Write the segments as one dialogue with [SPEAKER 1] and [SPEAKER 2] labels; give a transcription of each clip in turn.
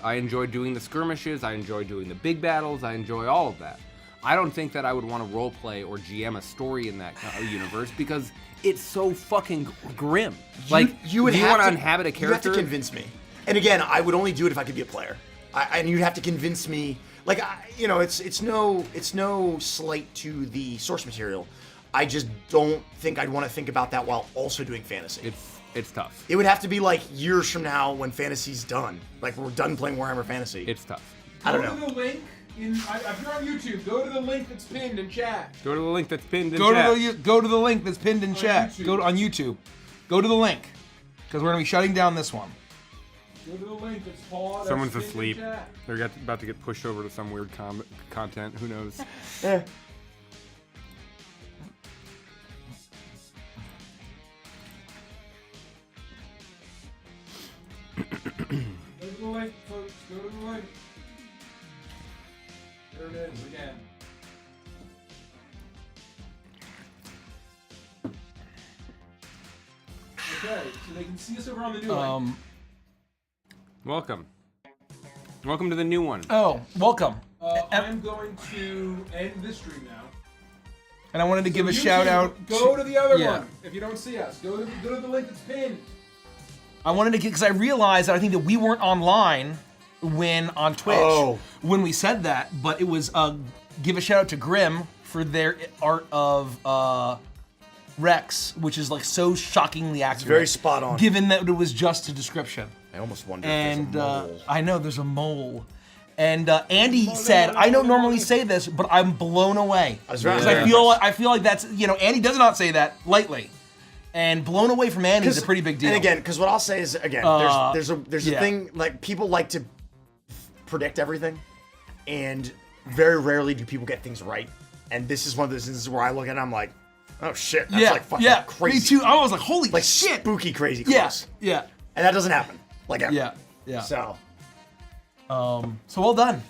[SPEAKER 1] I enjoy doing the skirmishes, I enjoy doing the big battles, I enjoy all of that. I don't think that I would want to roleplay or GM a story in that universe because it's so fucking grim.
[SPEAKER 2] You would
[SPEAKER 1] do you
[SPEAKER 2] have
[SPEAKER 1] want
[SPEAKER 2] to
[SPEAKER 1] inhabit a character?
[SPEAKER 2] You have to convince me. And again, I would only do it if I could be a player. And you'd have to convince me. Like, it's no slight to the source material. I just don't think I'd want to think about that while also doing fantasy.
[SPEAKER 1] It's tough.
[SPEAKER 2] It would have to be like years from now when fantasy's done. Like we're done playing Warhammer Fantasy.
[SPEAKER 1] It's tough.
[SPEAKER 2] I don't know.
[SPEAKER 3] Go to the link if you're on YouTube, go to the link that's pinned in chat.
[SPEAKER 1] Go to the link that's pinned in
[SPEAKER 4] Go
[SPEAKER 1] chat.
[SPEAKER 4] go to the link that's pinned in chat.
[SPEAKER 3] YouTube.
[SPEAKER 4] Go to, on YouTube. Go to the link because we're gonna be shutting down this one.
[SPEAKER 3] Go to the link that's paused.
[SPEAKER 1] Someone's
[SPEAKER 3] that's pinned in
[SPEAKER 1] asleep.
[SPEAKER 3] chat.
[SPEAKER 1] They're about to get pushed over to some weird content. Who knows?
[SPEAKER 2] Eh.
[SPEAKER 3] Go to the link, folks. Go to the link. There it is again. Okay, so they can see us over on the new link.
[SPEAKER 1] Welcome. Welcome to the new one.
[SPEAKER 4] Oh, welcome.
[SPEAKER 3] I'm going to end this stream now.
[SPEAKER 4] And I wanted to give a
[SPEAKER 3] YouTube,
[SPEAKER 4] shout out.
[SPEAKER 3] Go to the other
[SPEAKER 4] Yeah.
[SPEAKER 3] one if you don't see us. Go to the link that's pinned.
[SPEAKER 4] I wanted to get because I realized that I think that we weren't online when on Twitch when we said that, but it was give a shout out to Grimm for their art of Rex, which is like so shockingly accurate.
[SPEAKER 2] It's very spot on.
[SPEAKER 4] Given that it was just a description.
[SPEAKER 2] I almost wonder if
[SPEAKER 4] And
[SPEAKER 2] there's a mole.
[SPEAKER 4] I know there's a mole. And Andy said, I don't normally say this, but I'm blown away.
[SPEAKER 2] I was right.
[SPEAKER 4] Because I feel like that's, Andy does not say that lightly. And blown away from Andy is a pretty big deal.
[SPEAKER 2] And again, because what I'll say is, again, there's a thing, like, people like to predict everything, and very rarely do people get things right. And this is one of those instances where I look at it and I'm like, oh shit, that's like fucking crazy.
[SPEAKER 4] Me too. I was like, holy
[SPEAKER 2] like
[SPEAKER 4] shit.
[SPEAKER 2] Spooky crazy close.
[SPEAKER 4] Yeah.
[SPEAKER 2] And that doesn't happen. Like ever.
[SPEAKER 4] Yeah.
[SPEAKER 2] So
[SPEAKER 4] well done.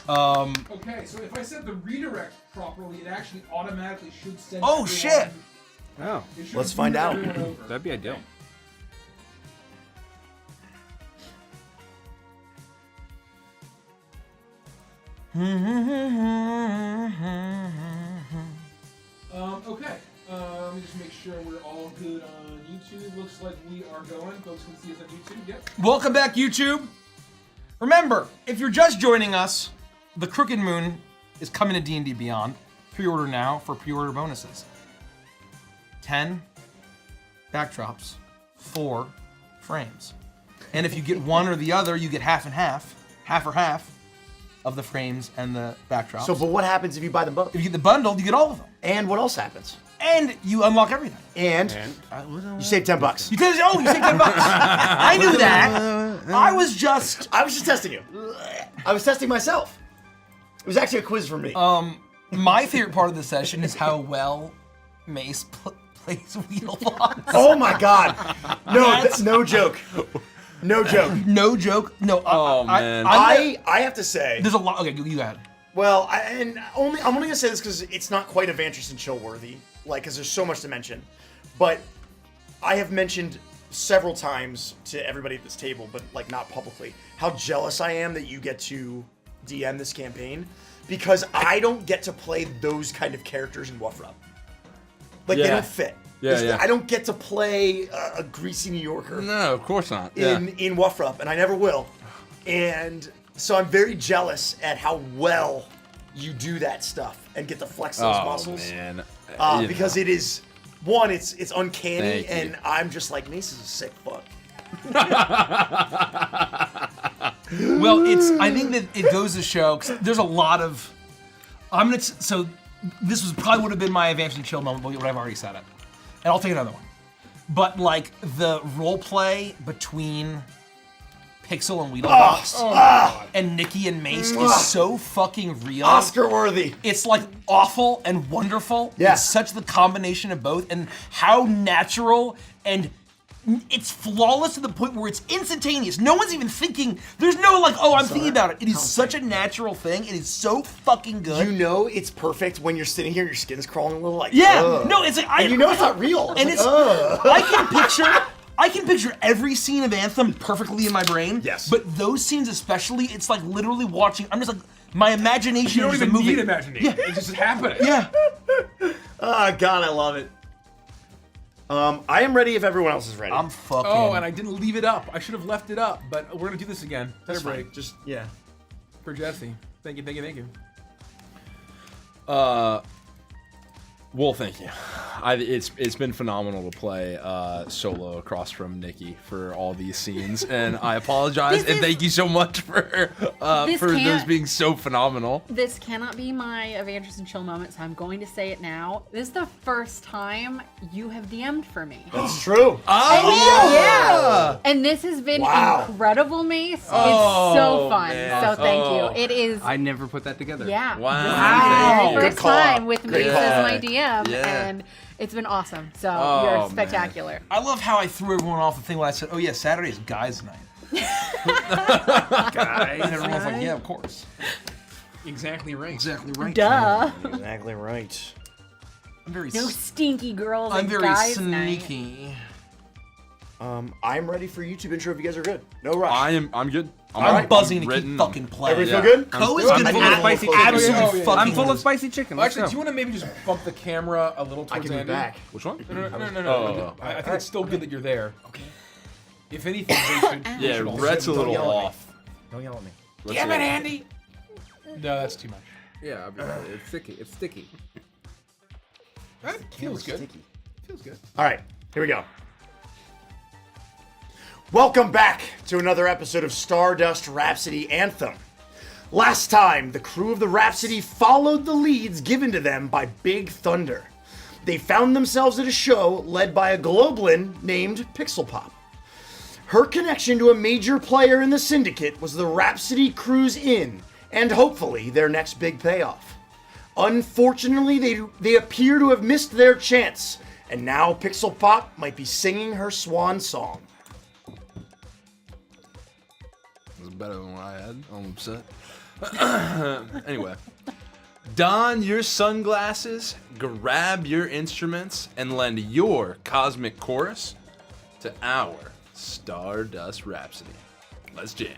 [SPEAKER 3] Okay, so if I set the redirect properly, it actually automatically should send.
[SPEAKER 4] Oh,
[SPEAKER 3] everyone-
[SPEAKER 4] shit.
[SPEAKER 1] Oh,
[SPEAKER 3] it should
[SPEAKER 2] Let's find
[SPEAKER 3] move
[SPEAKER 2] out.
[SPEAKER 3] everyone over.
[SPEAKER 1] that'd be ideal.
[SPEAKER 3] Okay. Let me just make sure we're all good on YouTube. Looks like we are going. Folks can see us on YouTube. Yep.
[SPEAKER 4] Welcome back, YouTube. Remember, if you're just joining us, the Crooked Moon is coming to D&D Beyond. Pre-order now for pre-order bonuses. 10 backdrops, 4 frames. And if you get one or the other, you get half and half or half of the frames and the backdrops.
[SPEAKER 2] but what happens if you buy them both?
[SPEAKER 4] If you get the bundle, you get all of them.
[SPEAKER 2] And what else happens?
[SPEAKER 4] And you unlock everything.
[SPEAKER 2] And you save $10.
[SPEAKER 4] You save 10 bucks. I knew that. I was just
[SPEAKER 2] testing you. I was testing myself. It was actually a quiz for me.
[SPEAKER 4] my favorite part of the session is how well Mace plays Wheelbox.
[SPEAKER 2] Oh my god. No, no joke. No joke.
[SPEAKER 4] No joke. No.
[SPEAKER 1] Man.
[SPEAKER 2] I have to say.
[SPEAKER 4] There's a lot. Okay, you go ahead.
[SPEAKER 2] Well, I'm only gonna say this because it's not quite Evantress and chill worthy, like, because there's so much to mention. But I have mentioned several times to everybody at this table, but like not publicly, how jealous I am that you get to DM this campaign, because I don't get to play those kind of characters in Wufrup. Like they don't fit.
[SPEAKER 1] Yeah.
[SPEAKER 2] I don't get to play a greasy New Yorker.
[SPEAKER 1] No, of course not.
[SPEAKER 2] In Wufrup, and I never will. And so I'm very jealous at how well you do that stuff and get to flex those muscles.
[SPEAKER 1] Man.
[SPEAKER 2] Because it is, one, it's uncanny,
[SPEAKER 1] Thank you.
[SPEAKER 2] and I'm just like, Mace is a sick fuck.
[SPEAKER 4] Well, I think that it goes to show, 'cause there's a lot of, so this probably would have been my Advanced and Chill moment, but I've already said it. And I'll take another one. But like the role play between Pixel and Wheelbox and Nikki and Mace is so fucking real.
[SPEAKER 2] Oscar worthy.
[SPEAKER 4] It's like awful and wonderful.
[SPEAKER 2] Yeah.
[SPEAKER 4] It's such the combination of both, and how natural, and it's flawless to the point where it's instantaneous. No one's even thinking. There's no like, oh, I'm thinking about it. It is such a natural thing. It is so fucking good.
[SPEAKER 2] You know it's perfect when you're sitting here and your skin's crawling a little like,
[SPEAKER 4] Yeah,
[SPEAKER 2] ugh.
[SPEAKER 4] no, it's like
[SPEAKER 2] And you know it's not real.
[SPEAKER 4] And
[SPEAKER 2] like,
[SPEAKER 4] it's
[SPEAKER 2] ugh.
[SPEAKER 4] I can picture I can picture every scene of Anthem perfectly in my brain.
[SPEAKER 2] Yes.
[SPEAKER 4] But those scenes especially, it's like literally watching. I'm just like my imagination.
[SPEAKER 3] You don't
[SPEAKER 4] is
[SPEAKER 3] even
[SPEAKER 4] moving.
[SPEAKER 3] need imagination. It's just happening.
[SPEAKER 4] Yeah.
[SPEAKER 2] Oh God, I love it. I am ready if everyone else is ready.
[SPEAKER 4] I'm fucking.
[SPEAKER 3] Oh, and I didn't leave it up. I should have left it up, but we're gonna do this again.
[SPEAKER 2] That's
[SPEAKER 3] Better break
[SPEAKER 2] fine. Just yeah.
[SPEAKER 3] for Jesse. Thank you, thank you, thank you.
[SPEAKER 5] Well, thank you. It's been phenomenal to play solo across from Nikki for all these scenes, and I apologize and thank you so much for those being so phenomenal.
[SPEAKER 6] This cannot be my Avengers and Chill moment, so I'm going to say it now. This is the first time you have DM'd for me.
[SPEAKER 2] That's true.
[SPEAKER 6] Yeah. And this has been
[SPEAKER 2] Wow.
[SPEAKER 6] incredible, Mace. It's
[SPEAKER 5] Oh,
[SPEAKER 6] so fun.
[SPEAKER 5] man.
[SPEAKER 6] So thank
[SPEAKER 5] Oh.
[SPEAKER 6] you. It is.
[SPEAKER 1] I never put that together.
[SPEAKER 6] Yeah.
[SPEAKER 5] Wow.
[SPEAKER 6] This is
[SPEAKER 5] Wow.
[SPEAKER 6] the very
[SPEAKER 2] Good
[SPEAKER 6] first
[SPEAKER 2] call.
[SPEAKER 6] time with
[SPEAKER 2] Great
[SPEAKER 6] Mace
[SPEAKER 2] call.
[SPEAKER 6] as my DM,
[SPEAKER 5] Yeah.
[SPEAKER 6] and it's been awesome. So
[SPEAKER 5] Oh,
[SPEAKER 6] you're
[SPEAKER 5] man.
[SPEAKER 6] spectacular.
[SPEAKER 4] I love how I threw everyone off the thing when I said, "Oh yeah, Saturday is guys' night."
[SPEAKER 1] Guys.
[SPEAKER 4] And everyone's like, "Yeah, of course."
[SPEAKER 3] Exactly right.
[SPEAKER 4] Exactly right.
[SPEAKER 6] Duh.
[SPEAKER 2] Exactly right.
[SPEAKER 4] I'm very.
[SPEAKER 6] No stinky girls
[SPEAKER 4] I'm
[SPEAKER 6] and
[SPEAKER 4] very
[SPEAKER 6] guys night.
[SPEAKER 4] sneaky.
[SPEAKER 2] I'm ready for YouTube intro if you guys are good. No rush.
[SPEAKER 5] I'm good.
[SPEAKER 4] I'm buzzing to
[SPEAKER 5] written.
[SPEAKER 4] keep fucking playing.
[SPEAKER 2] Everybody feel good?
[SPEAKER 4] Co is
[SPEAKER 1] I'm
[SPEAKER 4] gonna
[SPEAKER 1] full
[SPEAKER 4] be
[SPEAKER 1] of spicy chicken.
[SPEAKER 4] absolutely
[SPEAKER 3] Oh, yeah.
[SPEAKER 4] fucking.
[SPEAKER 1] I'm full of spicy chicken.
[SPEAKER 3] Well,
[SPEAKER 1] Let's
[SPEAKER 3] actually,
[SPEAKER 1] go.
[SPEAKER 3] do you want to maybe just bump the camera a little
[SPEAKER 2] I
[SPEAKER 3] towards
[SPEAKER 2] can be
[SPEAKER 3] Andy?
[SPEAKER 2] back.
[SPEAKER 5] Which one?
[SPEAKER 3] No.
[SPEAKER 5] Oh.
[SPEAKER 3] I think it's still good that you're there. Okay. If anything, they should.
[SPEAKER 5] Yeah,
[SPEAKER 3] they should all
[SPEAKER 5] Rhett's a
[SPEAKER 3] sit-
[SPEAKER 5] little
[SPEAKER 2] yell at me.
[SPEAKER 5] off.
[SPEAKER 2] Don't yell at me.
[SPEAKER 5] Damn it,
[SPEAKER 3] Andy. No, that's too much.
[SPEAKER 1] Yeah, it's sticky. It's sticky.
[SPEAKER 3] That feels good.
[SPEAKER 2] Sticky.
[SPEAKER 3] Feels good.
[SPEAKER 2] All right, here we go. Welcome back to another episode of Stardust Rhapsody Anthem. Last time, the crew of the Rhapsody followed the leads given to them by Big Thunder. They found themselves at a show led by a Globlin named Pixel Pop. Her connection to a major player in the syndicate was the Rhapsody Cruise Inn, and hopefully their next big payoff. Unfortunately, they appear to have missed their chance, and now Pixel Pop might be singing her swan song.
[SPEAKER 5] It was better than what I had. I'm upset. Anyway, don your sunglasses, grab your instruments, and lend your cosmic chorus to our Stardust Rhapsody. Let's jam.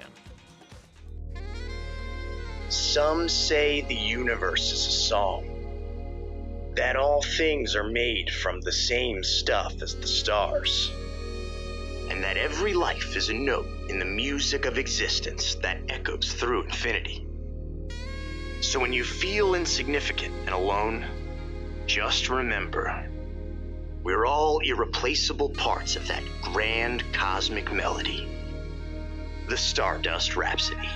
[SPEAKER 7] Some say the universe is a song, that all things are made from the same stuff as the stars, and that every life is a note in the music of existence that echoes through infinity. So when you feel insignificant and alone, just remember, we're all irreplaceable parts of that grand cosmic melody, the Stardust Rhapsody.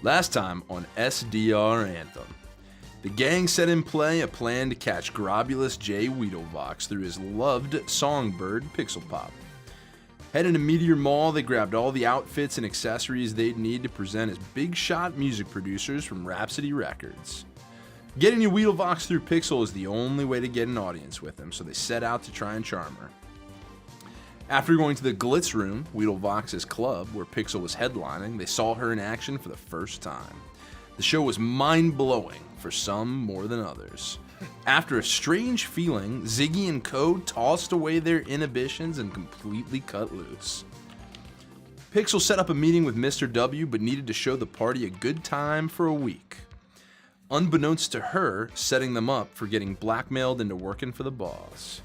[SPEAKER 5] Last time on SDR Anthem, the gang set in play a plan to catch Grobulus J. Weedlevox through his loved songbird Pixel Pop. Heading to Meteor Mall, they grabbed all the outfits and accessories they'd need to present as big shot music producers from Rhapsody Records. Getting your Weedlevox through Pixel is the only way to get an audience with him, so they set out to try and charm her. After going to the Glitz Room, Weedlevox's club, where Pixel was headlining, they saw her in action for the first time. The show was mind-blowing, for some more than others. After a strange feeling, Ziggy and Co. tossed away their inhibitions and completely cut loose. Pixel set up a meeting with Mr. W, but needed to show the party a good time for a week. unbeknownst to her, setting them up for getting blackmailed into working for the boss.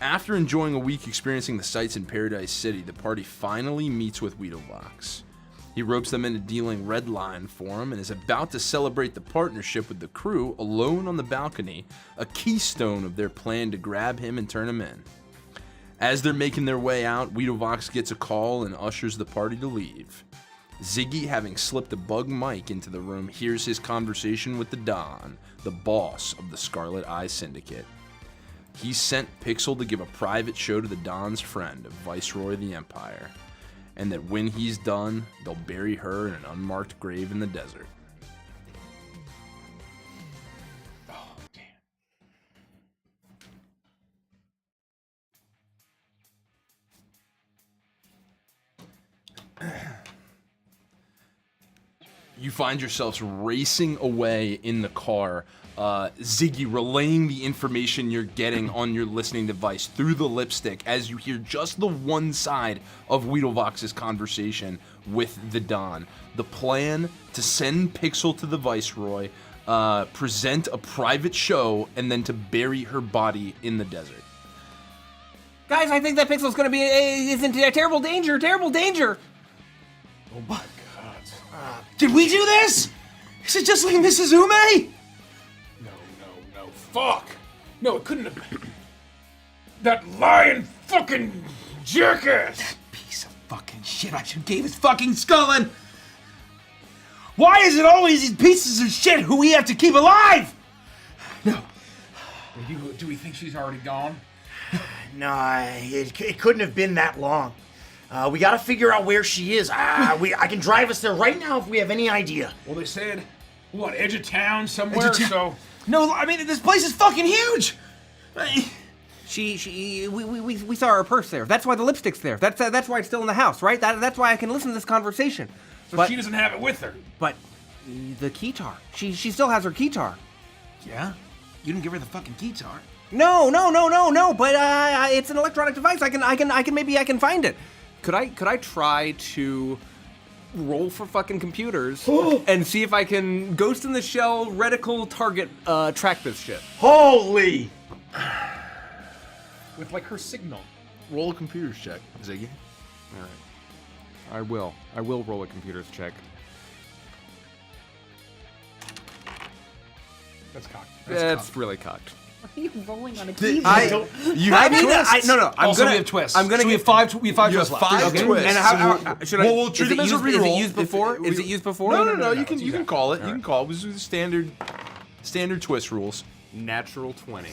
[SPEAKER 5] After enjoying a week experiencing the sights in Paradise City, the party finally meets with Weedovox. He ropes them into dealing Red Line for him and is about to celebrate the partnership with the crew alone on the balcony, a keystone of their plan to grab him and turn him in. As they're making their way out, Weedovox gets a call and ushers the party to leave. Ziggy, having slipped a bug mic into the room, hears his conversation with the Don, the boss of the Scarlet Eye Syndicate. He sent Pixel to give a private show to the Don's friend, Viceroy of the Empire, and that when he's done, they'll bury her in an unmarked grave in the desert.
[SPEAKER 4] Oh, damn.
[SPEAKER 5] You find yourselves racing away in the car, Ziggy relaying the information you're getting on your listening device through the lipstick as you hear just the one side of Weedovox's conversation with the Don. The plan to send Pixel to the Viceroy, present a private show, and then to bury her body in the desert.
[SPEAKER 1] Guys, I think that Pixel's gonna be is in terrible danger. Terrible danger.
[SPEAKER 4] Oh my God. Did we do this? Is it just like Mrs. Ume?
[SPEAKER 3] No. Fuck! No, it couldn't have been. That lying fucking jackass!
[SPEAKER 4] Piece of fucking shit, I should gave his fucking skull in! Why is it always these pieces of shit who we have to keep alive? No.
[SPEAKER 3] Do we think she's already gone?
[SPEAKER 2] Nah, it couldn't have been that long. We gotta figure out where she is. I can drive us there right now if we have any idea.
[SPEAKER 3] Well, they said, what, edge of town somewhere, so...
[SPEAKER 4] No, I mean, this place is fucking huge!
[SPEAKER 1] We saw her purse there. That's why the lipstick's there. That's why it's still in the house, right? That's why I can listen to this conversation.
[SPEAKER 3] So she doesn't have it with her.
[SPEAKER 1] But the keytar. She still has her keytar.
[SPEAKER 4] Yeah? You didn't give her the fucking guitar.
[SPEAKER 1] No. But it's an electronic device. I can find it. Could I try to roll for fucking computers and see if I can ghost in the shell, reticle, target, track this shit?
[SPEAKER 2] Holy!
[SPEAKER 3] With like her signal.
[SPEAKER 5] Roll a computer's check, Ziggy.
[SPEAKER 1] All right. I will roll a computer's check.
[SPEAKER 3] That's cocked.
[SPEAKER 1] That's really cocked.
[SPEAKER 6] Are you rolling on a keyboard?
[SPEAKER 5] You have twists.
[SPEAKER 4] Also, we have twists.
[SPEAKER 1] I'm gonna
[SPEAKER 4] so we have five
[SPEAKER 5] You have
[SPEAKER 4] twists left.
[SPEAKER 5] five
[SPEAKER 1] Okay.
[SPEAKER 5] twists.
[SPEAKER 1] And how should I?
[SPEAKER 5] Well, we'll treat them as a reroll.
[SPEAKER 1] Is it used before? Is it used before?
[SPEAKER 5] No. You can call it. You can call it. This is the standard twist rules.
[SPEAKER 1] Natural 20.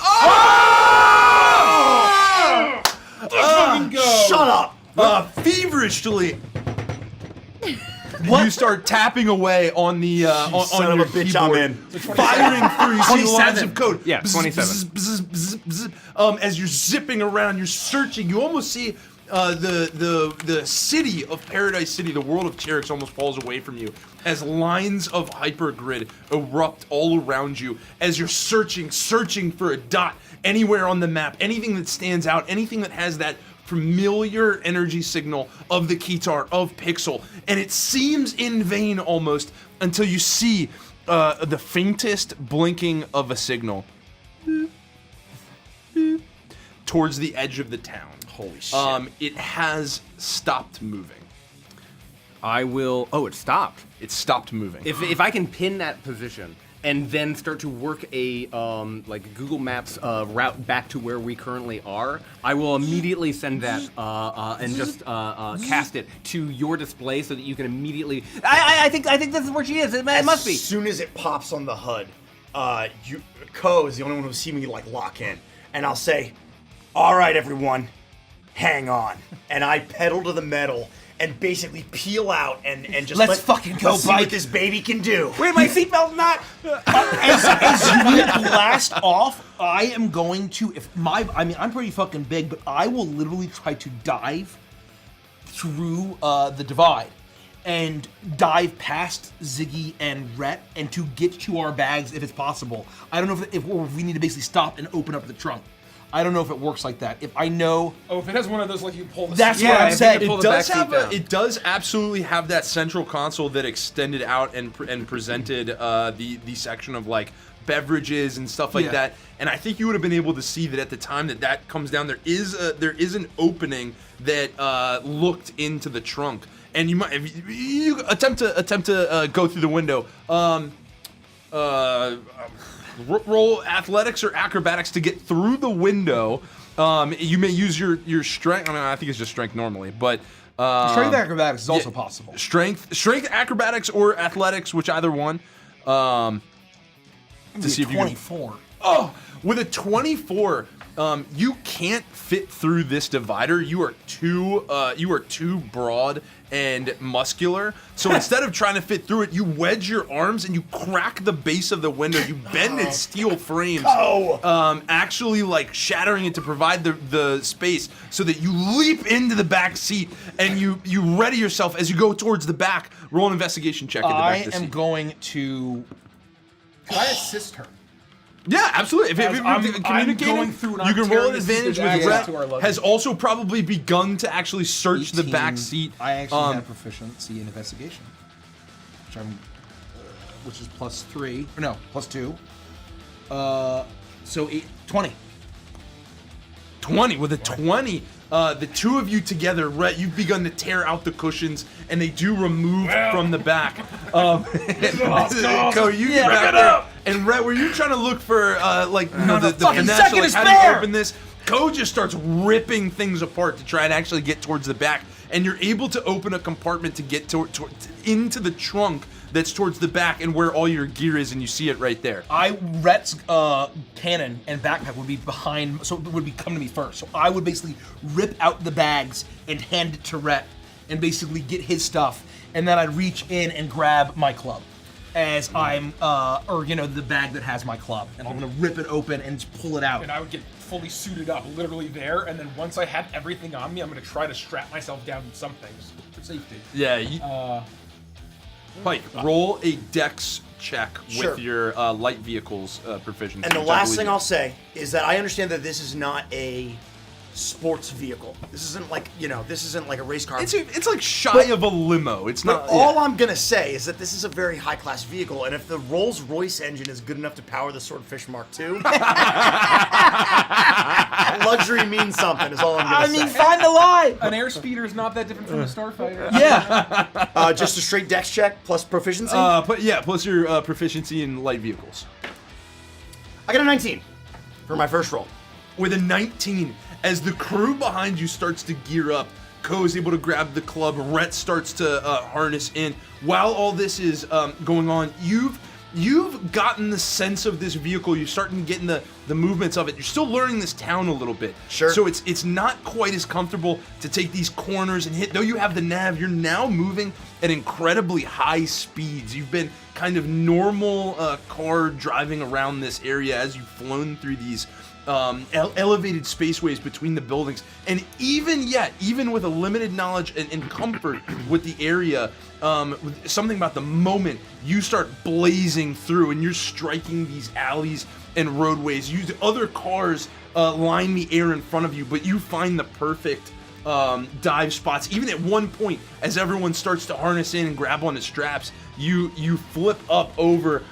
[SPEAKER 3] Fucking go!
[SPEAKER 2] Shut up!
[SPEAKER 5] Feverishly, you start tapping away on the on
[SPEAKER 2] son
[SPEAKER 5] your
[SPEAKER 2] of a bitch,
[SPEAKER 5] keyboard,
[SPEAKER 2] I'm in.
[SPEAKER 5] firing through. You see the lines of code.
[SPEAKER 1] Yeah, 27.
[SPEAKER 5] As you're zipping around, you're searching. You almost see the city of Paradise City, the world of Cherix, almost falls away from you as lines of hypergrid erupt all around you as you're searching for a dot anywhere on the map, anything that stands out, anything that has that familiar energy signal of the keytar, of Pixel, and it seems in vain almost until you see the faintest blinking of a signal towards the edge of the town.
[SPEAKER 2] Holy shit.
[SPEAKER 5] It has stopped moving.
[SPEAKER 1] I will. Oh, it stopped.
[SPEAKER 5] It stopped moving.
[SPEAKER 1] If I can pin that position and then start to work a like Google Maps route back to where we currently are, I will immediately send that and just cast it to your display so that you can immediately. I think this is where she is. It must be.
[SPEAKER 2] As soon as it pops on the HUD, Ko is the only one who see me like lock in, and I'll say, "All right, everyone, hang on," and I pedal to the metal and basically peel out and just
[SPEAKER 4] Let's fucking go,
[SPEAKER 2] see
[SPEAKER 4] bike.
[SPEAKER 2] what this baby can do.
[SPEAKER 1] Wait, my seatbelt's not.
[SPEAKER 4] As you blast off, I am going to, I'm pretty fucking big, but I will literally try to dive through the divide and dive past Ziggy and Rhett and to get to our bags if it's possible. I don't know if we need to basically stop and open up the trunk. I don't know if it works like that. If I know,
[SPEAKER 3] if it has one of those, like you pull the.
[SPEAKER 4] that's
[SPEAKER 3] seat
[SPEAKER 4] what I'm
[SPEAKER 1] if you
[SPEAKER 4] saying.
[SPEAKER 1] can pull
[SPEAKER 5] It
[SPEAKER 1] the
[SPEAKER 5] does
[SPEAKER 1] back
[SPEAKER 5] have
[SPEAKER 1] seat down.
[SPEAKER 5] it does absolutely have that central console that extended out and presented the section of like beverages and stuff like
[SPEAKER 4] Yeah.
[SPEAKER 5] that. And I think you would have been able to see that at the time that comes down. There is an opening that looked into the trunk, and you might if you attempt to go through the window. Roll athletics or acrobatics to get through the window. You may use your strength. I mean, I think it's just strength normally, but
[SPEAKER 4] Strength acrobatics is also possible.
[SPEAKER 5] Strength acrobatics or athletics, which either one. To see if you can.
[SPEAKER 4] 24.
[SPEAKER 5] Oh, with a 24, you can't fit through this divider. You are too broad and muscular. So instead of trying to fit through it, you wedge your arms and you crack the base of the window. You bend its steel frames, actually like shattering it to provide the space so that you leap into the back seat and you ready yourself as you go towards the back. Roll an investigation check at the back of the seat.
[SPEAKER 4] I am going to.
[SPEAKER 3] Can I assist her?
[SPEAKER 5] Yeah, absolutely. If
[SPEAKER 3] As
[SPEAKER 5] you're
[SPEAKER 3] I'm
[SPEAKER 5] communicating,
[SPEAKER 3] going through and
[SPEAKER 5] you
[SPEAKER 3] I'm
[SPEAKER 5] can roll
[SPEAKER 3] tearing
[SPEAKER 5] an
[SPEAKER 3] the seat
[SPEAKER 5] advantage
[SPEAKER 3] with
[SPEAKER 5] with
[SPEAKER 3] access to our
[SPEAKER 5] Rhett.
[SPEAKER 3] luggage.
[SPEAKER 5] Has also probably begun to actually search the back
[SPEAKER 4] 18.
[SPEAKER 5] seat.
[SPEAKER 4] I actually have proficiency in investigation, which is +3. Or no, +2. So 20.
[SPEAKER 5] 20 with a 20. The two of you together, Rhett, you've begun to tear out the cushions, and they do remove from the back. Ko, you get back there. And Rhett, were you trying to look for the
[SPEAKER 4] fucking
[SPEAKER 5] finesse,
[SPEAKER 4] second
[SPEAKER 5] like
[SPEAKER 4] is
[SPEAKER 5] how do you
[SPEAKER 4] fair.
[SPEAKER 5] open this? Ko just starts ripping things apart to try and actually get towards the back, and you're able to open a compartment to get into the trunk that's towards the back and where all your gear is, and you see it right there.
[SPEAKER 4] Rhett's cannon and backpack would be behind, so it would be coming to me first. So I would basically rip out the bags and hand it to Rhett and basically get his stuff, and then I'd reach in and grab my club as I'm, the bag that has my club, and I'm gonna rip it open and just pull it out.
[SPEAKER 3] And I would get fully suited up, literally there, and then once I had everything on me, I'm gonna try to strap myself down in some things for safety.
[SPEAKER 5] Yeah. Pike, roll a dex check
[SPEAKER 2] Sure.
[SPEAKER 5] with your light vehicles proficiency.
[SPEAKER 2] And the
[SPEAKER 5] which I
[SPEAKER 2] last
[SPEAKER 5] believe
[SPEAKER 2] thing
[SPEAKER 5] you-
[SPEAKER 2] I'll say is that I understand that this is not a sports vehicle. This isn't like, this isn't like a race car.
[SPEAKER 5] It's like shy of a limo. It's
[SPEAKER 2] But
[SPEAKER 5] not.
[SPEAKER 2] all I'm gonna say is that this is a very high-class vehicle, and if the Rolls-Royce engine is good enough to power the Swordfish Mark II, luxury means something. Is all I'm gonna say.
[SPEAKER 4] find the lie!
[SPEAKER 3] An airspeeder is not that different from a starfighter.
[SPEAKER 4] Yeah.
[SPEAKER 2] Just a straight dex check plus proficiency.
[SPEAKER 5] Plus your proficiency in light vehicles.
[SPEAKER 2] I got a 19 for my first roll.
[SPEAKER 5] With a 19, as the crew behind you starts to gear up, Ko is able to grab the club. Rhett starts to harness in. While all this is going on, you've gotten the sense of this vehicle. You're starting to get in the movements of it. You're still learning this town a little bit.
[SPEAKER 2] Sure.
[SPEAKER 5] So it's not quite as comfortable to take these corners and hit. Though you have the nav, you're now moving at incredibly high speeds. You've been kind of normal car driving around this area as you've flown through these elevated spaceways between the buildings, and even with a limited knowledge and comfort with the area, something about the moment you start blazing through and you're striking these alleys and roadways. Other cars line the air in front of you, but you find the perfect dive spots. Even at one point, as everyone starts to harness in and grab on the straps, you flip up over,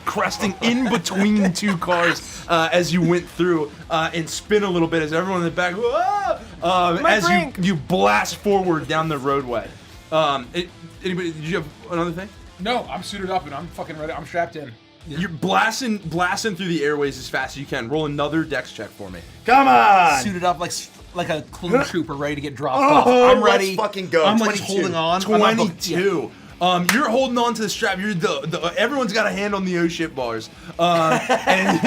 [SPEAKER 5] cresting in between two cars as you went through, and spin a little bit as everyone in the back, as you blast forward down the roadway. Anybody? Did you have another thing?
[SPEAKER 3] No, I'm suited up and I'm fucking ready. I'm strapped in.
[SPEAKER 5] You're blasting through the airways as fast as you can. Roll another dex check for me.
[SPEAKER 2] Come on!
[SPEAKER 4] Suited up like a clone trooper ready to get dropped off. I'm
[SPEAKER 2] let's
[SPEAKER 4] ready.
[SPEAKER 2] fucking go.
[SPEAKER 4] I'm like
[SPEAKER 2] 22.
[SPEAKER 4] holding on.
[SPEAKER 5] 22. You're holding on to the strap. You're everyone's got a hand on the O-ship bars, and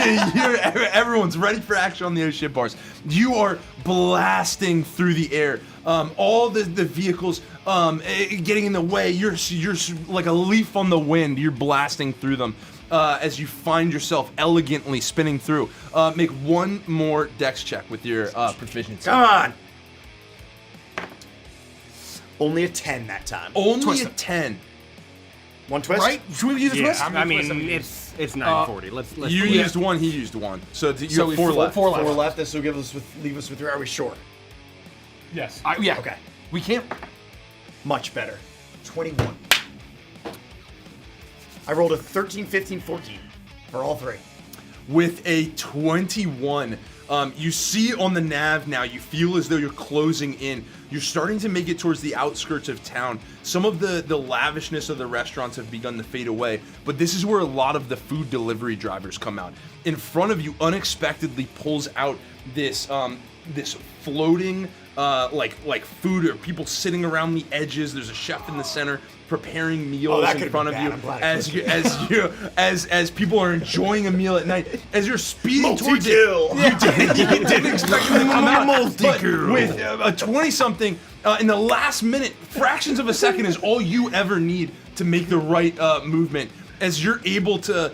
[SPEAKER 5] everyone's ready for action on the O-ship bars. You are blasting through the air. All the vehicles getting in the way. You're like a leaf on the wind. You're blasting through them as you find yourself elegantly spinning through. Make one more dex check with your proficiency.
[SPEAKER 2] Come on! Only a 10 that time.
[SPEAKER 5] Only a 10.
[SPEAKER 2] One twist?
[SPEAKER 4] Right? Should we use a twist?
[SPEAKER 1] I mean, it's It's 9:40. Let's
[SPEAKER 5] You used one, he used one. So you
[SPEAKER 4] So
[SPEAKER 5] have
[SPEAKER 4] we
[SPEAKER 5] 4
[SPEAKER 4] four-
[SPEAKER 5] left.
[SPEAKER 4] four left.
[SPEAKER 2] 4 left. This will leave us with 3. Are we sure?
[SPEAKER 3] Yes.
[SPEAKER 4] Yeah.
[SPEAKER 2] Okay.
[SPEAKER 4] We can't.
[SPEAKER 2] Much better. 21. I rolled a 13, 15, 14 for all 3.
[SPEAKER 5] With a 21. You see on the nav now, you feel as though you're closing in. You're starting to make it towards the outskirts of town. Some of the lavishness of the restaurants have begun to fade away, but this is where a lot of the food delivery drivers come out. In front of you, unexpectedly pulls out this this floating like food, or people sitting around the edges. There's a chef in the center preparing meals
[SPEAKER 2] that
[SPEAKER 5] in
[SPEAKER 2] could've
[SPEAKER 5] front
[SPEAKER 2] been
[SPEAKER 5] of you
[SPEAKER 2] bad. I'm glad
[SPEAKER 5] as people are enjoying a meal at night. As you're speeding towards it,
[SPEAKER 2] Multi-kill.
[SPEAKER 5] you didn't expect them to come out. But with a 20-something, in the last minute, fractions of a second is all you ever need to make the right movement. As you're able to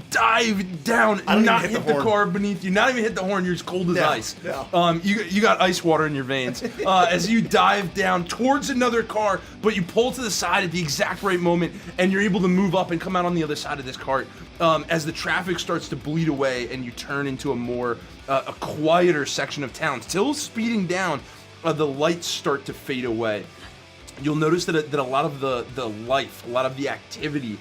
[SPEAKER 5] dive down,
[SPEAKER 2] I don't
[SPEAKER 5] not
[SPEAKER 2] even hit
[SPEAKER 5] hit
[SPEAKER 2] the
[SPEAKER 5] the
[SPEAKER 2] horn.
[SPEAKER 5] car beneath you, not even hit the horn. You're as cold as
[SPEAKER 2] Yeah,
[SPEAKER 5] ice.
[SPEAKER 2] yeah.
[SPEAKER 5] You got ice water in your veins. As you dive down towards another car, but you pull to the side at the exact right moment, and you're able to move up and come out on the other side of this cart. As the traffic starts to bleed away, and you turn into a more a quieter section of town, still speeding down, the lights start to fade away. You'll notice that a lot of the life, a lot of the activity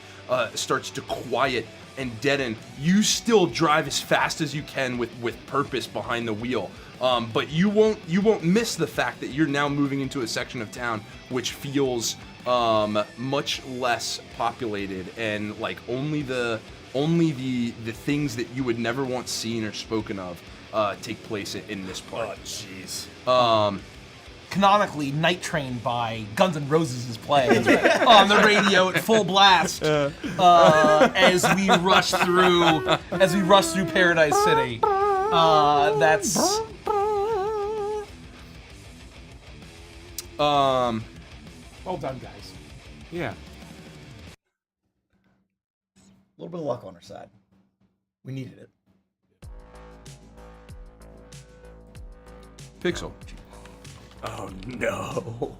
[SPEAKER 5] starts to quiet and deaden. You still drive as fast as you can with purpose behind the wheel, but you won't miss the fact that you're now moving into a section of town which feels much less populated, and like only the things that you would never want seen or spoken of take place in this part.
[SPEAKER 2] Oh, jeez.
[SPEAKER 4] Canonically, Night Train by Guns N' Roses is playing on the radio at full blast as we rush through Paradise City. That's
[SPEAKER 3] Well done, guys.
[SPEAKER 1] Yeah.
[SPEAKER 2] A little bit of luck on our side. We needed it.
[SPEAKER 5] Pixel.
[SPEAKER 1] Oh no.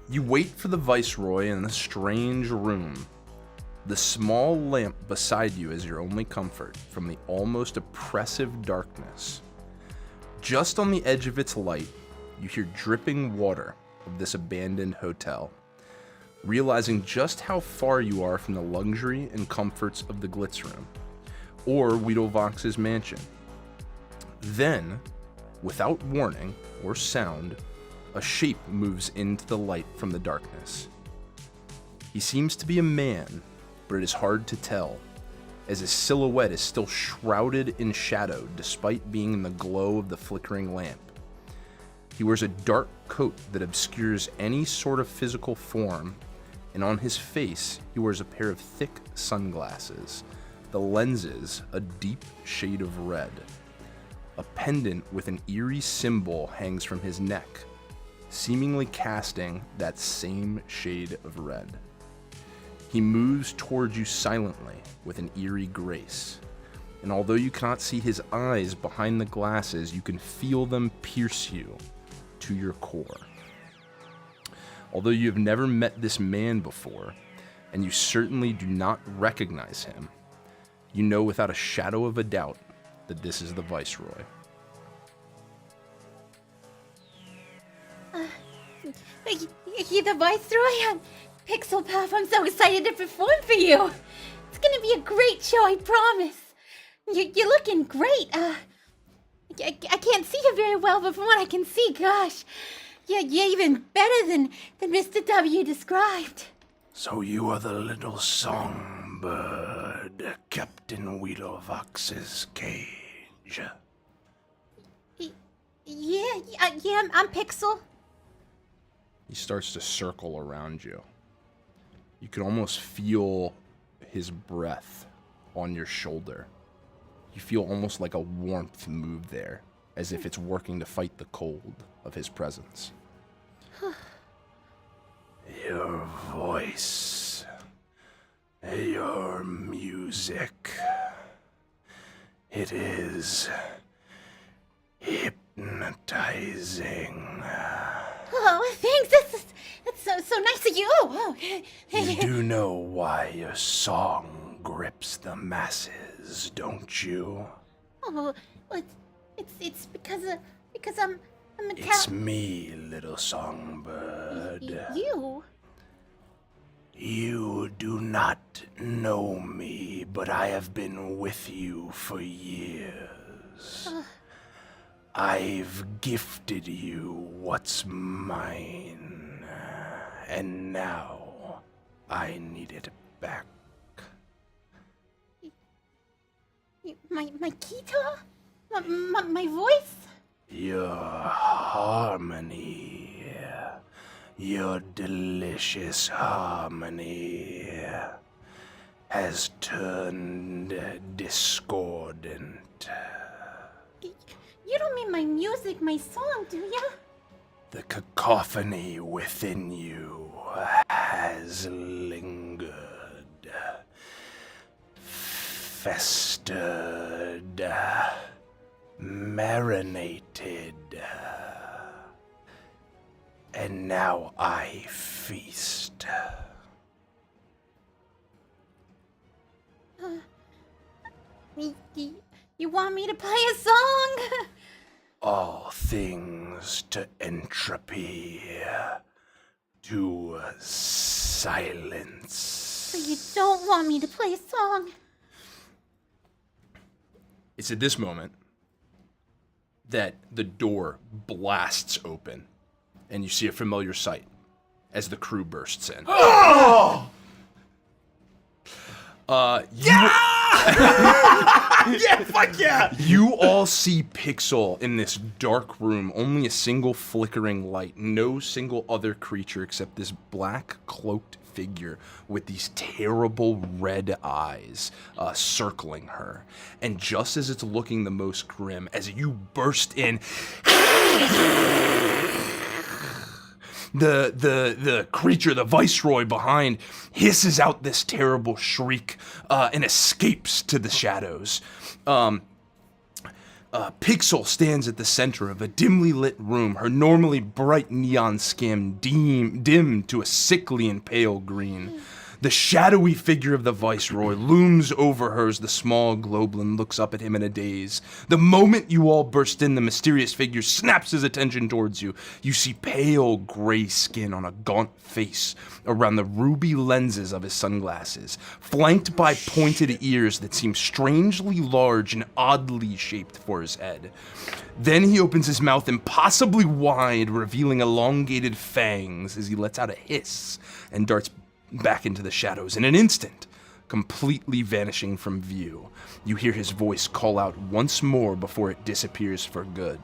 [SPEAKER 5] You wait for the Viceroy in the strange room. The small lamp beside you is your only comfort from the almost oppressive darkness. Just on the edge of its light, you hear dripping water of this abandoned hotel. Realizing just how far you are from the luxury and comforts of the Glitz Room, or Weedlevox's mansion. Then, without warning or sound, a shape moves into the light from the darkness. He seems to be a man, but it is hard to tell, as his silhouette is still shrouded in shadow despite being in the glow of the flickering lamp. He wears a dark coat that obscures any sort of physical form, and on his face he wears a pair of thick sunglasses, the lenses a deep shade of red. A pendant with an eerie symbol hangs from his neck, seemingly casting that same shade of red. He moves towards you silently with an eerie grace, and although you cannot see his eyes behind the glasses, you can feel them pierce you to your core. Although you have never met this man before, and you certainly do not recognize him, you know without a shadow of a doubt that this is the Viceroy.
[SPEAKER 8] You're the Viceroy? I'm Pixel Puff. I'm so excited to perform for you. It's gonna be a great show, I promise. You're looking great. I can't see you very well, but from what I can see, gosh, you're even better than Mr. W described.
[SPEAKER 5] So you are the little songbird kept in Weedlevox's cage.
[SPEAKER 8] Yeah, I'm Pixel.
[SPEAKER 5] He starts to circle around you. You can almost feel his breath on your shoulder. You feel almost like a warmth move there, as if it's working to fight the cold of his presence. Your voice, your music, it is hypnotizing.
[SPEAKER 8] Oh, thanks. That's so nice of you. Oh.
[SPEAKER 5] You do know why your song grips the masses, don't you?
[SPEAKER 8] Oh, well, it's because I'm a
[SPEAKER 5] It's me, little songbird.
[SPEAKER 8] You?
[SPEAKER 5] You do not know me, but I have been with you for years. I've gifted you what's mine, and now I need it back.
[SPEAKER 8] My guitar? My voice?
[SPEAKER 5] Your harmony, your delicious harmony, has turned discordant.
[SPEAKER 8] You don't mean my music, my song, do ya?
[SPEAKER 5] The cacophony within you has lingered, festered, marinated, and now I feast.
[SPEAKER 8] You want me to play a song?
[SPEAKER 5] All things to entropy, to silence.
[SPEAKER 8] So you don't want me to play a song?
[SPEAKER 5] It's at this moment that the door blasts open, and you see a familiar sight as the crew bursts in.
[SPEAKER 2] Oh! Yeah, fuck yeah!
[SPEAKER 5] You all see Pixel in this dark room, only a single flickering light, no single other creature except this black cloaked figure with these terrible red eyes circling her. And just as it's looking the most grim, as you burst in, the creature, the viceroy behind, hisses out this terrible shriek and escapes to the shadows. Pixel stands at the center of a dimly lit room, her normally bright neon skin dimmed to a sickly and pale green. The shadowy figure of the Viceroy looms over her as the small Globlin looks up at him in a daze. The moment you all burst in, the mysterious figure snaps his attention towards you. You see pale gray skin on a gaunt face around the ruby lenses of his sunglasses, flanked by pointed ears that seem strangely large and oddly shaped for his head. Then he opens his mouth impossibly wide, revealing elongated fangs as he lets out a hiss and darts back into the shadows. In an instant, completely vanishing from view, you hear his voice call out once more before it disappears for good.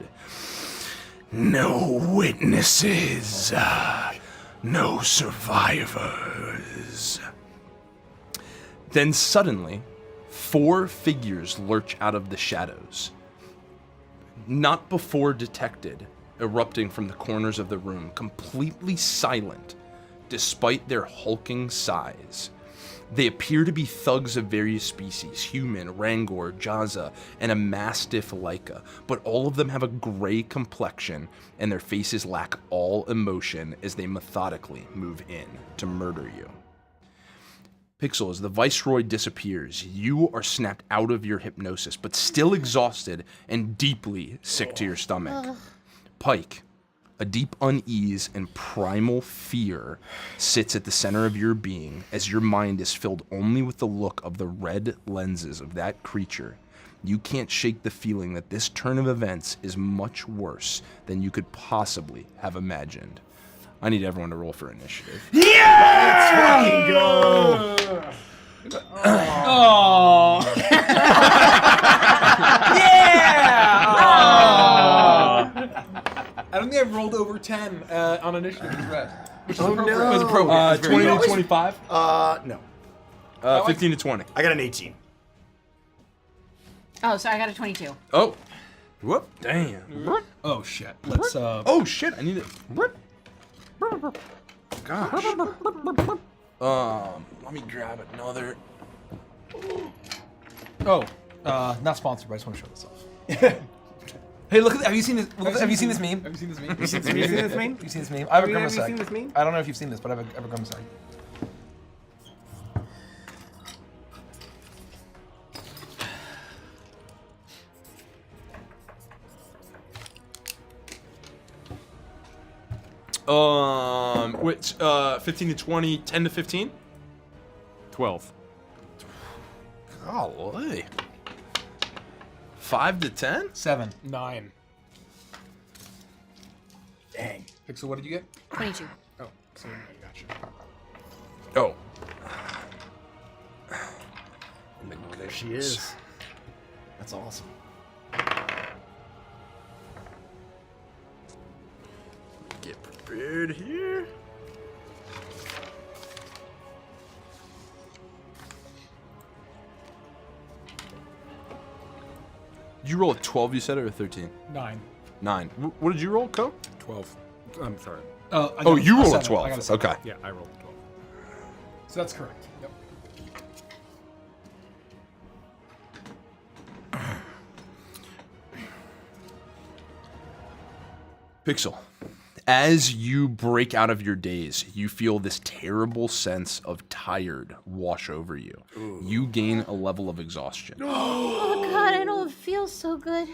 [SPEAKER 5] No witnesses, no survivors. Then suddenly, 4 figures lurch out of the shadows. Not before detected, erupting from the corners of the room, completely silent, despite their hulking size. They appear to be thugs of various species, human, Rangor, Jaza, and a Mastiff Laika, but all of them have a gray complexion, and their faces lack all emotion as they methodically move in to murder you. Pixel, as the Viceroy disappears, you are snapped out of your hypnosis, but still exhausted and deeply sick to your stomach. Pike, a deep unease and primal fear sits at the center of your being as your mind is filled only with the look of the red lenses of that creature. You can't shake the feeling that this turn of events is much worse than you could possibly have imagined. I need everyone to roll for initiative.
[SPEAKER 2] Let's fucking go!
[SPEAKER 4] Oh. I don't think I've rolled over 10 on initiative this rest. Which is appropriate.
[SPEAKER 2] no.
[SPEAKER 4] It was appropriate. It was
[SPEAKER 5] 20
[SPEAKER 4] very
[SPEAKER 5] to
[SPEAKER 4] good.
[SPEAKER 5] 25?
[SPEAKER 2] No.
[SPEAKER 5] 15 to 20.
[SPEAKER 2] I got an 18.
[SPEAKER 6] Oh, so I got a 22.
[SPEAKER 5] Oh. Whoop. Damn.
[SPEAKER 4] Oh shit. Let's
[SPEAKER 5] Oh shit, I need it. Gosh. Let me grab another.
[SPEAKER 4] not sponsored, but I just want to show this off. Hey, look at have you seen this? Have you seen this meme? Have you seen this meme?
[SPEAKER 3] Have you seen this meme?
[SPEAKER 4] Have you seen this meme? I have a
[SPEAKER 3] Have you
[SPEAKER 4] grimace.
[SPEAKER 3] seen this meme?
[SPEAKER 4] I don't know if you've seen this, but I have a grimace.
[SPEAKER 5] Which 15 to 20, 10 to 15?
[SPEAKER 1] 12.
[SPEAKER 5] Golly. 5 to 10?
[SPEAKER 4] 7.
[SPEAKER 3] 9.
[SPEAKER 2] Dang.
[SPEAKER 4] Pixel, what did you get?
[SPEAKER 6] 22.
[SPEAKER 3] Oh, so I got you.
[SPEAKER 5] Oh.
[SPEAKER 2] There she is. That's awesome.
[SPEAKER 5] Get prepared here. Did you roll a 12, you said, or a 13?
[SPEAKER 3] 9.
[SPEAKER 5] 9. What did you roll, Co?
[SPEAKER 1] 12. I'm sorry.
[SPEAKER 5] Oh, you rolled a 12.
[SPEAKER 4] I got a 7.
[SPEAKER 5] Okay.
[SPEAKER 1] Yeah, I rolled a 12.
[SPEAKER 3] So that's correct. Yep.
[SPEAKER 5] Pixel, as you break out of your daze, you feel this terrible sense of tired wash over you. You gain a level of exhaustion.
[SPEAKER 8] Oh God, I don't feel so good.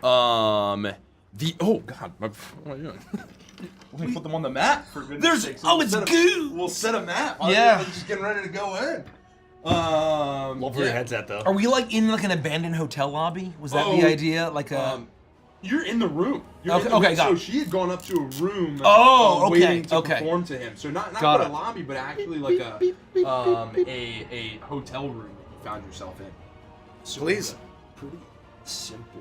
[SPEAKER 5] Oh God, what are you doing? Let me put them on the map for goodness sakes.
[SPEAKER 4] It's goo.
[SPEAKER 5] We'll set a map.
[SPEAKER 4] Yeah.
[SPEAKER 5] I'm just getting ready to go in.
[SPEAKER 2] Love where your head's at, though.
[SPEAKER 4] Are we like in like an abandoned hotel lobby? Was that the idea? Like a.
[SPEAKER 5] You're in the room. You're
[SPEAKER 4] Okay,
[SPEAKER 5] in the
[SPEAKER 4] okay,
[SPEAKER 5] room.
[SPEAKER 4] got
[SPEAKER 5] So
[SPEAKER 4] it.
[SPEAKER 5] she had gone up to a room.
[SPEAKER 4] Oh, okay,
[SPEAKER 5] waiting to
[SPEAKER 4] okay.
[SPEAKER 5] perform to him. So not
[SPEAKER 4] Got
[SPEAKER 5] a
[SPEAKER 4] it.
[SPEAKER 5] lobby, but actually like a hotel room that you found yourself in. So
[SPEAKER 2] Please.
[SPEAKER 5] it's a pretty simple.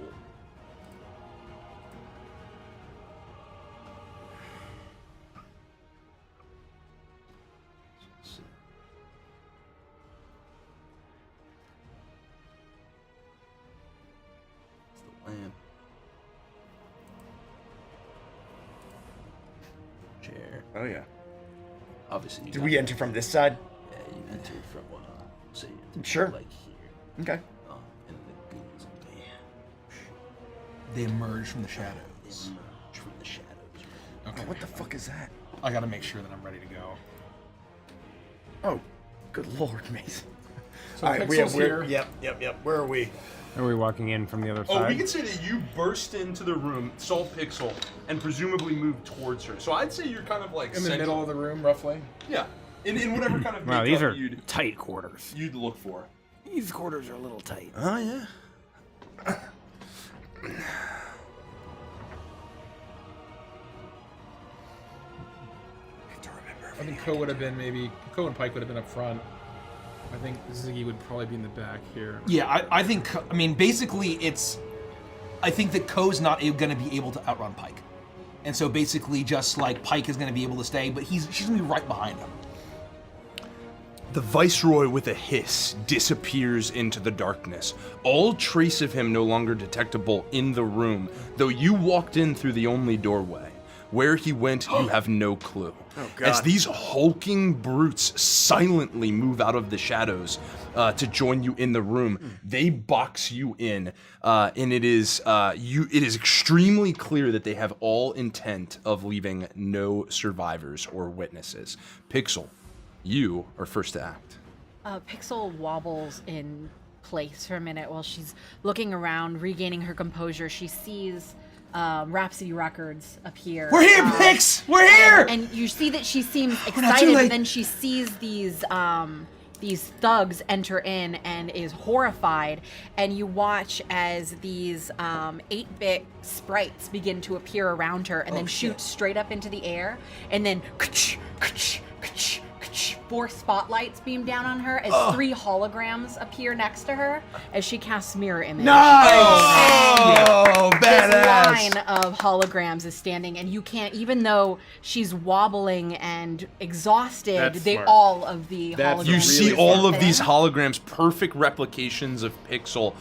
[SPEAKER 5] Lamp. Chair.
[SPEAKER 1] Oh, yeah.
[SPEAKER 5] Obviously, you
[SPEAKER 2] Did
[SPEAKER 5] got-
[SPEAKER 2] we enter from this side?
[SPEAKER 5] Yeah, you entered from say,
[SPEAKER 2] Sure.
[SPEAKER 5] like here.
[SPEAKER 2] Okay.
[SPEAKER 5] And the goons
[SPEAKER 4] They emerge from the shadows.
[SPEAKER 5] emerge from the shadows.
[SPEAKER 4] Okay.
[SPEAKER 2] What the fuck is that?
[SPEAKER 4] I gotta make sure that I'm ready to go.
[SPEAKER 2] Oh, good lord, Mason.
[SPEAKER 3] So
[SPEAKER 2] All right,
[SPEAKER 3] Pixel's here.
[SPEAKER 2] Yep. Where are we?
[SPEAKER 1] Are we walking in from the other
[SPEAKER 5] Oh,
[SPEAKER 1] side?
[SPEAKER 5] we can say that you burst into the room, saw Pixel, and presumably moved towards her. So I'd say you're kind of like
[SPEAKER 3] In the middle of the room, roughly.
[SPEAKER 5] Yeah, in whatever kind of
[SPEAKER 1] Wow, these
[SPEAKER 5] makeup
[SPEAKER 1] are tight quarters.
[SPEAKER 5] you'd look for.
[SPEAKER 1] These quarters are a little tight.
[SPEAKER 5] Oh yeah.
[SPEAKER 3] I think Ko would have been Ko and Pike would have been up front. I think Ziggy would probably be in the back here.
[SPEAKER 4] Yeah, I think. I mean, basically, I think that Ko's not going to be able to outrun Pike, and so basically, just like Pike is going to be able to stay, but she's going to be right behind him.
[SPEAKER 5] The Viceroy, with a hiss, disappears into the darkness. All trace of him no longer detectable in the room, though you walked in through the only doorway. Where he went, you have no clue. As these hulking brutes silently move out of the shadows to join you in the room, they box you in, and it is extremely clear that they have all intent of leaving no survivors or witnesses. Pixel, you are first to act.
[SPEAKER 6] Pixel wobbles in place for a minute while she's looking around, regaining her composure. She sees Rhapsody Records appear.
[SPEAKER 4] We're here, Pix! We're here!
[SPEAKER 6] And you see that she seems
[SPEAKER 4] not too
[SPEAKER 6] excited,
[SPEAKER 4] late.
[SPEAKER 6] and then she sees these thugs enter in and is horrified. And you watch as these 8-bit sprites begin to appear around her and then shoot straight up into the air. And then 4 spotlights beam down on her as 3 holograms appear next to her as she casts mirror image.
[SPEAKER 5] Oh,
[SPEAKER 6] This line of holograms is standing, and you can't, even though she's wobbling and exhausted,
[SPEAKER 1] That's
[SPEAKER 6] they
[SPEAKER 1] smart.
[SPEAKER 6] all of the holograms.
[SPEAKER 5] You see
[SPEAKER 6] are
[SPEAKER 5] all of
[SPEAKER 6] there.
[SPEAKER 5] these holograms, perfect replications of Pixel.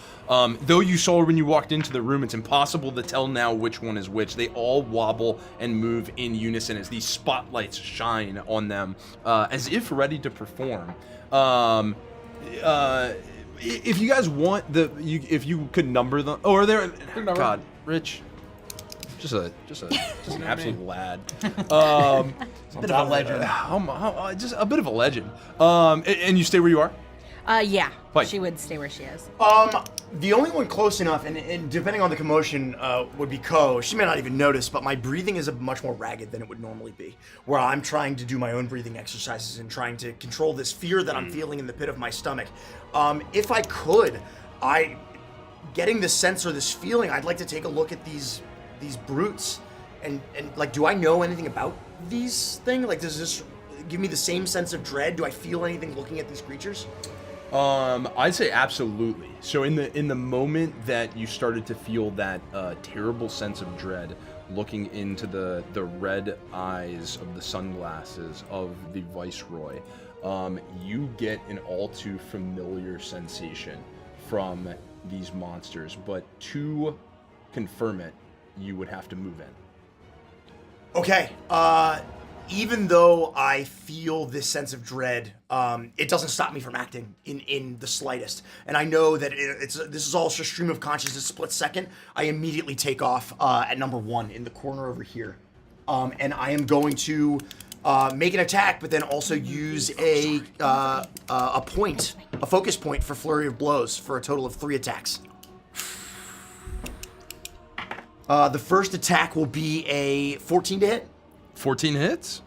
[SPEAKER 5] Though you saw her when you walked into the room, it's impossible to tell now which one is which. They all wobble and move in unison as these spotlights shine on them, as if ready to perform. If you guys want if you could number them, or there, God, Rich, just an absolute lad.
[SPEAKER 4] Bit of a legend.
[SPEAKER 5] Just a bit of a legend. And you stay where you are.
[SPEAKER 6] Yeah.
[SPEAKER 5] Pike.
[SPEAKER 6] She would stay where she is.
[SPEAKER 2] The only one close enough, and depending on the commotion, would be Ko. She may not even notice, but my breathing is much more ragged than it would normally be. Where I'm trying to do my own breathing exercises and trying to control this fear that I'm feeling in the pit of my stomach. If I could, getting this sense or this feeling, I'd like to take a look at these brutes, and like, do I know anything about these things? Like, does this give me the same sense of dread? Do I feel anything looking at these creatures?
[SPEAKER 5] I'd say absolutely. So in the moment that you started to feel that terrible sense of dread, looking into the red eyes of the sunglasses of the Viceroy, you get an all too familiar sensation from these monsters. But to confirm it, you would have to move in.
[SPEAKER 2] Okay. Even though I feel this sense of dread, it doesn't stop me from acting in the slightest. And I know that this is all just stream of consciousness, split second. I immediately take off at number 1 in the corner over here. And I am going to make an attack, but then also use a focus point for flurry of blows for a total of 3 attacks. The first attack will be a 14 to hit.
[SPEAKER 5] 14 hits?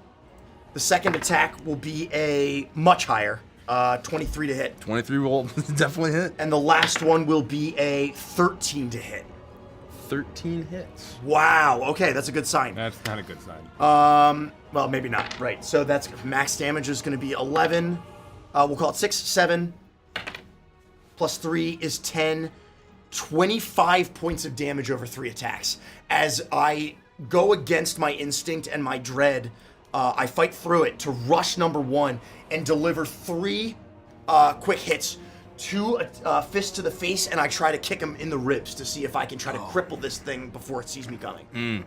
[SPEAKER 2] The second attack will be a much higher, 23 to hit.
[SPEAKER 5] 23 will definitely hit.
[SPEAKER 2] And the last one will be a 13 to hit.
[SPEAKER 5] 13 hits.
[SPEAKER 2] Wow, okay, that's a good sign.
[SPEAKER 1] That's not a good sign.
[SPEAKER 2] Well, maybe not. Right, so that's max damage is going to be 11. We'll call it 6, 7. Plus 3 is 10. 25 points of damage over 3 attacks. As I go against my instinct and my dread, I fight through it to rush number 1 and deliver 3 quick hits. 2 fists to the face, and I try to kick him in the ribs to see if I can try to cripple this thing before it sees me coming.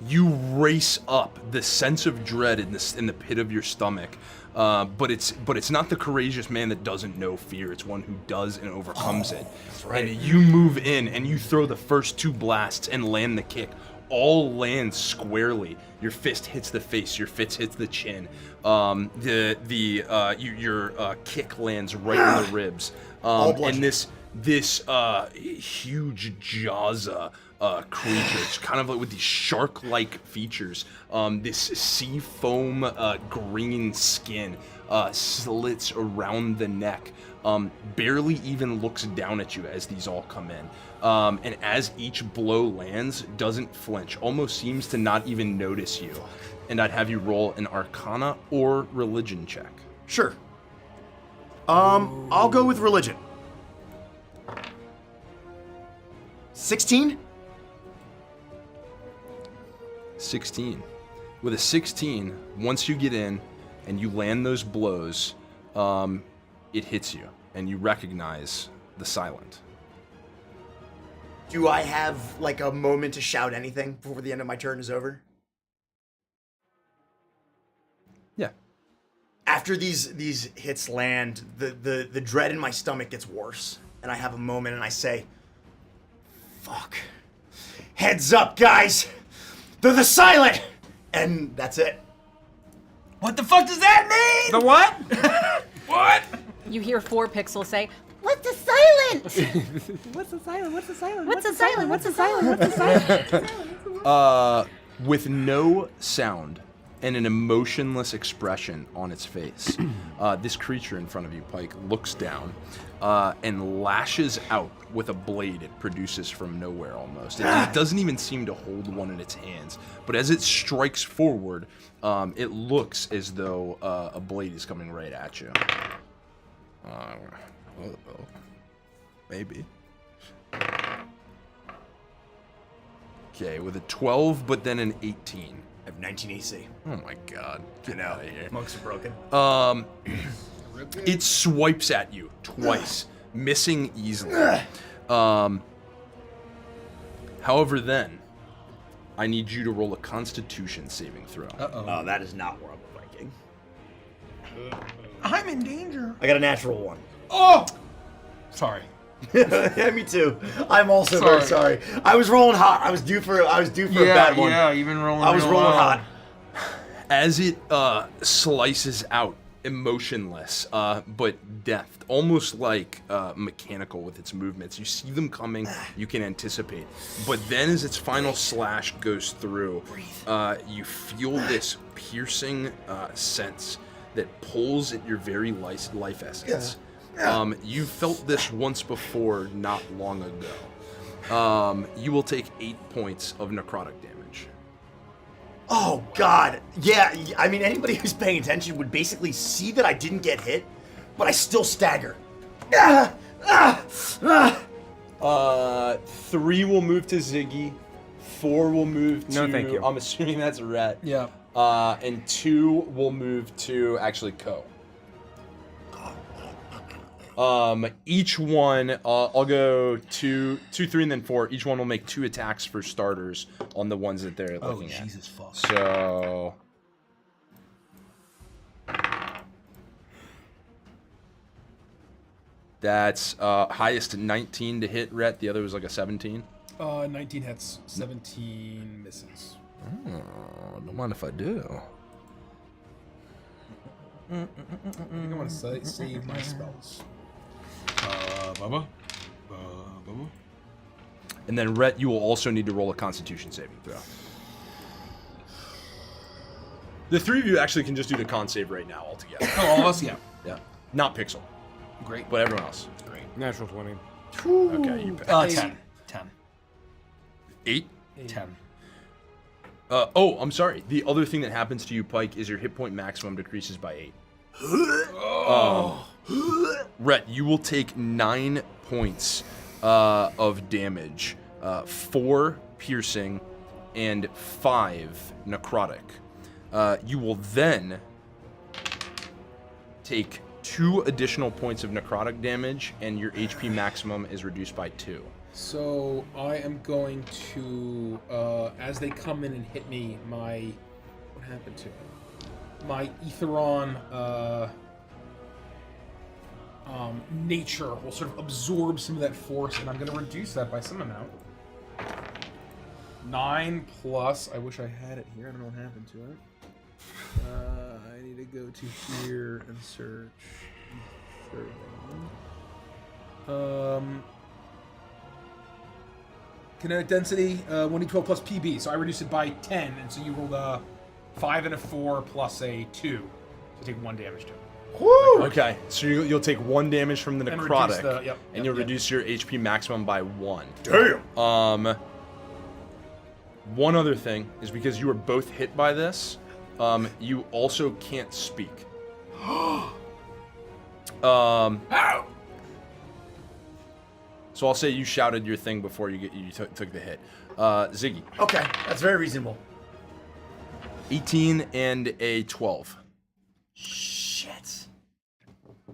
[SPEAKER 5] You race up, the sense of dread in the pit of your stomach, but it's not the courageous man that doesn't know fear. It's one who does and overcomes it.
[SPEAKER 2] That's right.
[SPEAKER 5] And you move in and you throw the first 2 blasts and land the kick. All lands squarely. Your fist hits the face. Your fist hits the chin. Your kick lands right in the ribs. And this huge Jaza creature, it's kind of like with these shark-like features. This sea foam green skin slits around the neck. Barely even looks down at you as these all come in. And as each blow lands, doesn't flinch, almost seems to not even notice you. And I'd have you roll an Arcana or Religion check.
[SPEAKER 2] Sure. I'll go with religion. 16?
[SPEAKER 5] 16. With a 16, once you get in and you land those blows, it hits you, and you recognize the Silent.
[SPEAKER 2] Do I have, like, a moment to shout anything before the end of my turn is over?
[SPEAKER 5] Yeah.
[SPEAKER 2] After these hits land, the dread in my stomach gets worse, and I have a moment and I say, fuck. Heads up, guys! They're the Silent! And that's it.
[SPEAKER 4] What the fuck does that mean?
[SPEAKER 1] The what?
[SPEAKER 4] What?
[SPEAKER 6] You hear 4 Pixels say,
[SPEAKER 8] What's a silent?
[SPEAKER 6] "What's a silent? What's a silent?
[SPEAKER 8] What's a silent? What's a silent? What's a silent?
[SPEAKER 5] With no sound and an emotionless expression on its face, this creature in front of you, Pike, looks down and lashes out with a blade it produces from nowhere almost. It doesn't even seem to hold one in its hands, but as it strikes forward, it looks as though a blade is coming right at you. Well, maybe. Okay, with a 12, but then an 18.
[SPEAKER 2] I have 19 AC.
[SPEAKER 5] Oh my god. Get out of here.
[SPEAKER 2] Monks are broken.
[SPEAKER 5] It swipes at you twice, missing easily. However, then, I need you to roll a Constitution saving throw.
[SPEAKER 2] Oh, that is not where I'm Viking.
[SPEAKER 4] I'm in danger.
[SPEAKER 2] I got a natural 1.
[SPEAKER 4] Oh! Sorry.
[SPEAKER 2] Yeah, me too. I'm also very sorry. I was rolling hot. I was due for a bad one.
[SPEAKER 4] Yeah, you've been rolling.
[SPEAKER 2] I was rolling hot.
[SPEAKER 5] As it slices out emotionless, but deft, almost like mechanical with its movements. You see them coming, you can anticipate. But then as its final slash goes through, you feel this piercing sense that pulls at your very life essence. You felt this once before, not long ago. You will take 8 points of necrotic damage.
[SPEAKER 2] Oh, God. Yeah, I mean, anybody who's paying attention would basically see that I didn't get hit, but I still stagger.
[SPEAKER 5] 3 will move to Ziggy. 4 will move to...
[SPEAKER 1] No, thank you.
[SPEAKER 5] I'm assuming that's Rhett.
[SPEAKER 4] Yeah.
[SPEAKER 5] And 2 will move to, actually, Ko. Each one, I'll go 2, 3, and then 4. Each one will make 2 attacks for starters on the ones that they're looking at.
[SPEAKER 4] Jesus fuck.
[SPEAKER 5] So... That's highest 19 to hit, Rhett. The other was like a 17.
[SPEAKER 4] 19 hits, 17 misses.
[SPEAKER 5] Oh, don't mind if I do.
[SPEAKER 4] I think I want to save my spells. Bubba.
[SPEAKER 5] And then, Rhett, you will also need to roll a Constitution saving throw. The 3 of you actually can just do the con save right now altogether.
[SPEAKER 4] Oh, all of us? Yeah.
[SPEAKER 5] Yeah. Not Pixel,
[SPEAKER 4] Great.
[SPEAKER 5] but everyone else.
[SPEAKER 4] Great.
[SPEAKER 1] Natural 20.
[SPEAKER 5] Okay, you pass.
[SPEAKER 4] 10.
[SPEAKER 5] 8?
[SPEAKER 4] 10.
[SPEAKER 5] Oh, I'm sorry. The other thing that happens to you, Pike, is your hit point maximum decreases by 8. Rhett, you will take 9 points of damage, 4 piercing, and 5 necrotic. You will then take 2 additional points of necrotic damage, and your HP maximum is reduced by 2.
[SPEAKER 4] So I am going to, as they come in and hit me, what happened to it? My Etheron nature will sort of absorb some of that force, and I'm going to reduce that by some amount. 9 plus, I wish I had it here, I don't know what happened to it. I need to go to here and search. Kinetic density, 1d12 plus PB, so I reduce it by 10, and so you rolled a 5 and a 4 plus a 2. So take 1 damage to it.
[SPEAKER 5] Woo! Okay, so you'll take 1 damage from the
[SPEAKER 4] And
[SPEAKER 5] necrotic,
[SPEAKER 4] reduce the-
[SPEAKER 5] and you'll reduce your HP maximum by 1.
[SPEAKER 2] Damn!
[SPEAKER 5] One other thing is because you were both hit by this, you also can't speak. So I'll say you shouted your thing before you took the hit. Ziggy.
[SPEAKER 2] Okay, that's very reasonable.
[SPEAKER 5] 18 and a 12.
[SPEAKER 2] Shit.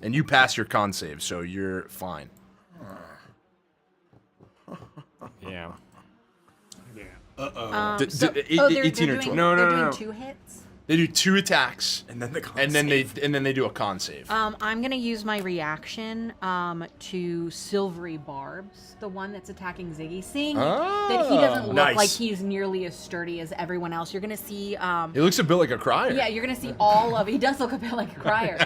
[SPEAKER 5] And you pass your con save, so you're fine.
[SPEAKER 1] Yeah.
[SPEAKER 6] So,
[SPEAKER 5] 18 or 12.
[SPEAKER 1] No,
[SPEAKER 6] they're
[SPEAKER 1] no,
[SPEAKER 6] doing
[SPEAKER 1] no.
[SPEAKER 6] 2 hits.
[SPEAKER 5] They do 2 attacks,
[SPEAKER 2] And then the con
[SPEAKER 5] and then
[SPEAKER 2] save.
[SPEAKER 5] they do a con save.
[SPEAKER 6] I'm gonna use my reaction to Silvery Barbs, the one that's attacking Ziggy. Seeing that he doesn't look
[SPEAKER 2] Nice.
[SPEAKER 6] like he's nearly as sturdy as everyone else, you're gonna see.
[SPEAKER 5] It looks a bit like a crier.
[SPEAKER 6] Yeah, you're gonna see all of. He does look a bit like a crier.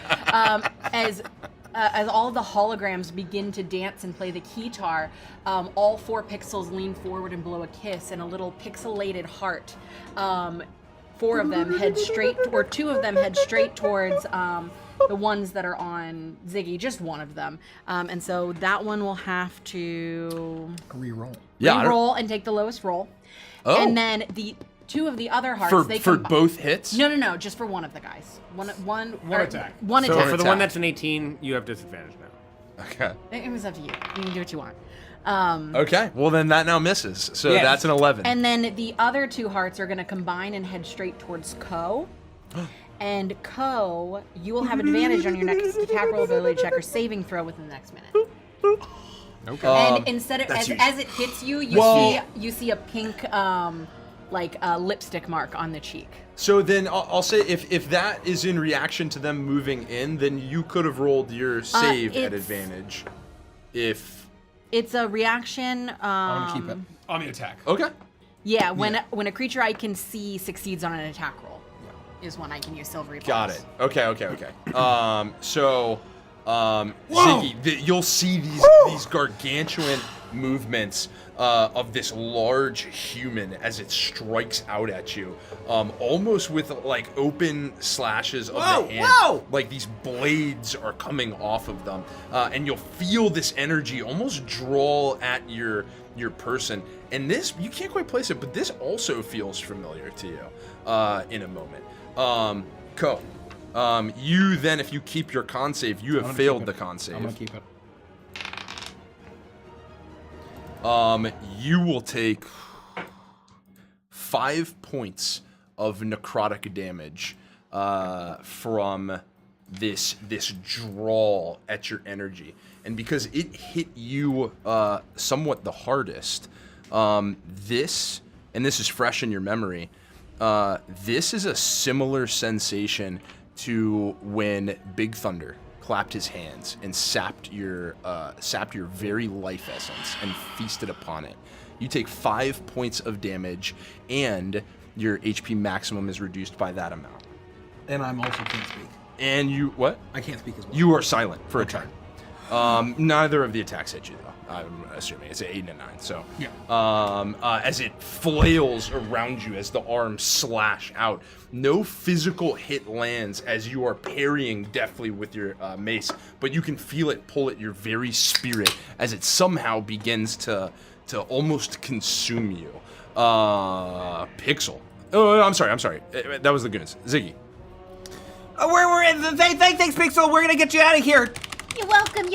[SPEAKER 6] As all the holograms begin to dance and play the keytar, all 4 pixels lean forward and blow a kiss, and a little pixelated heart. 4 of them head straight, or 2 of them head straight towards the ones that are on Ziggy, just one of them. And so that one will have to
[SPEAKER 4] Reroll.
[SPEAKER 5] Yeah, I don't-
[SPEAKER 6] roll and take the lowest roll.
[SPEAKER 5] Oh.
[SPEAKER 6] And then the 2 of the other hearts, they
[SPEAKER 5] for
[SPEAKER 6] combi-
[SPEAKER 5] both hits.
[SPEAKER 6] No, just for one of the guys. One
[SPEAKER 4] attack.
[SPEAKER 6] One
[SPEAKER 1] So
[SPEAKER 6] attack.
[SPEAKER 1] for the
[SPEAKER 5] attack.
[SPEAKER 1] one that's an 18, you have disadvantage now.
[SPEAKER 5] Okay.
[SPEAKER 6] It was up to you. You can do what you want.
[SPEAKER 5] Okay. Well, then that now misses. So
[SPEAKER 1] Yes.
[SPEAKER 5] that's an 11.
[SPEAKER 6] And then the other 2 hearts are going to combine and head straight towards Ko. And Ko, you will have advantage on your next attack roll, ability check, or saving throw within the next minute.
[SPEAKER 1] Okay.
[SPEAKER 6] And instead of
[SPEAKER 2] that's
[SPEAKER 6] as it hits you, you see a pink lipstick mark on the cheek.
[SPEAKER 5] So then I'll say if that is in reaction to them moving in, then you could have rolled your save at
[SPEAKER 6] it's-
[SPEAKER 5] advantage. If
[SPEAKER 6] It's a reaction.
[SPEAKER 4] I'm gonna keep it on the attack.
[SPEAKER 5] okay.
[SPEAKER 6] Yeah, when a creature I can see succeeds on an attack roll. is when I can use silvery pulse.
[SPEAKER 5] Got it. Okay. Ziggy, you'll see these gargantuan movements of this large human as it strikes out at you, almost with like open slashes of the hand. Like these blades are coming off of them, and you'll feel this energy almost draw at your person. And this, you can't quite place it, but this also feels familiar to you in a moment. Ko, you then, if you keep your con save, you have failed the con save.
[SPEAKER 4] I'm gonna keep it.
[SPEAKER 5] You will take 5 points of necrotic damage from this draw at your energy, and because it hit you somewhat the hardest, this is fresh in your memory. This is a similar sensation to when Big Thunder clapped his hands and sapped your very life essence and feasted upon it. You take 5 points of damage, and your HP maximum is reduced by that amount.
[SPEAKER 4] And I'm also can't speak.
[SPEAKER 5] And you what?
[SPEAKER 4] I can't speak as well.
[SPEAKER 5] You are silent for a turn. Neither of the attacks hit you, though. I'm assuming it's an 8 and a 9. So, yeah. As it flails around you, as the arms slash out, no physical hit lands as you are parrying deftly with your mace, but you can feel it pull at your very spirit as it somehow begins to almost consume you. Pixel. Oh, I'm sorry. That was the goons. Ziggy.
[SPEAKER 1] Thanks, Pixel. We're gonna get you out of here.
[SPEAKER 8] You're welcome.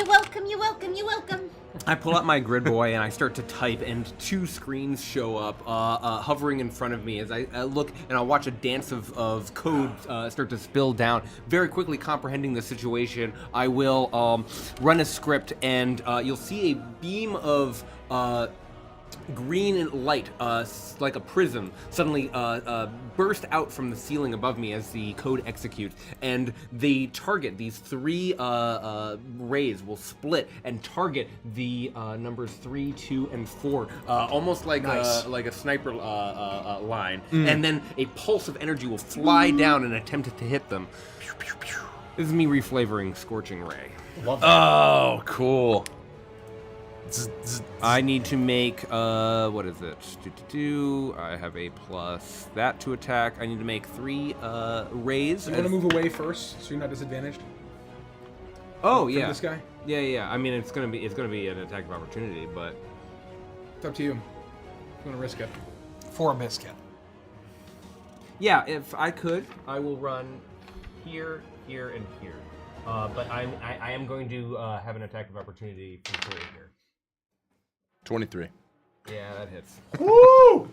[SPEAKER 1] I pull out my grid boy and I start to type, and 2 screens show up, hovering in front of me as I look, and I'll watch a dance of code start to spill down. Very quickly comprehending the situation, I will run a script, and you'll see a beam of green light, like a prism, suddenly burst out from the ceiling above me as the code executes, and they target these 3 rays will split and target the numbers 3, 2, and 4, almost like a sniper line, and then a pulse of energy will fly down and attempt to hit them. This is me reflavoring Scorching Ray.
[SPEAKER 2] Love that.
[SPEAKER 5] Oh, cool.
[SPEAKER 1] I need to make, what is it? I have a plus that to attack. I need to make 3 rays.
[SPEAKER 4] You want to move away first, so you're not disadvantaged?
[SPEAKER 1] Oh,
[SPEAKER 4] from
[SPEAKER 1] yeah.
[SPEAKER 4] this guy?
[SPEAKER 1] Yeah. I mean, it's gonna be an attack of opportunity, but
[SPEAKER 4] It's up to you. You want to risk it? For a biscuit.
[SPEAKER 1] yeah, if I could, I will run here, and here. But I am going to have an attack of opportunity from here.
[SPEAKER 5] 23.
[SPEAKER 1] Yeah, that hits.
[SPEAKER 2] Woo!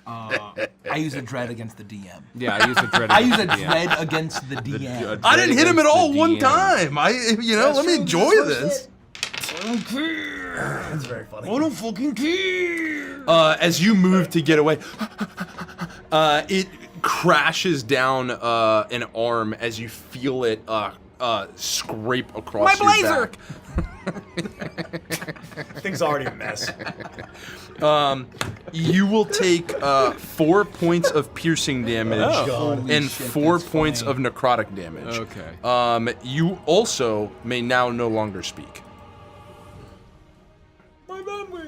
[SPEAKER 4] I use a dread against the DM.
[SPEAKER 1] Yeah, I use a dread.
[SPEAKER 4] I use a dread against the DM.
[SPEAKER 5] I didn't hit him at all one time. Let me enjoy this.
[SPEAKER 2] That's very funny.
[SPEAKER 4] I don't fucking care.
[SPEAKER 5] As you move to get away, it crashes down an arm as you feel it scrape across
[SPEAKER 1] My
[SPEAKER 5] your
[SPEAKER 1] blazer!
[SPEAKER 5] back.
[SPEAKER 2] Thing's already a mess.
[SPEAKER 5] You will take 4 points of piercing damage and 4 points of necrotic damage.
[SPEAKER 1] Okay.
[SPEAKER 5] You also may now no longer speak.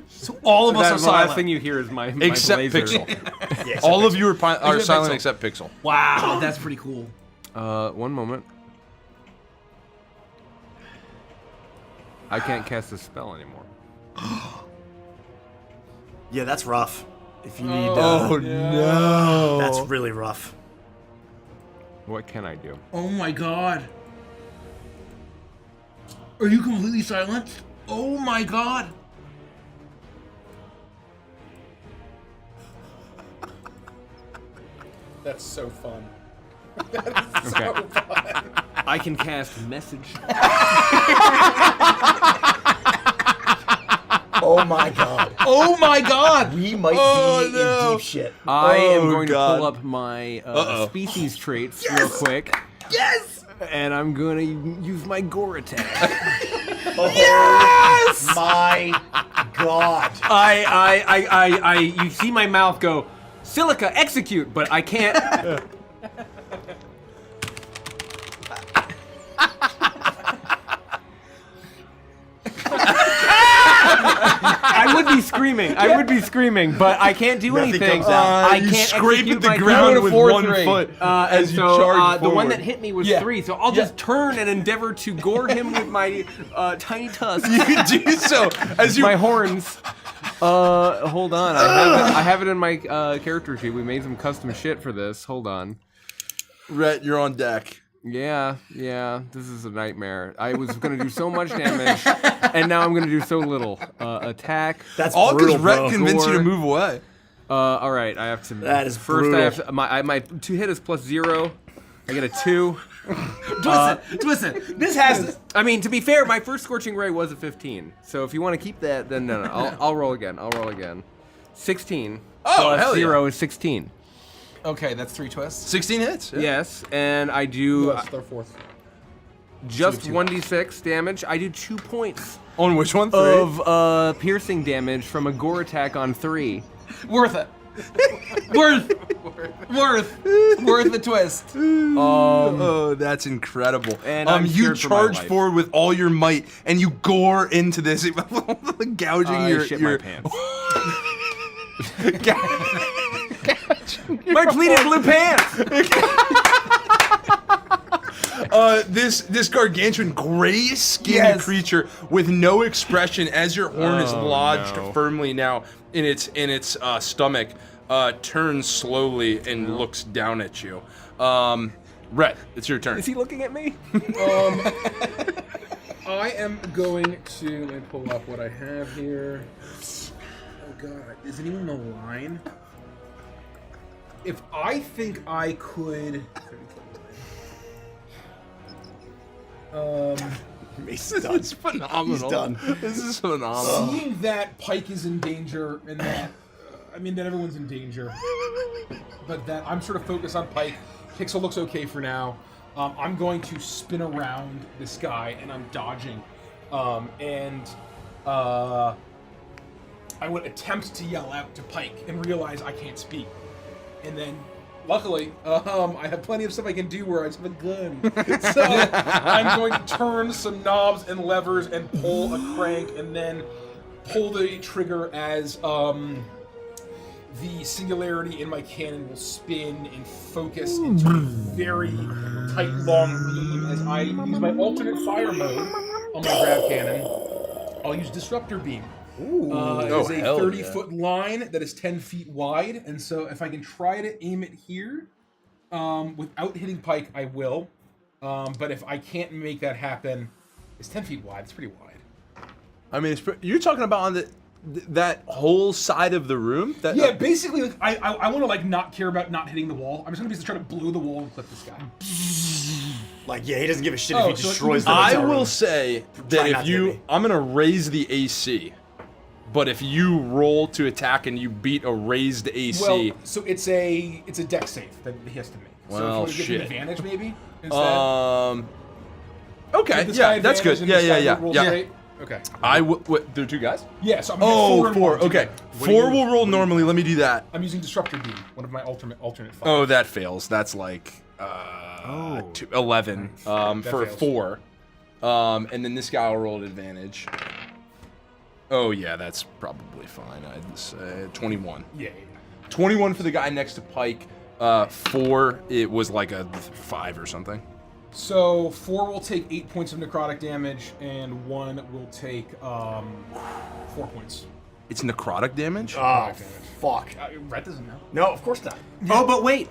[SPEAKER 4] So all of us are
[SPEAKER 1] The last
[SPEAKER 4] silent.
[SPEAKER 1] thing you hear is my
[SPEAKER 5] Except
[SPEAKER 1] blazer.
[SPEAKER 5] Pixel.
[SPEAKER 2] Yeah,
[SPEAKER 5] All of you are
[SPEAKER 4] Except
[SPEAKER 5] silent
[SPEAKER 4] Pixel.
[SPEAKER 5] except Pixel.
[SPEAKER 4] Wow, that's pretty cool.
[SPEAKER 1] One moment. I can't cast a spell anymore.
[SPEAKER 2] Yeah, that's rough. If you need,
[SPEAKER 5] no.
[SPEAKER 2] that's really rough.
[SPEAKER 1] What can I do?
[SPEAKER 4] Oh my god. Are you completely silenced? Oh my god. That's so fun.
[SPEAKER 1] Okay. I can cast message.
[SPEAKER 2] Oh my god.
[SPEAKER 4] Oh my god.
[SPEAKER 2] We might be in deep shit.
[SPEAKER 1] I am
[SPEAKER 5] Oh,
[SPEAKER 1] going
[SPEAKER 5] God.
[SPEAKER 1] to pull up my species traits real quick.
[SPEAKER 2] Yes!
[SPEAKER 1] And I'm going to use my gore attack.
[SPEAKER 2] Yes! My god.
[SPEAKER 1] You see my mouth go, Silica, execute, but I can't. would be screaming. I would be screaming, but I can't do
[SPEAKER 2] Nothing
[SPEAKER 1] anything.
[SPEAKER 2] comes out.
[SPEAKER 1] I
[SPEAKER 5] you
[SPEAKER 1] can't
[SPEAKER 5] scrape
[SPEAKER 1] execute
[SPEAKER 5] at the
[SPEAKER 1] my
[SPEAKER 5] ground
[SPEAKER 1] turn.
[SPEAKER 5] with
[SPEAKER 4] 4-3.
[SPEAKER 5] one foot as you
[SPEAKER 1] so,
[SPEAKER 5] charge
[SPEAKER 1] the one
[SPEAKER 5] forward.
[SPEAKER 1] that hit me was
[SPEAKER 4] Yeah.
[SPEAKER 1] 3, so I'll just turn and endeavor to gore him with my tiny tusks.
[SPEAKER 5] You can do so as you.
[SPEAKER 1] My horns. Hold on. I have it in my character sheet. We made some custom shit for this. Hold on.
[SPEAKER 5] Rhett, you're on deck.
[SPEAKER 1] Yeah. This is a nightmare. I was gonna do so much damage, and now I'm gonna do so little. Attack.
[SPEAKER 2] That's
[SPEAKER 5] All because
[SPEAKER 2] brutal,
[SPEAKER 5] Rhett
[SPEAKER 2] bro.
[SPEAKER 5] convinced you to
[SPEAKER 1] Gore.
[SPEAKER 5] move away.
[SPEAKER 1] All right. I have to.
[SPEAKER 2] That is
[SPEAKER 1] first.
[SPEAKER 2] brutal.
[SPEAKER 1] I have to, my 2 hit is +0. I get a 2.
[SPEAKER 4] Listen, this has.
[SPEAKER 1] I mean, to be fair, my first Scorching Ray was a 15. So if you want to keep that, then no. I'll roll again. 16.
[SPEAKER 5] Oh,
[SPEAKER 1] plus
[SPEAKER 5] hell yeah.
[SPEAKER 1] 0 is 16.
[SPEAKER 4] Okay, that's 3 twists.
[SPEAKER 5] 16 hits. Yeah.
[SPEAKER 1] Yes, and I do
[SPEAKER 4] That's their fourth.
[SPEAKER 1] just 1d6 damage. I do 2 points
[SPEAKER 5] On which one? 3?
[SPEAKER 1] of piercing damage from a gore attack on 3.
[SPEAKER 4] Worth it. Worth the twist.
[SPEAKER 5] Oh, that's incredible.
[SPEAKER 1] And I'm
[SPEAKER 5] you
[SPEAKER 1] scared for my
[SPEAKER 5] charge
[SPEAKER 1] life.
[SPEAKER 5] forward with all your might, and you gore into this, gouging
[SPEAKER 1] I
[SPEAKER 5] your.
[SPEAKER 1] shit
[SPEAKER 5] your
[SPEAKER 1] my pants. My pleated blue pants.
[SPEAKER 5] This gargantuan gray-skinned
[SPEAKER 4] Yes.
[SPEAKER 5] creature with no expression as your horn is
[SPEAKER 1] Oh,
[SPEAKER 5] lodged
[SPEAKER 1] no.
[SPEAKER 5] firmly now in its stomach, turns slowly and looks down at you. Rhett, it's your turn.
[SPEAKER 1] Is he looking at me?
[SPEAKER 3] I am going to, let me pull up what I have here. Oh god, is anyone on the line? If I think I could...
[SPEAKER 5] This is phenomenal.
[SPEAKER 2] He's done.
[SPEAKER 5] This is phenomenal.
[SPEAKER 3] Seeing that Pike is in danger and that, that everyone's in danger, but that I'm sort of focused on Pike. Pixel looks okay for now. I'm going to spin around this guy and I'm dodging. I would attempt to yell out to Pike and realize I can't speak. And then, luckily, I have plenty of stuff I can do where I just have a gun. So I'm going to turn some knobs and levers and pull a crank and then pull the trigger as the singularity in my cannon will spin and focus into a very tight, long beam as I use my alternate fire mode on my grab cannon. I'll use Disruptor Beam. It is a
[SPEAKER 5] hell
[SPEAKER 3] 30-foot line that is 10 feet wide, and so if I can try to aim it here without hitting Pike, I will. But if I can't make that happen, it's 10 feet wide. It's pretty wide.
[SPEAKER 5] I mean, you're talking about on that whole side of the room. That,
[SPEAKER 3] Yeah, basically, like, I want to like not care about not hitting the wall. I'm just gonna try to blow the wall and clip this guy.
[SPEAKER 2] Like, yeah, he doesn't give a shit
[SPEAKER 3] Oh,
[SPEAKER 2] if he
[SPEAKER 3] so
[SPEAKER 2] destroys the
[SPEAKER 5] I
[SPEAKER 2] hotel
[SPEAKER 5] will
[SPEAKER 2] room.
[SPEAKER 5] say
[SPEAKER 2] Try
[SPEAKER 5] that
[SPEAKER 2] not
[SPEAKER 5] if
[SPEAKER 2] to hit
[SPEAKER 5] you,
[SPEAKER 2] me.
[SPEAKER 5] I'm gonna raise the AC, but if you roll to attack and you beat a raised AC,
[SPEAKER 3] Well, so it's a dex save that he has to make. So if you
[SPEAKER 5] Well,
[SPEAKER 3] want to give him
[SPEAKER 5] shit.
[SPEAKER 3] advantage, maybe instead.
[SPEAKER 5] Okay,
[SPEAKER 3] Give this guy
[SPEAKER 5] yeah, that's
[SPEAKER 3] advantage
[SPEAKER 5] good.
[SPEAKER 3] and
[SPEAKER 5] Yeah,
[SPEAKER 3] this
[SPEAKER 5] yeah,
[SPEAKER 3] guy
[SPEAKER 5] yeah,
[SPEAKER 3] rolls
[SPEAKER 5] yeah.
[SPEAKER 3] straight? Okay.
[SPEAKER 5] There are 2 guys?
[SPEAKER 3] Yeah, so I'm gonna get 4 and 1
[SPEAKER 5] Okay.
[SPEAKER 3] together. What do
[SPEAKER 5] 4
[SPEAKER 3] you-
[SPEAKER 5] will roll normally. Let me do that.
[SPEAKER 3] I'm using Disruptor Beam, one of my alternate fire.
[SPEAKER 5] Oh, that fails. That's like 11
[SPEAKER 3] That
[SPEAKER 5] for
[SPEAKER 3] fails.
[SPEAKER 5] 4. And then this guy will roll at advantage. Oh yeah, that's probably fine. I'd say 21.
[SPEAKER 3] Yeah.
[SPEAKER 5] 21 for the guy next to Pike. 4, it was like a 5 or something.
[SPEAKER 3] So 4 will take 8 points of necrotic damage, and 1 will take 4 points.
[SPEAKER 5] It's necrotic damage?
[SPEAKER 2] Oh, fuck.
[SPEAKER 3] Red doesn't know.
[SPEAKER 2] No, of course not.
[SPEAKER 1] Oh, but wait.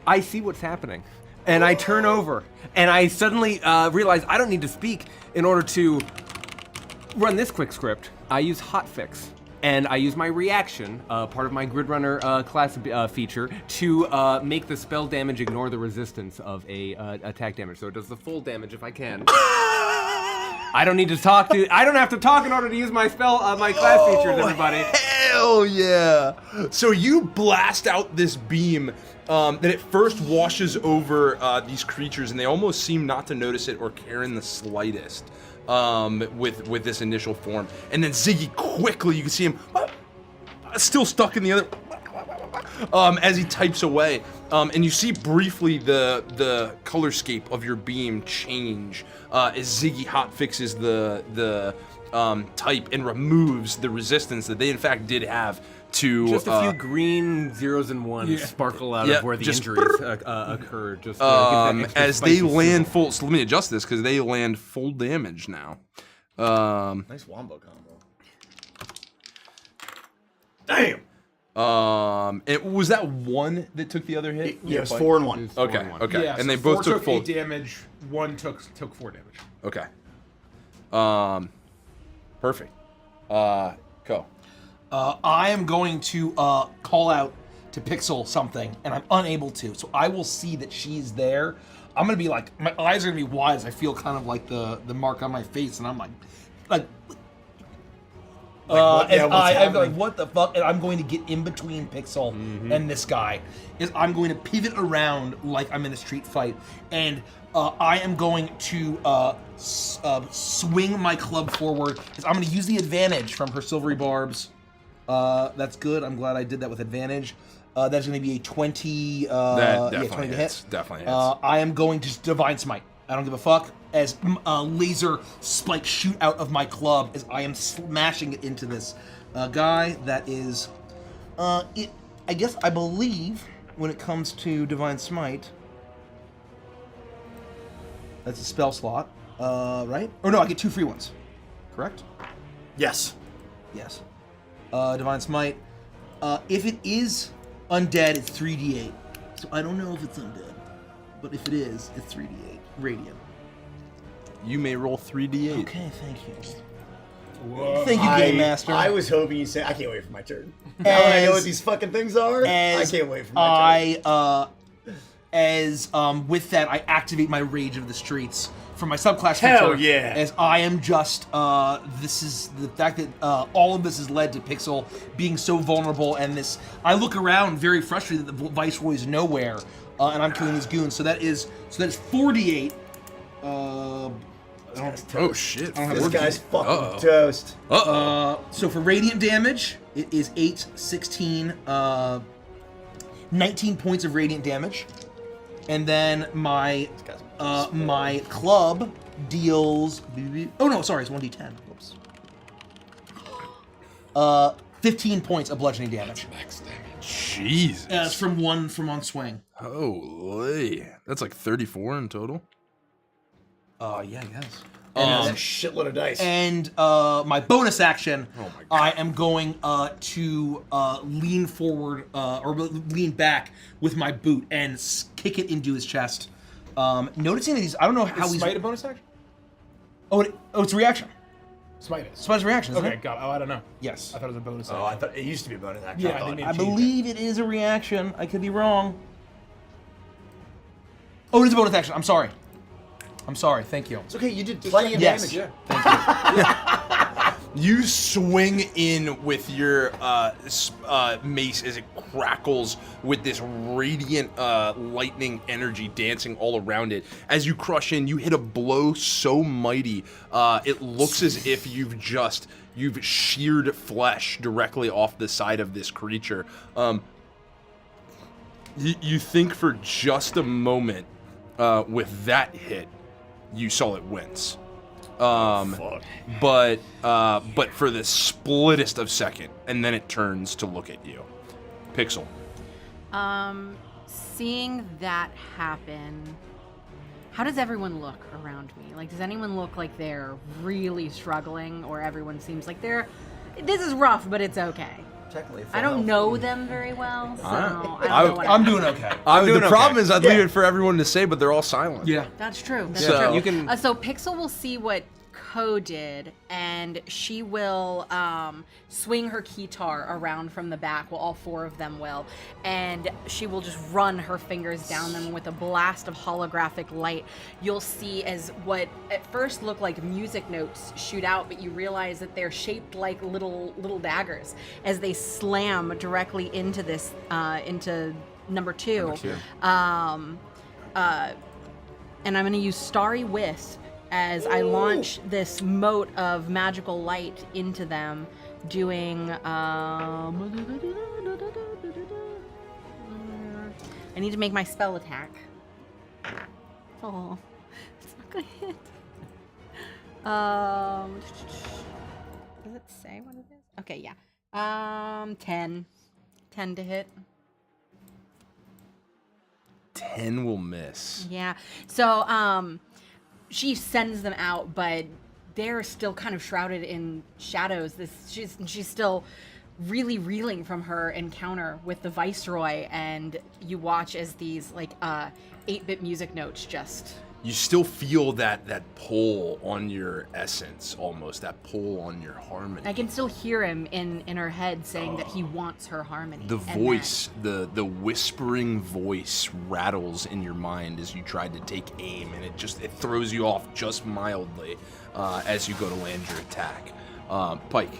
[SPEAKER 1] I see what's happening. And I turn over, and I suddenly realize I don't need to speak in order to run this quick script. I use Hotfix, and I use my reaction, part of my Gridrunner class feature, to make the spell damage ignore the resistance of a attack damage. So it does the full damage if I can. I don't need to talk to. I don't have to talk in order to use my spell, my class features. Everybody.
[SPEAKER 5] Hell yeah! So you blast out this beam that at first washes over these creatures, and they almost seem not to notice it or care in the slightest with this initial form. And then Ziggy quickly, you can see him still stuck in the other. As he types away, and you see briefly the colorscape of your beam change as Ziggy hotfixes the type and removes the resistance that they in fact did have to
[SPEAKER 1] Just a few green zeros and ones sparkle out of where the injuries occurred. Just to give that extra
[SPEAKER 5] as they
[SPEAKER 1] spicy
[SPEAKER 5] land
[SPEAKER 1] sizzle.
[SPEAKER 5] full. So let me adjust this because they land full damage now.
[SPEAKER 2] Nice wombo combo. Damn.
[SPEAKER 5] It was that one that took the other hit.
[SPEAKER 2] Yeah, it was 4 and 1.
[SPEAKER 5] Okay, okay,
[SPEAKER 3] Yeah,
[SPEAKER 4] and
[SPEAKER 3] so
[SPEAKER 4] they both
[SPEAKER 3] 4
[SPEAKER 4] took full
[SPEAKER 3] 8 damage. 1 took 4 damage.
[SPEAKER 5] Okay. Perfect. Go.
[SPEAKER 4] I am going to call out to Pixel something, and I'm unable to. So I will see that she's there. I'm gonna be like, my eyes are gonna be wide as I feel kind of like the mark on my face, and I'm like,
[SPEAKER 2] what- yeah,
[SPEAKER 4] and
[SPEAKER 2] what's
[SPEAKER 4] I'm
[SPEAKER 2] happening?
[SPEAKER 4] like, what the fuck? And I'm going to get in between Pixel and this guy. Is I'm going to pivot around like I'm in a street fight, and I am going to swing my club forward. I'm going to use the advantage from her silvery barbs. That's good. I'm glad I did that with advantage. That's going to be a 20.
[SPEAKER 5] That definitely
[SPEAKER 4] 20 to
[SPEAKER 5] hits.
[SPEAKER 4] hit.
[SPEAKER 5] Definitely hits.
[SPEAKER 4] I am going to Divine Smite. I don't give a fuck. As laser spikes shoot out of my club as I am smashing it into this guy. That is, I believe when it comes to Divine Smite, that's a spell slot, right? Or no, I get 2 free ones. Correct?
[SPEAKER 2] Yes.
[SPEAKER 4] Yes. Divine Smite. If it is undead, it's 3d8. So I don't know if it's undead, but if it is, it's 3d8 radiant.
[SPEAKER 5] You may roll 3d8.
[SPEAKER 4] Okay, thank you.
[SPEAKER 3] Whoa.
[SPEAKER 4] Thank you, Game Master.
[SPEAKER 2] I was hoping you'd say, I can't wait for my turn. Now that I know what these fucking things are, I can't wait for my turn.
[SPEAKER 4] With that, I activate my Rage of the Streets from my subclass
[SPEAKER 2] Hell
[SPEAKER 4] feature.
[SPEAKER 2] yeah.
[SPEAKER 4] As I am just, this is the fact that all of this has led to Pixel being so vulnerable, and this, I look around very frustrated that the Viceroy is nowhere, and I'm killing these goons. So that is 48.
[SPEAKER 5] Oh shit.
[SPEAKER 2] This guy's fucking toast.
[SPEAKER 4] So for radiant damage, it is 8, 16, 19 points of radiant damage. And then my my club deals. Oh no, sorry, it's 1d10. Whoops. 15 points of bludgeoning damage.
[SPEAKER 5] Jesus.
[SPEAKER 4] It's from one swing.
[SPEAKER 5] Holy. That's like 34 in total.
[SPEAKER 4] Yeah, I guess.
[SPEAKER 2] That's a shitload of dice.
[SPEAKER 4] And my bonus action, I am going to lean forward or lean back with my boot and kick it into his chest. Noticing that I don't know how
[SPEAKER 3] Is
[SPEAKER 4] he's.
[SPEAKER 3] Smite a bonus action?
[SPEAKER 4] It's a reaction.
[SPEAKER 3] Smite is.
[SPEAKER 4] Smite's a reaction, isn't
[SPEAKER 3] Okay,
[SPEAKER 4] it?
[SPEAKER 3] got it. Oh, I don't know.
[SPEAKER 4] Yes.
[SPEAKER 3] I thought it was a bonus
[SPEAKER 2] Oh,
[SPEAKER 3] action.
[SPEAKER 2] I thought it used to be a bonus action.
[SPEAKER 3] Yeah, I think
[SPEAKER 4] I
[SPEAKER 3] changed it.
[SPEAKER 4] believe it is a reaction. I could be wrong. Oh, it is a bonus action. I'm sorry. Thank you.
[SPEAKER 2] It's okay, you did plenty of
[SPEAKER 4] Yes.
[SPEAKER 2] damage.
[SPEAKER 3] Yeah.
[SPEAKER 5] You swing in with your mace as it crackles with this radiant lightning energy dancing all around it. As you crush in, you hit a blow so mighty, it looks as if you've sheared flesh directly off the side of this creature. You think for just a moment with that hit, you saw it wince. But for the splittest of second, and then it turns to look at you. Pixel.
[SPEAKER 6] Seeing that happen, how does everyone look around me? Like, does anyone look like they're really struggling, or everyone seems like this is rough, but it's okay? I don't know them very well, so I don't know what
[SPEAKER 4] I'm doing okay.
[SPEAKER 5] The problem is I'd leave it for everyone to say, but they're all silent.
[SPEAKER 4] Yeah.
[SPEAKER 6] That's true. That's
[SPEAKER 5] So-
[SPEAKER 6] true.
[SPEAKER 1] You can-
[SPEAKER 6] So Pixel will see what Ko did, and she will swing her keytar around from the back. Well, all 4 of them will, and she will just run her fingers down them with a blast of holographic light. You'll see as what at first look like music notes shoot out, but you realize that they're shaped like little daggers as they slam directly into this into number 2. And I'm going to use Starry Wisp as I launch this mote of magical light into them, doing. I need to make my spell attack. Oh, it's not gonna hit. say what it is? Okay, yeah. 10. 10 to hit.
[SPEAKER 5] 10 will miss.
[SPEAKER 6] Yeah. So, she sends them out, but they're still kind of shrouded in shadows. She's still really reeling from her encounter with the Viceroy, and you watch as these 8-bit music notes just.
[SPEAKER 5] You still feel that pull on your essence, almost that pull on your harmony.
[SPEAKER 6] I can still hear him in her head saying that he wants her harmony.
[SPEAKER 5] The voice, the whispering voice rattles in your mind as you try to take aim, and it throws you off just mildly as you go to land your attack. Pike.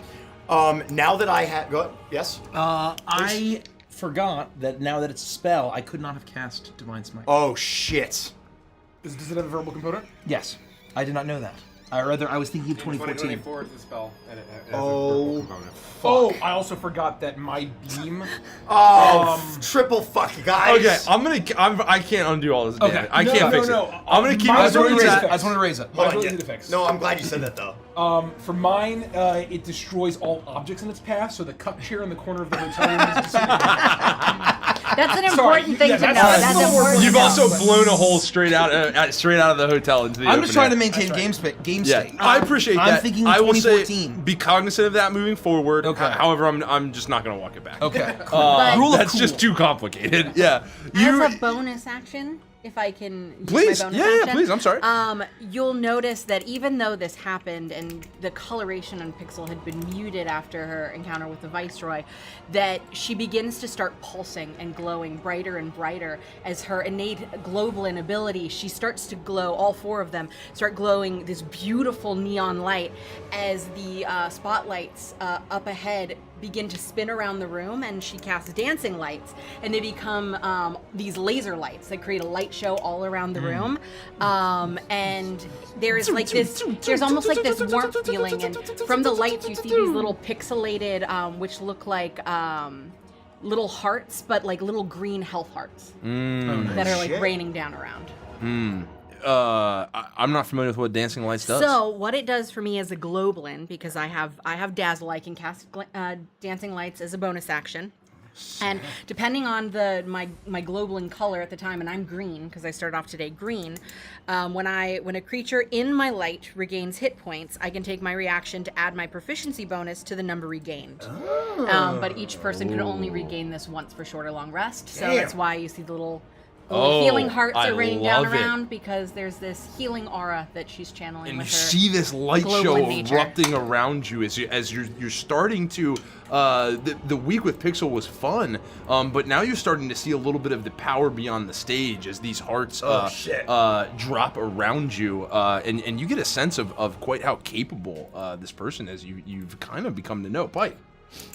[SPEAKER 2] Now that I have... Go ahead. Yes?
[SPEAKER 4] I forgot that now that it's a spell, I could not have cast Divine Smite.
[SPEAKER 2] Oh, shit.
[SPEAKER 3] Does it have a verbal component?
[SPEAKER 4] Yes. I did not know that. I was thinking of 2014.
[SPEAKER 1] 2024 is the spell. And it has
[SPEAKER 2] Oh.
[SPEAKER 1] a component.
[SPEAKER 3] Oh, I also forgot that my beam.
[SPEAKER 2] Triple fuck, guys.
[SPEAKER 5] Okay, I can't undo all this.
[SPEAKER 4] Okay.
[SPEAKER 5] Damage. I can't fix it.
[SPEAKER 3] No.
[SPEAKER 5] I'm gonna keep
[SPEAKER 3] Mine
[SPEAKER 5] it
[SPEAKER 3] was
[SPEAKER 5] where
[SPEAKER 3] already
[SPEAKER 5] it's
[SPEAKER 3] raised
[SPEAKER 5] at.
[SPEAKER 3] up.
[SPEAKER 4] I just wanted to raise it.
[SPEAKER 3] Mine's
[SPEAKER 2] Hold on,
[SPEAKER 3] really
[SPEAKER 2] yeah.
[SPEAKER 3] easy to fix.
[SPEAKER 2] No, I'm glad you said that, though.
[SPEAKER 3] For mine, it destroys all objects in its path, so the cup chair in the corner of the hotel room is disintegrated.
[SPEAKER 6] That's an important thing to know.
[SPEAKER 3] that's
[SPEAKER 6] That's
[SPEAKER 3] the
[SPEAKER 6] important.
[SPEAKER 3] word.
[SPEAKER 5] You've
[SPEAKER 6] to know.
[SPEAKER 5] also blown a hole straight out of the hotel into the
[SPEAKER 4] I'm
[SPEAKER 5] open
[SPEAKER 4] just trying to
[SPEAKER 5] air.
[SPEAKER 4] maintain game
[SPEAKER 5] Yeah,
[SPEAKER 4] state.
[SPEAKER 5] I appreciate
[SPEAKER 4] I'm
[SPEAKER 5] that.
[SPEAKER 4] thinking
[SPEAKER 5] I will say,
[SPEAKER 4] 2014.
[SPEAKER 5] be cognizant of that moving forward.
[SPEAKER 4] Okay.
[SPEAKER 5] However, I'm just not gonna walk it back.
[SPEAKER 4] Okay.
[SPEAKER 6] But-
[SPEAKER 4] Rule of
[SPEAKER 5] That's
[SPEAKER 4] cool.
[SPEAKER 5] just too complicated. Yeah. You.
[SPEAKER 6] As a bonus action, if I can use
[SPEAKER 5] Please.
[SPEAKER 6] my bonus
[SPEAKER 5] Yeah,
[SPEAKER 6] action,
[SPEAKER 5] please. I'm sorry.
[SPEAKER 6] you'll notice that even though this happened and the coloration on Pixel had been muted after her encounter with the Viceroy, that she begins to start pulsing and glowing brighter and brighter as her innate globulin ability, she starts to glow, all four of them start glowing this beautiful neon light as the spotlights up ahead begin to spin around the room, and she casts dancing lights, and they become these laser lights that create a light show all around the room. And there's almost like this warmth feeling, and from the lights you see these little pixelated, which look like little hearts, but like little green health hearts that are like raining down around.
[SPEAKER 5] I'm not familiar with what Dancing Lights does.
[SPEAKER 6] So what it does for me as a Globulin, because I have Dazzle, I can cast Dancing Lights as a bonus action. And depending on my Globulin color at the time, and I'm green because I started off today green. When a creature in my light regains hit points, I can take my reaction to add my proficiency bonus to the number regained. But each person can only regain this once for short or long rest. So that's why you see the little healing hearts
[SPEAKER 5] I
[SPEAKER 6] are raining down
[SPEAKER 5] love it.
[SPEAKER 6] around, because there's this healing aura that she's channeling
[SPEAKER 5] And
[SPEAKER 6] with
[SPEAKER 5] you
[SPEAKER 6] her.
[SPEAKER 5] see this light
[SPEAKER 6] global
[SPEAKER 5] show
[SPEAKER 6] nature.
[SPEAKER 5] erupting around you as you're starting to. The week with Pixel was fun, but now you're starting to see a little bit of the power beyond the stage as these hearts drop around you, and you get a sense of quite how capable this person is. You've kind of become to know. Pike.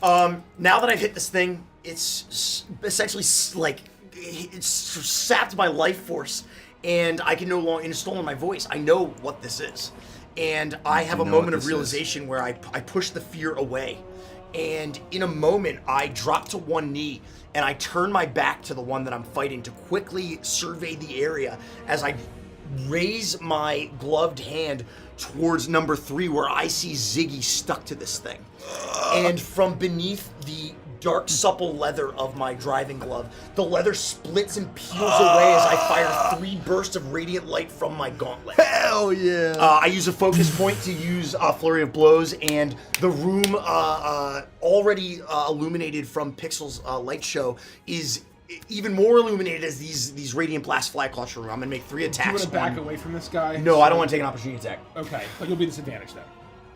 [SPEAKER 2] Now that I've hit this thing, it's essentially like it's sapped my life force, and I can no longer. And it's stolen my voice. I know what this is, and I have a
[SPEAKER 5] know
[SPEAKER 2] moment
[SPEAKER 5] what
[SPEAKER 2] of
[SPEAKER 5] this
[SPEAKER 2] realization where I push the fear away, and in a moment I drop to one knee and I turn my back to the one that I'm fighting to quickly survey the area as I raise my gloved hand towards number 3, where I see Ziggy stuck to this thing. And from beneath the dark, supple leather of my driving glove, the leather splits and peels away as I fire 3 bursts of radiant light from my gauntlet.
[SPEAKER 5] Hell yeah!
[SPEAKER 2] I use a focus point to use Flurry of Blows, and the room already illuminated from Pixel's light show is even more illuminated as these radiant blasts fly across the room. I'm gonna make 3
[SPEAKER 3] Do you
[SPEAKER 2] attacks.
[SPEAKER 3] want to back away from this guy?
[SPEAKER 2] No, I don't want to take an opportunity attack.
[SPEAKER 3] Okay, but you'll be disadvantaged then.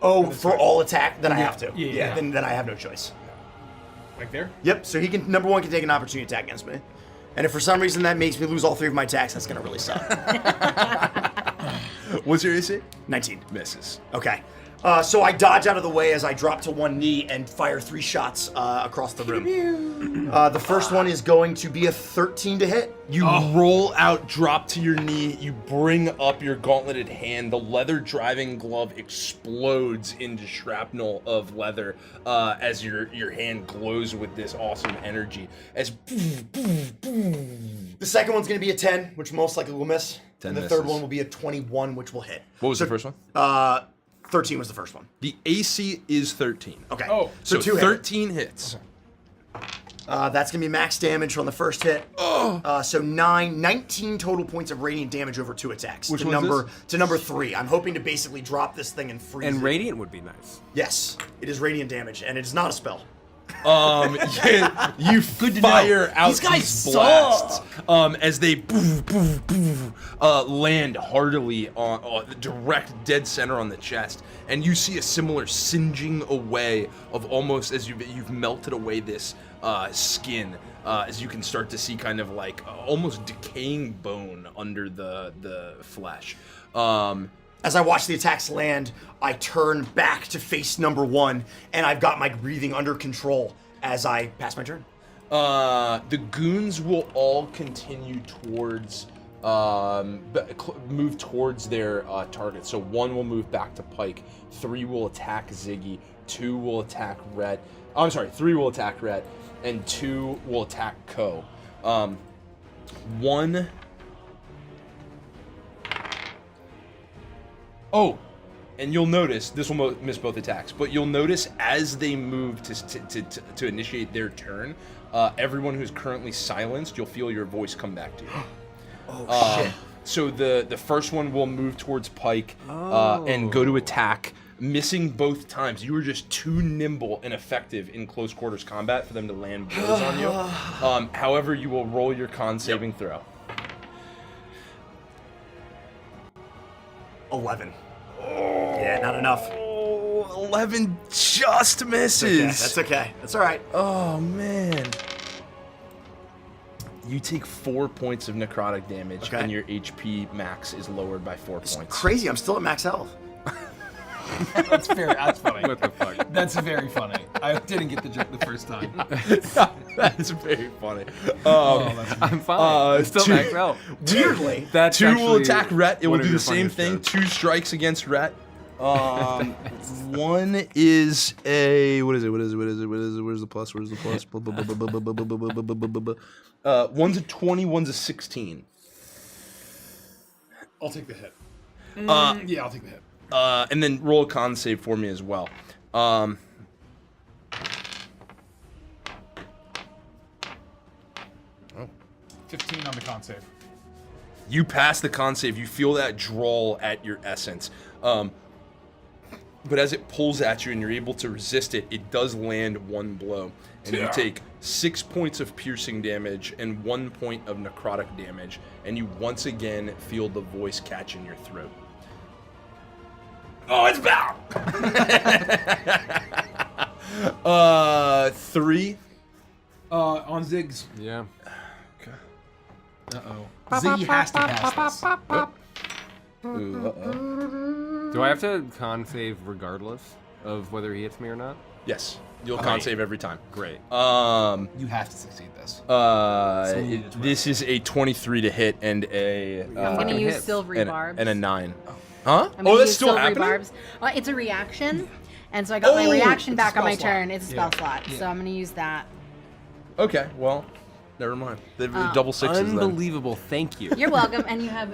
[SPEAKER 2] Oh, for all attack? Then I have to.
[SPEAKER 3] Yeah.
[SPEAKER 2] Then I have no choice.
[SPEAKER 3] Like there?
[SPEAKER 2] Yep, so he can, number 1 can take an opportunity attack against me. And if for some reason that makes me lose all 3 of my attacks, that's gonna really suck.
[SPEAKER 5] What's your AC?
[SPEAKER 2] 19.
[SPEAKER 5] Misses.
[SPEAKER 2] Okay. So I dodge out of the way as I drop to one knee and fire 3 shots across the room. The first one is going to be a 13 to hit.
[SPEAKER 5] You roll out, drop to your knee, you bring up your gauntleted hand, the leather driving glove explodes into shrapnel of leather as your hand glows with this awesome energy. As
[SPEAKER 2] The second one's going to be a 10, which most likely will miss.
[SPEAKER 5] 10
[SPEAKER 2] and the third
[SPEAKER 5] misses.
[SPEAKER 2] one will be a 21, which will hit.
[SPEAKER 5] What was the first one?
[SPEAKER 2] 13 was the first one.
[SPEAKER 5] The AC is 13.
[SPEAKER 2] Okay.
[SPEAKER 3] Oh.
[SPEAKER 2] so 2 hit.
[SPEAKER 5] 13 hits.
[SPEAKER 2] That's gonna be max damage on the first hit. So 19 total points of radiant damage over 2 attacks.
[SPEAKER 5] Which
[SPEAKER 2] to
[SPEAKER 5] one's
[SPEAKER 2] number
[SPEAKER 5] this?
[SPEAKER 2] to number 3. I'm hoping to basically drop this thing and freeze
[SPEAKER 1] And
[SPEAKER 2] it.
[SPEAKER 1] radiant would be nice.
[SPEAKER 2] Yes, it is radiant damage, and it is not a spell.
[SPEAKER 5] You fire out
[SPEAKER 2] These guys
[SPEAKER 5] these blasts as they land heartily on the direct dead center on the chest, and you see a similar singeing away of almost as you've melted away this skin, as you can start to see kind of like almost decaying bone under the flesh.
[SPEAKER 2] As I watch the attacks land, I turn back to face number 1, and I've got my breathing under control as I pass my turn.
[SPEAKER 5] The goons will all continue towards, move towards their target. So 1 will move back to Pike, 3 will attack Ziggy, 2 will attack Rhett. I'm sorry, 3 will attack Rhett, and 2 will attack Ko. 1. Oh, and you'll notice, this will miss both attacks, but you'll notice as they move to initiate their turn, everyone who's currently silenced, you'll feel your voice come back to you.
[SPEAKER 2] Shit.
[SPEAKER 5] So the first one will move towards Pike and go to attack, missing both times. You were just too nimble and effective in close quarters combat for them to land blows on you. However, you will roll your con saving throw.
[SPEAKER 2] 11. Yeah, not enough.
[SPEAKER 5] 11 just misses.
[SPEAKER 2] Okay, that's okay. That's all right.
[SPEAKER 5] Oh, man. You take 4 points of necrotic damage,
[SPEAKER 2] Okay.
[SPEAKER 5] and your HP max is lowered by 4 points.
[SPEAKER 2] Crazy, I'm still at max health.
[SPEAKER 4] That's funny.
[SPEAKER 1] What the fuck?
[SPEAKER 4] That's very funny. I didn't get the joke the first time.
[SPEAKER 5] That's very funny.
[SPEAKER 1] I'm fine. I'm still
[SPEAKER 5] two-
[SPEAKER 1] maxed out.
[SPEAKER 2] Weirdly.
[SPEAKER 1] That's
[SPEAKER 5] 2 will
[SPEAKER 1] actually
[SPEAKER 5] attack Rhett. It will
[SPEAKER 1] one of
[SPEAKER 5] do
[SPEAKER 1] your
[SPEAKER 5] the same
[SPEAKER 1] funniest
[SPEAKER 5] thing.
[SPEAKER 1] jokes.
[SPEAKER 5] 2 strikes against Rhett. 1 is a what is it? Where's the plus? Blah, blah, blah, blah, blah, blah, blah, blah, blah, blah, blah. 1's a 20. 1's a 16.
[SPEAKER 3] I'll take the hit. Yeah, I'll take the hit.
[SPEAKER 5] And then roll a con save for me as well.
[SPEAKER 3] 15 on the con save.
[SPEAKER 5] You pass the con save. You feel that drawl at your essence. But as it pulls at you and you're able to resist it, it does land 1 blow. And you take 6 points of piercing damage and 1 point of necrotic damage. And you once again feel the voice catch in your throat. Oh, it's back! 3.
[SPEAKER 3] On Ziggs.
[SPEAKER 1] Yeah.
[SPEAKER 4] Uh-oh. Ziggy has to pass this.
[SPEAKER 5] Ooh, uh-oh.
[SPEAKER 1] Do I have to con save regardless of whether he hits me or not?
[SPEAKER 5] Yes, you'll con save every time.
[SPEAKER 1] Great.
[SPEAKER 4] You have to succeed this.
[SPEAKER 5] This is a 23 to hit and a
[SPEAKER 6] I'm gonna
[SPEAKER 1] Fucking
[SPEAKER 6] use
[SPEAKER 1] hits.
[SPEAKER 6] silvery barbs.
[SPEAKER 5] and a 9. Huh?
[SPEAKER 6] I'm gonna
[SPEAKER 5] Oh, that's
[SPEAKER 6] use
[SPEAKER 5] still
[SPEAKER 6] silvery
[SPEAKER 5] happening?
[SPEAKER 6] barbs. It's a reaction, and so I got my
[SPEAKER 5] Oh,
[SPEAKER 6] reaction
[SPEAKER 4] it's a
[SPEAKER 6] back on
[SPEAKER 4] spell
[SPEAKER 6] my
[SPEAKER 4] slot.
[SPEAKER 6] turn. It's a spell slot, so I'm gonna use that.
[SPEAKER 5] Okay, well, never mind. The double 6s then.
[SPEAKER 1] Unbelievable. Thank you.
[SPEAKER 6] You're welcome, and you have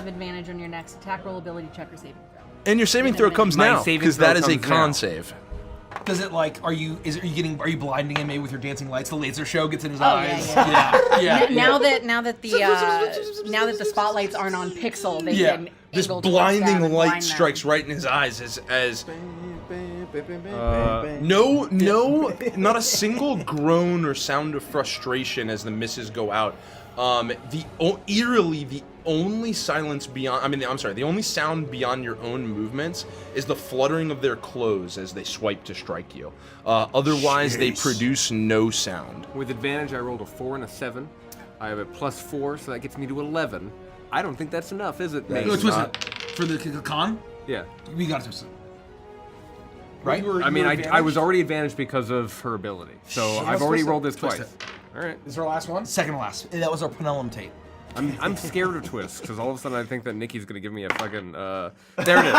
[SPEAKER 6] advantage on your next attack roll, ability check, or saving throw.
[SPEAKER 5] And your saving throw comes
[SPEAKER 1] My
[SPEAKER 5] now
[SPEAKER 1] saving
[SPEAKER 5] because
[SPEAKER 1] throw
[SPEAKER 5] that is a
[SPEAKER 1] comes
[SPEAKER 5] con
[SPEAKER 1] now.
[SPEAKER 5] save.
[SPEAKER 4] Does it like? Are you blinding him maybe with your dancing lights? The laser show gets in his
[SPEAKER 6] Oh,
[SPEAKER 4] eyes.
[SPEAKER 6] yeah.
[SPEAKER 4] Yeah.
[SPEAKER 6] Now that the spotlights aren't on Pixel, they
[SPEAKER 5] Yeah.
[SPEAKER 6] can
[SPEAKER 5] This
[SPEAKER 6] angle towards them
[SPEAKER 5] blinding
[SPEAKER 6] and
[SPEAKER 5] light
[SPEAKER 6] blind them.
[SPEAKER 5] strikes right in his eyes as no, not a single groan or sound of frustration as the misses go out. Eerily, the only silence beyond, the only sound beyond your own movements is the fluttering of their clothes as they swipe to strike you. Otherwise, they produce no sound.
[SPEAKER 1] With advantage, I rolled a 4 and a 7. I have a +4, so that gets me to 11. I don't think that's enough, is it? Nate?
[SPEAKER 4] No, twist it. For the con,
[SPEAKER 1] Yeah.
[SPEAKER 4] we got to twist it. Right?
[SPEAKER 1] I mean, I was already advantaged because of her ability, so I've already rolled this
[SPEAKER 4] Twist
[SPEAKER 1] twice. All right.
[SPEAKER 3] This is our last one?
[SPEAKER 4] Second to last. That was our penultimate.
[SPEAKER 1] I'm scared of twists because all of a sudden I think that Nikki's gonna give me a fucking. There it is.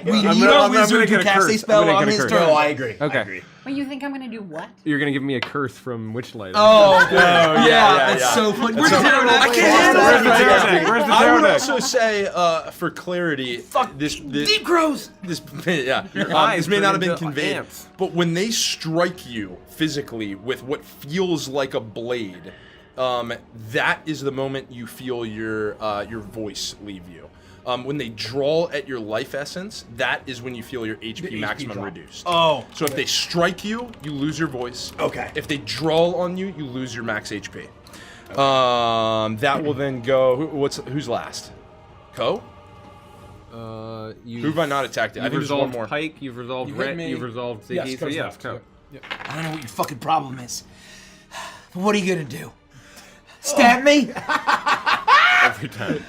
[SPEAKER 4] We
[SPEAKER 1] I'm
[SPEAKER 4] need
[SPEAKER 1] gonna-
[SPEAKER 4] our
[SPEAKER 1] I'm gonna
[SPEAKER 4] wizard
[SPEAKER 1] get
[SPEAKER 4] to
[SPEAKER 1] a
[SPEAKER 4] cast
[SPEAKER 1] curse.
[SPEAKER 4] a spell
[SPEAKER 1] I'm gonna
[SPEAKER 4] on
[SPEAKER 1] get a
[SPEAKER 4] his
[SPEAKER 1] curse.
[SPEAKER 4] turn.
[SPEAKER 2] No, I agree.
[SPEAKER 1] Okay.
[SPEAKER 2] I agree.
[SPEAKER 6] Well, you think I'm gonna do what?
[SPEAKER 1] You're gonna give me a curse from Witchlight.
[SPEAKER 4] Oh,
[SPEAKER 5] yeah,
[SPEAKER 4] that's so funny. Where's the
[SPEAKER 5] I
[SPEAKER 4] pterodactyl?
[SPEAKER 5] can't handle
[SPEAKER 1] Where's the
[SPEAKER 5] it.
[SPEAKER 1] pterodactyl? Where's the
[SPEAKER 5] I would
[SPEAKER 1] pterodactyl?
[SPEAKER 5] also say, for clarity, this
[SPEAKER 4] Deep crows.
[SPEAKER 5] this yeah,
[SPEAKER 1] eyes
[SPEAKER 5] this may not have
[SPEAKER 1] turn
[SPEAKER 5] been
[SPEAKER 1] into
[SPEAKER 5] conveyed,
[SPEAKER 1] ants.
[SPEAKER 5] but when they strike you physically with what feels like a blade, that is the moment you feel your voice leave you. When they draw at your life essence, that is when you feel your HP maximum
[SPEAKER 3] drop.
[SPEAKER 5] reduced.
[SPEAKER 4] Oh.
[SPEAKER 5] So if they strike you, you lose your voice.
[SPEAKER 2] Okay.
[SPEAKER 5] If they draw on you, you lose your max HP. That will then go. Who's last? Ko? Who have I not attacked? I
[SPEAKER 1] You've
[SPEAKER 5] think there's one
[SPEAKER 1] resolved
[SPEAKER 5] more.
[SPEAKER 1] Pike. You've resolved
[SPEAKER 3] You hit
[SPEAKER 1] Rhett.
[SPEAKER 3] me.
[SPEAKER 1] You've resolved Ziggy.
[SPEAKER 3] Yes,
[SPEAKER 1] so
[SPEAKER 3] Ko's
[SPEAKER 1] yeah,
[SPEAKER 3] left.
[SPEAKER 1] Ko.
[SPEAKER 3] Yep.
[SPEAKER 4] I don't know what your fucking problem is. But what are you gonna do? Stab me?
[SPEAKER 1] Every time.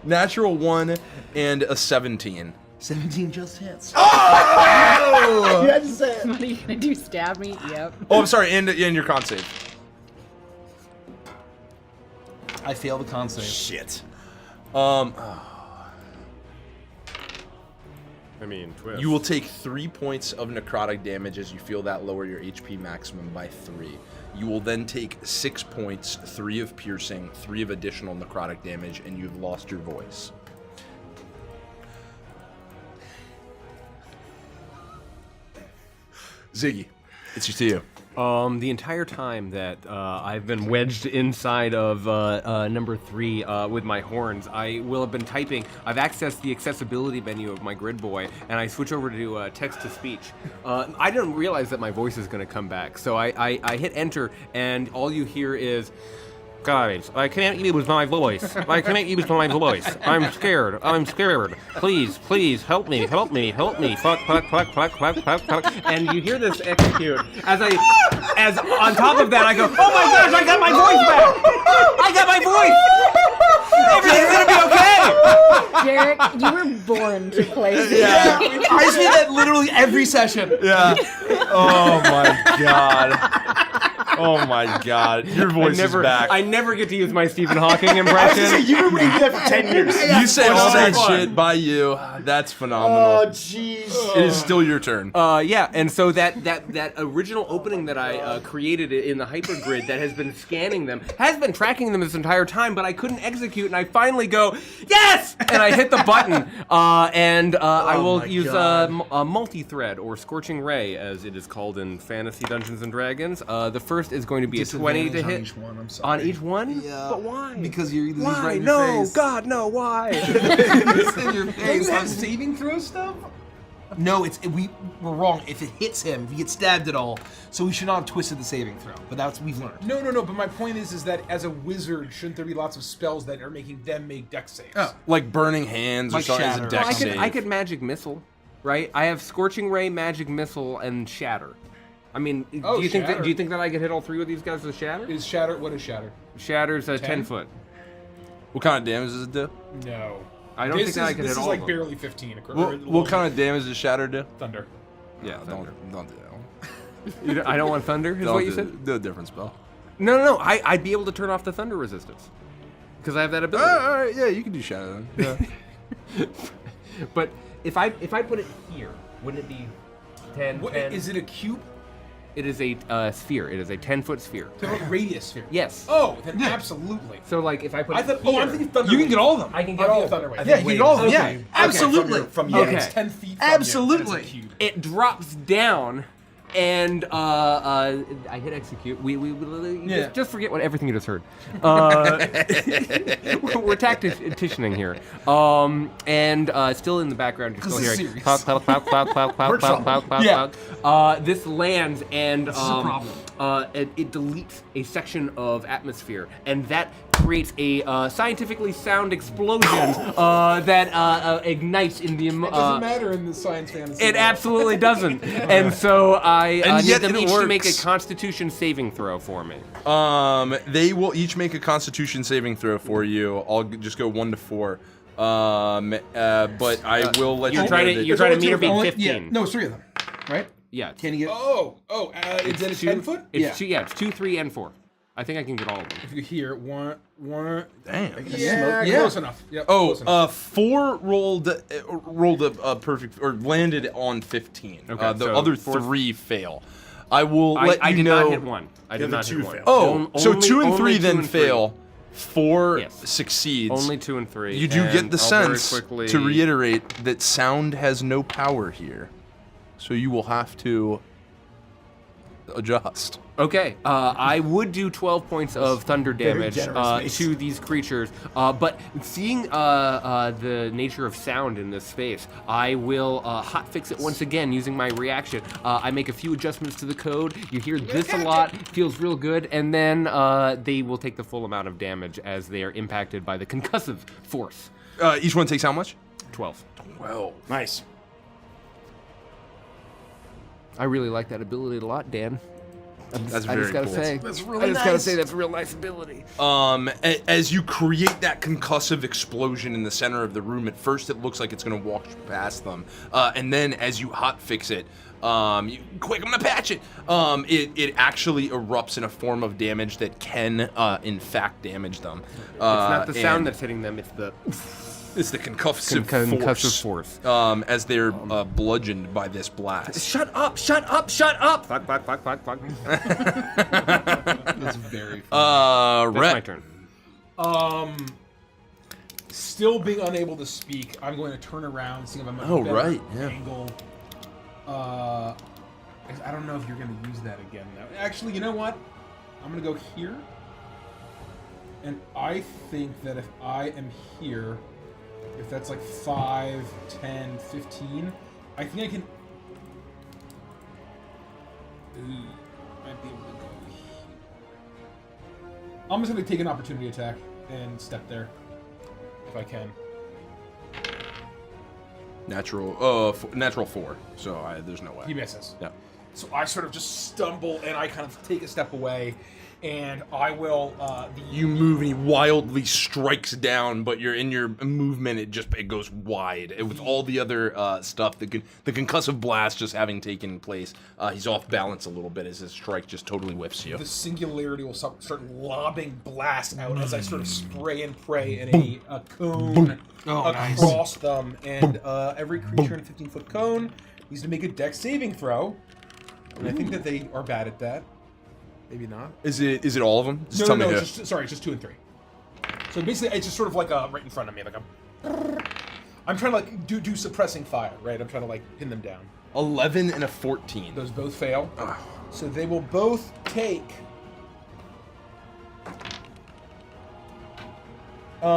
[SPEAKER 5] Natural 1 and a 17.
[SPEAKER 4] 17 just hits.
[SPEAKER 2] You had to say it.
[SPEAKER 6] What are you gonna do? Stab me? Yep.
[SPEAKER 5] Oh, I'm sorry, and your con save.
[SPEAKER 4] I fail the con save.
[SPEAKER 2] Shit.
[SPEAKER 1] I mean, twist.
[SPEAKER 5] You will take 3 points of necrotic damage as you feel that lower your HP maximum by 3. You will then take 6 points, 3 of piercing, 3 of additional necrotic damage, and you've lost your voice. Ziggy, it's to you.
[SPEAKER 1] The entire time that I've been wedged inside of number 3 with my horns, I will have been typing. I've accessed the accessibility menu of my grid boy, and I switch over to text to speech. I didn't realize that my voice is going to come back, so I hit enter, and all you hear is, "Guys, I can't use my voice. I can't use my voice. I'm scared. I'm scared. Please, please, help me, help me, help me. Fuck, fuck, fuck, fuck, fuck, fuck, fuck." And you hear this execute as on top of that I go, "Oh my gosh, I got my voice back! I got my voice! Everything's gonna be okay!"
[SPEAKER 6] Derek, you were born to play this
[SPEAKER 4] Yeah.
[SPEAKER 6] game.
[SPEAKER 4] I say that literally every session.
[SPEAKER 5] Yeah. Oh my god. Oh my god. Your voice is back.
[SPEAKER 1] I never get to use my Stephen Hawking
[SPEAKER 2] I was gonna say,
[SPEAKER 1] impression.
[SPEAKER 2] you've been waiting that for 10 years.
[SPEAKER 5] You say all that
[SPEAKER 1] fun.
[SPEAKER 5] shit by you. That's
[SPEAKER 2] Oh,
[SPEAKER 5] phenomenal.
[SPEAKER 2] jeez.
[SPEAKER 5] It is still your turn.
[SPEAKER 1] Yeah, and so that original opening that I created in the hypergrid that has been scanning them, has been tracking them this entire time, but I couldn't execute, and I finally go, "Yes!" And I hit the button, and I will
[SPEAKER 2] my
[SPEAKER 1] use
[SPEAKER 2] God.
[SPEAKER 1] a multi-thread, or Scorching Ray, as it is called in Fantasy Dungeons & Dragons. The first is going to be a 20 to hit.
[SPEAKER 4] on each one, I'm sorry.
[SPEAKER 1] On each one?
[SPEAKER 4] Yeah.
[SPEAKER 1] But why?
[SPEAKER 4] Because you're these
[SPEAKER 1] Why?
[SPEAKER 4] right in your
[SPEAKER 1] No,
[SPEAKER 4] face.
[SPEAKER 1] God, no, why?
[SPEAKER 4] It's in your
[SPEAKER 3] Doesn't
[SPEAKER 4] face.
[SPEAKER 3] it have saving throw stuff?
[SPEAKER 4] No, we're wrong. If it hits him, if he gets stabbed at all, so we should not have twisted the saving throw. But that's we've learned.
[SPEAKER 3] No. But my point is that as a wizard, shouldn't there be lots of spells that are making them make dex saves?
[SPEAKER 4] Oh.
[SPEAKER 5] Like burning hands or
[SPEAKER 4] Like
[SPEAKER 5] something as a
[SPEAKER 4] shatter.
[SPEAKER 5] dex
[SPEAKER 1] Well,
[SPEAKER 5] save.
[SPEAKER 1] I could magic missile, right? I have Scorching Ray, Magic Missile, and Shatter. I mean,
[SPEAKER 3] Oh,
[SPEAKER 1] do you think
[SPEAKER 3] Shatter.
[SPEAKER 1] that I could hit all 3 with these guys with Shatter?
[SPEAKER 3] Is shatter? What is shatter?
[SPEAKER 1] Shatter's a 10
[SPEAKER 3] 10?
[SPEAKER 1] foot.
[SPEAKER 5] What kind of damage does it do?
[SPEAKER 3] No.
[SPEAKER 1] I don't think that I could
[SPEAKER 3] This
[SPEAKER 1] hit
[SPEAKER 3] is
[SPEAKER 1] all
[SPEAKER 3] like
[SPEAKER 1] of them.
[SPEAKER 3] barely 15.
[SPEAKER 5] What kind of damage does Shatter do?
[SPEAKER 3] thunder?
[SPEAKER 1] Yeah, thunder.
[SPEAKER 5] Don't do that one.
[SPEAKER 1] I don't want thunder. Is
[SPEAKER 5] Don't
[SPEAKER 1] what you
[SPEAKER 5] do-
[SPEAKER 1] said?
[SPEAKER 5] Do a different spell.
[SPEAKER 1] No. I'd be able to turn off the thunder resistance because I have that ability.
[SPEAKER 5] All right, yeah, you can do Shatter then. Yeah.
[SPEAKER 1] But if I put it here, wouldn't it be 10?
[SPEAKER 3] What,
[SPEAKER 1] 10?
[SPEAKER 3] is it a cube?
[SPEAKER 1] It is a sphere. It is a 10-foot sphere.
[SPEAKER 3] Radius sphere.
[SPEAKER 1] Yes.
[SPEAKER 3] Oh, then absolutely.
[SPEAKER 1] So like if I put
[SPEAKER 3] I
[SPEAKER 1] it
[SPEAKER 3] thought.
[SPEAKER 1] here,
[SPEAKER 3] Oh, I'm thinking thunder.
[SPEAKER 4] You can get all of them.
[SPEAKER 1] I can
[SPEAKER 3] I'm
[SPEAKER 1] get all
[SPEAKER 3] thinking
[SPEAKER 1] of them.
[SPEAKER 3] thunder wave.
[SPEAKER 4] Yeah, you can get all of them.
[SPEAKER 1] Okay.
[SPEAKER 4] Yeah, absolutely.
[SPEAKER 2] From you.
[SPEAKER 1] Okay.
[SPEAKER 3] It's 10 feet. From
[SPEAKER 4] Absolutely.
[SPEAKER 3] You, and it's a cube.
[SPEAKER 1] It drops down, and I hit execute. We
[SPEAKER 4] Yeah.
[SPEAKER 1] just forget what everything you just heard. We're tacticianing here. And still in the background, you're still
[SPEAKER 4] This is
[SPEAKER 1] hearing
[SPEAKER 4] serious.
[SPEAKER 1] cloud, cloud, cloud, cloud, cloud, cloud, cloud, cloud, cloud,
[SPEAKER 4] Yeah.
[SPEAKER 1] cloud. This lands, and
[SPEAKER 4] This is a problem.
[SPEAKER 1] it deletes a section of atmosphere, and that creates a scientifically sound explosion that ignites in the.
[SPEAKER 3] It doesn't matter in the science fantasy.
[SPEAKER 1] It absolutely doesn't. And so I
[SPEAKER 5] And
[SPEAKER 1] need
[SPEAKER 5] yet
[SPEAKER 1] them
[SPEAKER 5] it
[SPEAKER 1] each to make a
[SPEAKER 5] works.
[SPEAKER 1] Constitution saving throw for me.
[SPEAKER 5] They will each make a Constitution saving throw for you. I'll just go 1 to 4. But I will let
[SPEAKER 1] You're
[SPEAKER 5] you
[SPEAKER 1] trying
[SPEAKER 5] know
[SPEAKER 1] to
[SPEAKER 5] that-
[SPEAKER 1] you're trying to meter beat
[SPEAKER 4] Only-
[SPEAKER 1] 15.
[SPEAKER 4] Yeah, no, it's 3 of them, right?
[SPEAKER 1] Yeah.
[SPEAKER 4] Can you get?
[SPEAKER 3] Oh, is it a 10 foot?
[SPEAKER 1] It's
[SPEAKER 4] Yeah.
[SPEAKER 1] 2, 3, and 4. I think I can get all of them.
[SPEAKER 3] If you hear one.
[SPEAKER 5] Damn.
[SPEAKER 3] Yeah,
[SPEAKER 4] Yeah.
[SPEAKER 3] close enough. Yep, close enough.
[SPEAKER 5] 4 rolled a perfect or landed on 15.
[SPEAKER 1] Okay,
[SPEAKER 5] The
[SPEAKER 1] so
[SPEAKER 5] other
[SPEAKER 1] fourth-
[SPEAKER 5] 3 fail. I will let
[SPEAKER 1] I
[SPEAKER 5] you
[SPEAKER 1] did
[SPEAKER 5] know.
[SPEAKER 1] not hit one. I did
[SPEAKER 2] the
[SPEAKER 1] not
[SPEAKER 2] two
[SPEAKER 1] hit one.
[SPEAKER 2] fail.
[SPEAKER 5] Oh, so
[SPEAKER 1] Only-
[SPEAKER 5] 2 and
[SPEAKER 1] only
[SPEAKER 5] 3
[SPEAKER 1] 2
[SPEAKER 5] then
[SPEAKER 1] and 3.
[SPEAKER 5] fail. 4
[SPEAKER 1] Yes.
[SPEAKER 5] succeeds.
[SPEAKER 1] Only 2 and 3.
[SPEAKER 5] You do get
[SPEAKER 1] and
[SPEAKER 5] the
[SPEAKER 1] I'll very
[SPEAKER 5] sense,
[SPEAKER 1] quickly-
[SPEAKER 5] to reiterate, that sound has no power here. So you will have to adjust.
[SPEAKER 1] Okay, I would do 12 points of thunder damage
[SPEAKER 2] generous, Mace.
[SPEAKER 1] to these creatures, but seeing the nature of sound in this space, I will hotfix it once again using my reaction. I make a few adjustments to the code. You hear this a lot, feels real good, and then they will take the full amount of damage as they are impacted by the concussive force.
[SPEAKER 5] Each one takes how much?
[SPEAKER 1] 12.
[SPEAKER 5] 12.
[SPEAKER 2] Nice.
[SPEAKER 1] I really like that ability a lot, Dan.
[SPEAKER 5] That's
[SPEAKER 1] I
[SPEAKER 5] very
[SPEAKER 1] just gotta
[SPEAKER 5] cool.
[SPEAKER 1] say,
[SPEAKER 2] That's really
[SPEAKER 1] I just gotta
[SPEAKER 2] nice.
[SPEAKER 1] say that's a real nice ability.
[SPEAKER 5] As you create that concussive explosion in the center of the room, at first it looks like it's gonna walk past them, and then as you hotfix it, quick, I'm gonna patch it. It actually erupts in a form of damage that can, in fact, damage them.
[SPEAKER 1] It's not the sound
[SPEAKER 5] and
[SPEAKER 1] that's hitting them; it's the
[SPEAKER 5] it's the concussive
[SPEAKER 1] concussive
[SPEAKER 5] force.
[SPEAKER 1] force.
[SPEAKER 5] As they're bludgeoned by this blast.
[SPEAKER 1] Shut up! Shut up! Shut up! Fuck! Fuck! Fuck! Fuck! Fuck!
[SPEAKER 4] That's very funny.
[SPEAKER 1] That's my
[SPEAKER 5] Rhett.
[SPEAKER 1] turn.
[SPEAKER 3] Still being unable to speak, I'm going to turn around, see if I'm at a
[SPEAKER 5] Oh,
[SPEAKER 3] better
[SPEAKER 5] right, yeah.
[SPEAKER 3] angle. I don't know if you're going to use that again. Now. Actually, you know what? I'm going to go here. And I think that if I am here, if that's like 5, 10, 15, I think I can... Ooh, might be able to go here. I'm just going to take an opportunity attack and step there. If I can.
[SPEAKER 5] Natural 4. So there's no way.
[SPEAKER 3] He misses.
[SPEAKER 5] Yeah.
[SPEAKER 3] So I sort of just stumble and I kind of take a step away, and I will.
[SPEAKER 5] You move and he wildly strikes down, but you're in your movement. It goes wide. And with all the other stuff, the concussive blast just having taken place, he's off balance a little bit as his strike just totally whiffs you.
[SPEAKER 3] The singularity will start lobbing blasts out as I sort of spray and pray in a cone across them, and every creature in a 15-foot cone needs to make a dex saving throw. And I think that they are bad at that. Maybe not.
[SPEAKER 5] Is it all of them? Just
[SPEAKER 3] No,
[SPEAKER 5] tell
[SPEAKER 3] no,
[SPEAKER 5] me
[SPEAKER 3] it's just, sorry, it's just 2 and 3. So basically, it's just sort of like right in front of me, like I'm trying to like do suppressing fire, right? I'm trying to like pin them down.
[SPEAKER 5] 11 and a 14.
[SPEAKER 3] Those both fail. So they will both take. You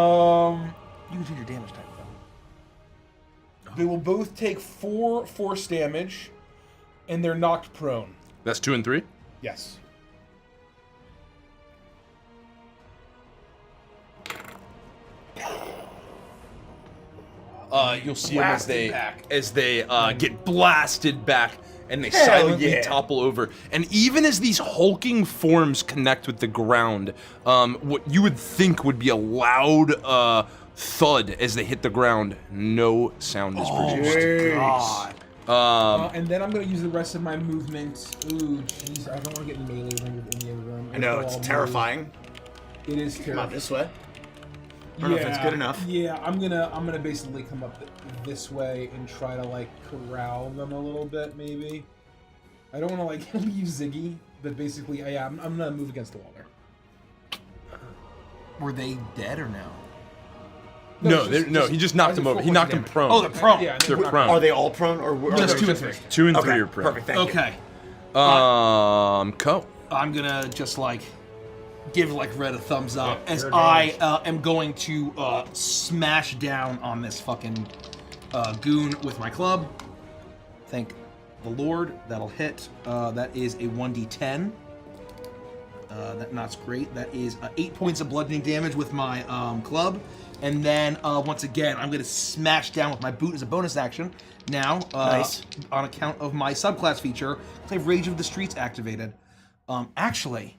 [SPEAKER 3] can change your damage type though. They will both take 4 force damage, and they're knocked prone.
[SPEAKER 5] That's 2 and 3.
[SPEAKER 3] Yes.
[SPEAKER 5] You'll see them as
[SPEAKER 3] Blasted
[SPEAKER 5] they
[SPEAKER 3] back.
[SPEAKER 5] get blasted back and they
[SPEAKER 2] Hell
[SPEAKER 5] silently
[SPEAKER 2] yeah.
[SPEAKER 5] topple over. And even as these hulking forms connect with the ground, what you would think would be a loud thud as they hit the ground, no sound is produced.
[SPEAKER 3] God. And then I'm going to use the rest of my movement. Ooh, jeez, I don't want to get melee ring with any of them.
[SPEAKER 2] I know, it's terrifying.
[SPEAKER 3] It is
[SPEAKER 2] Come
[SPEAKER 3] terrifying.
[SPEAKER 2] on, this way. I don't know if it's good enough.
[SPEAKER 3] Yeah, I'm gonna basically come up this way and try to like corral them a little bit, maybe. I don't want to like leave Ziggy, but basically, yeah, I'm gonna move against the wall there.
[SPEAKER 4] Were they dead or no?
[SPEAKER 5] No, he just knocked him over. He knocked him prone.
[SPEAKER 4] Oh, they're prone.
[SPEAKER 3] Yeah,
[SPEAKER 5] They're
[SPEAKER 3] not-
[SPEAKER 5] prone.
[SPEAKER 2] Are they all prone, or
[SPEAKER 3] Just
[SPEAKER 2] are
[SPEAKER 3] 2
[SPEAKER 2] they
[SPEAKER 3] and 3.
[SPEAKER 5] 2 and 3
[SPEAKER 2] Okay,
[SPEAKER 5] are prone.
[SPEAKER 2] perfect. Thank you.
[SPEAKER 4] Okay.
[SPEAKER 5] Co.
[SPEAKER 4] I'm gonna just like give like Red a thumbs up
[SPEAKER 3] Yeah,
[SPEAKER 4] as
[SPEAKER 3] fair
[SPEAKER 4] I am going to smash down on this fucking goon with my club. Thank the Lord, that'll hit. That is a 1d10. That's great. That is 8 points of bludgeoning damage with my club. And then once again, I'm going to smash down with my boot as a bonus action. Now,
[SPEAKER 2] Nice.
[SPEAKER 4] on account of my subclass feature, I have Rage of the Streets activated. Actually,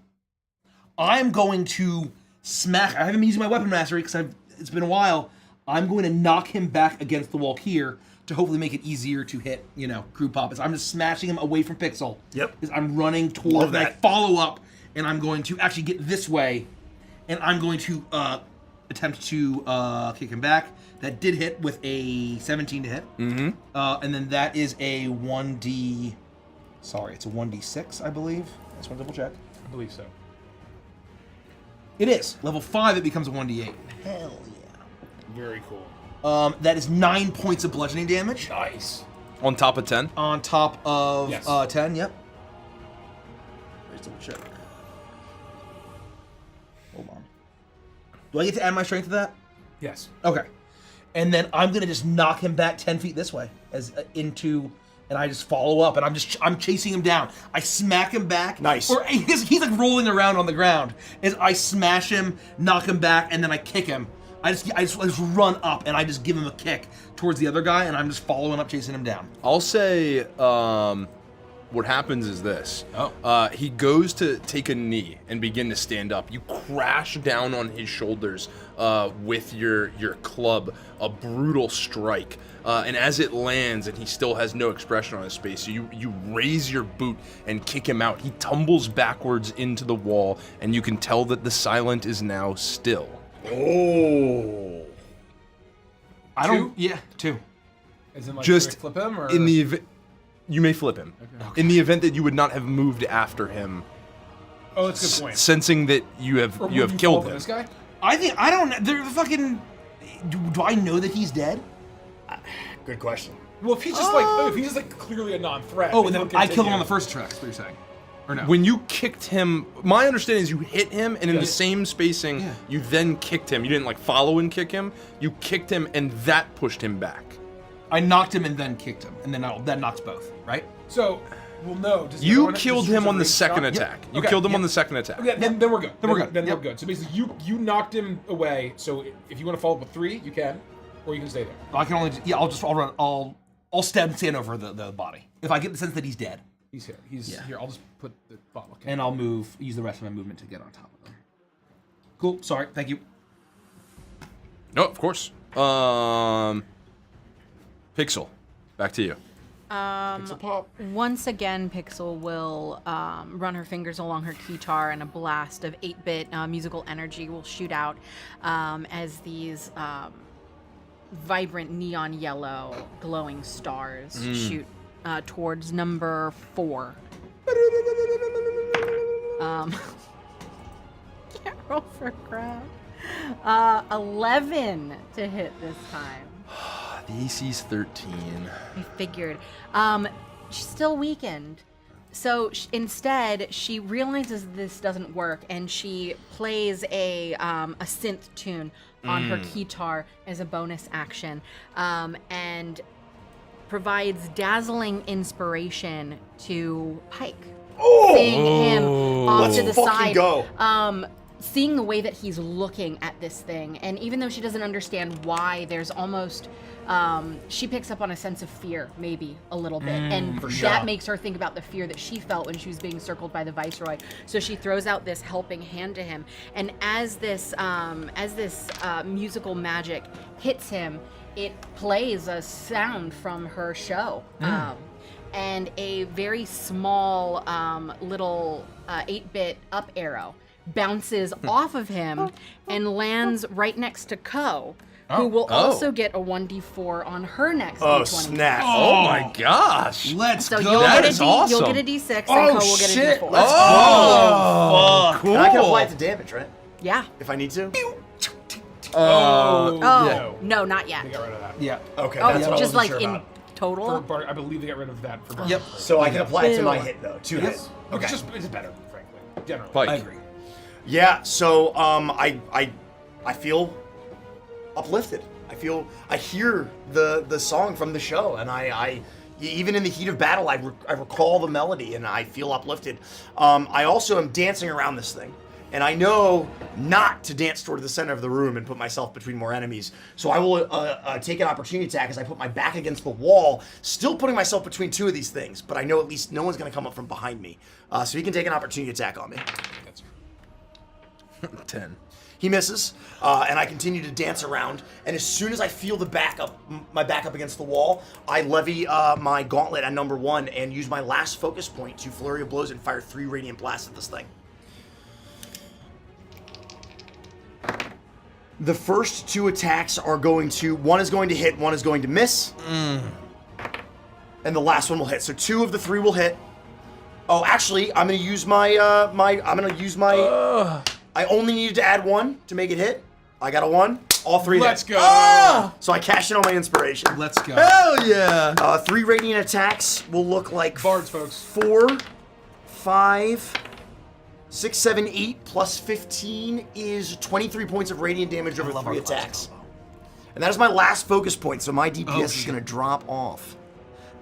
[SPEAKER 4] I'm going to smack. I haven't been using my weapon mastery because it's been a while. I'm going to knock him back against the wall here to hopefully make it easier to hit, crew poppers. I'm just smashing him away from Pixel.
[SPEAKER 2] Yep.
[SPEAKER 4] Because I'm running
[SPEAKER 2] Love
[SPEAKER 4] toward, and I
[SPEAKER 2] that.
[SPEAKER 4] follow up and I'm going to actually get this way, and I'm going to attempt to kick him back. That did hit with a 17 to hit.
[SPEAKER 5] Mm-hmm.
[SPEAKER 4] And then that is a 1d... Sorry, it's a 1d6, I believe. I just want to double check.
[SPEAKER 3] I believe so.
[SPEAKER 4] It is. Level 5, it becomes a 1d8. Hell yeah.
[SPEAKER 3] Very cool.
[SPEAKER 4] That is 9 points of bludgeoning damage.
[SPEAKER 3] Nice.
[SPEAKER 5] On top of 10?
[SPEAKER 4] On top of
[SPEAKER 3] Yes.
[SPEAKER 4] 10, yep. Let's double check. Hold on. Do I get to add my strength to that?
[SPEAKER 3] Yes.
[SPEAKER 4] Okay. And then I'm gonna just knock him back 10 feet this way, as into, and I just follow up, and I'm chasing him down. I smack him back.
[SPEAKER 2] Nice.
[SPEAKER 4] Or he's like rolling around on the ground. As I smash him, knock him back, and then I kick him. I just run up and I just give him a kick towards the other guy, and I'm just following up, chasing him down.
[SPEAKER 5] I'll say what happens is this. He goes to take a knee and begin to stand up. You crash down on his shoulders with your club, a brutal strike. And as it lands and he still has no expression on his face, you raise your boot and kick him out. He tumbles backwards into the wall, and you can tell that the silent is now still.
[SPEAKER 2] Oh.
[SPEAKER 4] I don't. Yeah, 2.
[SPEAKER 3] As in, like,
[SPEAKER 5] Just
[SPEAKER 3] do I flip him, or
[SPEAKER 5] in the event, you may flip him.
[SPEAKER 3] Okay.
[SPEAKER 5] In the event that you would not have moved after him,
[SPEAKER 3] Oh, that's a good point.
[SPEAKER 5] sensing that you have
[SPEAKER 3] Or
[SPEAKER 5] you
[SPEAKER 3] would
[SPEAKER 5] have killed
[SPEAKER 3] fall
[SPEAKER 5] him.
[SPEAKER 3] This guy.
[SPEAKER 4] I don't know. They're fucking. Do I know that he's dead?
[SPEAKER 2] Good question.
[SPEAKER 3] Well, if he's just like clearly a non-threat.
[SPEAKER 4] Oh, and then
[SPEAKER 3] he'll
[SPEAKER 4] I killed him
[SPEAKER 3] continue.
[SPEAKER 4] on the first track. That's what you're saying, or no?
[SPEAKER 5] When you kicked him, my understanding is you hit him, and in
[SPEAKER 3] Yeah.
[SPEAKER 5] the same spacing,
[SPEAKER 4] Yeah.
[SPEAKER 5] you then kicked him. You didn't like follow and kick him. You kicked him, and that pushed him back.
[SPEAKER 4] I knocked him and then kicked him, and then that knocks both, right?
[SPEAKER 3] So, well, no. Does the
[SPEAKER 5] You
[SPEAKER 3] other one-
[SPEAKER 5] killed
[SPEAKER 3] does yours
[SPEAKER 5] him on the
[SPEAKER 3] have
[SPEAKER 5] second
[SPEAKER 3] range shot?
[SPEAKER 5] attack. You
[SPEAKER 3] Okay,
[SPEAKER 5] killed him
[SPEAKER 4] yep.
[SPEAKER 5] on the second attack.
[SPEAKER 3] Okay, then we're good.
[SPEAKER 4] Then we're good.
[SPEAKER 3] Then
[SPEAKER 4] Yep.
[SPEAKER 3] we're good. So basically, you knocked him away. So if you want to follow up with 3, you can, or you can stay there.
[SPEAKER 4] I can only. Yeah, I'll stand over the body if I get the sense that he's dead,
[SPEAKER 3] He's here. He's here. I'll just put the bottle. Okay.
[SPEAKER 4] and I'll use the rest of my movement to get on top of him. Cool. Sorry. Thank you.
[SPEAKER 5] No, of course. Pixel, back to you.
[SPEAKER 3] Pixel pop.
[SPEAKER 6] Once again, Pixel will run her fingers along her guitar, and a blast of 8-bit musical energy will shoot out as these vibrant neon yellow glowing stars shoot towards number 4. Can't roll for crowd. 11 to hit this time.
[SPEAKER 5] The AC's 13.
[SPEAKER 6] I figured. She's still weakened. So instead, she realizes this doesn't work, and she plays a synth tune on her guitar as a bonus action, and provides dazzling inspiration to Pike. Seeing him off
[SPEAKER 2] Let's
[SPEAKER 6] to the
[SPEAKER 2] fucking
[SPEAKER 6] side.
[SPEAKER 2] go.
[SPEAKER 6] Seeing the way that he's looking at this thing, and even though she doesn't understand why, there's almost she picks up on a sense of fear, maybe a little bit, and that makes her think about the fear that she felt when she was being circled by the Viceroy. So she throws out this helping hand to him, and as this musical magic hits him, it plays a sound from her show. And a very small little 8-bit up arrow bounces off of him and lands right next to Ko, who will also get a 1d4 on her next
[SPEAKER 2] Oh,
[SPEAKER 6] d20.
[SPEAKER 2] snap.
[SPEAKER 5] Oh my gosh!
[SPEAKER 4] Let's
[SPEAKER 6] So
[SPEAKER 4] go.
[SPEAKER 6] you'll
[SPEAKER 5] That
[SPEAKER 6] get,
[SPEAKER 5] is
[SPEAKER 6] a D, you'll
[SPEAKER 5] awesome.
[SPEAKER 6] get a d6, and
[SPEAKER 2] Oh,
[SPEAKER 6] Ko will get a
[SPEAKER 2] shit.
[SPEAKER 6] d4.
[SPEAKER 2] Let's
[SPEAKER 5] Oh,
[SPEAKER 2] go.
[SPEAKER 5] cool.
[SPEAKER 2] And I can apply it to damage, right?
[SPEAKER 6] Yeah.
[SPEAKER 2] If I need to?
[SPEAKER 6] Oh,
[SPEAKER 3] yeah.
[SPEAKER 6] no, not yet.
[SPEAKER 3] They got rid of that.
[SPEAKER 4] Yeah.
[SPEAKER 2] Okay,
[SPEAKER 6] Oh,
[SPEAKER 2] that's what I
[SPEAKER 6] just
[SPEAKER 2] wasn't
[SPEAKER 6] like
[SPEAKER 2] sure
[SPEAKER 6] in
[SPEAKER 2] about.
[SPEAKER 6] total?
[SPEAKER 3] For Bart, I believe they got rid of that for Bart.
[SPEAKER 4] Yep.
[SPEAKER 2] So I can apply it to my
[SPEAKER 6] Ew.
[SPEAKER 2] hit, though. 2
[SPEAKER 3] Yes.
[SPEAKER 2] hits. Okay.
[SPEAKER 3] It's better, frankly. Generally.
[SPEAKER 5] Pike.
[SPEAKER 4] I agree.
[SPEAKER 2] Yeah, so I feel uplifted. I hear the song from the show, and I even in the heat of battle, I recall the melody, and I feel uplifted. I also am dancing around this thing, and I know not to dance toward the center of the room and put myself between more enemies. So I will take an opportunity attack as I put my back against the wall, still putting myself between 2 of these things, but I know at least no one's going to come up from behind me. So he can take an opportunity attack on me.
[SPEAKER 5] 10.
[SPEAKER 2] He misses, and I continue to dance around. And as soon as I feel my back up against the wall, I levy my gauntlet at number 1 and use my last focus point to flurry of blows and fire 3 radiant blasts at this thing. The first 2 attacks are going to, one is going to hit, one is going to miss. And the last one will hit. So 2 of the 3 will hit. Oh, actually, I'm gonna use my, I only needed to add 1 to make it hit. I got a 1. All 3
[SPEAKER 3] Let's
[SPEAKER 2] hit.
[SPEAKER 3] go.
[SPEAKER 2] So I cashed in on my inspiration.
[SPEAKER 4] Let's go.
[SPEAKER 5] Hell yeah!
[SPEAKER 2] 3 radiant attacks will look like
[SPEAKER 3] Bards, folks.
[SPEAKER 2] 4, 5, 6, 7, 8 plus 15 is 23 points of radiant damage over 3 attacks. And that is my last focus point, so my DPS is
[SPEAKER 4] shit.
[SPEAKER 2] gonna drop off.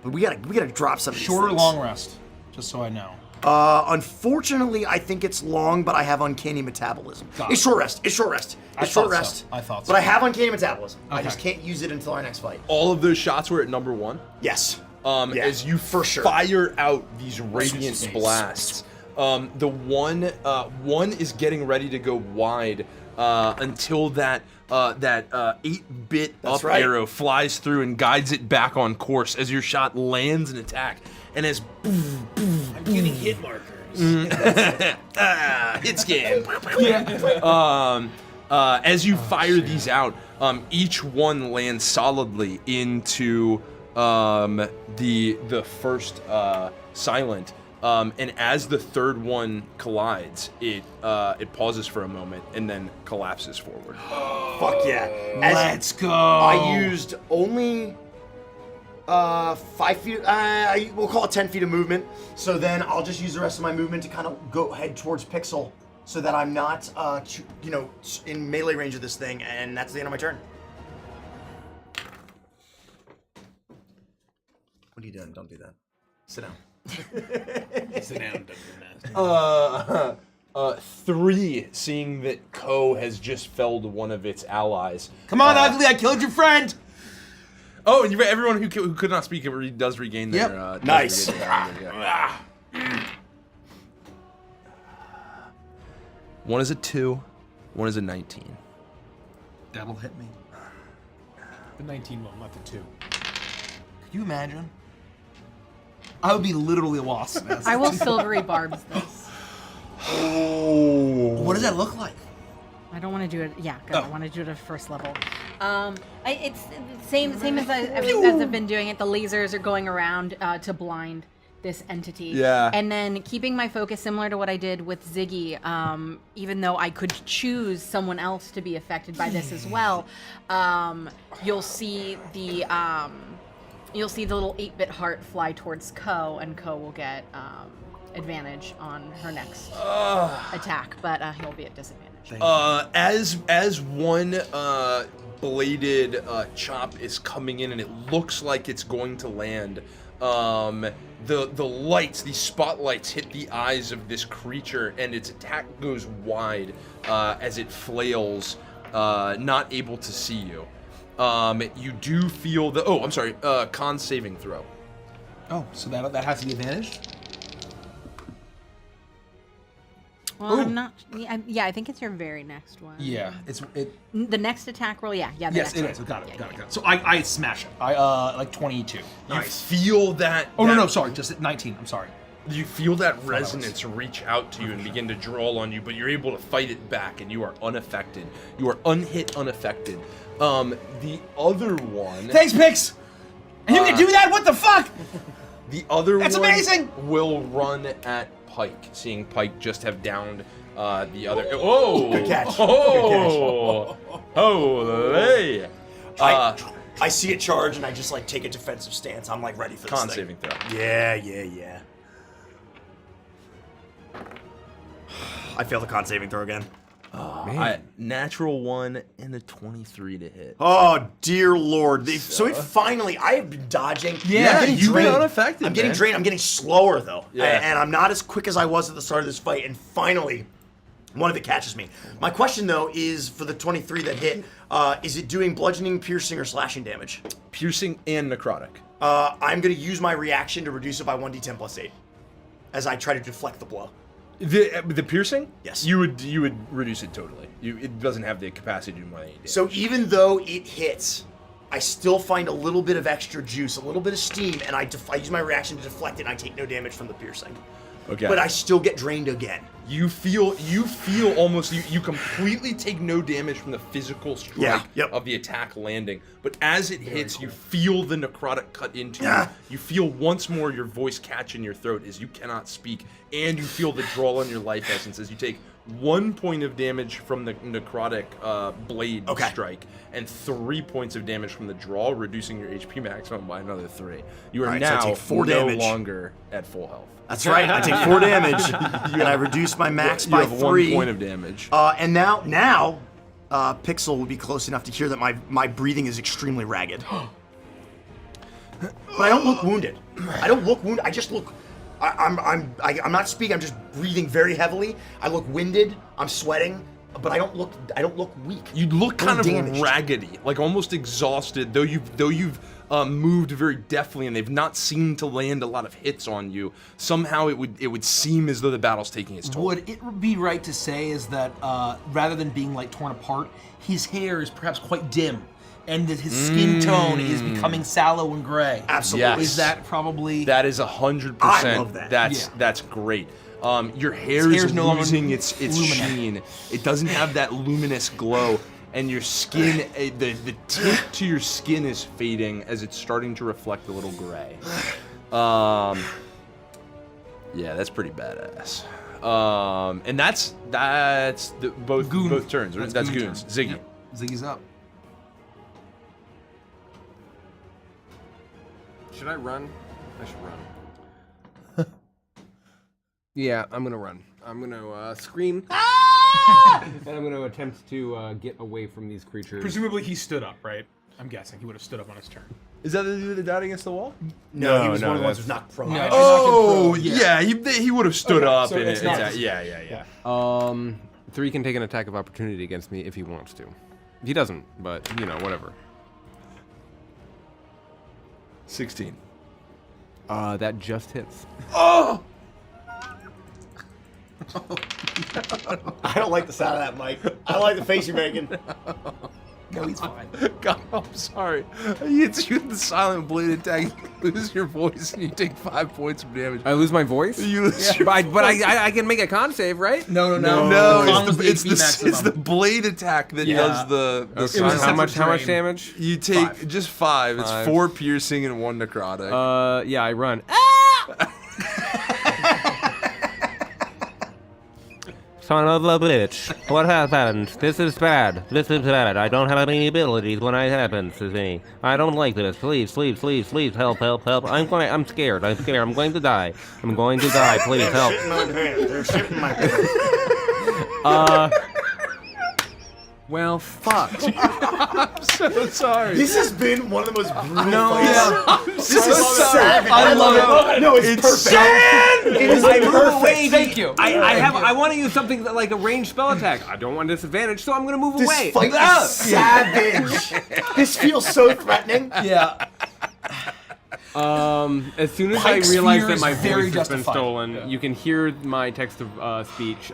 [SPEAKER 2] But we gotta drop some of these
[SPEAKER 4] Short or
[SPEAKER 2] things.
[SPEAKER 4] long rest? Just so I know.
[SPEAKER 2] Unfortunately, I think it's long, but I have uncanny metabolism.
[SPEAKER 4] Got
[SPEAKER 2] It's
[SPEAKER 4] it.
[SPEAKER 2] short rest. It's short rest.
[SPEAKER 4] I
[SPEAKER 2] It's short
[SPEAKER 4] thought so.
[SPEAKER 2] rest.
[SPEAKER 4] I thought so.
[SPEAKER 2] But I have uncanny metabolism. I
[SPEAKER 4] Okay.
[SPEAKER 2] just can't use it until our next fight.
[SPEAKER 5] All of those shots were at number 1.
[SPEAKER 2] Yes. Yeah,
[SPEAKER 5] As you
[SPEAKER 2] for sure.
[SPEAKER 5] fire out these radiant blasts, the one is getting ready to go wide until that 8-bit
[SPEAKER 2] That's
[SPEAKER 5] up
[SPEAKER 2] right.
[SPEAKER 5] arrow flies through and guides it back on course as your shot lands an attack. And as
[SPEAKER 3] I'm getting hit markers.
[SPEAKER 5] hit scan. As you fire these out, each one lands solidly into the first silent. And as the third one collides, it pauses for a moment and then collapses forward.
[SPEAKER 2] Fuck yeah.
[SPEAKER 4] Let's go.
[SPEAKER 2] I used only 5 feet, we'll call it 10 feet of movement. So then I'll just use the rest of my movement to kind of go head towards Pixel so that I'm not, in melee range of this thing, and that's the end of my turn. What are you doing? Don't do that. Sit down.
[SPEAKER 3] Sit down, Dungeon Master.
[SPEAKER 5] 3, seeing that Ko has just felled one of its allies.
[SPEAKER 4] Come on, Ugly, I killed your friend!
[SPEAKER 5] Oh, and everyone who could not speak does regain their.
[SPEAKER 4] Yep.
[SPEAKER 5] does
[SPEAKER 2] Nice.
[SPEAKER 5] regain their damage, yeah. One is a 2, one is a 19.
[SPEAKER 4] That'll hit me.
[SPEAKER 3] The 19 will, not the 2.
[SPEAKER 4] Could you imagine? I would be literally lost.
[SPEAKER 6] I will silvery barbs this.
[SPEAKER 4] What does that look like?
[SPEAKER 6] I don't want to do it. Yeah, good. I want to do it at first level. It's same as I've been doing it. The lasers are going around to blind this entity.
[SPEAKER 5] Yeah.
[SPEAKER 6] And then keeping my focus similar to what I did with Ziggy, even though I could choose someone else to be affected by this as well, you'll see the little 8-bit heart fly towards Ko, and Ko will get advantage on her next attack, but he'll be at disadvantage.
[SPEAKER 5] As one bladed chop is coming in and it looks like it's going to land, the lights, these spotlights hit the eyes of this creature and its attack goes wide as it flails, not able to see you. You do feel the, oh, I'm sorry, con saving throw.
[SPEAKER 4] Oh, so that has the advantage?
[SPEAKER 6] Well, I'm not. Yeah, I think it's your very next one.
[SPEAKER 4] Yeah,
[SPEAKER 6] The next attack roll. Yeah. The
[SPEAKER 4] yes,
[SPEAKER 6] next
[SPEAKER 4] it
[SPEAKER 6] one.
[SPEAKER 4] is. Got it.
[SPEAKER 6] Yeah.
[SPEAKER 4] So I smash it. I like 22.
[SPEAKER 5] You feel that.
[SPEAKER 4] Oh
[SPEAKER 5] that,
[SPEAKER 4] no, sorry, just at 19. I'm sorry.
[SPEAKER 5] You feel that resonance reach out to you and begin to draw on you, but you're able to fight it back, and you are unaffected. You are unhit, unaffected. The other one.
[SPEAKER 4] Thanks, Pix. And you can do that? What the fuck?
[SPEAKER 5] The other
[SPEAKER 4] That's
[SPEAKER 5] one
[SPEAKER 4] amazing!
[SPEAKER 5] will run at Pike, seeing Pike just have downed the other. Oh,
[SPEAKER 2] Good catch.
[SPEAKER 5] Oh, holy!
[SPEAKER 2] I see it charge and I just like take a defensive stance. I'm like ready for this
[SPEAKER 5] Con
[SPEAKER 2] thing.
[SPEAKER 5] saving throw.
[SPEAKER 2] Yeah. I failed the con saving throw again.
[SPEAKER 5] Natural 1 and a 23 to hit.
[SPEAKER 2] Oh dear lord! So it finally, I have been dodging.
[SPEAKER 5] Yeah,
[SPEAKER 2] I'm getting
[SPEAKER 5] you've been
[SPEAKER 2] drained.
[SPEAKER 5] unaffected,
[SPEAKER 2] I'm getting
[SPEAKER 5] man.
[SPEAKER 2] drained. I'm getting slower though,
[SPEAKER 5] Yeah.
[SPEAKER 2] and I'm not as quick as I was at the start of this fight. And finally, one of it catches me. My question though is for the 23 that hit, is it doing bludgeoning, piercing, or slashing damage?
[SPEAKER 5] Piercing and necrotic.
[SPEAKER 2] I'm gonna use my reaction to reduce it by 1d10 plus 8, as I try to deflect the blow.
[SPEAKER 5] The piercing?
[SPEAKER 2] Yes.
[SPEAKER 5] You would reduce it totally. It doesn't have the capacity to do more than 8 damage.
[SPEAKER 2] So even though it hits, I still find a little bit of extra juice, a little bit of steam, and I use my reaction to deflect it, and I take no damage from the piercing.
[SPEAKER 5] Okay.
[SPEAKER 2] But I still get drained again.
[SPEAKER 5] You feel almost you completely take no damage from the physical strike of the attack landing, but as it hits, you feel the necrotic cut into you. You feel once more your voice catch in your throat as you cannot speak, and you feel the draw on your life essence as you take 1 point of damage from the necrotic blade strike, and 3 points of damage from the draw, reducing your HP maximum by another 3. You are now
[SPEAKER 2] take 4
[SPEAKER 5] no
[SPEAKER 2] damage.
[SPEAKER 5] longer at full health.
[SPEAKER 2] That's right. I take 4 damage, and I reduce my max by 3.
[SPEAKER 5] 1 point of damage.
[SPEAKER 2] And now, Pixel will be close enough to hear that my breathing is extremely ragged. But I don't look wounded. I don't look wounded. I just look. I'm not speaking. I'm just breathing very heavily. I look winded. I'm sweating, but I don't look weak.
[SPEAKER 5] You look kind of
[SPEAKER 2] damaged.
[SPEAKER 5] raggedy, like almost exhausted. Though you've moved very deftly, and they've not seemed to land a lot of hits on you. Somehow it would seem as though the battle's taking its toll.
[SPEAKER 4] Would it be right to say is that rather than being like torn apart, his hair is perhaps quite dim, and that his skin tone is becoming sallow and gray?
[SPEAKER 2] Absolutely.
[SPEAKER 5] Yes.
[SPEAKER 4] Is that probably?
[SPEAKER 5] That is 100%.
[SPEAKER 2] I love that.
[SPEAKER 5] That's great. Your hair is
[SPEAKER 4] no longer
[SPEAKER 5] losing its
[SPEAKER 4] luminous.
[SPEAKER 5] sheen. It doesn't have that luminous glow, and your skin, the tint to your skin is fading as it's starting to reflect a little gray. Yeah, that's pretty badass. And that's both turns. Right? That's goons.
[SPEAKER 4] turn.
[SPEAKER 5] Ziggy.
[SPEAKER 4] Yep. Ziggy's up.
[SPEAKER 1] Should I run? I should run. Yeah, I'm gonna run. I'm gonna scream. And I'm gonna attempt to get away from these creatures.
[SPEAKER 3] Presumably he stood up, right? I'm guessing he would have stood up on his turn.
[SPEAKER 5] Is that the dude that died against the wall?
[SPEAKER 2] No, he was one of the ones who's not prone.
[SPEAKER 4] No.
[SPEAKER 5] Oh, yeah. He would have stood up.
[SPEAKER 3] so
[SPEAKER 5] And
[SPEAKER 3] it's not-
[SPEAKER 5] yeah.
[SPEAKER 1] 3 can take an attack of opportunity against me if he wants to. He doesn't, but whatever.
[SPEAKER 5] 16.
[SPEAKER 1] That just hits.
[SPEAKER 2] I don't like the sound of that, Mike. I don't like the face you're making.
[SPEAKER 4] No, he's fine.
[SPEAKER 5] God, I'm sorry. He hits you with the silent blade attack. You lose your voice and you take 5 points of damage.
[SPEAKER 1] I lose my voice.
[SPEAKER 5] You lose your
[SPEAKER 1] But I can make a con save, right?
[SPEAKER 4] No.
[SPEAKER 5] No,
[SPEAKER 4] Con was
[SPEAKER 5] it's
[SPEAKER 4] HP
[SPEAKER 5] the
[SPEAKER 4] maximum.
[SPEAKER 5] blade attack that does the
[SPEAKER 1] Okay,
[SPEAKER 5] silent.
[SPEAKER 1] how much
[SPEAKER 4] drain.
[SPEAKER 1] damage?
[SPEAKER 5] You take just 5. It's
[SPEAKER 1] 5.
[SPEAKER 5] 4 piercing and 1 necrotic.
[SPEAKER 1] Yeah, I run. Son of a bitch. What happened? This is bad. This is bad. I don't have any abilities when it happens to me. I don't like this. Please, help. I'm scared. I'm going to die. Please help.
[SPEAKER 2] They're shit in my pants.
[SPEAKER 1] Well, fuck.
[SPEAKER 5] I'm so sorry.
[SPEAKER 2] This has been one of the most brutal
[SPEAKER 5] Yeah.
[SPEAKER 2] fights.
[SPEAKER 5] I'm
[SPEAKER 2] This
[SPEAKER 5] so
[SPEAKER 2] is
[SPEAKER 5] sorry.
[SPEAKER 2] savage.
[SPEAKER 4] I love it.
[SPEAKER 2] No, it's perfect. It is perfect.
[SPEAKER 4] Thank you.
[SPEAKER 1] I want to use something like a ranged spell attack. I don't want disadvantage, so I'm gonna move
[SPEAKER 2] This
[SPEAKER 1] away.
[SPEAKER 2] fight is savage. This feels so threatening.
[SPEAKER 4] Yeah.
[SPEAKER 1] As soon as
[SPEAKER 4] Pike's
[SPEAKER 1] I realize
[SPEAKER 4] fear
[SPEAKER 1] that
[SPEAKER 4] is
[SPEAKER 1] my
[SPEAKER 4] very
[SPEAKER 1] voice has been
[SPEAKER 4] justified.
[SPEAKER 1] stolen, you can hear my text of speech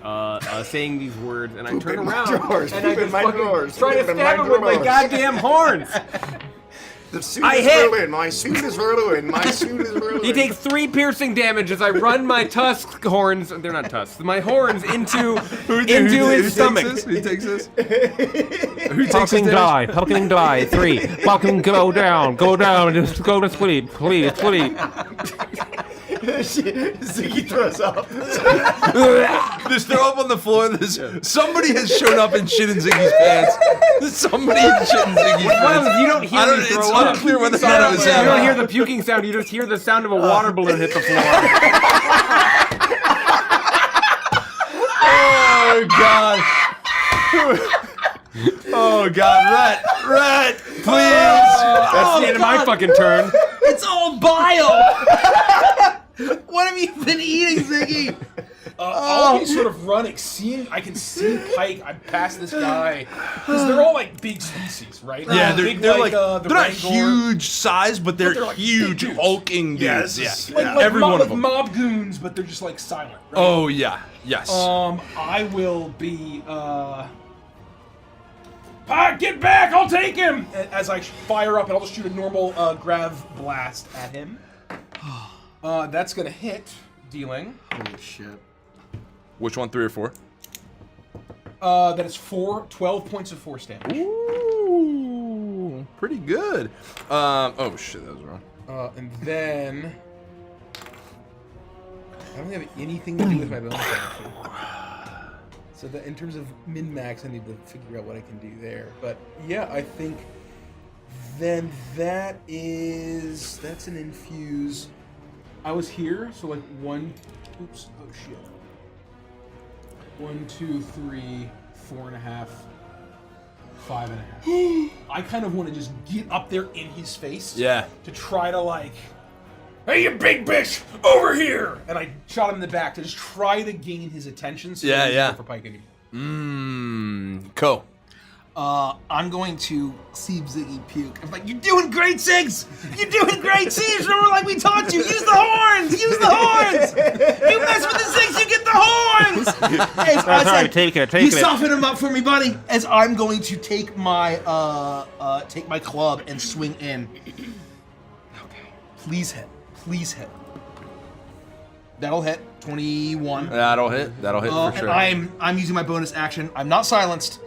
[SPEAKER 1] saying these words, and I turn
[SPEAKER 2] in my
[SPEAKER 1] around
[SPEAKER 2] drawers,
[SPEAKER 1] and I
[SPEAKER 2] poop in
[SPEAKER 1] just
[SPEAKER 2] my
[SPEAKER 1] fucking
[SPEAKER 2] drawers,
[SPEAKER 1] try to
[SPEAKER 2] poop in
[SPEAKER 1] stab
[SPEAKER 2] my
[SPEAKER 1] him with my
[SPEAKER 2] drawers.
[SPEAKER 1] goddamn horns.
[SPEAKER 2] The suit
[SPEAKER 1] I
[SPEAKER 2] is
[SPEAKER 1] hit.
[SPEAKER 2] ruined. My suit is ruined. My suit is ruined.
[SPEAKER 1] He takes 3 piercing damage as I run my tusk horns. They're not tusks. My horns into his stomach.
[SPEAKER 5] Who takes this?
[SPEAKER 1] Fucking die. 3. Fucking go down. Just go to sleep. Please.
[SPEAKER 2] Ziggy throws up.
[SPEAKER 5] Just throw up on the floor. Somebody has shown up and shit in Ziggy's pants. Somebody has shit in Ziggy's pants.
[SPEAKER 1] You don't hear me
[SPEAKER 5] It's
[SPEAKER 1] throw up.
[SPEAKER 5] unclear whether or not it was
[SPEAKER 1] You
[SPEAKER 5] him.
[SPEAKER 1] don't hear the puking sound. You just hear the sound of a water balloon hit the floor.
[SPEAKER 5] Oh God! Oh God! Rat! Please!
[SPEAKER 1] That's the end of my fucking turn.
[SPEAKER 4] It's all bile. What have you been eating, Ziggy?
[SPEAKER 3] All of you sort of run, I can see Pike. I'm past this guy. Because they're all like big species, right?
[SPEAKER 5] Yeah, they're
[SPEAKER 3] big,
[SPEAKER 5] like
[SPEAKER 3] the
[SPEAKER 5] they're not
[SPEAKER 3] Rangor.
[SPEAKER 5] huge size, but they're
[SPEAKER 3] they're, like,
[SPEAKER 5] huge,
[SPEAKER 3] big dudes.
[SPEAKER 5] hulking dudes.
[SPEAKER 2] Yes.
[SPEAKER 5] Yeah,
[SPEAKER 3] Like
[SPEAKER 5] every one of them.
[SPEAKER 3] mob goons, but they're just like silent. Right?
[SPEAKER 5] Oh yeah, yes.
[SPEAKER 3] I will be. Pike, get back! I'll take him. As I fire up, and I'll just shoot a normal grav blast at him. That's gonna hit, dealing.
[SPEAKER 4] Holy shit.
[SPEAKER 5] Which one, 3 or 4?
[SPEAKER 4] That is 12 points of force damage.
[SPEAKER 5] Ooh, pretty good. Oh shit, that was wrong.
[SPEAKER 4] And then I don't have anything to do with my bonus action. So that in terms of min-max, I need to figure out what I can do there. But yeah, I think then that's an infuse. I was here, so like 1, oops, oh shit. 1, 2, 3, 4.5, 5.5. I kind of want to just get up there in his face.
[SPEAKER 5] Yeah.
[SPEAKER 4] To try to like, hey, you big bitch, over here! And I shot him in the back to just try to gain his attention. So
[SPEAKER 5] Yeah,
[SPEAKER 4] he doesn't
[SPEAKER 5] yeah.
[SPEAKER 4] go for Pike anymore.
[SPEAKER 5] Cool.
[SPEAKER 4] I'm going to see Ziggy puke. I'm like, you're doing great, Ziggs! You're doing great, Ziggs! Remember, like we taught you, use the horns! Use the horns! You mess with the Ziggs, you get the horns! As I said, you soften him up for me, buddy. As I'm going to take my club and swing in. Okay. Please hit. Please hit. That'll hit. 21.
[SPEAKER 5] That'll hit for sure.
[SPEAKER 4] And I'm using my bonus action. I'm not silenced.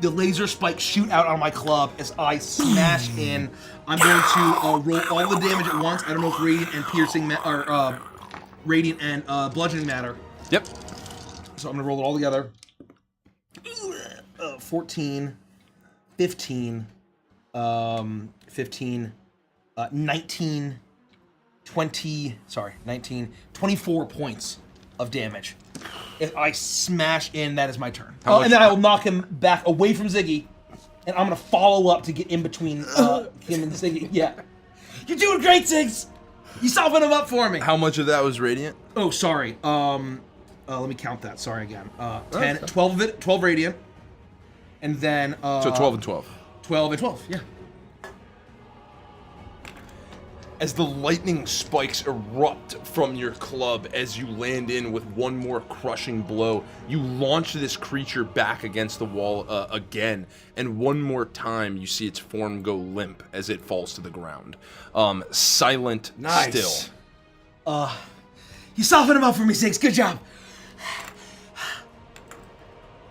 [SPEAKER 4] The laser spikes shoot out on my club as I smash in. I'm going to roll all the damage at once. I don't know if radiant and piercing radiant and bludgeoning matter.
[SPEAKER 5] Yep.
[SPEAKER 4] So I'm gonna roll it all together. 14, 15, 19, 24 points of damage. If I smash in, that is my turn. And then I will knock him back away from Ziggy, and I'm gonna follow up to get in between him and Ziggy. Yeah. You're doing great, Ziggs! You softened him up for me!
[SPEAKER 5] How much of that was radiant?
[SPEAKER 4] Oh, sorry. Let me count that. Sorry again. 10, 12 of it, 12 radiant. And then...
[SPEAKER 5] So 12 and 12.
[SPEAKER 4] 12 and 12, yeah.
[SPEAKER 5] As the lightning spikes erupt from your club as you land in with one more crushing blow, you launch this creature back against the wall again, and one more time you see its form go limp as it falls to the ground. Silent still.
[SPEAKER 4] You softened him up for me, Ziggs. Good job.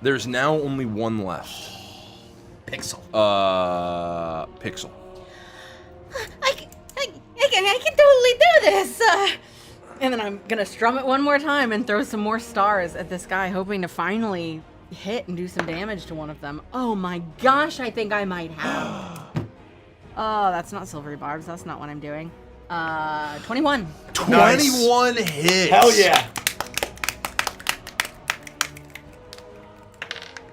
[SPEAKER 5] There's now only one left.
[SPEAKER 4] Pixel.
[SPEAKER 5] Pixel.
[SPEAKER 6] I can totally do this. And then I'm gonna strum it one more time and throw some more stars at this guy, hoping to finally hit and do some damage to one of them. Oh my gosh, I think I might have. Oh, that's not silvery barbs. That's not what I'm doing. 21.
[SPEAKER 5] 21 hits.
[SPEAKER 2] Hell yeah.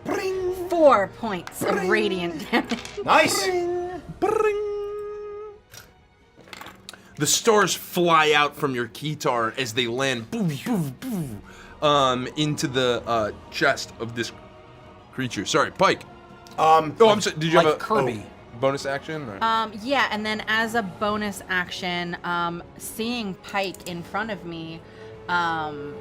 [SPEAKER 6] Bring 4 points of radiant damage.
[SPEAKER 2] Nice.
[SPEAKER 5] Bring. The stars fly out from your keytar as they land into the chest of this creature. Sorry, Pike. I'm sorry. Did you have a
[SPEAKER 4] Kirby
[SPEAKER 5] bonus action? Or?
[SPEAKER 6] Yeah, and then as a bonus action, seeing Pike in front of me, and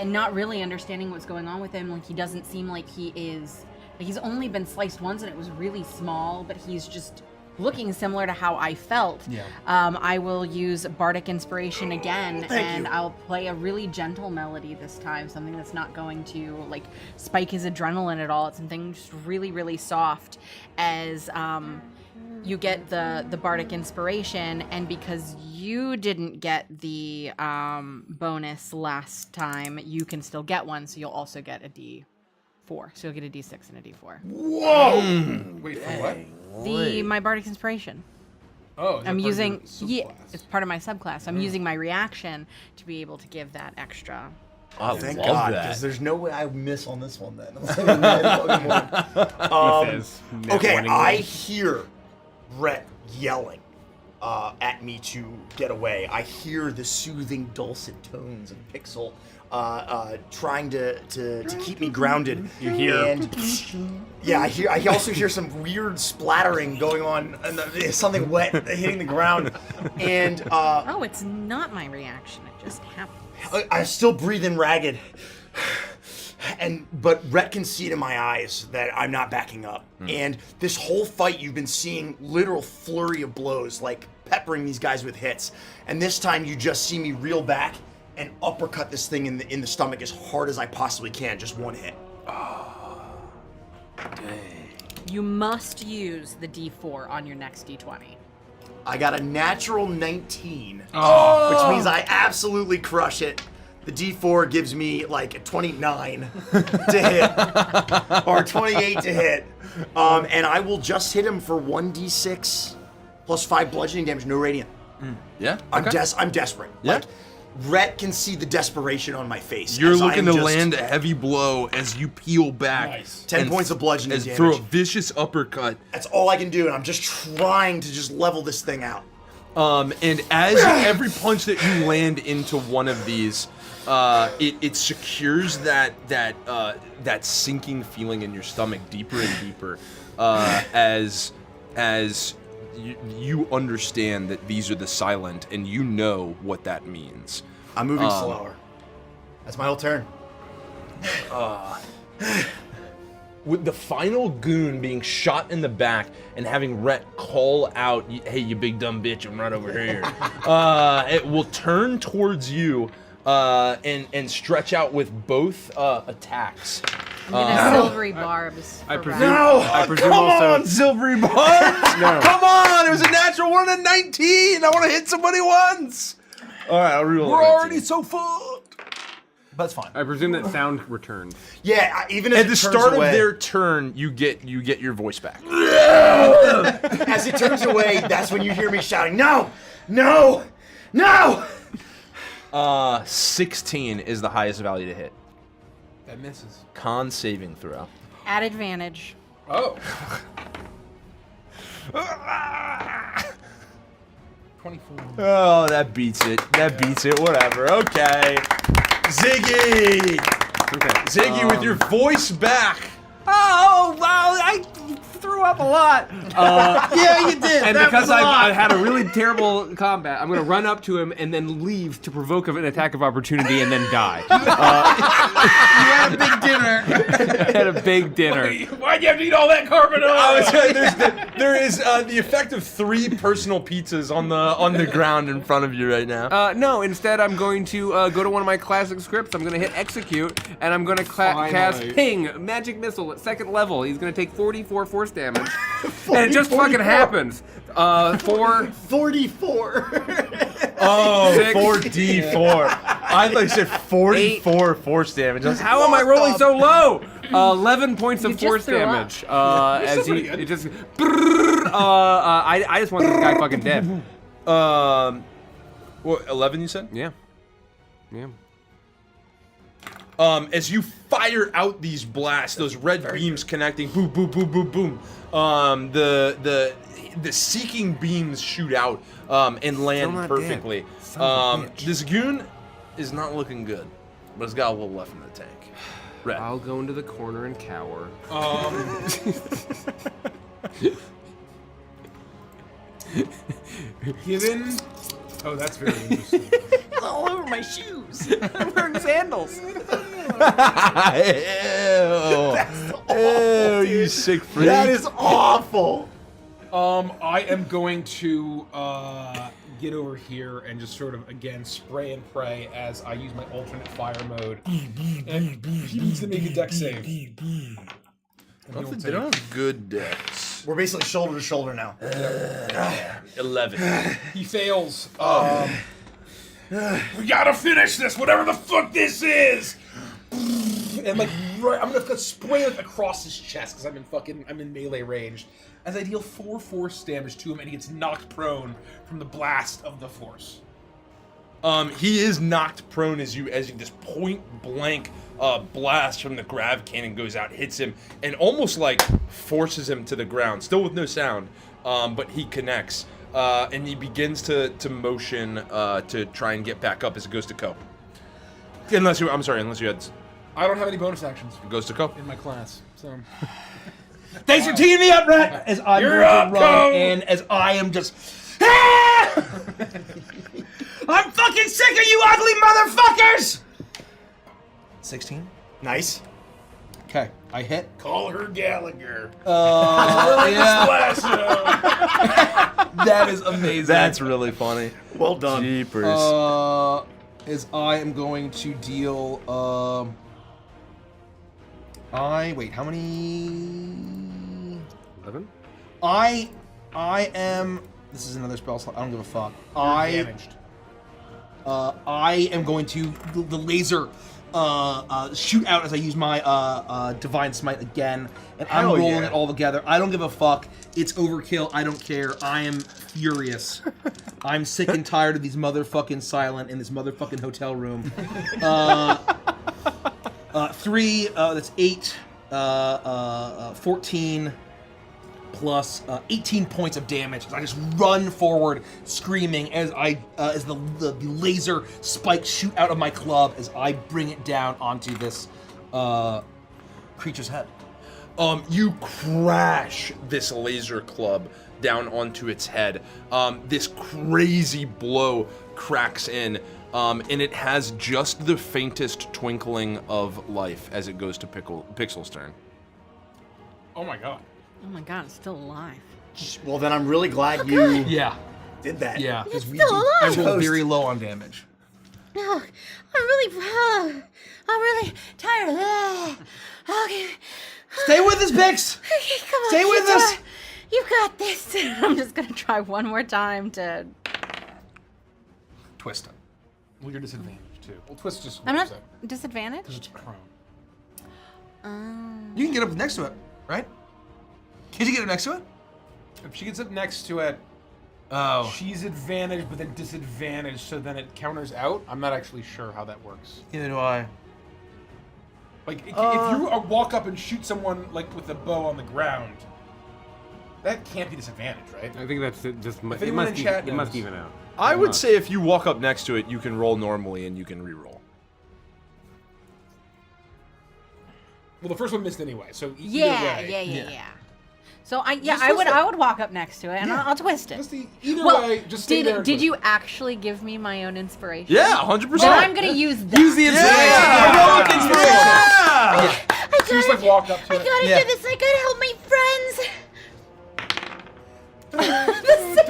[SPEAKER 6] not really understanding what's going on with him, like he doesn't seem like he is, like he's only been sliced once and it was really small, but he's just looking similar to how I felt.
[SPEAKER 4] Yeah.
[SPEAKER 6] I will use Bardic Inspiration again, and
[SPEAKER 2] you.
[SPEAKER 6] I'll play a really gentle melody this time, something that's not going to like spike his adrenaline at all. It's something just really, really soft as you get the Bardic Inspiration, and because you didn't get the bonus last time, you can still get one, so you'll also get a D4. So you'll get a D6 and a D4.
[SPEAKER 2] Whoa!
[SPEAKER 4] Wait, for what?
[SPEAKER 6] My Bardic Inspiration.
[SPEAKER 4] Oh, is that
[SPEAKER 6] I'm
[SPEAKER 4] part of
[SPEAKER 6] using
[SPEAKER 4] your subclass?
[SPEAKER 6] it's part of my subclass. I'm using my reaction to be able to give that extra.
[SPEAKER 5] I
[SPEAKER 2] Thank
[SPEAKER 5] love
[SPEAKER 2] God,
[SPEAKER 5] that.
[SPEAKER 2] because there's no way I miss on this one then. Okay, I hear Rhett yelling at me to get away. I hear the soothing, dulcet tones of Pixel trying to keep me grounded.
[SPEAKER 1] You hear?
[SPEAKER 2] And yeah, I also hear some weird splattering going on, and something wet hitting the ground. And
[SPEAKER 6] Oh, it's not my reaction. It just happened.
[SPEAKER 2] I still breathe in ragged. But Rhett can see it in my eyes that I'm not backing up. And this whole fight, you've been seeing literal flurry of blows, like peppering these guys with hits. And this time you just see me reel back and uppercut this thing in the stomach as hard as I possibly can. Just one hit.
[SPEAKER 6] You must use the D4 on your next D20.
[SPEAKER 2] I got a natural 19, which means I absolutely crush it. The D4 gives me like a 29 to hit, or 28 to hit, and I will just hit him for 1d6 plus 5 bludgeoning damage, no radiant.
[SPEAKER 5] Yeah.
[SPEAKER 2] I'm desperate.
[SPEAKER 5] Yeah.
[SPEAKER 2] Like, Rhett can see the desperation on my face.
[SPEAKER 5] You're
[SPEAKER 2] as I
[SPEAKER 5] looking
[SPEAKER 2] am
[SPEAKER 5] to
[SPEAKER 2] just
[SPEAKER 5] land a heavy blow as you peel back.
[SPEAKER 3] Nice.
[SPEAKER 2] 10 points of bludgeoning
[SPEAKER 5] and
[SPEAKER 2] damage.
[SPEAKER 5] throw a vicious uppercut.
[SPEAKER 2] That's all I can do, and I'm just trying to just level this thing out.
[SPEAKER 5] And as every punch that you land into one of these, it secures that sinking feeling in your stomach deeper and deeper, as you understand that these are the silent, and you know what that means.
[SPEAKER 2] I'm moving slower. That's my whole turn.
[SPEAKER 5] With the final goon being shot in the back and having Rhett call out, "Hey, you big dumb bitch, I'm right over here," it will turn towards you and stretch out with both attacks.
[SPEAKER 6] I'm gonna silvery barbs.
[SPEAKER 1] I
[SPEAKER 6] for
[SPEAKER 1] presume.
[SPEAKER 6] Rhett.
[SPEAKER 1] I presume
[SPEAKER 5] Come
[SPEAKER 1] also.
[SPEAKER 5] on, Silvery Barbs!
[SPEAKER 1] No.
[SPEAKER 5] Come on! It was a natural 1 and 19! I want to hit somebody once! Alright, I'll reroll.
[SPEAKER 4] We're already so fucked. But it's fine.
[SPEAKER 1] I presume that sound returns.
[SPEAKER 2] Yeah, even if
[SPEAKER 5] At
[SPEAKER 2] it
[SPEAKER 5] the
[SPEAKER 2] turns
[SPEAKER 5] start
[SPEAKER 2] away,
[SPEAKER 5] of their turn, you get your voice back.
[SPEAKER 2] as it turns away, that's when you hear me shouting, "No! No! No!"
[SPEAKER 5] 16 is the highest value to hit.
[SPEAKER 3] That misses.
[SPEAKER 5] Con saving throw.
[SPEAKER 6] At advantage.
[SPEAKER 3] Oh. 24.
[SPEAKER 5] Oh, that beats it. That beats it. Whatever. Okay. Ziggy!
[SPEAKER 1] Okay.
[SPEAKER 5] Ziggy, with your voice back.
[SPEAKER 1] Oh wow! I threw up a lot.
[SPEAKER 5] Yeah, you did.
[SPEAKER 1] And
[SPEAKER 5] That
[SPEAKER 1] because
[SPEAKER 5] was a lot.
[SPEAKER 1] I had a really terrible combat, I'm gonna run up to him and then leave to provoke an attack of opportunity and then die.
[SPEAKER 4] You had a big dinner.
[SPEAKER 1] I had a big dinner.
[SPEAKER 3] Why'd you have to eat all that carbonara?
[SPEAKER 5] I was telling you, there is the effect of 3 personal pizzas on the ground in front of you right now.
[SPEAKER 1] No, instead I'm going to go to one of my classic scripts. I'm gonna hit execute, and I'm gonna cast ping, magic missile at 2nd level. He's gonna take 44 force damage, and it just fucking happens. 4,
[SPEAKER 2] 44.
[SPEAKER 5] Oh,
[SPEAKER 1] 6,
[SPEAKER 5] 4d4. I thought you said 44 force damage. I was like,
[SPEAKER 1] How am I rolling so low? 11 points of
[SPEAKER 6] You just
[SPEAKER 1] force
[SPEAKER 6] threw up.
[SPEAKER 1] damage. As he it just. I just want this guy fucking dead.
[SPEAKER 5] What, 11 you said?
[SPEAKER 1] Yeah. Yeah.
[SPEAKER 5] As you fire out these blasts, those red beams connecting, boom, boom, boom, boom, boom. The seeking beams shoot out and land
[SPEAKER 1] not
[SPEAKER 5] perfectly.
[SPEAKER 1] Son of a bitch.
[SPEAKER 5] This goon is not looking good, but it's got a little left in the tank. Red.
[SPEAKER 1] I'll go into the corner and cower.
[SPEAKER 3] Given. Oh, that's very interesting.
[SPEAKER 1] It's all over my shoes. I'm wearing sandals.
[SPEAKER 5] Ew. Ew, you sick freak.
[SPEAKER 2] That is awful.
[SPEAKER 3] I am going to get over here and just sort of again spray and pray as I use my alternate fire mode. And he needs to make a deck save.
[SPEAKER 5] They don't have good decks.
[SPEAKER 2] We're basically shoulder to shoulder now.
[SPEAKER 5] 11.
[SPEAKER 3] He fails. We gotta finish this, whatever the fuck this is. And like, I'm gonna spray it across his chest because I'm in melee range. As I deal 4 force damage to him, and he gets knocked prone from the blast of the force.
[SPEAKER 5] He is knocked prone as this point blank blast from the grav cannon goes out, hits him, and almost like forces him to the ground, still with no sound, but he connects. And he begins to motion to try and get back up as it goes to Ko. Unless you had...
[SPEAKER 3] I don't have any bonus actions
[SPEAKER 5] It goes to Ko.
[SPEAKER 3] in my class, so...
[SPEAKER 4] Thanks for teeing me up, Rhett, as I'm
[SPEAKER 3] You're
[SPEAKER 4] going
[SPEAKER 3] up,
[SPEAKER 4] to run
[SPEAKER 3] Cole.
[SPEAKER 4] in, as I am just... Ah! I'm fucking sick of you ugly motherfuckers! 16.
[SPEAKER 2] Nice.
[SPEAKER 4] Okay, I hit.
[SPEAKER 3] Call her Gallagher.
[SPEAKER 4] Yeah, that is amazing.
[SPEAKER 5] That's really funny.
[SPEAKER 2] Well done.
[SPEAKER 5] Jeepers.
[SPEAKER 4] is I am going to deal. Wait. How many?
[SPEAKER 1] 11.
[SPEAKER 4] I am. This is another spell slot. I don't give a fuck.
[SPEAKER 3] Damaged.
[SPEAKER 4] I am going to the laser shoot out as I use my divine smite again, and I'm
[SPEAKER 5] Hell
[SPEAKER 4] rolling
[SPEAKER 5] yeah.
[SPEAKER 4] it all together. I don't give a fuck. It's overkill. I don't care. I am furious. I'm sick and tired of these motherfucking silent in this motherfucking hotel room. 3. That's 8. 14. Plus 18 points of damage as I just run forward, screaming as as the laser spikes shoot out of my club as I bring it down onto this creature's head.
[SPEAKER 5] You crash this laser club down onto its head. This crazy blow cracks in, and it has just the faintest twinkling of life as it goes to Pixel's turn.
[SPEAKER 3] Oh my god.
[SPEAKER 6] Oh my god, it's still alive.
[SPEAKER 2] Well, then I'm really glad you
[SPEAKER 4] Yeah,
[SPEAKER 2] did that.
[SPEAKER 4] yeah.
[SPEAKER 8] It's still alive.
[SPEAKER 4] I rolled very low on damage.
[SPEAKER 8] No, I'm really tired. Okay.
[SPEAKER 4] Stay with us, Pix.
[SPEAKER 8] Okay, come on.
[SPEAKER 4] Stay with us.
[SPEAKER 8] You got this.
[SPEAKER 6] I'm just gonna try one more time to.
[SPEAKER 4] Twist it.
[SPEAKER 3] Well, you're disadvantaged too. Well, twist just.
[SPEAKER 6] I'm not
[SPEAKER 3] because
[SPEAKER 6] disadvantaged.
[SPEAKER 3] it's prone.
[SPEAKER 4] You can get up next to it, right? Can you get up next to it?
[SPEAKER 3] If she gets up next to it,
[SPEAKER 4] Oh.
[SPEAKER 3] she's advantaged, but then disadvantaged, so then it counters out. I'm not actually sure how that works.
[SPEAKER 4] Neither do I.
[SPEAKER 3] Like, if you walk up and shoot someone like with a bow on the ground, that can't be disadvantage, right?
[SPEAKER 1] I think that's just.
[SPEAKER 3] If
[SPEAKER 1] It
[SPEAKER 3] anyone
[SPEAKER 1] must,
[SPEAKER 3] in chat
[SPEAKER 1] it must
[SPEAKER 3] knows.
[SPEAKER 1] even out.
[SPEAKER 5] I
[SPEAKER 1] It
[SPEAKER 5] would
[SPEAKER 1] must.
[SPEAKER 5] say if you walk up next to it, you can roll normally and you can re-roll.
[SPEAKER 3] Well, the first one missed anyway, so either
[SPEAKER 6] Yeah,
[SPEAKER 3] way.
[SPEAKER 6] yeah. So I
[SPEAKER 3] Just
[SPEAKER 6] I would
[SPEAKER 3] twist it.
[SPEAKER 6] I would walk up next to it and
[SPEAKER 3] Yeah.
[SPEAKER 6] I'll twist it.
[SPEAKER 3] Just either
[SPEAKER 6] Well,
[SPEAKER 3] way, just stay there. and
[SPEAKER 6] did
[SPEAKER 3] twist
[SPEAKER 6] you
[SPEAKER 3] it.
[SPEAKER 6] actually give me my own inspiration?
[SPEAKER 5] Yeah, 100%.
[SPEAKER 6] Then I'm gonna use that.
[SPEAKER 4] Use the inspiration. Heroic inspiration.
[SPEAKER 5] Yeah!
[SPEAKER 3] So you just like walk up to
[SPEAKER 8] I
[SPEAKER 3] it.
[SPEAKER 8] gotta
[SPEAKER 4] Yeah.
[SPEAKER 8] do this. I gotta help my friends.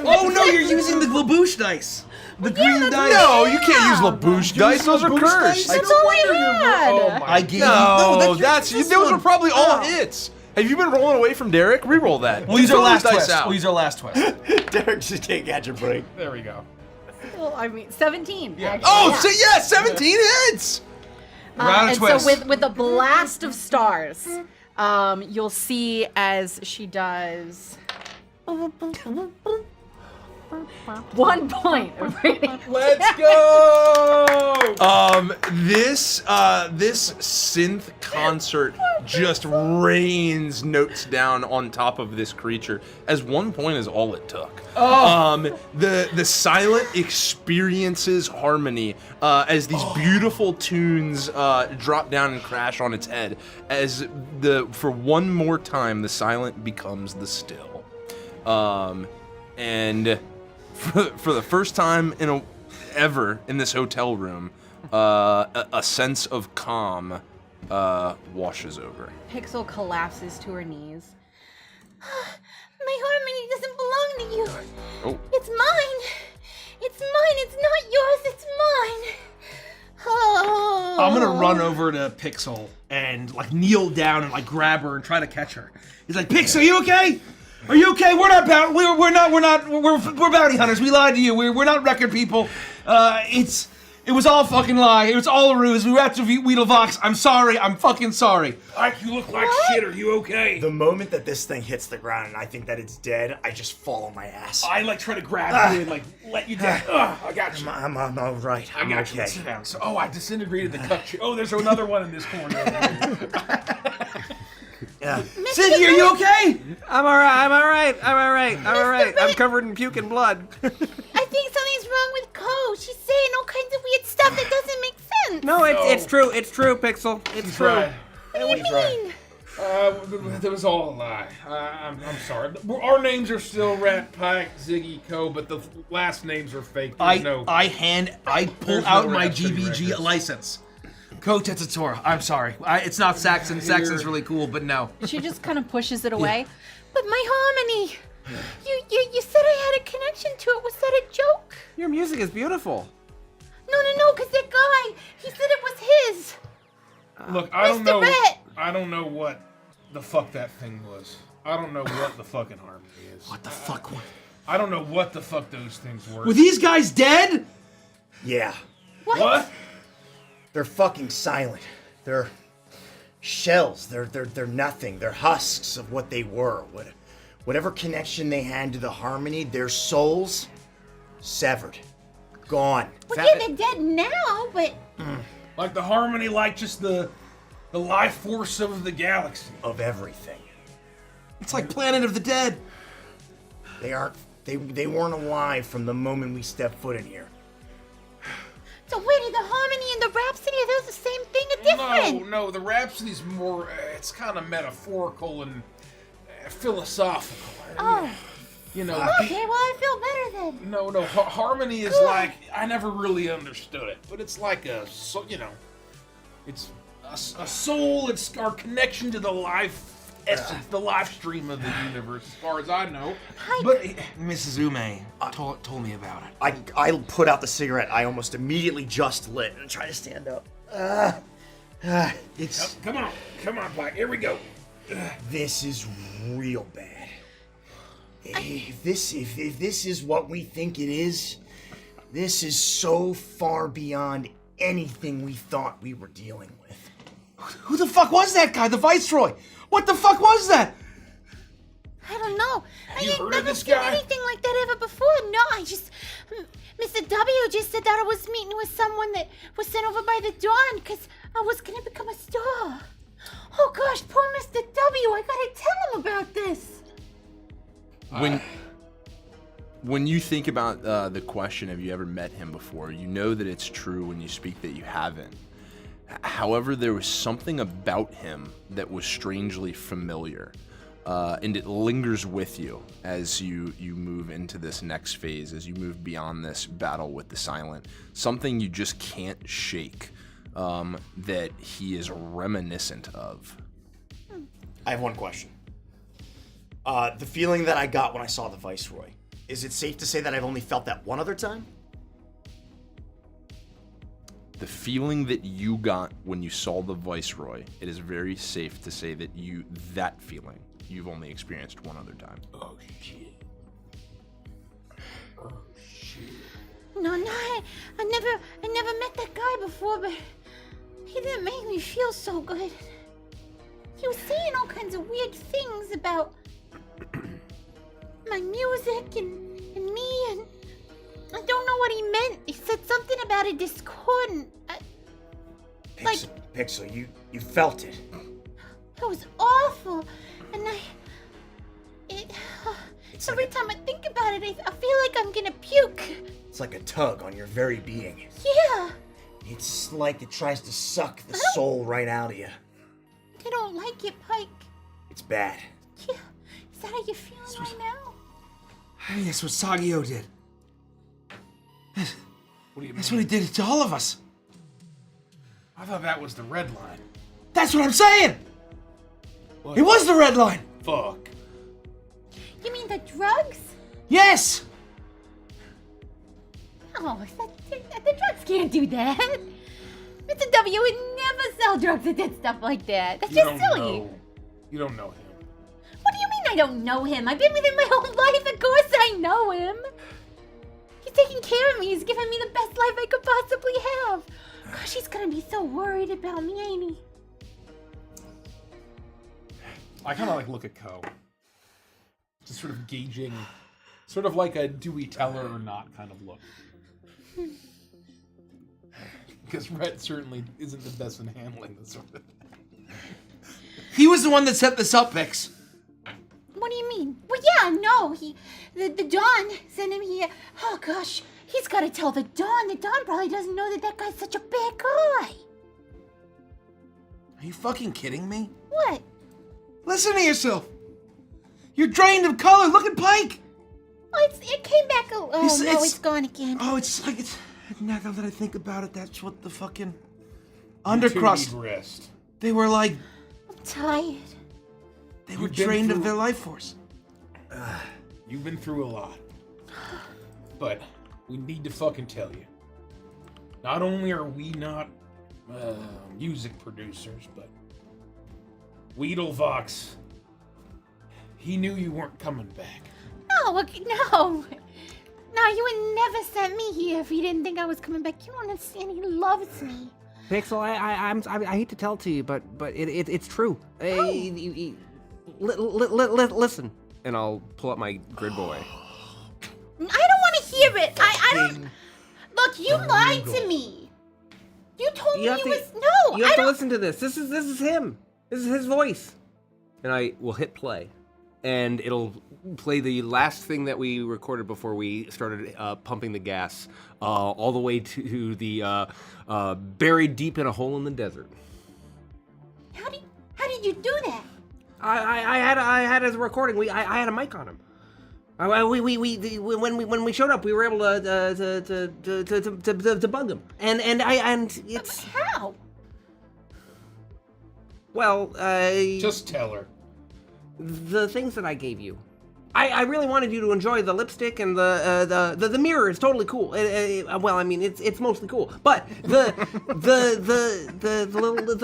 [SPEAKER 4] Oh no, you're using the Glaboosh dice. The green dice.
[SPEAKER 5] No, you can't use LaBouche dice. Those are cursed.
[SPEAKER 6] That's all I had.
[SPEAKER 3] Oh my
[SPEAKER 4] I gave
[SPEAKER 5] No,
[SPEAKER 4] you.
[SPEAKER 5] those are probably all hits. Have you been rolling away from Derek? Reroll that.
[SPEAKER 4] We'll use our
[SPEAKER 5] Throw those
[SPEAKER 4] last
[SPEAKER 5] dice
[SPEAKER 4] twist.
[SPEAKER 5] out.
[SPEAKER 4] We'll use our last twist.
[SPEAKER 2] Derek, just take catch a break.
[SPEAKER 3] There we go.
[SPEAKER 6] Well, I mean, 17.
[SPEAKER 3] Yeah.
[SPEAKER 6] actually,
[SPEAKER 5] Oh,
[SPEAKER 6] yeah.
[SPEAKER 5] so yeah, 17 hits.
[SPEAKER 4] Round of
[SPEAKER 6] And
[SPEAKER 4] twist.
[SPEAKER 6] so with a blast of stars, you'll see as she does 1 point of radiant.
[SPEAKER 3] Let's go!
[SPEAKER 5] This synth concert just rains notes down on top of this creature, as 1 point is all it took. The silent experiences harmony as these beautiful tunes drop down and crash on its head, as for one more time the silent becomes the still, and for the first time ever in this hotel room, a sense of calm washes over.
[SPEAKER 6] Pixel collapses to her knees.
[SPEAKER 8] My harmony doesn't belong to you.
[SPEAKER 5] Oh.
[SPEAKER 8] It's mine. It's mine. It's not yours. It's mine. Oh.
[SPEAKER 4] I'm gonna run over to Pixel and like kneel down and like grab her and try to catch her. He's like, Pixel, are you okay? Are you okay? We're not we're bounty hunters. We lied to you. We're not record people. It was all fucking lie. It was all a ruse. We were after Weedlevox. I'm sorry. I'm fucking sorry.
[SPEAKER 3] Ike, you look like shit. Are you okay?
[SPEAKER 2] The moment that this thing hits the ground and I think that it's dead, I just fall on my ass.
[SPEAKER 3] I like try to grab you and like let you down. I got you.
[SPEAKER 2] I'm all right.
[SPEAKER 3] I
[SPEAKER 2] I'm
[SPEAKER 3] got you.
[SPEAKER 2] okay.
[SPEAKER 3] Sit down. So, I disintegrated the cut. Oh, there's another one in this corner. Over here.
[SPEAKER 2] Yeah.
[SPEAKER 4] Cynthia, are you okay?
[SPEAKER 1] I'm alright. I'm covered in puke and blood.
[SPEAKER 8] I think something's wrong with Co. She's saying all kinds of weird stuff that doesn't make sense.
[SPEAKER 1] No, it's true, Pixel. It's true.
[SPEAKER 3] Try.
[SPEAKER 8] What do you mean?
[SPEAKER 3] That was all a lie. I'm sorry. Our names are still Rat Pike, Ziggy, Co, but the last names are fake.
[SPEAKER 4] I
[SPEAKER 3] There's
[SPEAKER 4] pull
[SPEAKER 3] There's
[SPEAKER 4] out
[SPEAKER 3] no
[SPEAKER 4] my
[SPEAKER 3] Rhapsody
[SPEAKER 4] GBG
[SPEAKER 3] records.
[SPEAKER 4] license. Co Tetsator. I'm sorry. It's not Saxon. Saxon's really cool, but no.
[SPEAKER 6] She just kind of pushes it away.
[SPEAKER 8] But my harmony. You said I had a connection to it. Was that a joke?
[SPEAKER 1] Your music is beautiful.
[SPEAKER 8] No, because that guy, he said it was his.
[SPEAKER 3] Look, I don't
[SPEAKER 8] Mr.
[SPEAKER 3] know.
[SPEAKER 8] Rat.
[SPEAKER 3] I don't know what the fuck that thing was. I don't know what the fucking harmony is.
[SPEAKER 2] What the fuck?
[SPEAKER 3] I don't know what the fuck those things were.
[SPEAKER 4] Were these guys dead?
[SPEAKER 2] Yeah.
[SPEAKER 3] What?
[SPEAKER 2] They're fucking silent. They're shells. They're nothing. They're husks of what they were. Whatever connection they had to the harmony, their souls severed, gone.
[SPEAKER 8] Well, yeah, they're dead now, but
[SPEAKER 3] Like the harmony, like just the life force of the galaxy.
[SPEAKER 2] Of everything.
[SPEAKER 4] It's like Planet of the Dead.
[SPEAKER 2] They aren't. They weren't alive from the moment we stepped foot in here.
[SPEAKER 8] so wait, are the harmony and the Rhapsody, are those the same thing or different?
[SPEAKER 3] No, the Rhapsody's more. It's kind of metaphorical and philosophical.
[SPEAKER 8] Oh,
[SPEAKER 3] You know.
[SPEAKER 8] okay, well, I feel better then.
[SPEAKER 3] No. Harmony is like I never really understood it, but it's like it's a soul. It's our connection to the life essence, the life stream of the universe, as far as I know.
[SPEAKER 4] But Mrs. Ume told me about it.
[SPEAKER 2] I put out the cigarette I almost immediately just lit and try to stand up. It's
[SPEAKER 3] Come on, Black. Here we go.
[SPEAKER 2] this is real bad. If this is what we think it is, this is so far beyond anything we thought we were dealing with.
[SPEAKER 4] Who the fuck was that guy? The Viceroy? What the fuck was that?
[SPEAKER 8] I don't know. I
[SPEAKER 3] You
[SPEAKER 8] ain't
[SPEAKER 3] heard of
[SPEAKER 8] never
[SPEAKER 3] this
[SPEAKER 8] seen
[SPEAKER 3] guy?
[SPEAKER 8] anything like that ever before. No, Mr. W just said that I was meeting with someone that was sent over by the Dawn because I was gonna become a star. Oh gosh, poor Mr. W. I gotta tell him about this.
[SPEAKER 5] When you think about the question, have you ever met him before? You know that it's true when you speak that you haven't. However, there was something about him that was strangely familiar, and it lingers with you as you move into this next phase, as you move beyond this battle with the Silent. Something you just can't shake, that he is reminiscent of.
[SPEAKER 2] I have one question. The feeling that I got when I saw the Viceroy, is it safe to say that I've only felt that one other time?
[SPEAKER 5] The feeling that you got when you saw the Viceroy, it is very safe to say that that feeling you've only experienced one other time.
[SPEAKER 3] Oh shit.
[SPEAKER 8] No, I never met that guy before, but he didn't make me feel so good. He was saying all kinds of weird things about my music and me, and I don't know what he meant. He said something about a discordant.
[SPEAKER 2] Pixel, you felt it.
[SPEAKER 8] It was awful, and every time I think about it, I feel like I'm gonna puke.
[SPEAKER 2] It's like a tug on your very being.
[SPEAKER 8] Yeah,
[SPEAKER 2] It's like it tries to suck the soul right out of you.
[SPEAKER 8] I don't like it, Pike.
[SPEAKER 2] It's bad.
[SPEAKER 8] Yeah, is that how you're feeling right now?
[SPEAKER 4] Hey, that's what Sagio did.
[SPEAKER 3] What do you mean?
[SPEAKER 4] That's what he did to all of us.
[SPEAKER 3] I thought that was the red line.
[SPEAKER 4] That's what I'm saying.
[SPEAKER 3] What?
[SPEAKER 4] It was the red line.
[SPEAKER 3] Fuck.
[SPEAKER 8] You mean the drugs?
[SPEAKER 4] Yes.
[SPEAKER 8] Oh, the drugs can't do that. Mr. W would never sell drugs that did stuff like that. That's just silly.
[SPEAKER 3] You don't know him.
[SPEAKER 8] What do you mean I don't know him? I've been with him my whole life. Of course I know him. He's taking care of me. He's giving me the best life I could possibly have. Gosh, he's gonna be so worried about me, ain't he?
[SPEAKER 3] I kind of like look at Ko. Just sort of gauging, sort of like a do we tell her or not kind of look. Because Rhett certainly isn't the best in handling this sort of thing.
[SPEAKER 4] He was the one that set this up, Pix.
[SPEAKER 8] What do you mean? Well, yeah, no. The Dawn sent him here. Oh gosh, he's got to tell the Dawn. The Dawn probably doesn't know that guy such a bad guy.
[SPEAKER 4] Are you fucking kidding me?
[SPEAKER 8] What?
[SPEAKER 4] Listen to yourself. You're drained of color. Look at Pike.
[SPEAKER 8] Oh, it came back. It's gone again.
[SPEAKER 4] Oh, it's like it's. Now that I think about it, that's what the fucking
[SPEAKER 3] You
[SPEAKER 4] undercrust.
[SPEAKER 3] two need rest.
[SPEAKER 4] They were like
[SPEAKER 8] I'm tired.
[SPEAKER 4] they were
[SPEAKER 3] You've been
[SPEAKER 4] drained of
[SPEAKER 3] through-
[SPEAKER 4] their life force.
[SPEAKER 3] You've been through a lot. But we need to fucking tell you. Not only are we not music producers, but Weedlevox, he knew you weren't coming back.
[SPEAKER 8] No, no. No, you would never send me here if you didn't think I was coming back. You don't understand. He loves me.
[SPEAKER 1] Pixel, I hate to tell it to you, but it's true. Listen, and I'll pull up my grid boy.
[SPEAKER 8] I don't want to hear it. I don't. Look, you lied to me. You told me he was. No,
[SPEAKER 1] you have to listen to this. This is him. This is his voice. And I will hit play, and it'll play the last thing that we recorded before we started pumping the gas, all the way to the buried deep in a hole in the desert.
[SPEAKER 8] How did you do that?
[SPEAKER 1] I had a recording. I had a mic on him. When we showed up, we were able to bug him, and it's
[SPEAKER 8] How?
[SPEAKER 1] well.
[SPEAKER 3] Just tell her.
[SPEAKER 1] The things that I gave you. I really wanted you to enjoy the lipstick, and the mirror is totally cool. Well, I mean, it's mostly cool, but the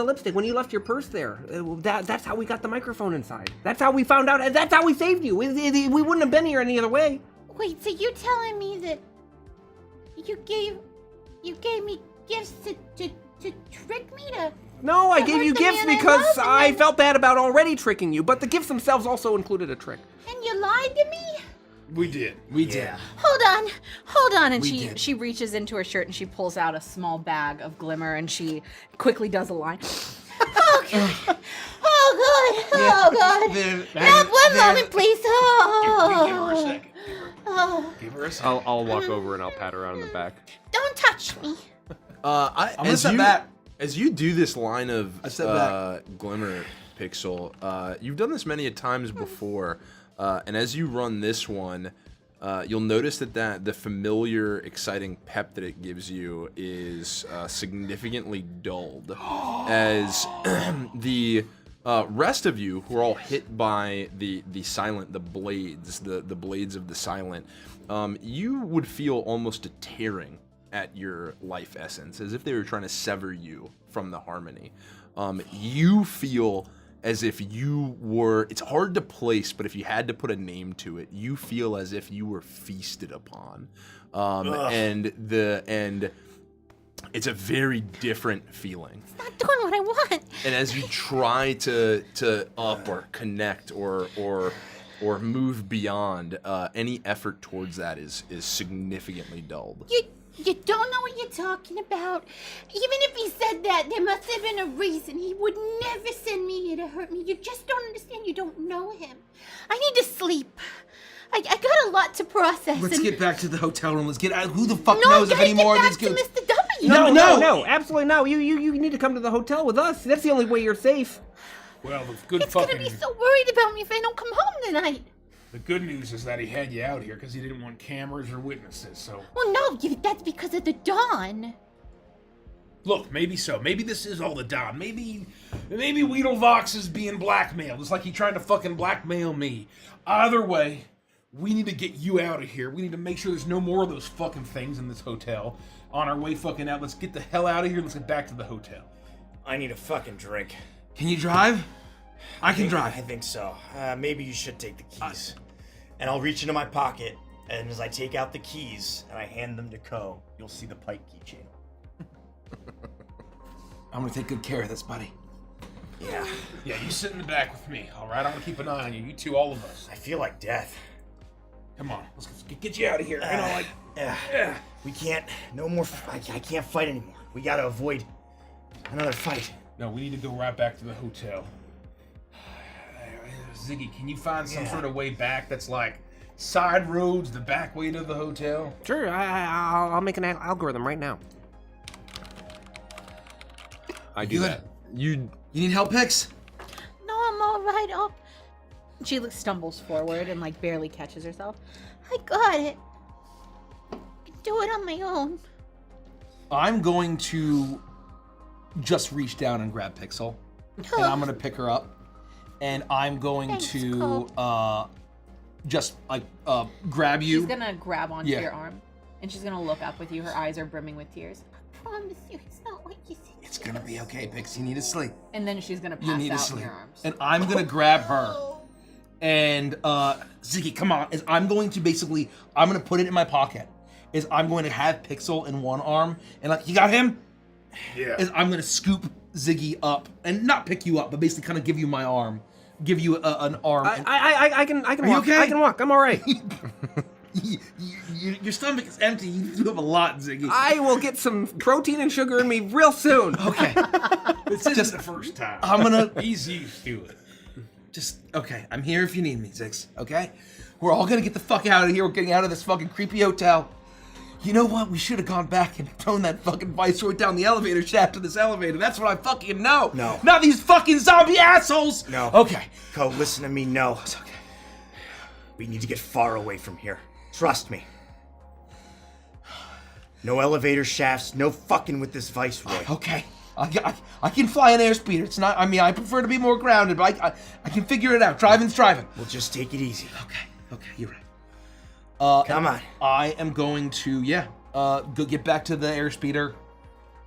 [SPEAKER 1] lipstick, when you left your purse there, that's how we got the microphone inside. That's how we found out. That's how we saved you. We wouldn't have been here any other way.
[SPEAKER 8] Wait, so you're telling me that you gave me gifts to trick me to?
[SPEAKER 1] No, I
[SPEAKER 8] To
[SPEAKER 1] gave
[SPEAKER 8] hurt
[SPEAKER 1] you
[SPEAKER 8] the
[SPEAKER 1] gifts
[SPEAKER 8] man I
[SPEAKER 1] because
[SPEAKER 8] love, and
[SPEAKER 1] I
[SPEAKER 8] then-
[SPEAKER 1] felt bad about already tricking you, but the gifts themselves also included a trick.
[SPEAKER 8] And you lied to me?
[SPEAKER 3] We did.
[SPEAKER 4] We did.
[SPEAKER 8] Hold on, and
[SPEAKER 6] And she reaches into her shirt and she pulls out a small bag of glimmer and she quickly does a line.
[SPEAKER 8] Okay. Oh god. Now, one moment, please.
[SPEAKER 3] Give her a
[SPEAKER 8] Oh.
[SPEAKER 3] second.
[SPEAKER 8] Oh.
[SPEAKER 3] Give her a second.
[SPEAKER 1] I'll walk over and I'll pat her on the back.
[SPEAKER 8] Don't touch me.
[SPEAKER 5] I'm
[SPEAKER 4] gonna step back.
[SPEAKER 5] As you do this line of
[SPEAKER 4] step back.
[SPEAKER 5] Glimmer, Pixel, you've done this many a times before, and as you run this one, you'll notice that the familiar, exciting pep that it gives you is significantly dulled, as the rest of you, who are all hit by the silent, the blades of the silent, you would feel almost a tearing at your life essence, as if they were trying to sever you from the harmony. You feel as if you were, it's hard to place, but if you had to put a name to it, you feel as if you were feasted upon. And it's a very different feeling.
[SPEAKER 8] Not doing what I want.
[SPEAKER 5] And as you try to up or connect or move beyond, any effort towards that is significantly dulled.
[SPEAKER 8] You don't know what you're talking about. Even if he said that, there must have been a reason. He would never send me here to hurt me. You just don't understand. You don't know him. I need to sleep. I got a lot to process.
[SPEAKER 4] Let's
[SPEAKER 8] and-
[SPEAKER 4] get back to the hotel room. Let's get out. Who the fuck
[SPEAKER 8] No,
[SPEAKER 4] knows
[SPEAKER 8] I
[SPEAKER 4] if
[SPEAKER 8] gotta
[SPEAKER 4] any more of
[SPEAKER 8] get
[SPEAKER 4] these
[SPEAKER 8] back to
[SPEAKER 4] go.
[SPEAKER 8] Mr. W.
[SPEAKER 4] No.
[SPEAKER 1] Absolutely no. You need to come to the hotel with us. That's the only way you're safe.
[SPEAKER 3] Well, the good
[SPEAKER 8] He's gonna
[SPEAKER 3] fucking.
[SPEAKER 8] be so worried about me if I don't come home tonight.
[SPEAKER 3] The good news is that he had you out here because he didn't want cameras or witnesses. So
[SPEAKER 8] Well, no, that's because of the dawn.
[SPEAKER 3] look, maybe so. Maybe this is all the Don. Maybe Weedlevox is being blackmailed. It's like he tried to fucking blackmail me. Either way, we need to get you out of here. We need to make sure there's no more of those fucking things in this hotel. On our way fucking out, let's get the hell out of here. Let's get back to the hotel.
[SPEAKER 2] I need a fucking drink.
[SPEAKER 4] Can you drive? I can
[SPEAKER 2] I
[SPEAKER 4] drive.
[SPEAKER 2] think so. Maybe you should take the keys. And I'll reach into my pocket, and as I take out the keys and I hand them to Ko, you'll see the Pike keychain.
[SPEAKER 4] I'm gonna take good care of this, buddy.
[SPEAKER 2] Yeah,
[SPEAKER 3] Yeah, you sit in the back with me, all right? I'm gonna keep an eye on you. You two, all of us.
[SPEAKER 2] I feel like death.
[SPEAKER 3] Come on, let's get you out of here. You know, like,
[SPEAKER 2] Yeah. We can't. No more. I can't fight anymore. We gotta avoid another fight.
[SPEAKER 3] no, we need to go right back to the hotel. Ziggy, can you find some sort of way back that's like side roads, the back way to the hotel?
[SPEAKER 1] Sure, I'll make an algorithm right now. I do
[SPEAKER 4] Good.
[SPEAKER 1] that.
[SPEAKER 5] You
[SPEAKER 4] You need help, Pix?
[SPEAKER 8] No, I'm all right. Oh,
[SPEAKER 6] She stumbles forward and like barely catches herself.
[SPEAKER 8] I got it. I can do it on my own.
[SPEAKER 4] I'm going to just reach down and grab Pixel, and I'm gonna pick her up, and I'm going
[SPEAKER 8] Thanks,
[SPEAKER 4] to just like grab you.
[SPEAKER 6] She's gonna grab onto
[SPEAKER 4] Yeah.
[SPEAKER 6] your arm and she's gonna look up with you. Her eyes are brimming with tears.
[SPEAKER 8] promise you, it's not what you think.
[SPEAKER 4] It's gonna be okay, Pix. You need to sleep.
[SPEAKER 6] And then she's gonna
[SPEAKER 4] You need to
[SPEAKER 6] pass out in
[SPEAKER 4] sleep.
[SPEAKER 6] your arms.
[SPEAKER 4] And I'm gonna grab her. And Ziggy, come on. I'm going to put it in my pocket. I'm going to have Pixel in one arm, and like, you got him?
[SPEAKER 3] Yeah.
[SPEAKER 4] I'm gonna scoop Ziggy up, and not pick you up, but basically kind of give you my arm. Give you an arm.
[SPEAKER 1] I can
[SPEAKER 4] Are you
[SPEAKER 1] walk.
[SPEAKER 4] okay?
[SPEAKER 1] I can walk. I'm all right.
[SPEAKER 4] Your stomach is empty. You do have a lot, Ziggy.
[SPEAKER 1] I will get some protein and sugar in me real soon.
[SPEAKER 4] Okay.
[SPEAKER 3] This isn't the first time.
[SPEAKER 4] I'm gonna
[SPEAKER 3] He's used to it.
[SPEAKER 4] okay. I'm here if you need me, Ziggs. Okay. We're all gonna get the fuck out of here. We're getting out of this fucking creepy hotel. You know what? We should have gone back and thrown that fucking Viceroy down the elevator shaft to this elevator. That's what I fucking know.
[SPEAKER 2] No.
[SPEAKER 4] Not these fucking zombie assholes.
[SPEAKER 2] No.
[SPEAKER 4] Okay.
[SPEAKER 2] Co, listen to me, no.
[SPEAKER 4] It's okay.
[SPEAKER 2] We need to get far away from here. Trust me. No elevator shafts, no fucking with this Viceroy.
[SPEAKER 4] Okay. I can fly an airspeeder. It's not. I mean, I prefer to be more grounded, but I can figure it out. Driving's driving.
[SPEAKER 2] We'll just take it easy.
[SPEAKER 4] Okay. You're right.
[SPEAKER 2] Come on.
[SPEAKER 4] I am going to go get back to the airspeeder.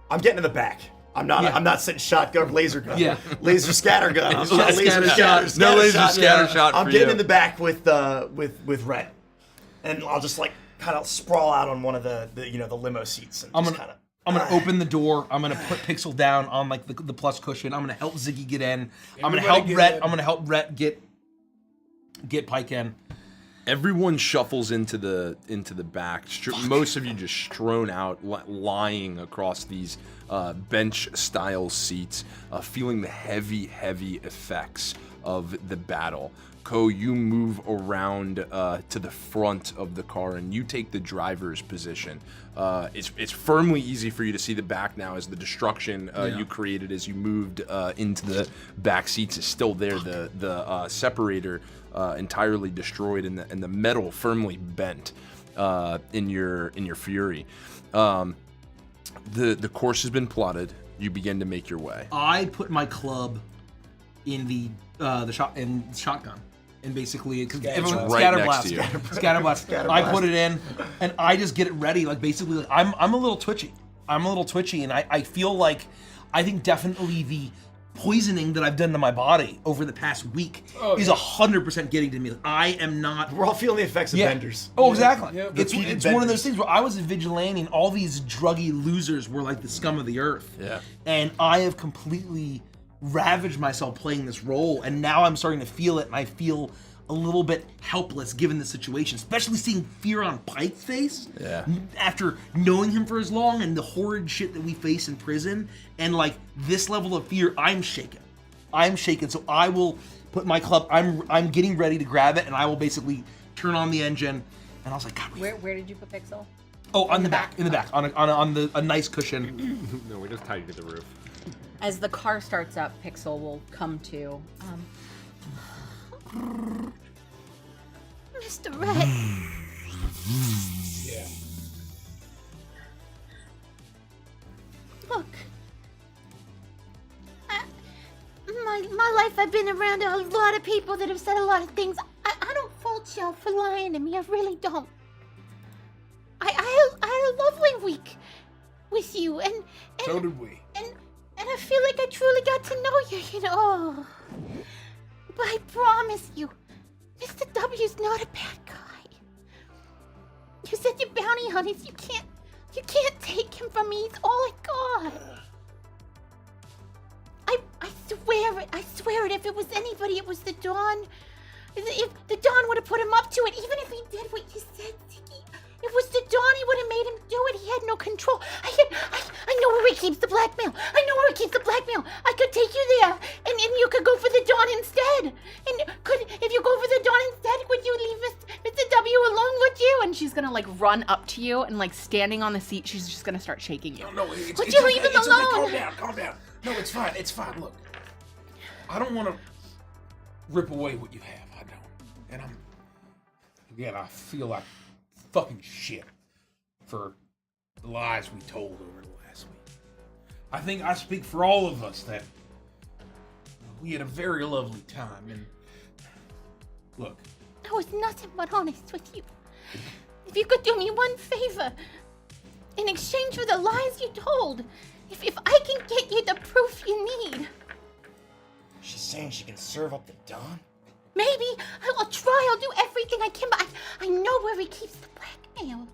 [SPEAKER 2] I'm getting in the back. I'm not sitting shotgun, laser gun.
[SPEAKER 4] Yeah.
[SPEAKER 2] Laser scatter gun. I'm not laser
[SPEAKER 5] scatter shot. No laser scatter shot
[SPEAKER 2] I'm
[SPEAKER 5] for
[SPEAKER 2] getting
[SPEAKER 5] you.
[SPEAKER 2] in the back with Rhett. And I'll just like kind of sprawl out on one of the limo seats and just kind of.
[SPEAKER 4] I'm gonna open the door. I'm gonna put Pixel down on like the plus cushion. I'm gonna help Ziggy get in. I'm gonna help Rhett. I'm gonna help Rhett get Pike in.
[SPEAKER 5] Everyone shuffles into the back. Most of you just strewn out, lying across these bench-style seats, feeling the heavy effects of the battle. Ko, you move around to the front of the car and you take the driver's position. It's firmly easy for you to see the back now, as the destruction you created as you moved into the back seats is still there. The separator entirely destroyed and the metal firmly bent in your fury. The course has been plotted. You begin to make your way.
[SPEAKER 4] I put my club in the shotgun, and basically because everyone
[SPEAKER 5] right next to you.
[SPEAKER 4] Scatterblast. I put it in, and I just get it ready. Like basically, like, I'm a little twitchy. And I feel like I think definitely the poisoning that I've done to my body over the past week is 100% getting to me. Like, I am not.
[SPEAKER 2] We're all feeling the effects of benders.
[SPEAKER 4] Oh, exactly.
[SPEAKER 3] Yeah.
[SPEAKER 4] It's one of those things where I was a vigilante and all these druggy losers were like the scum of the earth.
[SPEAKER 5] Yeah.
[SPEAKER 4] And I have completely ravaged myself playing this role, and now I'm starting to feel it, and I feel a little bit helpless given the situation, especially seeing fear on Pike's face.
[SPEAKER 5] Yeah.
[SPEAKER 4] After knowing him for as long and the horrid shit that we face in prison, and like this level of fear, I'm shaken. So I will put my club. I'm getting ready to grab it, and I will basically turn on the engine. And I was like, God,
[SPEAKER 6] Where did you put Pixel?
[SPEAKER 4] Oh, on the back, in the back, on a nice cushion.
[SPEAKER 1] No, we just tied you to the roof.
[SPEAKER 6] As the car starts up, Pixel will come to.
[SPEAKER 8] Mr. Red.
[SPEAKER 3] Yeah.
[SPEAKER 8] Look. My life, I've been around a lot of people that have said a lot of things. I don't fault y'all for lying to me. I really don't. I had a lovely week with you, and
[SPEAKER 3] So did we.
[SPEAKER 8] And I feel like I truly got to know you, you know. But I promise you, Mr. W's not a bad guy. You said you're bounty hunters. You can't take him from me. He's all I got. I swear it. If it was anybody, it was the Dawn. If the Dawn would have put him up to it, even if he did what you said, Tiki. If it was the Dawn, he would have made him do it. He had no control. I know where he keeps the blackmail. I could take you there, and you could go for the Dawn instead. And if you go for the Dawn instead, would you leave Mr. W alone, would you?
[SPEAKER 6] And she's gonna like run up to you and like standing on the seat, she's just gonna start shaking you.
[SPEAKER 3] No, it's
[SPEAKER 8] Would you leave
[SPEAKER 3] okay,
[SPEAKER 8] him
[SPEAKER 3] it's okay.
[SPEAKER 8] alone?
[SPEAKER 3] Calm down. No, it's fine. Look, I don't want to rip away what you have. I don't. And I feel like fucking shit for the lies we told over the last week. I think I speak for all of us that we had a very lovely time, and look.
[SPEAKER 8] I was nothing but honest with you. If you could do me one favor, In exchange for the lies you told. If I can get you the proof you need.
[SPEAKER 2] She's saying she can serve up the Don?
[SPEAKER 8] Maybe. I'll try. I'll do everything I can, but I know where he keeps the blackmail.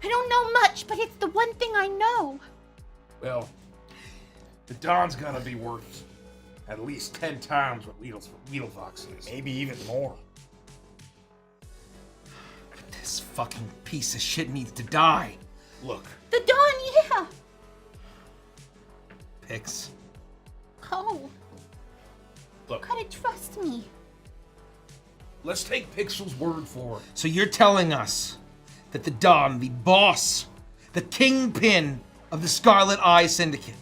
[SPEAKER 8] I don't know much, but it's the one thing I know.
[SPEAKER 3] Well, the Don's gonna be worth at least 10 times what Weedlevox is.
[SPEAKER 2] Maybe even more.
[SPEAKER 4] This fucking piece of shit needs to die.
[SPEAKER 3] Look,
[SPEAKER 8] The Don, yeah.
[SPEAKER 4] Pix.
[SPEAKER 8] Oh,
[SPEAKER 3] look,
[SPEAKER 8] gotta trust me.
[SPEAKER 3] let's take Pixel's word for it.
[SPEAKER 4] So you're telling us that the Don, the boss, the kingpin of the Scarlet Eye Syndicate,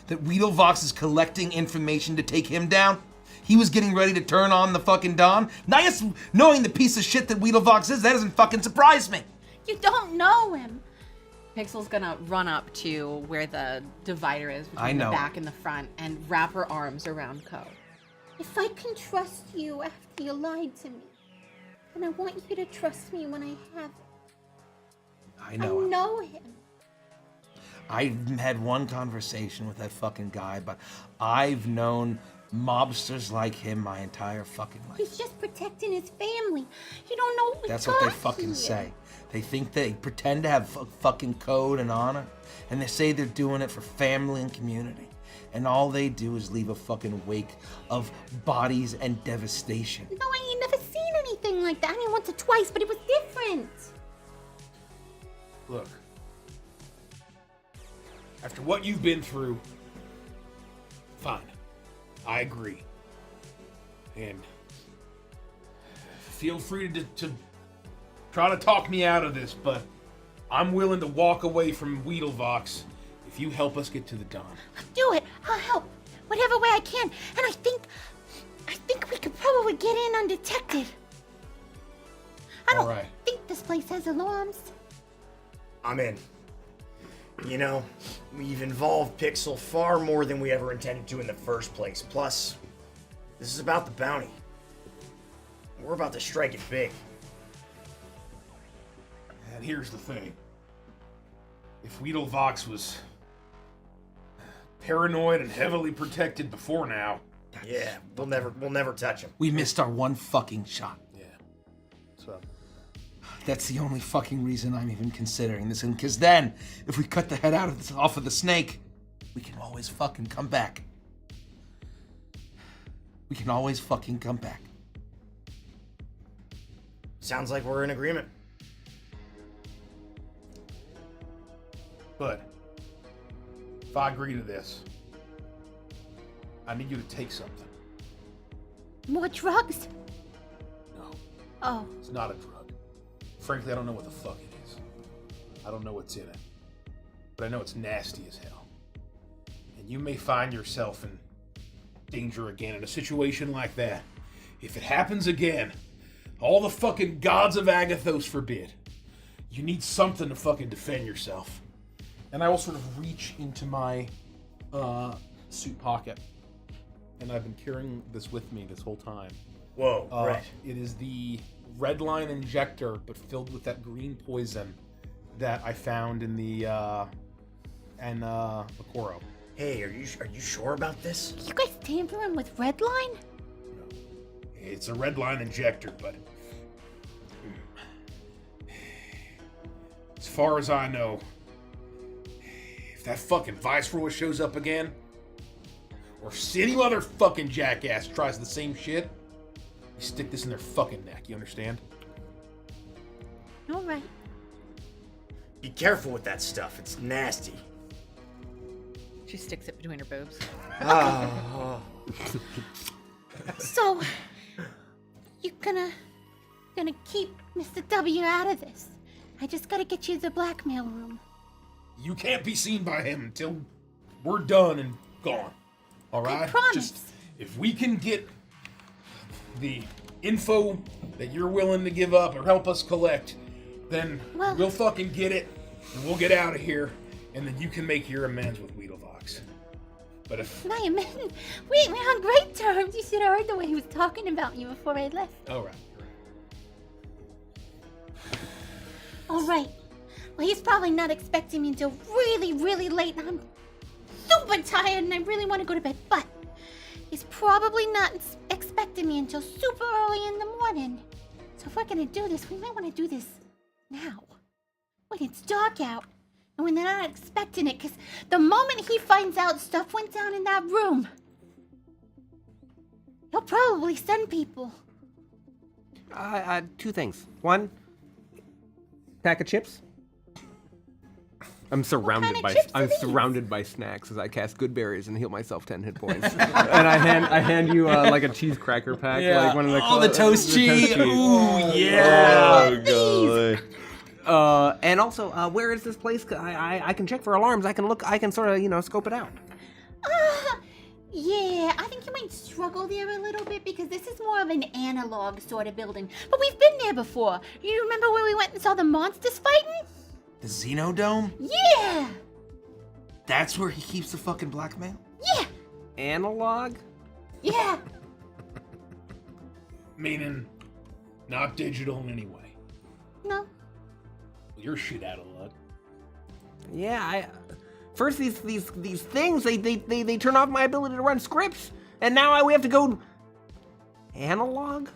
[SPEAKER 4] that Weedlevox is collecting information to take him down? He was getting ready to turn on the fucking Don? Nice knowing the piece of shit that Weedlevox is, that doesn't fucking surprise me.
[SPEAKER 8] You don't know him.
[SPEAKER 6] Pixel's gonna run up to where the divider is
[SPEAKER 4] I
[SPEAKER 6] between
[SPEAKER 4] know.
[SPEAKER 6] the back and the front and wrap her arms around Ko.
[SPEAKER 8] If I can trust you after you lied to me, then I want you to trust me when I have it.
[SPEAKER 4] I
[SPEAKER 8] I
[SPEAKER 4] know.
[SPEAKER 8] know him.
[SPEAKER 4] I've had one conversation with that fucking guy, but I've known mobsters like him my entire fucking life.
[SPEAKER 8] He's just protecting his family. You don't know what
[SPEAKER 4] That's
[SPEAKER 8] we
[SPEAKER 4] what they
[SPEAKER 8] got
[SPEAKER 4] fucking
[SPEAKER 8] here.
[SPEAKER 4] say. They think they pretend to have fucking code and honor, and they say they're doing it for family and community. And all they do is leave a fucking wake of bodies and devastation.
[SPEAKER 8] No, I ain't never seen anything like that. I mean, once or twice, but it was different.
[SPEAKER 3] Look, after what you've been through, fine. I agree. And feel free to try to talk me out of this, but I'm willing to walk away from Weedlevox if you help us get to the Don.
[SPEAKER 8] Do it. I'll help. Whatever way I can. And I think we could probably get in undetected. I don't
[SPEAKER 3] Alright.
[SPEAKER 8] think this place has alarms.
[SPEAKER 2] I'm in. You know, we've involved Pixel far more than we ever intended to in the first place. Plus, this is about the bounty. We're about to strike it big.
[SPEAKER 3] And here's the thing. If Weedlevox was paranoid and heavily protected before now,
[SPEAKER 2] Yeah, we'll never touch him.
[SPEAKER 4] We missed our one fucking shot.
[SPEAKER 3] yeah. So
[SPEAKER 4] That's the only fucking reason I'm even considering this. And because then, if we cut the head off of the snake, we can always fucking come back. We can always fucking come back.
[SPEAKER 2] Sounds like we're in agreement.
[SPEAKER 3] but if I agree to this, I need you to take something.
[SPEAKER 8] More drugs?
[SPEAKER 3] No,
[SPEAKER 8] Oh,
[SPEAKER 3] it's not a drug. Frankly, I don't know what the fuck it is. I don't know what's in it. But I know it's nasty as hell. And you may find yourself in danger again in a situation like that. If it happens again, all the fucking gods of Agathos forbid. You need something to fucking defend yourself. And I will sort of reach into my suit pocket. And I've been carrying this with me this whole time.
[SPEAKER 2] Whoa, right.
[SPEAKER 3] It is the red line injector, but filled with that green poison that I found in the Makoro.
[SPEAKER 2] Hey, are you sure about this?
[SPEAKER 8] you guys tampering with Redline?
[SPEAKER 3] It's a red line injector, but as far as I know, if that fucking Viceroy shows up again, or if any other fucking jackass tries the same shit, you stick this in their fucking neck, you understand?
[SPEAKER 8] All right.
[SPEAKER 2] Be careful with that stuff. It's nasty.
[SPEAKER 6] She sticks it between her boobs.
[SPEAKER 8] So, you're gonna keep Mr. W out of this. I just gotta get you to the blackmail room.
[SPEAKER 3] You can't be seen by him until we're done and gone. All right?
[SPEAKER 8] promise.
[SPEAKER 3] Just if we can get the info that you're willing to give up or help us collect, then
[SPEAKER 8] Well-
[SPEAKER 3] we'll fucking get it and we'll get out of here, and then you can make your amends with Weedlevox. But if
[SPEAKER 8] My man, we're on great terms. You should have heard the way he was talking about you before I left.
[SPEAKER 3] all right.
[SPEAKER 8] All right. Well, he's probably not expecting me until really, really late, and I'm super tired, and I really want to go to bed, but he's probably not expecting me until super early in the morning. So if we're gonna do this, we might want to do this now, when it's dark out, and when they're not expecting it, because the moment he finds out stuff went down in that room, he'll probably send people.
[SPEAKER 1] Two things. One, pack of chips. I'm surrounded
[SPEAKER 8] kind of chips are these?
[SPEAKER 1] surrounded by snacks as I cast good berries and heal myself 10 hit points. And I hand you like a cheese cracker pack, like one of the
[SPEAKER 4] the toast cheese. Ooh, yeah.
[SPEAKER 5] Oh, golly.
[SPEAKER 1] And also, where is this place? I can check for alarms. I can look. I can sort of scope it out.
[SPEAKER 8] Yeah, I think you might struggle there a little bit because this is more of an analog sort of building. But we've been there before. You remember when we went and saw the monsters fighting?
[SPEAKER 4] The Xenodome?
[SPEAKER 8] Yeah!
[SPEAKER 4] That's where he keeps the fucking blackmail?
[SPEAKER 8] Yeah!
[SPEAKER 1] Analog?
[SPEAKER 8] Yeah!
[SPEAKER 3] Meaning, not digital in any way.
[SPEAKER 8] No.
[SPEAKER 3] You're shit out of luck.
[SPEAKER 1] Yeah. First these things they turn off my ability to run scripts, and now we have to go analog.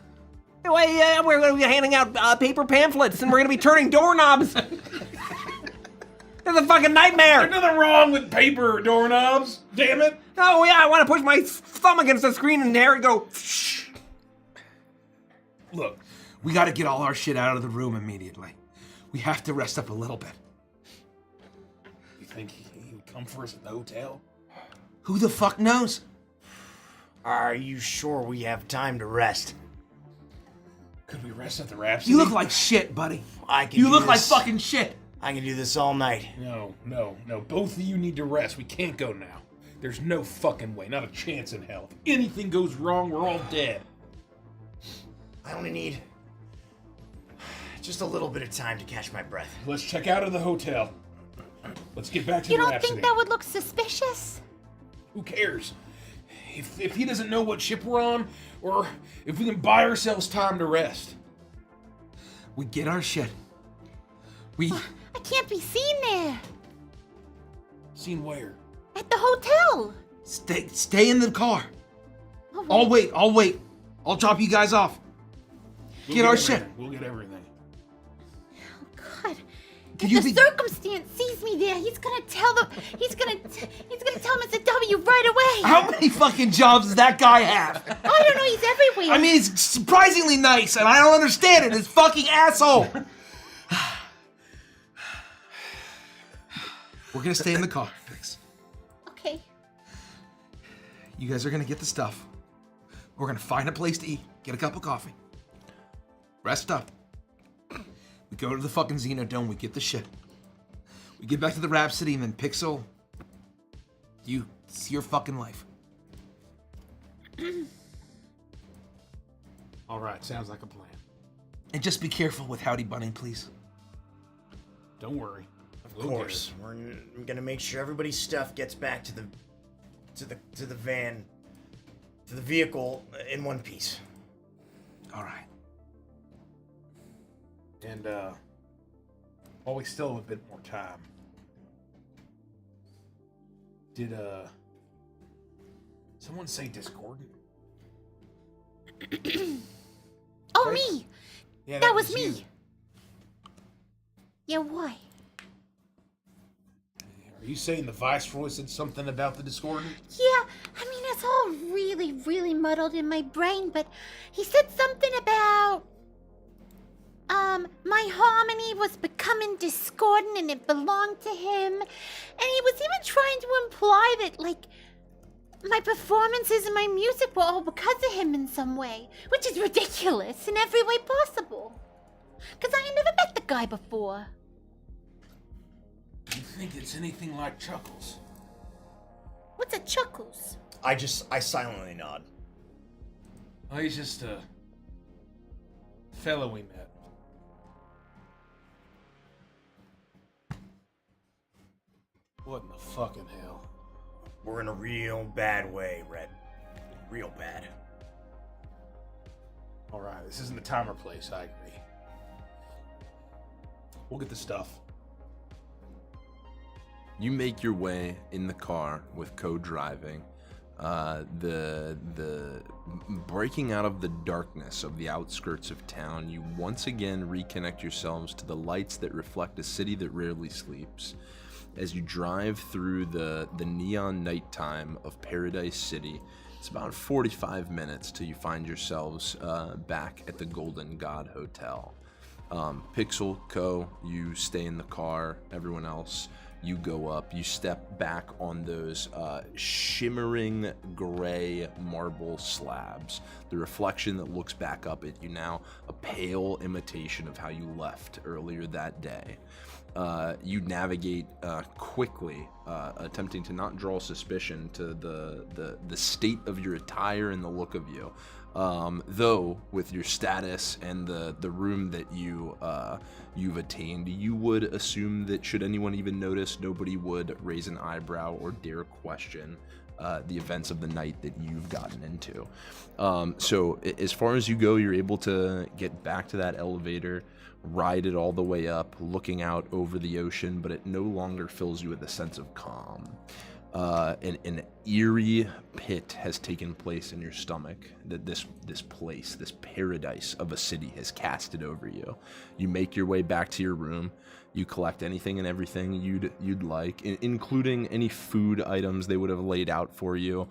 [SPEAKER 1] We're going to be handing out paper pamphlets, and we're going to be turning doorknobs. It's a fucking nightmare.
[SPEAKER 3] There's nothing wrong with paper doorknobs. Damn it.
[SPEAKER 1] Oh yeah, I want to push my thumb against the screen and hear it go.
[SPEAKER 4] Look, we gotta get all our shit out of the room immediately. We have to rest up a little bit.
[SPEAKER 3] You think he would come for us at the hotel?
[SPEAKER 4] Who the fuck knows?
[SPEAKER 2] Are you sure we have time to rest?
[SPEAKER 3] Could we rest at the Rhapsody?
[SPEAKER 4] You look like shit, buddy. You
[SPEAKER 2] do
[SPEAKER 4] look like
[SPEAKER 2] this.
[SPEAKER 4] fucking shit.
[SPEAKER 2] I can do this all night.
[SPEAKER 3] No. Both of you need to rest. We can't go now. There's no fucking way. Not a chance in hell. If anything goes wrong, we're all dead.
[SPEAKER 2] I only need just a little bit of time to catch my breath.
[SPEAKER 3] Let's check out of the hotel. Let's get back to
[SPEAKER 8] You
[SPEAKER 3] the
[SPEAKER 8] don't
[SPEAKER 3] Rhapsody.
[SPEAKER 8] think that would look suspicious?
[SPEAKER 3] Who cares? If he doesn't know what ship we're on, or if we can buy ourselves time to rest.
[SPEAKER 4] We get our shit.
[SPEAKER 8] I can't be seen there.
[SPEAKER 3] Seen where?
[SPEAKER 8] At the hotel.
[SPEAKER 4] Stay in the car.
[SPEAKER 8] Oh, wait.
[SPEAKER 4] I'll wait. I'll drop you guys off.
[SPEAKER 3] We'll
[SPEAKER 4] Get our
[SPEAKER 3] everything.
[SPEAKER 4] shit.
[SPEAKER 3] We'll get everything.
[SPEAKER 8] God.
[SPEAKER 4] Can
[SPEAKER 8] If
[SPEAKER 4] you
[SPEAKER 8] the circumstance sees me there, he's gonna tell Mr. W right away.
[SPEAKER 4] How many fucking jobs does that guy have?
[SPEAKER 8] I don't know, he's everywhere.
[SPEAKER 4] I mean, he's surprisingly nice, and I don't understand it. This fucking asshole. We're gonna stay in the car.
[SPEAKER 8] Okay.
[SPEAKER 4] You guys are gonna get the stuff. We're gonna find a place to eat, get a cup of coffee, rest up. We go to the fucking Xenodome, we get the shit. We get back to the Rhapsody, and then Pixel, it's your fucking life.
[SPEAKER 3] All right, sounds like a plan.
[SPEAKER 4] And just be careful with Howdy Bunny, please.
[SPEAKER 3] Don't worry.
[SPEAKER 2] Of course, we're gonna make sure everybody's stuff gets back to the van, to the vehicle in one piece.
[SPEAKER 4] All right.
[SPEAKER 3] And while we still have a bit more time, did someone say discordant?
[SPEAKER 8] Oh, me.
[SPEAKER 2] Yeah,
[SPEAKER 8] That was me.
[SPEAKER 2] you.
[SPEAKER 8] Yeah, why?
[SPEAKER 3] Are you saying the Viceroy said something about the discordant?
[SPEAKER 8] Yeah, I mean, it's all really, really muddled in my brain, but he said something about, my harmony was becoming discordant and it belonged to him. And he was even trying to imply that, like, my performances and my music were all because of him in some way, which is ridiculous in every way possible. Because I had never met the guy before.
[SPEAKER 3] Do you think it's anything like Chuckles?
[SPEAKER 8] What's a Chuckles?
[SPEAKER 2] I silently nod.
[SPEAKER 3] Oh, he's just a fellow we met. What in the fucking hell?
[SPEAKER 2] We're in a real bad way, Red. Real bad.
[SPEAKER 3] Alright, this isn't the time or place, I agree. We'll get the stuff.
[SPEAKER 5] You make your way in the car with co-driving. The breaking out of the darkness of the outskirts of town, you once again reconnect yourselves to the lights that reflect a city that rarely sleeps. As you drive through the neon nighttime of Paradise City, it's about 45 minutes till you find yourselves back at the Golden God Hotel. Pixel, Co, you stay in the car. Everyone else, you go up. You step back on those shimmering gray marble slabs. The reflection that looks back up at you now, a pale imitation of how you left earlier that day. You navigate quickly, attempting to not draw suspicion to the state of your attire and the look of you. Though with your status and the room that you've attained, you would assume that should anyone even notice, nobody would raise an eyebrow or dare question the events of the night that you've gotten into. So as far as you go, you're able to get back to that elevator, ride it all the way up, looking out over the ocean, but it no longer fills you with a sense of calm. An eerie pit has taken place in your stomach that this place, this paradise of a city has casted over you. You make your way back to your room. You collect anything and everything you'd like, including any food items they would have laid out for you.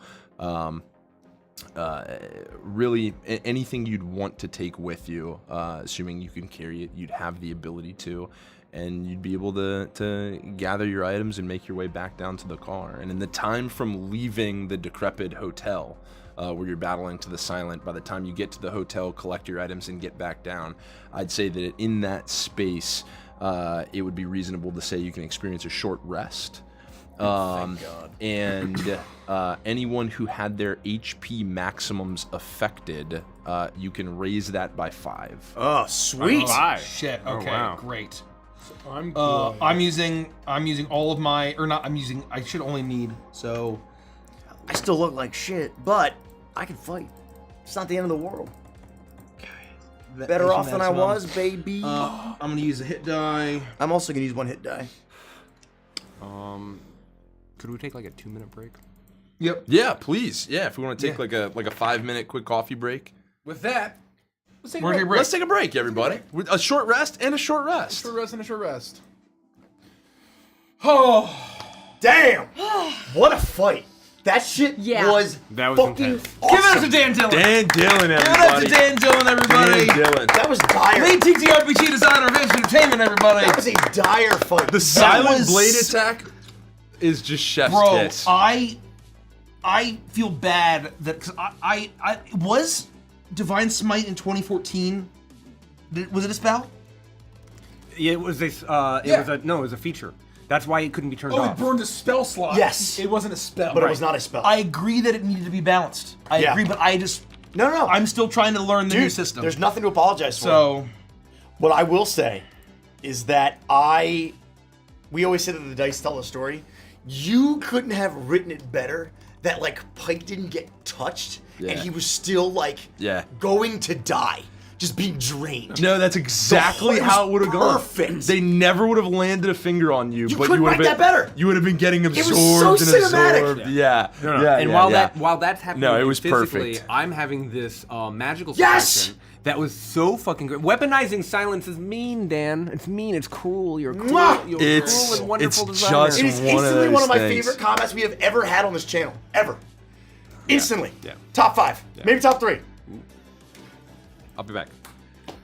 [SPEAKER 5] Really anything you'd want to take with you, assuming you can carry it, you'd have the ability to. And you'd be able to gather your items and make your way back down to the car. And in the time from leaving the decrepit hotel, where you're battling to the silent, by the time you get to the hotel, collect your items, and get back down, I'd say that in that space, it would be reasonable to say you can experience a short rest.
[SPEAKER 2] Thank God.
[SPEAKER 5] And anyone who had their HP maximums affected, you can raise that by 5.
[SPEAKER 2] Oh, sweet.
[SPEAKER 4] Shit. Okay.
[SPEAKER 1] wow.
[SPEAKER 4] Great.
[SPEAKER 3] I'm good.
[SPEAKER 4] I'm using all of my, or not. I should only need. So
[SPEAKER 2] I still look like shit, but I can fight. It's not the end of the world. Better off than I was, baby.
[SPEAKER 4] I'm gonna use a hit die.
[SPEAKER 2] I'm also gonna use 1 hit die.
[SPEAKER 1] Could we take like a 2-minute break?
[SPEAKER 4] Yep.
[SPEAKER 5] Yeah, please. Yeah, if we want to take like a 5-minute quick coffee break.
[SPEAKER 3] With that, let's take a
[SPEAKER 4] We're gonna
[SPEAKER 3] break.
[SPEAKER 4] take a break.
[SPEAKER 5] Let's take a break, everybody. With a short rest and a short rest.
[SPEAKER 3] Short rest and a short rest. Oh,
[SPEAKER 2] Damn! What a fight! That shit
[SPEAKER 6] Yeah.
[SPEAKER 2] was
[SPEAKER 1] That was
[SPEAKER 2] fucking
[SPEAKER 1] intense.
[SPEAKER 2] awesome.
[SPEAKER 4] Give it up to Dan Dillon.
[SPEAKER 5] Dan Dillon,
[SPEAKER 4] Give it up to
[SPEAKER 5] everybody.
[SPEAKER 4] Dan Dillon, everybody.
[SPEAKER 5] Dan Dillon.
[SPEAKER 2] That was dire.
[SPEAKER 4] Lead TTRPG designer of Advanced Entertainment, everybody.
[SPEAKER 2] That was a dire fight.
[SPEAKER 5] The silent
[SPEAKER 4] was-
[SPEAKER 5] blade attack is just chef's
[SPEAKER 4] Bro,
[SPEAKER 5] kiss.
[SPEAKER 4] I feel bad that, because I was Divine Smite in 2014. Was it a spell?
[SPEAKER 1] It was a feature. That's why it couldn't be turned
[SPEAKER 3] oh, it
[SPEAKER 1] off.
[SPEAKER 3] burned a spell slot.
[SPEAKER 2] Yes.
[SPEAKER 3] It wasn't a spell.
[SPEAKER 2] but it was not a spell.
[SPEAKER 4] I agree that it needed to be balanced. I
[SPEAKER 2] Yeah.
[SPEAKER 4] agree, but
[SPEAKER 2] No.
[SPEAKER 4] I'm still trying to learn the
[SPEAKER 2] Dude,
[SPEAKER 4] new system.
[SPEAKER 2] There's nothing to apologize for.
[SPEAKER 4] So,
[SPEAKER 2] What I will say is that we always say that the dice tell a story. You couldn't have written it better that like Pike didn't get touched
[SPEAKER 5] Yeah.
[SPEAKER 2] and he was still like going to die. Just being drained.
[SPEAKER 5] No, that's exactly
[SPEAKER 2] The whole-
[SPEAKER 5] how it would have gone.
[SPEAKER 2] perfect.
[SPEAKER 5] They never would have landed a finger on you,
[SPEAKER 2] You
[SPEAKER 5] but
[SPEAKER 2] couldn't
[SPEAKER 5] you would have
[SPEAKER 2] write
[SPEAKER 5] been
[SPEAKER 2] that better.
[SPEAKER 5] You would have been getting
[SPEAKER 2] was
[SPEAKER 5] absorbed
[SPEAKER 2] so
[SPEAKER 5] and
[SPEAKER 2] cinematic.
[SPEAKER 5] absorbed. Yeah. Yeah.
[SPEAKER 1] And
[SPEAKER 5] yeah,
[SPEAKER 1] while that's happening,
[SPEAKER 5] No, it was
[SPEAKER 1] physically,
[SPEAKER 5] perfect.
[SPEAKER 1] I'm having this magical
[SPEAKER 2] Yes!
[SPEAKER 1] suppression that was so fucking great. Weaponizing silence is mean, Dan. It's mean. It's cruel. You're cruel.
[SPEAKER 2] Mwah!
[SPEAKER 1] You're
[SPEAKER 5] It's-
[SPEAKER 1] cruel and wonderful
[SPEAKER 5] it's
[SPEAKER 1] designer.
[SPEAKER 5] just
[SPEAKER 2] It is
[SPEAKER 5] one of
[SPEAKER 2] instantly one
[SPEAKER 5] those
[SPEAKER 2] of my
[SPEAKER 5] things.
[SPEAKER 2] favorite combats we have ever had on this channel. Ever. Instantly.
[SPEAKER 1] Yeah.
[SPEAKER 2] Top 5. Maybe top 3.
[SPEAKER 1] I'll be back.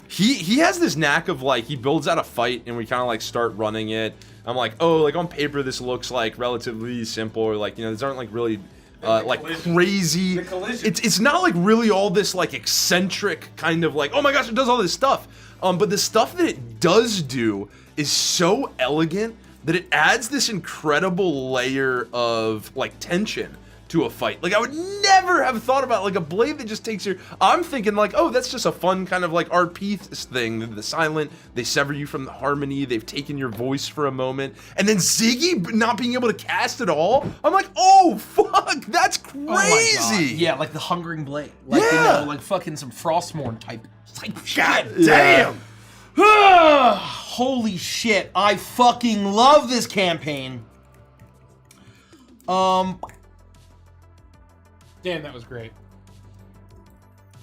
[SPEAKER 5] He has this knack of like he builds out a fight and we kind of like start running it. I'm like, oh, like on paper this looks like relatively simple, or like, you know, these aren't like really like
[SPEAKER 3] collision.
[SPEAKER 5] crazy.
[SPEAKER 3] The collision.
[SPEAKER 5] It's not like really all this like eccentric kind of like, oh my gosh, it does all this stuff. But the stuff that it does do is so elegant that it adds this incredible layer of like tension to a fight. Like I would never have thought about like a blade that just takes your. I'm thinking like, oh, that's just a fun kind of like RP thing. The silent, they sever you from the harmony. They've taken your voice for a moment, and then Ziggy not being able to cast at all. I'm like, oh fuck, that's crazy.
[SPEAKER 4] oh my God. Yeah, like the Hungering Blade. Like,
[SPEAKER 5] Yeah.
[SPEAKER 4] you know, like fucking some Frostmourne type shit.
[SPEAKER 2] God damn.
[SPEAKER 4] Holy shit, I fucking love this campaign.
[SPEAKER 3] Damn, that was great.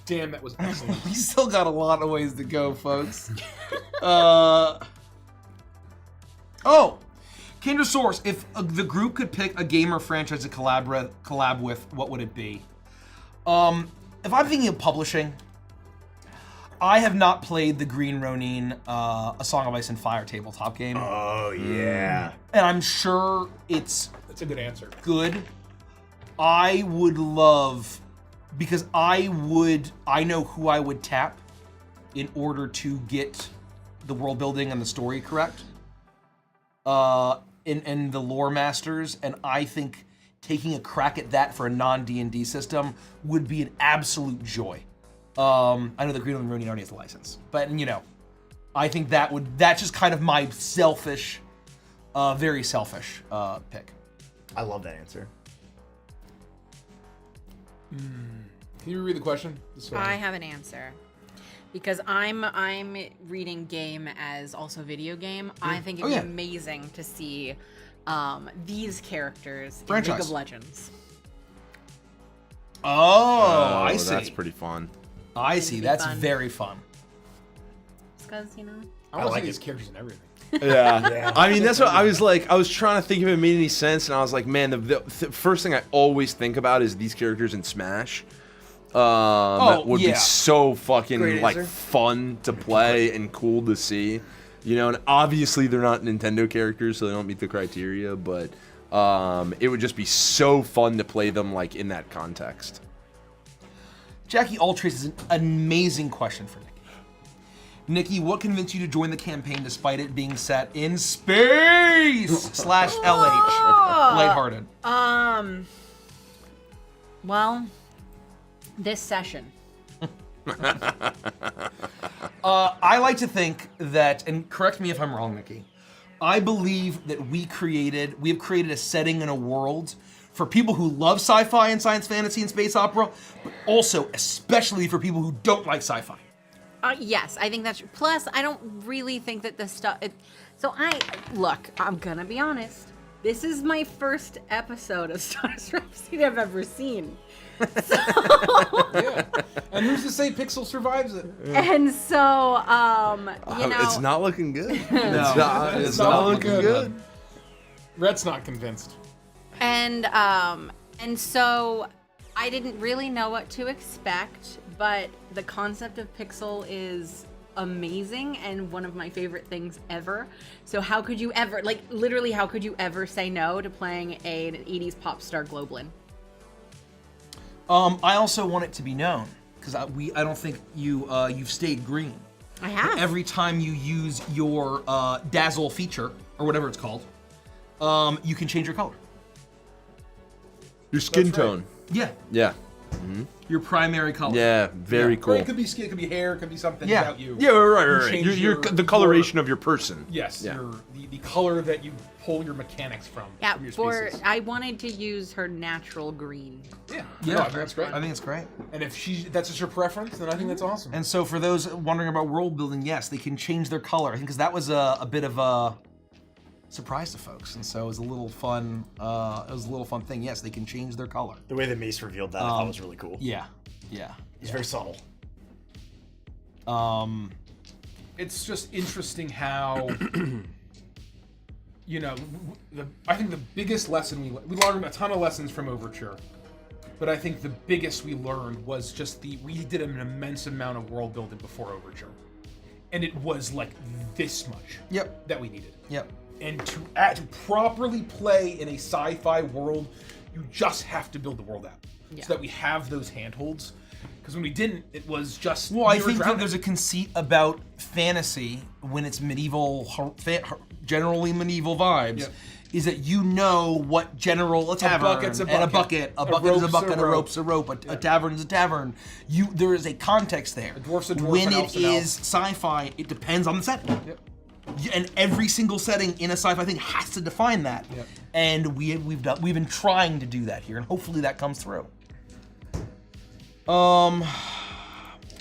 [SPEAKER 3] Damn, that was excellent.
[SPEAKER 4] We still got a lot of ways to go, folks. Oh, Kindred Source. If the group could pick a game or franchise to collab with, what would it be? If I'm thinking of publishing, I have not played the Green Ronin, A Song of Ice and Fire tabletop game.
[SPEAKER 2] Oh yeah.
[SPEAKER 4] And I'm sure it's
[SPEAKER 3] That's a good answer.
[SPEAKER 4] good. I would love, because I know who I would tap in order to get the world building and the story correct. And the lore masters, and I think taking a crack at that for a non-D&D system would be an absolute joy. I know the Green Ronin already has the license, but I think that's just kind of my selfish, very selfish pick.
[SPEAKER 2] I love that answer.
[SPEAKER 3] Can you read the question?
[SPEAKER 6] I have an answer. Because I'm reading game as also video game. I think it'd be amazing to see these characters in League of Legends.
[SPEAKER 4] Oh, I see.
[SPEAKER 5] That's pretty fun.
[SPEAKER 4] I see. That's very fun.
[SPEAKER 6] Just because,
[SPEAKER 3] I want to
[SPEAKER 2] like
[SPEAKER 3] see these
[SPEAKER 2] it.
[SPEAKER 3] characters and everything.
[SPEAKER 5] Yeah. I mean, that's what I was like. I was trying to think if it made any sense, and I was like, man, the first thing I always think about is these characters in Smash. Would be so fucking fun to play and cool to see, and obviously they're not Nintendo characters, so they don't meet the criteria, but it would just be so fun to play them like in that context.
[SPEAKER 4] Jackie Altrace is an amazing question for Nikki. Nikki, what convinced you to join the campaign despite it being set in space / LH? Lighthearted.
[SPEAKER 6] Well, this session.
[SPEAKER 4] I like to think that, and correct me if I'm wrong, Nikki, I believe that we have created a setting and a world for people who love sci-fi and science fantasy and space opera, but also especially for people who don't like sci-fi.
[SPEAKER 6] Yes, I think that's true. Plus, I don't really think that this stuff... I'm gonna be honest. This is my first episode of Stardust Rhapsody I've ever seen.
[SPEAKER 3] Yeah. And who's to say Pixel survives it?
[SPEAKER 6] And so,
[SPEAKER 5] it's not looking good.
[SPEAKER 3] It's not looking good. Rhett's not convinced.
[SPEAKER 6] And so I didn't really know what to expect, but the concept of Pixel is amazing and one of my favorite things ever. So how could you ever, literally, how could you ever say no to playing an 80s pop star Globlin?
[SPEAKER 4] I also want it to be known, because I don't think you've stayed green.
[SPEAKER 6] I have.
[SPEAKER 4] Every time you use your dazzle feature, or whatever it's called, you can change your color.
[SPEAKER 5] Your skin
[SPEAKER 3] That's right.
[SPEAKER 5] tone.
[SPEAKER 4] Yeah.
[SPEAKER 5] Yeah.
[SPEAKER 4] Your primary color.
[SPEAKER 5] Yeah, very
[SPEAKER 3] Or
[SPEAKER 5] cool.
[SPEAKER 3] it could be skin, it could be hair, it could be something
[SPEAKER 4] Yeah.
[SPEAKER 3] about you.
[SPEAKER 5] Yeah, right.
[SPEAKER 3] change
[SPEAKER 5] The coloration of your person.
[SPEAKER 3] Yes,
[SPEAKER 5] Yeah.
[SPEAKER 3] the color that you pull your mechanics from.
[SPEAKER 6] Yeah,
[SPEAKER 3] from your species.
[SPEAKER 6] I wanted to use her natural green.
[SPEAKER 3] Yeah,
[SPEAKER 4] Yeah,
[SPEAKER 3] no, I think that's great.
[SPEAKER 4] I think it's great.
[SPEAKER 3] And if that's just her preference, then I think that's awesome.
[SPEAKER 4] And so for those wondering about world building, yes, they can change their color. I think because that was a bit of a surprise to folks, and so it was a little fun. It was a little fun thing. Yes, they can change their color.
[SPEAKER 2] The way that Mace revealed that, I thought was really cool.
[SPEAKER 4] Yeah.
[SPEAKER 2] It's very subtle.
[SPEAKER 3] It's just interesting how, I think the biggest lesson we learned a ton of lessons from Overture, but I think the biggest we learned was just we did an immense amount of world building before Overture, and it was like this much.
[SPEAKER 4] Yep.
[SPEAKER 3] That we needed.
[SPEAKER 4] Yep.
[SPEAKER 3] And to properly play in a sci-fi world, you just have to build the world out, so that we have those handholds. Because when we didn't, it was just.
[SPEAKER 4] Well, I think that there's a conceit about fantasy when it's medieval, generally medieval vibes, is that what a tavern,
[SPEAKER 3] bucket's a
[SPEAKER 4] and a
[SPEAKER 3] bucket.
[SPEAKER 4] bucket, a bucket is a
[SPEAKER 3] rope's a
[SPEAKER 4] bucket, a
[SPEAKER 3] rope.
[SPEAKER 4] rope's a rope, a tavern is a tavern. There is a context there.
[SPEAKER 3] A dwarf's a dwarf,
[SPEAKER 4] When
[SPEAKER 3] an
[SPEAKER 4] it
[SPEAKER 3] elf's an elf.
[SPEAKER 4] is sci-fi, it depends on the setting.
[SPEAKER 3] Yep.
[SPEAKER 4] And every single setting in a sci-fi thing has to define that.
[SPEAKER 3] Yep.
[SPEAKER 4] And we've been trying to do that here, and hopefully that comes through.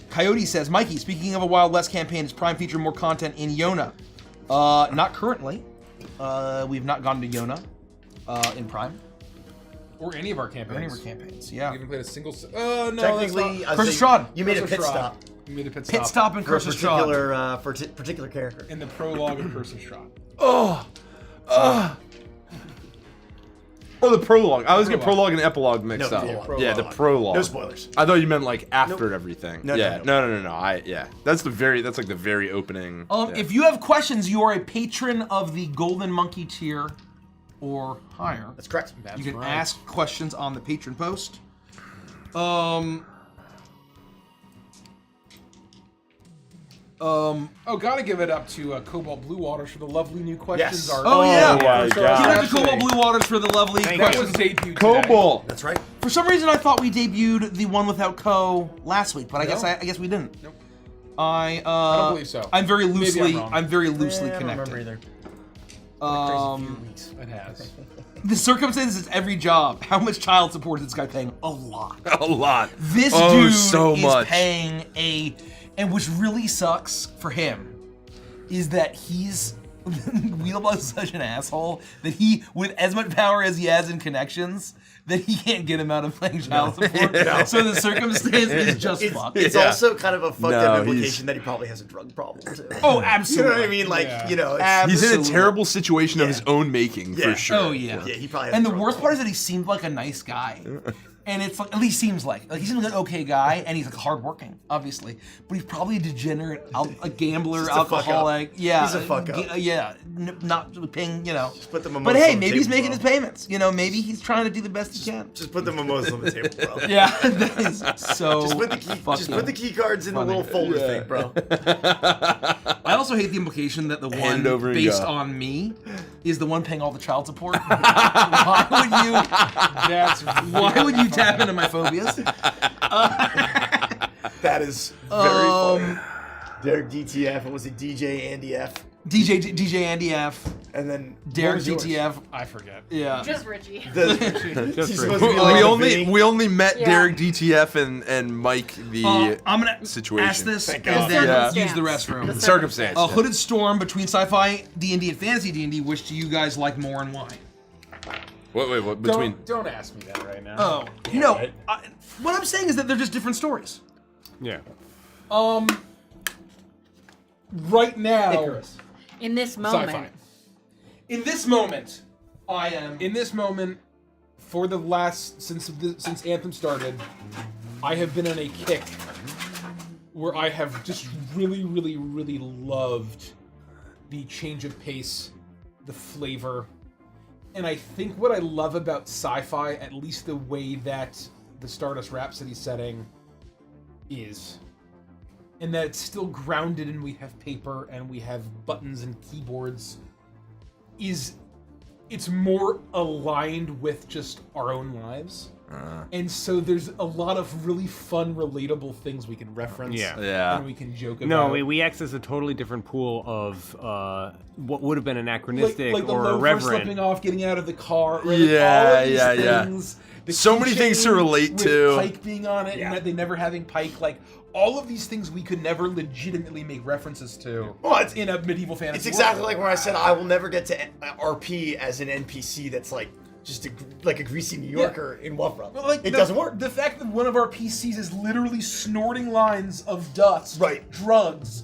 [SPEAKER 4] Coyote says, Mikey, speaking of a Wild West campaign, does Prime feature more content in Yona? Not currently. We've not gone to Yona in Prime.
[SPEAKER 3] Or any of our campaigns.
[SPEAKER 4] Any of our campaigns, yeah.
[SPEAKER 3] We haven't played a single. Oh no,
[SPEAKER 2] Technically,
[SPEAKER 3] that's
[SPEAKER 4] Curse of Strahd.
[SPEAKER 2] You made a
[SPEAKER 3] Curse
[SPEAKER 2] pit
[SPEAKER 3] of Strahd.
[SPEAKER 2] stop
[SPEAKER 3] We made a pit
[SPEAKER 4] Pit
[SPEAKER 3] stop.
[SPEAKER 4] stop and
[SPEAKER 2] for a
[SPEAKER 4] Curse of Strahd.
[SPEAKER 2] particular character.
[SPEAKER 3] in the prologue of Curse of Strahd.
[SPEAKER 5] Oh, the prologue. I always get
[SPEAKER 3] Prologue.
[SPEAKER 5] prologue and epilogue mixed
[SPEAKER 2] No,
[SPEAKER 5] up.
[SPEAKER 2] prologue.
[SPEAKER 5] Yeah, the
[SPEAKER 2] Prologue.
[SPEAKER 5] prologue.
[SPEAKER 2] No spoilers.
[SPEAKER 5] I thought you meant like after everything.
[SPEAKER 2] No,
[SPEAKER 5] yeah,
[SPEAKER 2] no.
[SPEAKER 5] no. That's like the very opening. yeah.
[SPEAKER 4] If you have questions, you are a patron of the Golden Monkey tier or higher.
[SPEAKER 2] That's correct.
[SPEAKER 3] That's
[SPEAKER 4] You can
[SPEAKER 3] right.
[SPEAKER 4] ask questions on the patron post.
[SPEAKER 3] Oh, gotta give it up to Cobalt Blue Waters for the lovely new questions.
[SPEAKER 2] Yes.
[SPEAKER 3] art.
[SPEAKER 4] Oh, yeah.
[SPEAKER 5] my
[SPEAKER 3] For
[SPEAKER 5] God.
[SPEAKER 4] Give it up to
[SPEAKER 3] Rhapsody.
[SPEAKER 4] Cobalt Blue Waters for the lovely
[SPEAKER 3] That
[SPEAKER 4] questions.
[SPEAKER 3] was debuted today.
[SPEAKER 5] Cobalt.
[SPEAKER 2] That's right.
[SPEAKER 4] For some reason, I thought we debuted the one without Co last week, but I
[SPEAKER 3] No.
[SPEAKER 4] guess we didn't.
[SPEAKER 3] Nope.
[SPEAKER 4] I
[SPEAKER 3] don't believe so.
[SPEAKER 4] I'm very
[SPEAKER 3] Maybe
[SPEAKER 4] loosely.
[SPEAKER 3] I'm wrong.
[SPEAKER 4] I'm very loosely
[SPEAKER 2] I don't remember
[SPEAKER 4] connected.
[SPEAKER 2] either. Crazy few weeks.
[SPEAKER 3] It has.
[SPEAKER 4] The circumstances, every job. How much child support is this guy paying? A lot.
[SPEAKER 5] A lot.
[SPEAKER 4] This
[SPEAKER 5] Oh,
[SPEAKER 4] dude
[SPEAKER 5] so
[SPEAKER 4] is
[SPEAKER 5] much.
[SPEAKER 4] paying and which really sucks for him is that he's Wheelbug's such an asshole that he, with as much power as he has in connections, that he can't get him out of playing child support. So the circumstance is just fucked.
[SPEAKER 2] It's
[SPEAKER 5] Yeah.
[SPEAKER 2] also kind of a fucked
[SPEAKER 5] No,
[SPEAKER 2] up
[SPEAKER 5] he's-
[SPEAKER 2] implication that he probably has a drug problem too.
[SPEAKER 4] Oh,
[SPEAKER 2] You
[SPEAKER 4] absolutely.
[SPEAKER 2] know what I mean? Like,
[SPEAKER 3] Yeah.
[SPEAKER 2] you know, it's,
[SPEAKER 5] He's in a
[SPEAKER 4] Absolutely.
[SPEAKER 5] terrible situation of
[SPEAKER 2] Yeah.
[SPEAKER 5] his own making,
[SPEAKER 2] Yeah.
[SPEAKER 5] for sure.
[SPEAKER 4] Oh yeah.
[SPEAKER 2] Yeah, he probably has
[SPEAKER 4] And
[SPEAKER 2] a
[SPEAKER 4] the
[SPEAKER 2] drug
[SPEAKER 4] worst
[SPEAKER 2] problem.
[SPEAKER 4] part is that he seemed like a nice guy. And it's like, at least seems like he seems like an okay guy, and he's like hardworking, obviously. But he's probably a degenerate, a gambler,
[SPEAKER 2] Just a fuck up.
[SPEAKER 4] alcoholic. Yeah,
[SPEAKER 2] He's a fuck up.
[SPEAKER 4] Yeah, not paying.
[SPEAKER 2] put the
[SPEAKER 4] But
[SPEAKER 2] mimosa
[SPEAKER 4] hey,
[SPEAKER 2] on the
[SPEAKER 4] maybe he's
[SPEAKER 2] table,
[SPEAKER 4] making
[SPEAKER 2] bro.
[SPEAKER 4] his payments. Maybe he's trying to do the best he can.
[SPEAKER 2] Just put the mimosa on the table, bro.
[SPEAKER 4] Yeah, that is so.
[SPEAKER 2] Just put the key. Just put the key cards in the little folder thing, bro.
[SPEAKER 4] I also hate the implication that the
[SPEAKER 5] Hand
[SPEAKER 4] one
[SPEAKER 5] over and
[SPEAKER 4] based
[SPEAKER 5] go.
[SPEAKER 4] on me is the one paying all the child support. Why would you?
[SPEAKER 3] That's
[SPEAKER 4] Why would you tap into my phobias?
[SPEAKER 2] That is very funny. Derek DTF, and was it DJ Andy F?
[SPEAKER 4] DJ Andy F,
[SPEAKER 2] And then
[SPEAKER 4] Derek
[SPEAKER 2] what was yours?
[SPEAKER 4] DTF.
[SPEAKER 3] I forget.
[SPEAKER 4] Yeah.
[SPEAKER 6] Just Richie.
[SPEAKER 2] He's supposed to
[SPEAKER 5] We,
[SPEAKER 2] be like the
[SPEAKER 5] only
[SPEAKER 2] Vinny.
[SPEAKER 5] we only met
[SPEAKER 6] Yeah.
[SPEAKER 5] Derek DTF and Mike the
[SPEAKER 4] I'm gonna
[SPEAKER 5] situation.
[SPEAKER 4] ask this
[SPEAKER 2] Thank
[SPEAKER 4] and
[SPEAKER 2] God.
[SPEAKER 4] then
[SPEAKER 5] Yeah.
[SPEAKER 4] use the restroom.
[SPEAKER 5] The circumstance.
[SPEAKER 4] A hooded storm between sci-fi D&D and fantasy D&D. Which do you guys like more and why?
[SPEAKER 5] Wait, what between?
[SPEAKER 3] Don't ask me that right now.
[SPEAKER 4] Oh, no. What I'm saying is that they're just different stories.
[SPEAKER 1] Yeah.
[SPEAKER 3] Right now,
[SPEAKER 2] Icarus.
[SPEAKER 6] In this
[SPEAKER 3] Sci-Fi.
[SPEAKER 6] moment.
[SPEAKER 4] In this moment, I am.
[SPEAKER 3] In this moment, for the last since Anthem started, I have been on a kick where I have just really, really, really loved the change of pace, the flavor, and I think what I love about sci-fi, at least the way that the Stardust Rhapsody setting is, and that it's still grounded and we have paper and we have buttons and keyboards, is it's more aligned with just our own lives. And so there's a lot of really fun, relatable things we can reference.
[SPEAKER 1] Yeah.
[SPEAKER 3] And we can joke about.
[SPEAKER 1] No, we access a totally different pool of what would have been anachronistic
[SPEAKER 3] like the
[SPEAKER 1] or
[SPEAKER 3] loafer
[SPEAKER 1] irreverent.
[SPEAKER 3] slipping off, getting out of the car. Right?
[SPEAKER 5] Yeah,
[SPEAKER 3] all of these
[SPEAKER 5] yeah.
[SPEAKER 3] things, the
[SPEAKER 5] So many things to
[SPEAKER 3] keychain
[SPEAKER 5] relate
[SPEAKER 3] with
[SPEAKER 5] to.
[SPEAKER 3] Pike being on it, and they never having Pike. Like all of these things we could never legitimately make references to.
[SPEAKER 2] Well, it's-
[SPEAKER 3] in a medieval fantasy.
[SPEAKER 2] It's exactly
[SPEAKER 3] world.
[SPEAKER 2] like when I said I will never get to RP as an NPC that's like just like a greasy New Yorker in Wufra.
[SPEAKER 3] But like
[SPEAKER 2] It
[SPEAKER 3] the-
[SPEAKER 2] doesn't work.
[SPEAKER 3] The fact that one of our PCs is literally snorting lines of dust,
[SPEAKER 2] Right.
[SPEAKER 3] drugs,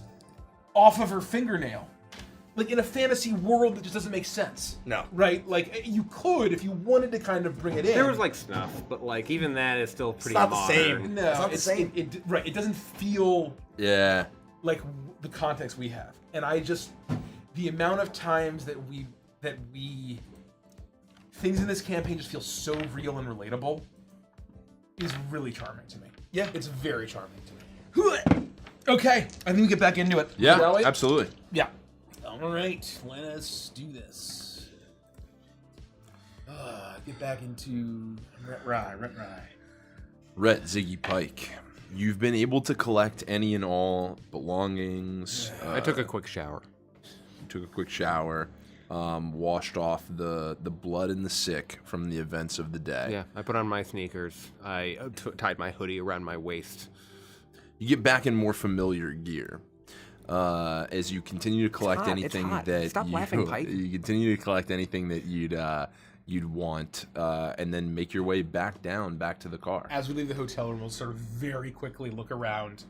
[SPEAKER 3] off of her fingernail. Like in a fantasy world that just doesn't make sense.
[SPEAKER 2] No.
[SPEAKER 3] Right? Like you could if you wanted to kind of bring it in.
[SPEAKER 1] There was like snuff, but like even that is still pretty
[SPEAKER 2] not the
[SPEAKER 1] modern.
[SPEAKER 2] same.
[SPEAKER 3] no,
[SPEAKER 2] it's not the same.
[SPEAKER 3] Right. It doesn't feel
[SPEAKER 5] Yeah.
[SPEAKER 3] like the context we have. And I just the amount of times that we things in this campaign just feel so real and relatable is really charming to me.
[SPEAKER 4] Yeah.
[SPEAKER 3] It's very charming to me.
[SPEAKER 4] Okay, I think we get back into it.
[SPEAKER 5] Yeah,
[SPEAKER 3] Shall we?
[SPEAKER 5] absolutely.
[SPEAKER 4] Yeah.
[SPEAKER 3] All right, let us do this. Get back into Rye.
[SPEAKER 5] Rhett Ziggy Pike, you've been able to collect any and all belongings.
[SPEAKER 1] I took a quick shower.
[SPEAKER 5] Took a quick shower, washed off the blood and the sick from the events of the day.
[SPEAKER 1] Yeah, I put on my sneakers. I tied my hoodie around my waist.
[SPEAKER 5] You get back in more familiar gear. As you continue to collect
[SPEAKER 1] hot, it's
[SPEAKER 5] anything
[SPEAKER 1] hot.
[SPEAKER 5] that
[SPEAKER 1] Stop laughing, Pike.
[SPEAKER 5] you continue to collect anything that you'd you'd want, and then make your way back to the car.
[SPEAKER 3] As we leave the hotel room, we'll sort of very quickly look around.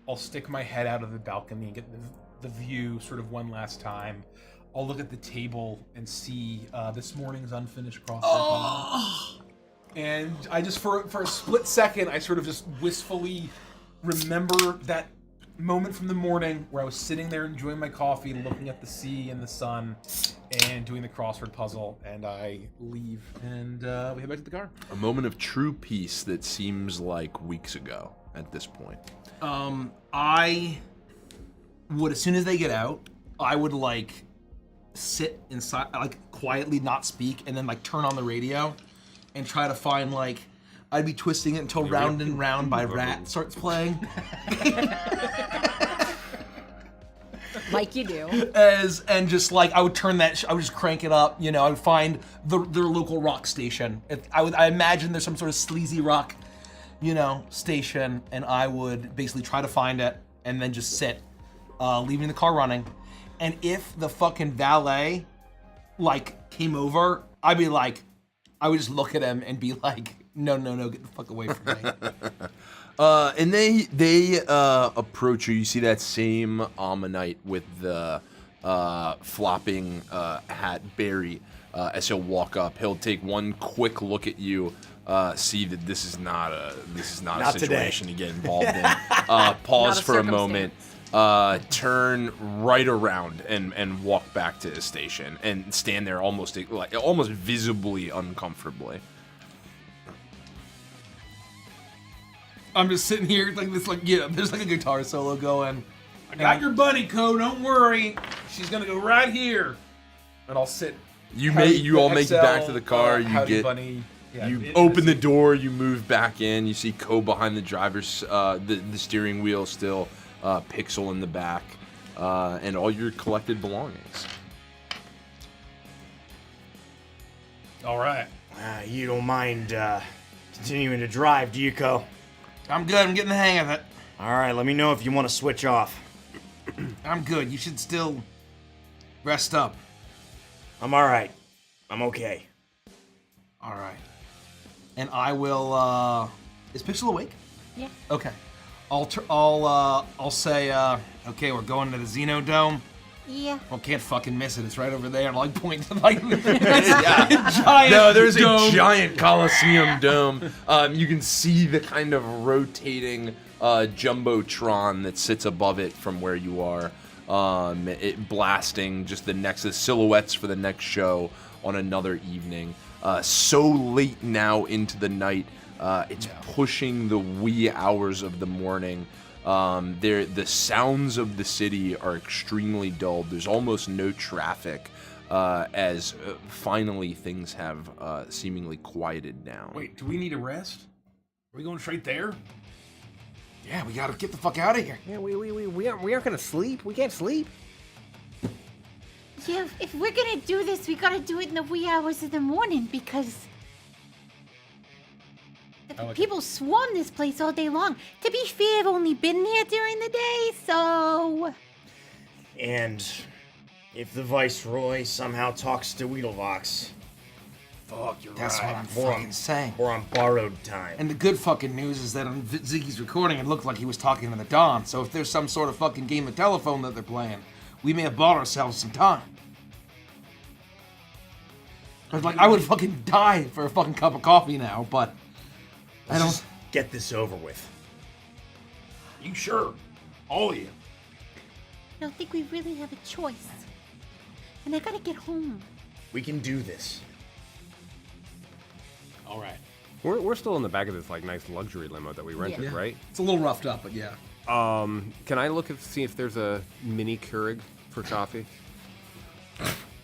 [SPEAKER 3] I'll stick my head out of the balcony and get the view sort of one last time. I'll look at the table and see this morning's unfinished crossword. And I just, for a split second, I sort of just wistfully remember that moment from the morning where I was sitting there enjoying my coffee, looking at the sea and the sun, and doing the crossword puzzle. And I leave, and we head back to the car.
[SPEAKER 5] A moment of true peace that seems like weeks ago at this point.
[SPEAKER 4] I would, as soon as they get out, I would like sit inside, like quietly not speak, and then like turn on the radio and try to find like, I'd be twisting it until Round and Round by Rat starts playing.
[SPEAKER 6] Like you do.
[SPEAKER 4] And just like, I would turn that, I would just crank it up, you know, I would find their local rock station. I imagine there's some sort of sleazy rock, you know, station, and I would basically try to find it and then just sit, leaving the car running. And if the fucking valet, like, came over, I'd be like, I would just look at him and be like, no, get the fuck away from me.
[SPEAKER 5] And they approach you. You see that same Ammonite with the flopping hat, Barry. As he'll walk up, he'll take one quick look at you, see that this is not a situation to get involved in. Pause for a moment, turn right around and walk back to his station and stand there almost visibly uncomfortably.
[SPEAKER 4] I'm just sitting here like this, like, yeah, there's like a guitar solo going.
[SPEAKER 3] I got your bunny, Co. Don't worry. She's gonna go right here. And I'll sit.
[SPEAKER 5] You all make it back to the car. You
[SPEAKER 3] bunny. Yeah,
[SPEAKER 5] you open the door. You move back in. You see Co behind the driver's the steering wheel still. Pixel in the back, and all your collected belongings.
[SPEAKER 3] All right.
[SPEAKER 2] You don't mind continuing to drive, do you, Co?
[SPEAKER 4] I'm good, I'm getting the hang of it.
[SPEAKER 2] All right, let me know if you want to switch off.
[SPEAKER 4] I'm good, you should still rest up.
[SPEAKER 2] I'm all right. I'm okay.
[SPEAKER 4] All right. And I will, is Pixel awake?
[SPEAKER 6] Yeah.
[SPEAKER 4] Okay. I'll say, okay, we're going to the Xenodome.
[SPEAKER 8] Yeah.
[SPEAKER 4] Well, can't fucking miss it. It's right over there. And like point to like giant.
[SPEAKER 5] No, there's
[SPEAKER 4] dome.
[SPEAKER 5] a giant Coliseum dome. You can see the kind of rotating jumbotron that sits above it from where you are. It blasting just the silhouettes for the next show on another evening. So late now into the night. It's pushing the wee hours of the morning. The sounds of the city are extremely dulled. There's almost no traffic as finally things have seemingly quieted down.
[SPEAKER 3] Wait, do we need a rest? Are we going straight there?
[SPEAKER 4] Yeah, we gotta get the fuck out of here.
[SPEAKER 1] Yeah, we aren't gonna sleep. We can't sleep.
[SPEAKER 8] Yeah, if we're gonna do this, we gotta do it in the wee hours of the morning because people swarm this place all day long. To be fair, I've only been here during the day, so...
[SPEAKER 2] And if the Viceroy somehow talks to Weedlevox,
[SPEAKER 3] Fuck, you're
[SPEAKER 4] That's
[SPEAKER 3] right.
[SPEAKER 4] what I'm fucking saying.
[SPEAKER 2] we're on borrowed time.
[SPEAKER 4] And the good fucking news is that on Ziggy's recording, it looked like he was talking to the Dawn. So if there's some sort of fucking game of telephone that they're playing, we may have bought ourselves some time. I would fucking die for a fucking cup of coffee now, but I don't.
[SPEAKER 2] Just get this over with.
[SPEAKER 3] You sure? All of you.
[SPEAKER 8] I don't think we really have a choice. And I gotta get home.
[SPEAKER 2] We can do this.
[SPEAKER 3] All right.
[SPEAKER 1] We're still in the back of this like nice luxury limo that we rented,
[SPEAKER 6] Yeah.
[SPEAKER 1] right?
[SPEAKER 4] It's a little roughed up, but yeah.
[SPEAKER 1] Can I look and see if there's a mini Keurig for coffee?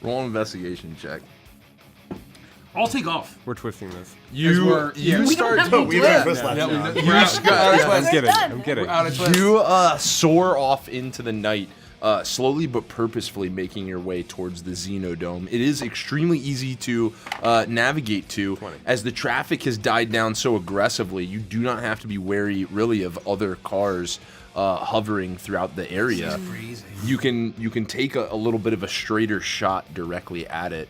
[SPEAKER 5] Roll an investigation check.
[SPEAKER 3] I'll take off.
[SPEAKER 1] We're twisting this.
[SPEAKER 5] You
[SPEAKER 6] We don't have to
[SPEAKER 2] We
[SPEAKER 6] do
[SPEAKER 2] have
[SPEAKER 6] it.
[SPEAKER 2] Twist left now.
[SPEAKER 1] I'm kidding. I'm kidding.
[SPEAKER 4] We're out of Twist.
[SPEAKER 5] You soar off into the night, slowly but purposefully making your way towards the Xenodome. It is extremely easy to navigate to,
[SPEAKER 1] 20.
[SPEAKER 5] as the traffic has died down so aggressively. You do not have to be wary, really, of other cars hovering throughout the area. You can take a little bit of a straighter shot directly at it.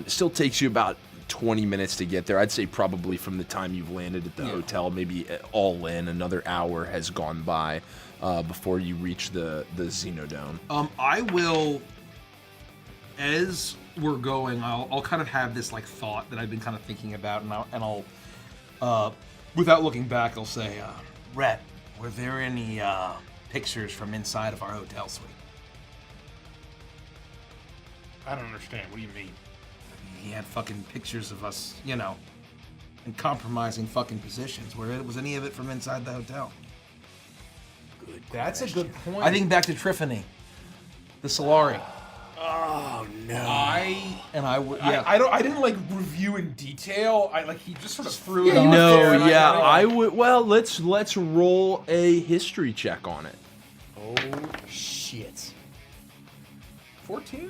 [SPEAKER 5] Still takes you about 20 minutes to get there. I'd say probably from the time you've landed at the hotel, maybe all in, another hour has gone by before you reach the Xenodome.
[SPEAKER 4] I will, as we're going, I'll kind of have this like thought that I've been kind of thinking about, and I'll without looking back, I'll say, Rhett, were there any pictures from inside of our hotel suite?
[SPEAKER 3] I don't understand. What do you mean?
[SPEAKER 4] He had fucking pictures of us, you know, in compromising fucking positions. Was any of it from inside the hotel?
[SPEAKER 3] That's a good point.
[SPEAKER 4] I think back to Triffany, the Solari.
[SPEAKER 2] Oh no.
[SPEAKER 4] I
[SPEAKER 3] didn't like review in detail. He just sort of threw it.
[SPEAKER 4] Yeah,
[SPEAKER 3] out there, and
[SPEAKER 5] I would. Well, let's roll a history check on it.
[SPEAKER 2] Oh shit.
[SPEAKER 3] 14.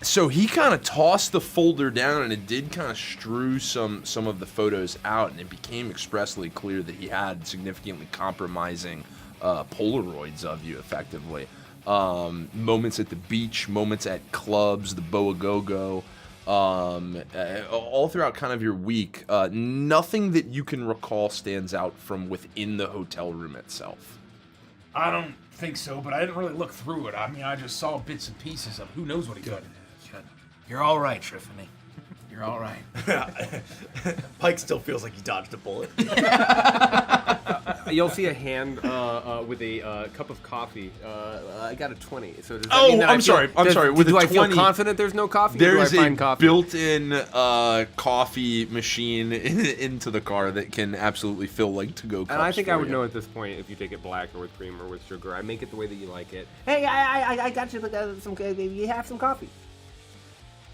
[SPEAKER 5] So he kind of tossed the folder down, and it did kind of strew some of the photos out, and it became expressly clear that he had significantly compromising Polaroids of you, effectively. Moments at the beach, moments at clubs, the Boa Go-Go, all throughout kind of your week. Nothing that you can recall stands out from within the hotel room itself.
[SPEAKER 3] I don't think so, but I didn't really look through it. I mean, I just saw bits and pieces of who knows what he did.
[SPEAKER 4] You're all right, Triffany. You're all right.
[SPEAKER 2] Pike still feels like he dodged a bullet.
[SPEAKER 1] You'll see a hand with a cup of coffee. I got a 20. So does that mean that
[SPEAKER 5] I'm sorry. With
[SPEAKER 1] do
[SPEAKER 5] a
[SPEAKER 1] I feel
[SPEAKER 5] 20,
[SPEAKER 1] confident there's no coffee?
[SPEAKER 5] There
[SPEAKER 1] or do
[SPEAKER 5] is
[SPEAKER 1] I find
[SPEAKER 5] a
[SPEAKER 1] coffee?
[SPEAKER 5] built-in coffee machine into the car that can absolutely fill like to-go cups.
[SPEAKER 1] And I think
[SPEAKER 5] for
[SPEAKER 1] I would
[SPEAKER 5] you.
[SPEAKER 1] know at this point if you take it black or with cream or with sugar. I make it the way that you like it. Hey, I got you some. You have some coffee.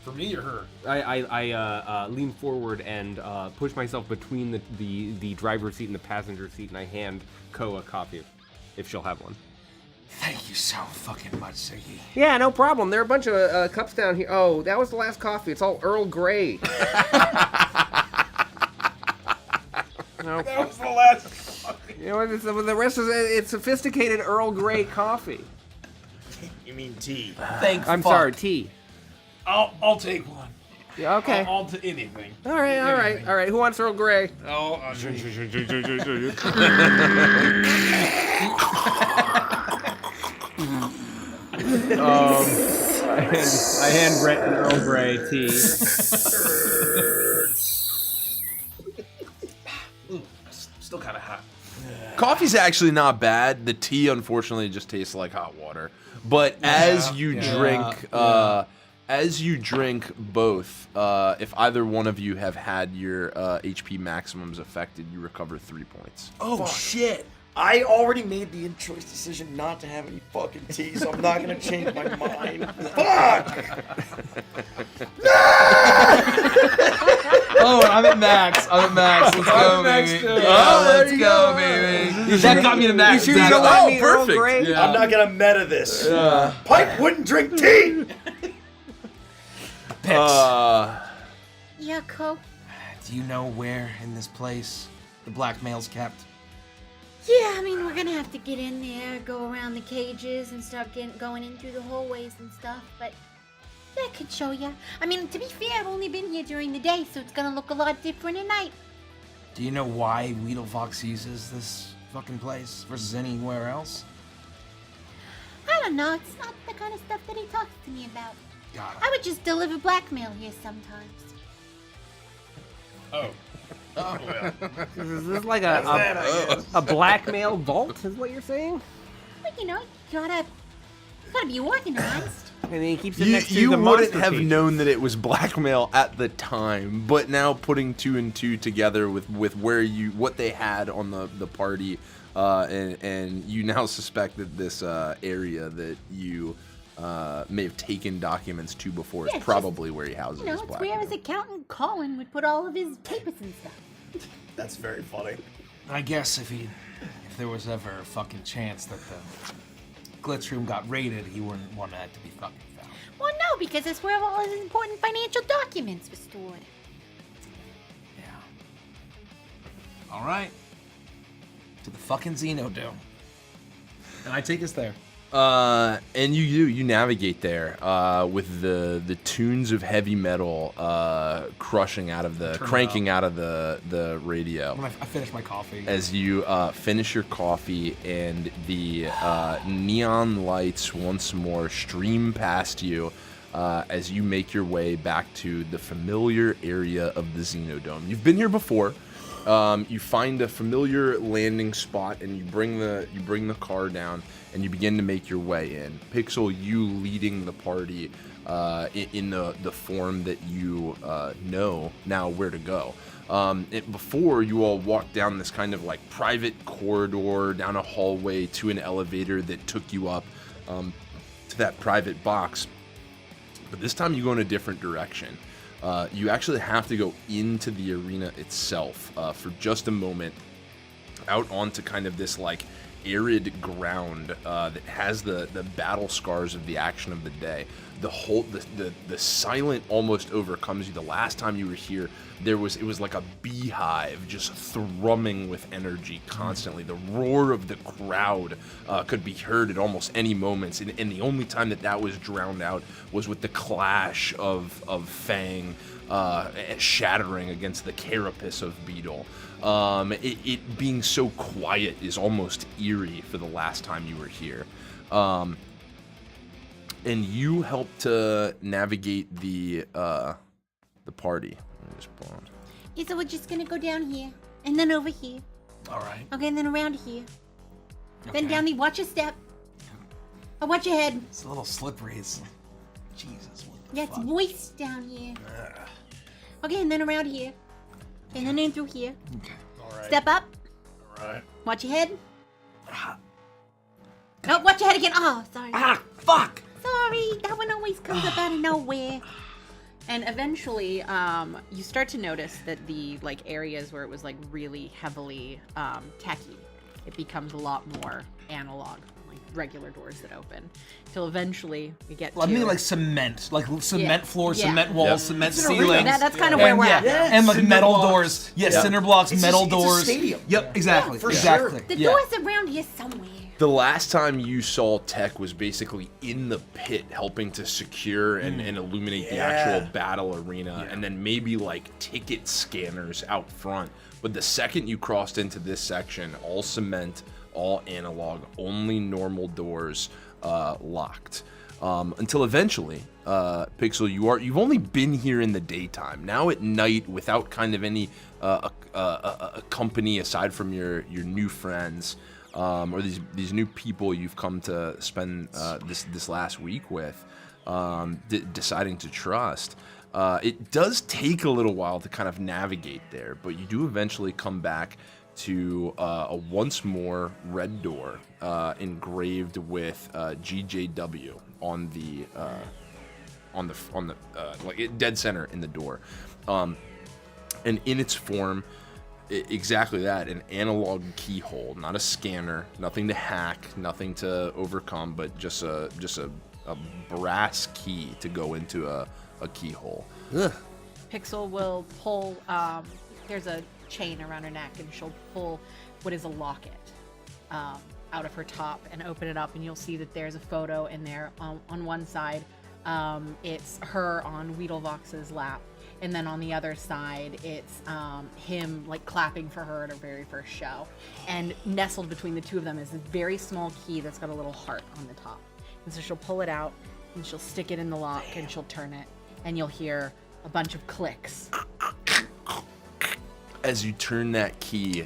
[SPEAKER 3] For me or her?
[SPEAKER 1] I lean forward and push myself between the driver's seat and the passenger seat, and I hand Ko a coffee, if she'll have one.
[SPEAKER 4] Thank you so fucking much, Ziggy.
[SPEAKER 1] Yeah, no problem. There are a bunch of cups down here. Oh, that was the last coffee. It's all Earl Grey. No.
[SPEAKER 3] That was the last coffee.
[SPEAKER 1] You know, the rest is it's sophisticated Earl Grey coffee.
[SPEAKER 2] You mean tea?
[SPEAKER 1] I'm sorry, tea.
[SPEAKER 3] I'll take one.
[SPEAKER 1] Yeah, okay.
[SPEAKER 3] I'll take anything.
[SPEAKER 1] All right. Who wants Earl Grey?
[SPEAKER 3] Oh,
[SPEAKER 1] I hand Brett an Earl Grey tea.
[SPEAKER 3] still kind of hot.
[SPEAKER 5] Coffee's actually not bad. The tea, unfortunately, just tastes like hot water. But as you drink both, if either one of you have had your HP maximums affected, you recover 3 points.
[SPEAKER 2] Oh shit! I already made the choice decision not to have any fucking tea, so I'm not gonna change my mind. Fuck!
[SPEAKER 4] Oh, I'm at max. Let's go, baby. Let's go, baby. That got me to max.
[SPEAKER 1] You sure you don't want me Earl
[SPEAKER 5] perfect.
[SPEAKER 1] Grey?
[SPEAKER 4] Yeah.
[SPEAKER 2] I'm not gonna meta this. Pike wouldn't drink tea!
[SPEAKER 8] Yeah, Ko.
[SPEAKER 4] Do you know where in this place the blackmail's kept?
[SPEAKER 8] Yeah, I mean, we're gonna have to get in there, go around the cages, and start going in through the hallways and stuff, but yeah, I could show you. I mean, to be fair, I've only been here during the day, so it's gonna look a lot different at night.
[SPEAKER 4] Do you know why Weedlevox uses this fucking place versus anywhere else?
[SPEAKER 8] I don't know, it's not the kind of stuff that he talks to me about.
[SPEAKER 4] Got it.
[SPEAKER 8] I would just deliver blackmail here sometimes.
[SPEAKER 3] Oh, well.
[SPEAKER 1] Is this like a blackmail vault? Is what you're saying?
[SPEAKER 8] But you know, you gotta be organized.
[SPEAKER 1] And he keeps it next to
[SPEAKER 5] You
[SPEAKER 1] the
[SPEAKER 5] wouldn't
[SPEAKER 1] monster
[SPEAKER 5] have
[SPEAKER 1] cage.
[SPEAKER 5] known that it was blackmail at the time, but now putting two and two together with what they had on the party, and you now suspect that this area that you may have taken documents to before
[SPEAKER 8] Yeah,
[SPEAKER 5] is probably where he houses
[SPEAKER 8] You know,
[SPEAKER 5] his
[SPEAKER 8] it's
[SPEAKER 5] blackmail.
[SPEAKER 8] where his accountant Colin would put all of his papers and stuff.
[SPEAKER 2] That's very funny.
[SPEAKER 4] I guess if there was ever a fucking chance that the glitch room got raided, he wouldn't want that to be fucking found.
[SPEAKER 8] Well, no, because that's where all his important financial documents were stored.
[SPEAKER 4] Yeah. All right. To the fucking Xenodome. And I take us there.
[SPEAKER 5] And you navigate there with the tunes of heavy metal cranking out of the radio.
[SPEAKER 4] When I finish my coffee.
[SPEAKER 5] As you finish your coffee and the neon lights once more stream past you as you make your way back to the familiar area of the Xenodome. You've been here before. You find a familiar landing spot and you bring the car down and you begin to make your way in. Pixel, you leading the party in the form that you know now where to go. Before, you all walked down this kind of like private corridor, down a hallway to an elevator that took you up to that private box. But this time you go in a different direction. You actually have to go into the arena itself for just a moment, out onto kind of this like arid ground that has the battle scars of the action of the day. The silent almost overcomes you. The last time you were here, it was like a beehive just thrumming with energy constantly. The roar of the crowd could be heard at almost any moments, and the only time that was drowned out was with the clash of Fang shattering against the carapace of Beetle. It being so quiet is almost eerie for the last time you were here. And you help to navigate the party. Let me just pull on.
[SPEAKER 8] Yeah, so we're just gonna go down here, and then over here.
[SPEAKER 4] All right.
[SPEAKER 8] Okay, and then around here.
[SPEAKER 4] Okay.
[SPEAKER 8] Then down the, watch your step. Oh, watch your head.
[SPEAKER 4] It's a little slippery. It's Jesus, what the
[SPEAKER 8] Yeah, it's
[SPEAKER 4] fuck?
[SPEAKER 8] moist down here. Okay, and then around here. And then in through here.
[SPEAKER 4] Okay.
[SPEAKER 2] All right.
[SPEAKER 8] Step up.
[SPEAKER 2] All right.
[SPEAKER 8] Watch your head. Oh, watch your head again. Oh, sorry.
[SPEAKER 4] Fuck!
[SPEAKER 8] Sorry, that one always comes up out of nowhere.
[SPEAKER 6] And eventually, you start to notice that the like areas where it was like really heavily techy, it becomes a lot more analog, like regular doors that open. Till eventually we get
[SPEAKER 4] I
[SPEAKER 6] to
[SPEAKER 4] mean like cement floors,
[SPEAKER 6] Yeah.
[SPEAKER 4] cement walls,
[SPEAKER 5] Yep.
[SPEAKER 4] cement
[SPEAKER 2] It's an arena.
[SPEAKER 4] ceilings.
[SPEAKER 6] that's kind of where we're at.
[SPEAKER 2] Yeah.
[SPEAKER 4] And like
[SPEAKER 2] Cinder
[SPEAKER 4] metal
[SPEAKER 2] blocks.
[SPEAKER 4] doors. Yeah,
[SPEAKER 5] Yeah.
[SPEAKER 4] cinder blocks,
[SPEAKER 2] It's
[SPEAKER 4] metal
[SPEAKER 2] a
[SPEAKER 4] doors.
[SPEAKER 2] stadium.
[SPEAKER 4] Yep, exactly.
[SPEAKER 2] for
[SPEAKER 4] exactly.
[SPEAKER 2] sure.
[SPEAKER 8] The
[SPEAKER 4] Yeah.
[SPEAKER 8] door's around here somewhere.
[SPEAKER 5] The last time you saw Tech was basically in the pit helping to secure and illuminate the actual battle arena, and then maybe like ticket scanners out front. But the second you crossed into this section, all cement, all analog, only normal doors locked. Until eventually, Pixel, you've only been here in the daytime. Now at night, without kind of any company aside from your new friends, or these new people you've come to spend this last week with, deciding to trust. It does take a little while to kind of navigate there, but you do eventually come back to a once more red door engraved with GJW on the like dead center in the door, and in its form. Exactly that, an analog keyhole, not a scanner, nothing to hack, nothing to overcome, but just a brass key to go into a keyhole. Ugh.
[SPEAKER 6] Pixel will pull, there's a chain around her neck, and she'll pull what is a locket out of her top and open it up, and you'll see that there's a photo in there. On one side, it's her on Weedlevox's lap, and then on the other side, it's him like clapping for her at her very first show. And nestled between the two of them is a very small key that's got a little heart on the top. And so she'll pull it out, and she'll stick it in the lock, and she'll turn it, and you'll hear a bunch of clicks.
[SPEAKER 5] As you turn that key,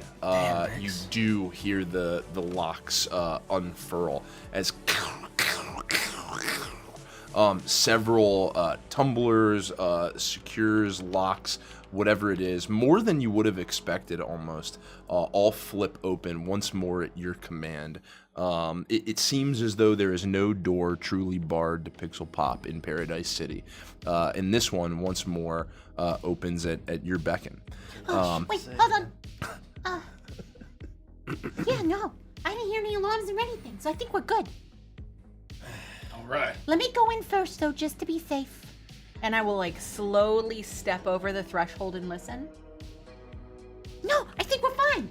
[SPEAKER 5] you do hear the locks unfurl as several tumblers, secures, locks, whatever it is, more than you would have expected almost, all flip open once more at your command. It seems as though there is no door truly barred to Pixel Pop in Paradise City. And this one, once more, opens at your beckon.
[SPEAKER 8] Wait, hold on. Yeah, no. I didn't hear any alarms or anything, so I think we're good.
[SPEAKER 3] All right.
[SPEAKER 8] Let me go in first, though, just to be safe.
[SPEAKER 6] And I will like slowly step over the threshold and listen.
[SPEAKER 8] No, I think we're fine.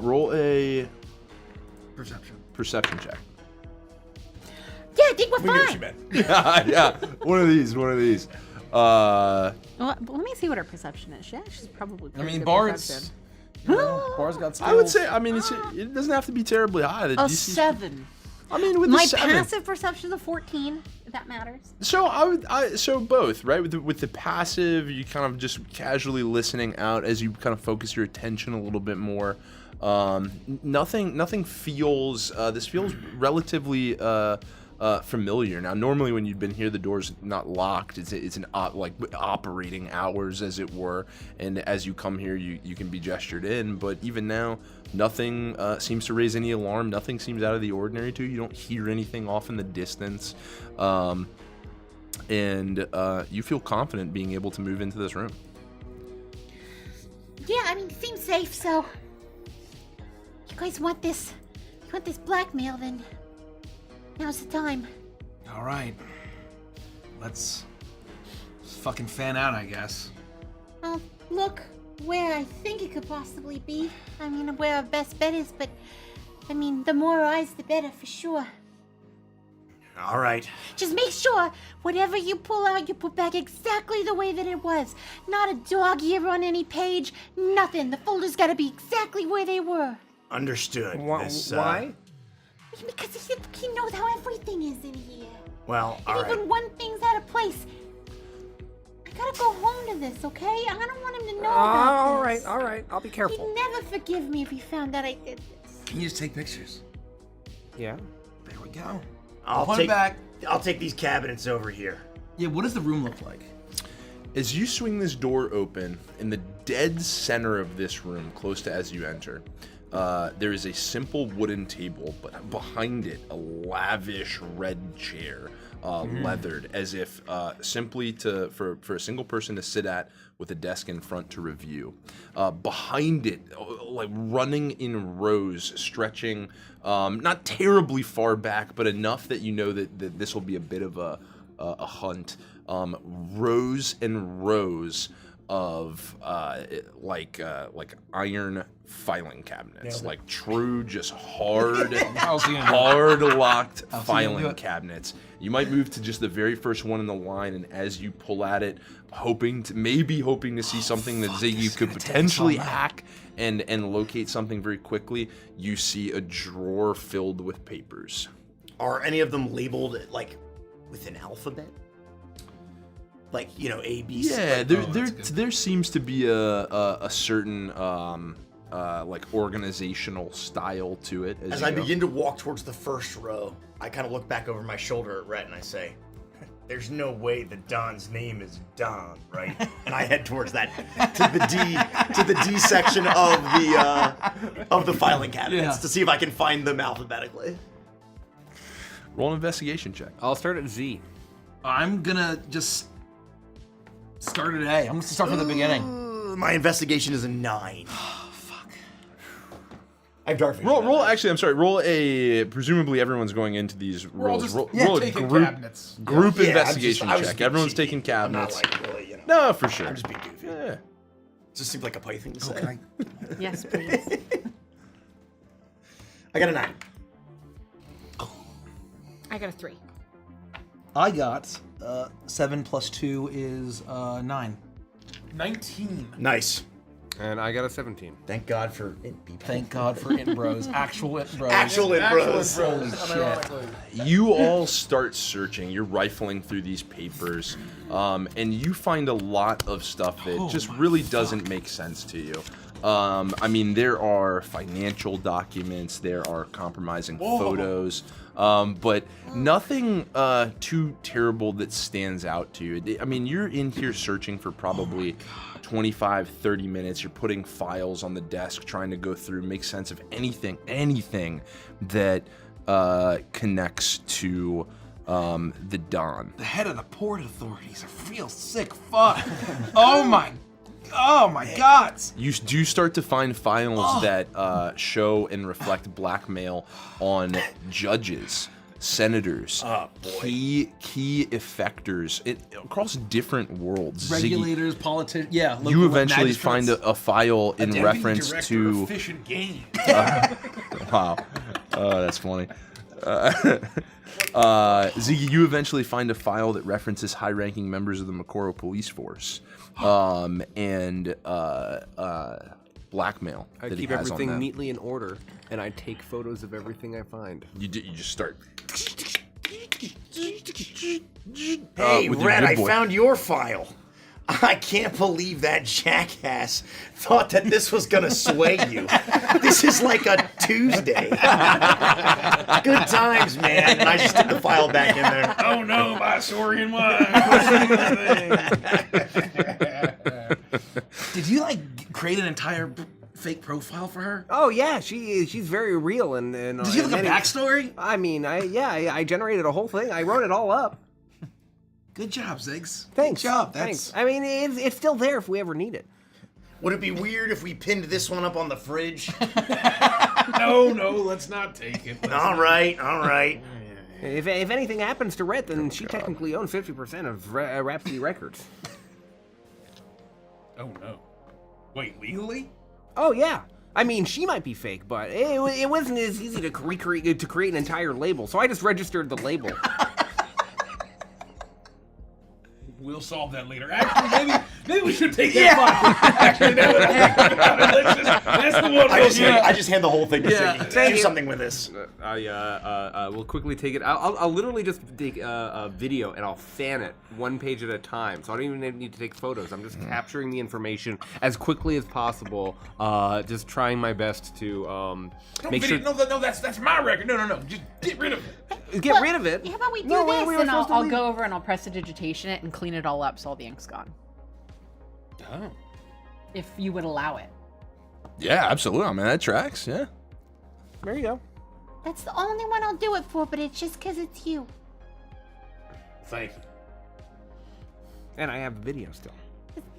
[SPEAKER 5] Roll a
[SPEAKER 4] Perception.
[SPEAKER 5] perception check.
[SPEAKER 8] I think we're
[SPEAKER 2] We knew what she
[SPEAKER 8] fine.
[SPEAKER 2] meant.
[SPEAKER 5] Yeah. One of these.
[SPEAKER 6] Well, let me see what her perception is. She's probably.
[SPEAKER 4] I
[SPEAKER 6] pretty
[SPEAKER 4] mean,
[SPEAKER 6] good
[SPEAKER 4] Bard's.
[SPEAKER 6] perception.
[SPEAKER 4] Bard's got skills.
[SPEAKER 5] I would say. I mean, it doesn't have to be terribly high. The
[SPEAKER 6] A
[SPEAKER 5] DC
[SPEAKER 6] 7.
[SPEAKER 5] I mean, with
[SPEAKER 6] My
[SPEAKER 5] the 7.
[SPEAKER 6] passive perception is a 14. If that matters.
[SPEAKER 5] So so both, right? With the passive, you kind of just casually listening out as you kind of focus your attention a little bit more. Nothing feels. This feels relatively familiar. Now, normally when you've been here, the door's not locked. It's an like operating hours, as it were. And as you come here, you can be gestured in. But even now, nothing seems to raise any alarm. Nothing seems out of the ordinary to you. You don't hear anything off in the distance. And you feel confident being able to move into this room.
[SPEAKER 8] Yeah, I mean, it seems safe, so... You guys want this... You want this blackmail, then... Now's the time.
[SPEAKER 4] All right. Let's fucking fan out, I guess.
[SPEAKER 8] I'll look where I think it could possibly be. I mean, where our best bet is, but... I mean, the more eyes, the better, for sure.
[SPEAKER 2] All right.
[SPEAKER 8] Just make sure whatever you pull out, you put back exactly the way that it was. Not a dog ear on any page, nothing. The folders gotta be exactly where they were.
[SPEAKER 2] Understood.
[SPEAKER 1] Why?
[SPEAKER 8] Because he knows how everything is in here.
[SPEAKER 2] Well,
[SPEAKER 8] If
[SPEAKER 2] all
[SPEAKER 8] even
[SPEAKER 2] right.
[SPEAKER 8] one thing's out of place, I gotta go home to this, okay? I don't want him to know about this.
[SPEAKER 1] All right. I'll be careful.
[SPEAKER 8] He'd never forgive me if he found out I did this.
[SPEAKER 4] Can you just take pictures?
[SPEAKER 1] Yeah.
[SPEAKER 4] There we go.
[SPEAKER 2] I'll
[SPEAKER 4] Put it
[SPEAKER 2] take
[SPEAKER 4] back.
[SPEAKER 2] I'll take these cabinets over here.
[SPEAKER 4] Yeah, what does the room look like?
[SPEAKER 5] As you swing this door open, in the dead center of this room, close to as you enter, there is a simple wooden table, but behind it, a lavish red chair, leathered, as if simply for a single person to sit at with a desk in front to review. Behind it, like running in rows, stretching not terribly far back, but enough that you know that this will be a bit of a hunt. Rows and rows of like iron filing cabinets, like true, just hard, hard locked filing cabinets. You might move to just the very first one in the line, and as you pull at it, hoping to see something that you could potentially hack and locate something very quickly, you see a drawer filled with papers.
[SPEAKER 2] Are any of them labeled like with an alphabet? Like, you know, A, B, C.
[SPEAKER 5] Yeah,
[SPEAKER 2] like,
[SPEAKER 5] there seems to be a certain like organizational style to it.
[SPEAKER 2] As I begin to walk towards the first row, I kind of look back over my shoulder at Rhett and I say, "There's no way the Don's name is Don, right?" And I head towards that to the D section of the filing cabinets to see if I can find them alphabetically.
[SPEAKER 5] Roll an investigation check.
[SPEAKER 1] I'll start at Z.
[SPEAKER 4] I'm gonna just start at A. I'm gonna start from the beginning.
[SPEAKER 2] My investigation is a 9.
[SPEAKER 8] Fuck.
[SPEAKER 2] I have dark vision.
[SPEAKER 5] Roll. Actually, I'm sorry. Roll a. Presumably, everyone's going into these roles. Roll a
[SPEAKER 3] taking
[SPEAKER 5] group
[SPEAKER 3] cabinets.
[SPEAKER 5] group
[SPEAKER 2] Yeah,
[SPEAKER 5] investigation
[SPEAKER 2] I was
[SPEAKER 5] check.
[SPEAKER 2] being
[SPEAKER 5] Everyone's
[SPEAKER 2] cheeky.
[SPEAKER 5] taking cabinets.
[SPEAKER 2] I'm not like really, you know.
[SPEAKER 5] No, for sure.
[SPEAKER 2] I'm just being goofy.
[SPEAKER 5] Yeah.
[SPEAKER 2] Just seems like a pie thing to say.
[SPEAKER 6] Yes, please.
[SPEAKER 2] I got a 9.
[SPEAKER 6] I got a 3.
[SPEAKER 4] I got 7 plus 2 is 9.
[SPEAKER 3] 19.
[SPEAKER 2] Nice.
[SPEAKER 1] And I got a 17.
[SPEAKER 2] Thank God for it people.
[SPEAKER 4] Thank God for Int Bros. Actual Int Bros.
[SPEAKER 2] Actual Int Bros.
[SPEAKER 4] Holy shit.
[SPEAKER 3] Unironically.
[SPEAKER 5] You all start searching. You're rifling through these papers, and you find a lot of stuff that just really doesn't make sense to you. I mean, there are financial documents, there are compromising photos, but nothing too terrible that stands out to you. I mean, you're in here searching for probably 25, 30 minutes. You're putting files on the desk, trying to go through, make sense of anything that connects to the Don.
[SPEAKER 4] The head of the Port Authorities. I feel sick. Fuck. Oh my God.
[SPEAKER 5] You do start to find files that show and reflect blackmail on judges, senators, key effectors across different worlds.
[SPEAKER 4] Regulators, politicians. Yeah.
[SPEAKER 5] You
[SPEAKER 4] local
[SPEAKER 5] eventually find
[SPEAKER 4] magistrates.
[SPEAKER 5] a file in
[SPEAKER 3] Deputy
[SPEAKER 5] reference
[SPEAKER 3] Director
[SPEAKER 5] to.
[SPEAKER 3] of Fish and Game.
[SPEAKER 5] Wow, that's funny. Ziggy, you eventually find a file that references high-ranking members of the Makoro police force and blackmail
[SPEAKER 1] I
[SPEAKER 5] that he
[SPEAKER 1] keep
[SPEAKER 5] has on
[SPEAKER 1] everything
[SPEAKER 5] them.
[SPEAKER 1] neatly in order, and I take photos of everything I find.
[SPEAKER 5] You just start.
[SPEAKER 2] Hey,
[SPEAKER 5] with your
[SPEAKER 2] Red,
[SPEAKER 5] good
[SPEAKER 2] I
[SPEAKER 5] boy.
[SPEAKER 2] found your file. I can't believe that jackass thought that this was gonna sway you. This is like a Tuesday. Good times, man. And I just stick the file back in there.
[SPEAKER 3] Oh no, my Saurian wine.
[SPEAKER 4] Did you like create an entire fake profile for her?
[SPEAKER 1] Oh yeah, she's very real and
[SPEAKER 4] Did you have like a backstory?
[SPEAKER 1] I mean, I generated a whole thing. I wrote it all up.
[SPEAKER 4] Good job, Ziggs.
[SPEAKER 1] Thanks.
[SPEAKER 4] Good job.
[SPEAKER 1] Thanks. I mean, it's still there if we ever need it.
[SPEAKER 2] Would it be weird if we pinned this one up on the fridge?
[SPEAKER 3] No, let's not take it.
[SPEAKER 2] All right.
[SPEAKER 1] If anything happens to Rhett, then she technically owns 50% of Rhapsody Records.
[SPEAKER 3] Oh no. Wait, legally?
[SPEAKER 1] Oh yeah. I mean, she might be fake, but it wasn't as easy to create an entire label. So I just registered the label.
[SPEAKER 3] We'll solve that later. Actually, maybe we should take that file. Actually, now that I think about it, that's the one.
[SPEAKER 2] I just hand the whole thing to
[SPEAKER 1] Yeah,
[SPEAKER 2] Ziggy.
[SPEAKER 1] thank
[SPEAKER 2] Do
[SPEAKER 1] you.
[SPEAKER 2] something with this.
[SPEAKER 1] I will quickly take it. I'll literally just take a video and I'll fan it one page at a time. So I don't even need to take photos. I'm just capturing the information as quickly as possible. Just trying my best to make sure.
[SPEAKER 3] No, that's my record. No. Just get rid of it.
[SPEAKER 1] Get rid of it.
[SPEAKER 8] How about we do
[SPEAKER 1] No,
[SPEAKER 8] this?
[SPEAKER 1] we were
[SPEAKER 6] And
[SPEAKER 1] supposed to
[SPEAKER 6] I'll
[SPEAKER 1] leave.
[SPEAKER 6] go over and I'll prestidigitation it and clean it all up so all the ink's gone.
[SPEAKER 3] Oh.
[SPEAKER 6] If you would allow it.
[SPEAKER 5] Yeah, absolutely. I mean, that tracks. Yeah.
[SPEAKER 1] There you go.
[SPEAKER 8] That's the only one I'll do it for, but it's just because it's you.
[SPEAKER 3] Thank you.
[SPEAKER 1] And I have the video still.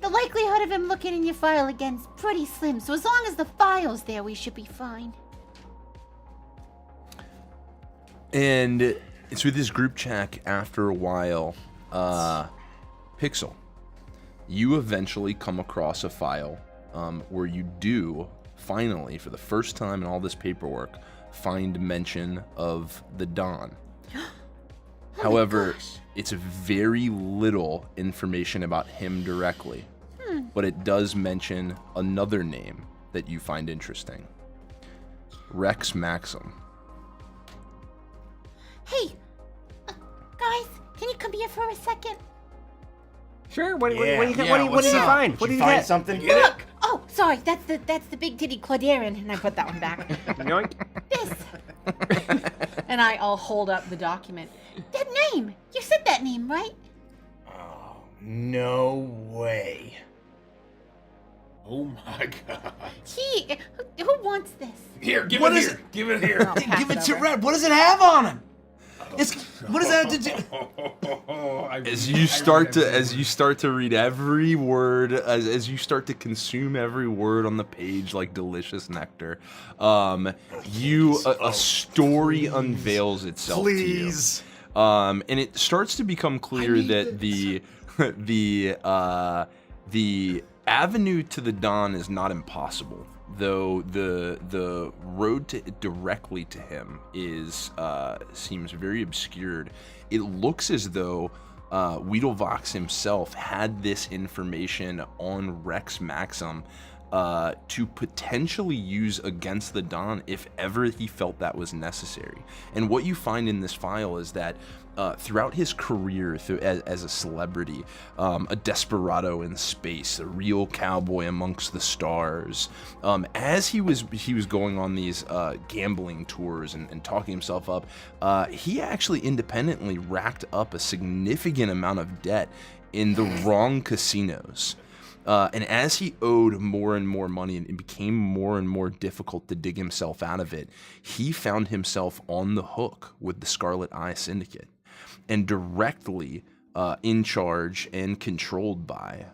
[SPEAKER 8] The likelihood of him looking in your file again is pretty slim, so as long as the file's there, we should be fine.
[SPEAKER 5] And it's with this group chat after a while, Pixel, you eventually come across a file where you do, finally, for the first time in all this paperwork, find mention of the Don. However, it's very little information about him directly, but it does mention another name that you find interesting. Rex Maxim.
[SPEAKER 8] Hey, guys, can you come here for a second?
[SPEAKER 1] Sure. What did
[SPEAKER 2] Yeah,
[SPEAKER 1] you
[SPEAKER 2] what's
[SPEAKER 1] find?
[SPEAKER 2] up?
[SPEAKER 1] What did you
[SPEAKER 2] find
[SPEAKER 1] get?
[SPEAKER 2] something?
[SPEAKER 8] Look! Oh, sorry, that's the big titty Claudarian, and I put that one back.
[SPEAKER 1] Yoink.
[SPEAKER 8] This,
[SPEAKER 6] And I'll hold up the document.
[SPEAKER 8] that name. You said that name, right?
[SPEAKER 2] No way.
[SPEAKER 3] Oh my god.
[SPEAKER 8] Who wants this?
[SPEAKER 3] Here, give
[SPEAKER 4] What
[SPEAKER 3] it
[SPEAKER 4] is
[SPEAKER 3] here. Give it here.
[SPEAKER 6] I'll pass
[SPEAKER 4] Give it to
[SPEAKER 6] over.
[SPEAKER 4] Red. What does it have on him? What does that have to do?
[SPEAKER 5] As you start to read every word, as you start to consume every word on the page like delicious nectar, a story unveils itself
[SPEAKER 2] Please.
[SPEAKER 5] to you. And it starts to become clear that the avenue to the dawn is not impossible, though the road directly to him seems very obscured. It looks as though Weedlevox himself had this information on Rex Maxim to potentially use against the Don if ever he felt that was necessary. And what you find in this file is that throughout his career as a celebrity, a desperado in space, a real cowboy amongst the stars, as he was going on these gambling tours and talking himself up, he actually independently racked up a significant amount of debt in the wrong casinos. And as he owed more and more money and it became more and more difficult to dig himself out of it, he found himself on the hook with the Scarlet Eye Syndicate and directly in charge and controlled by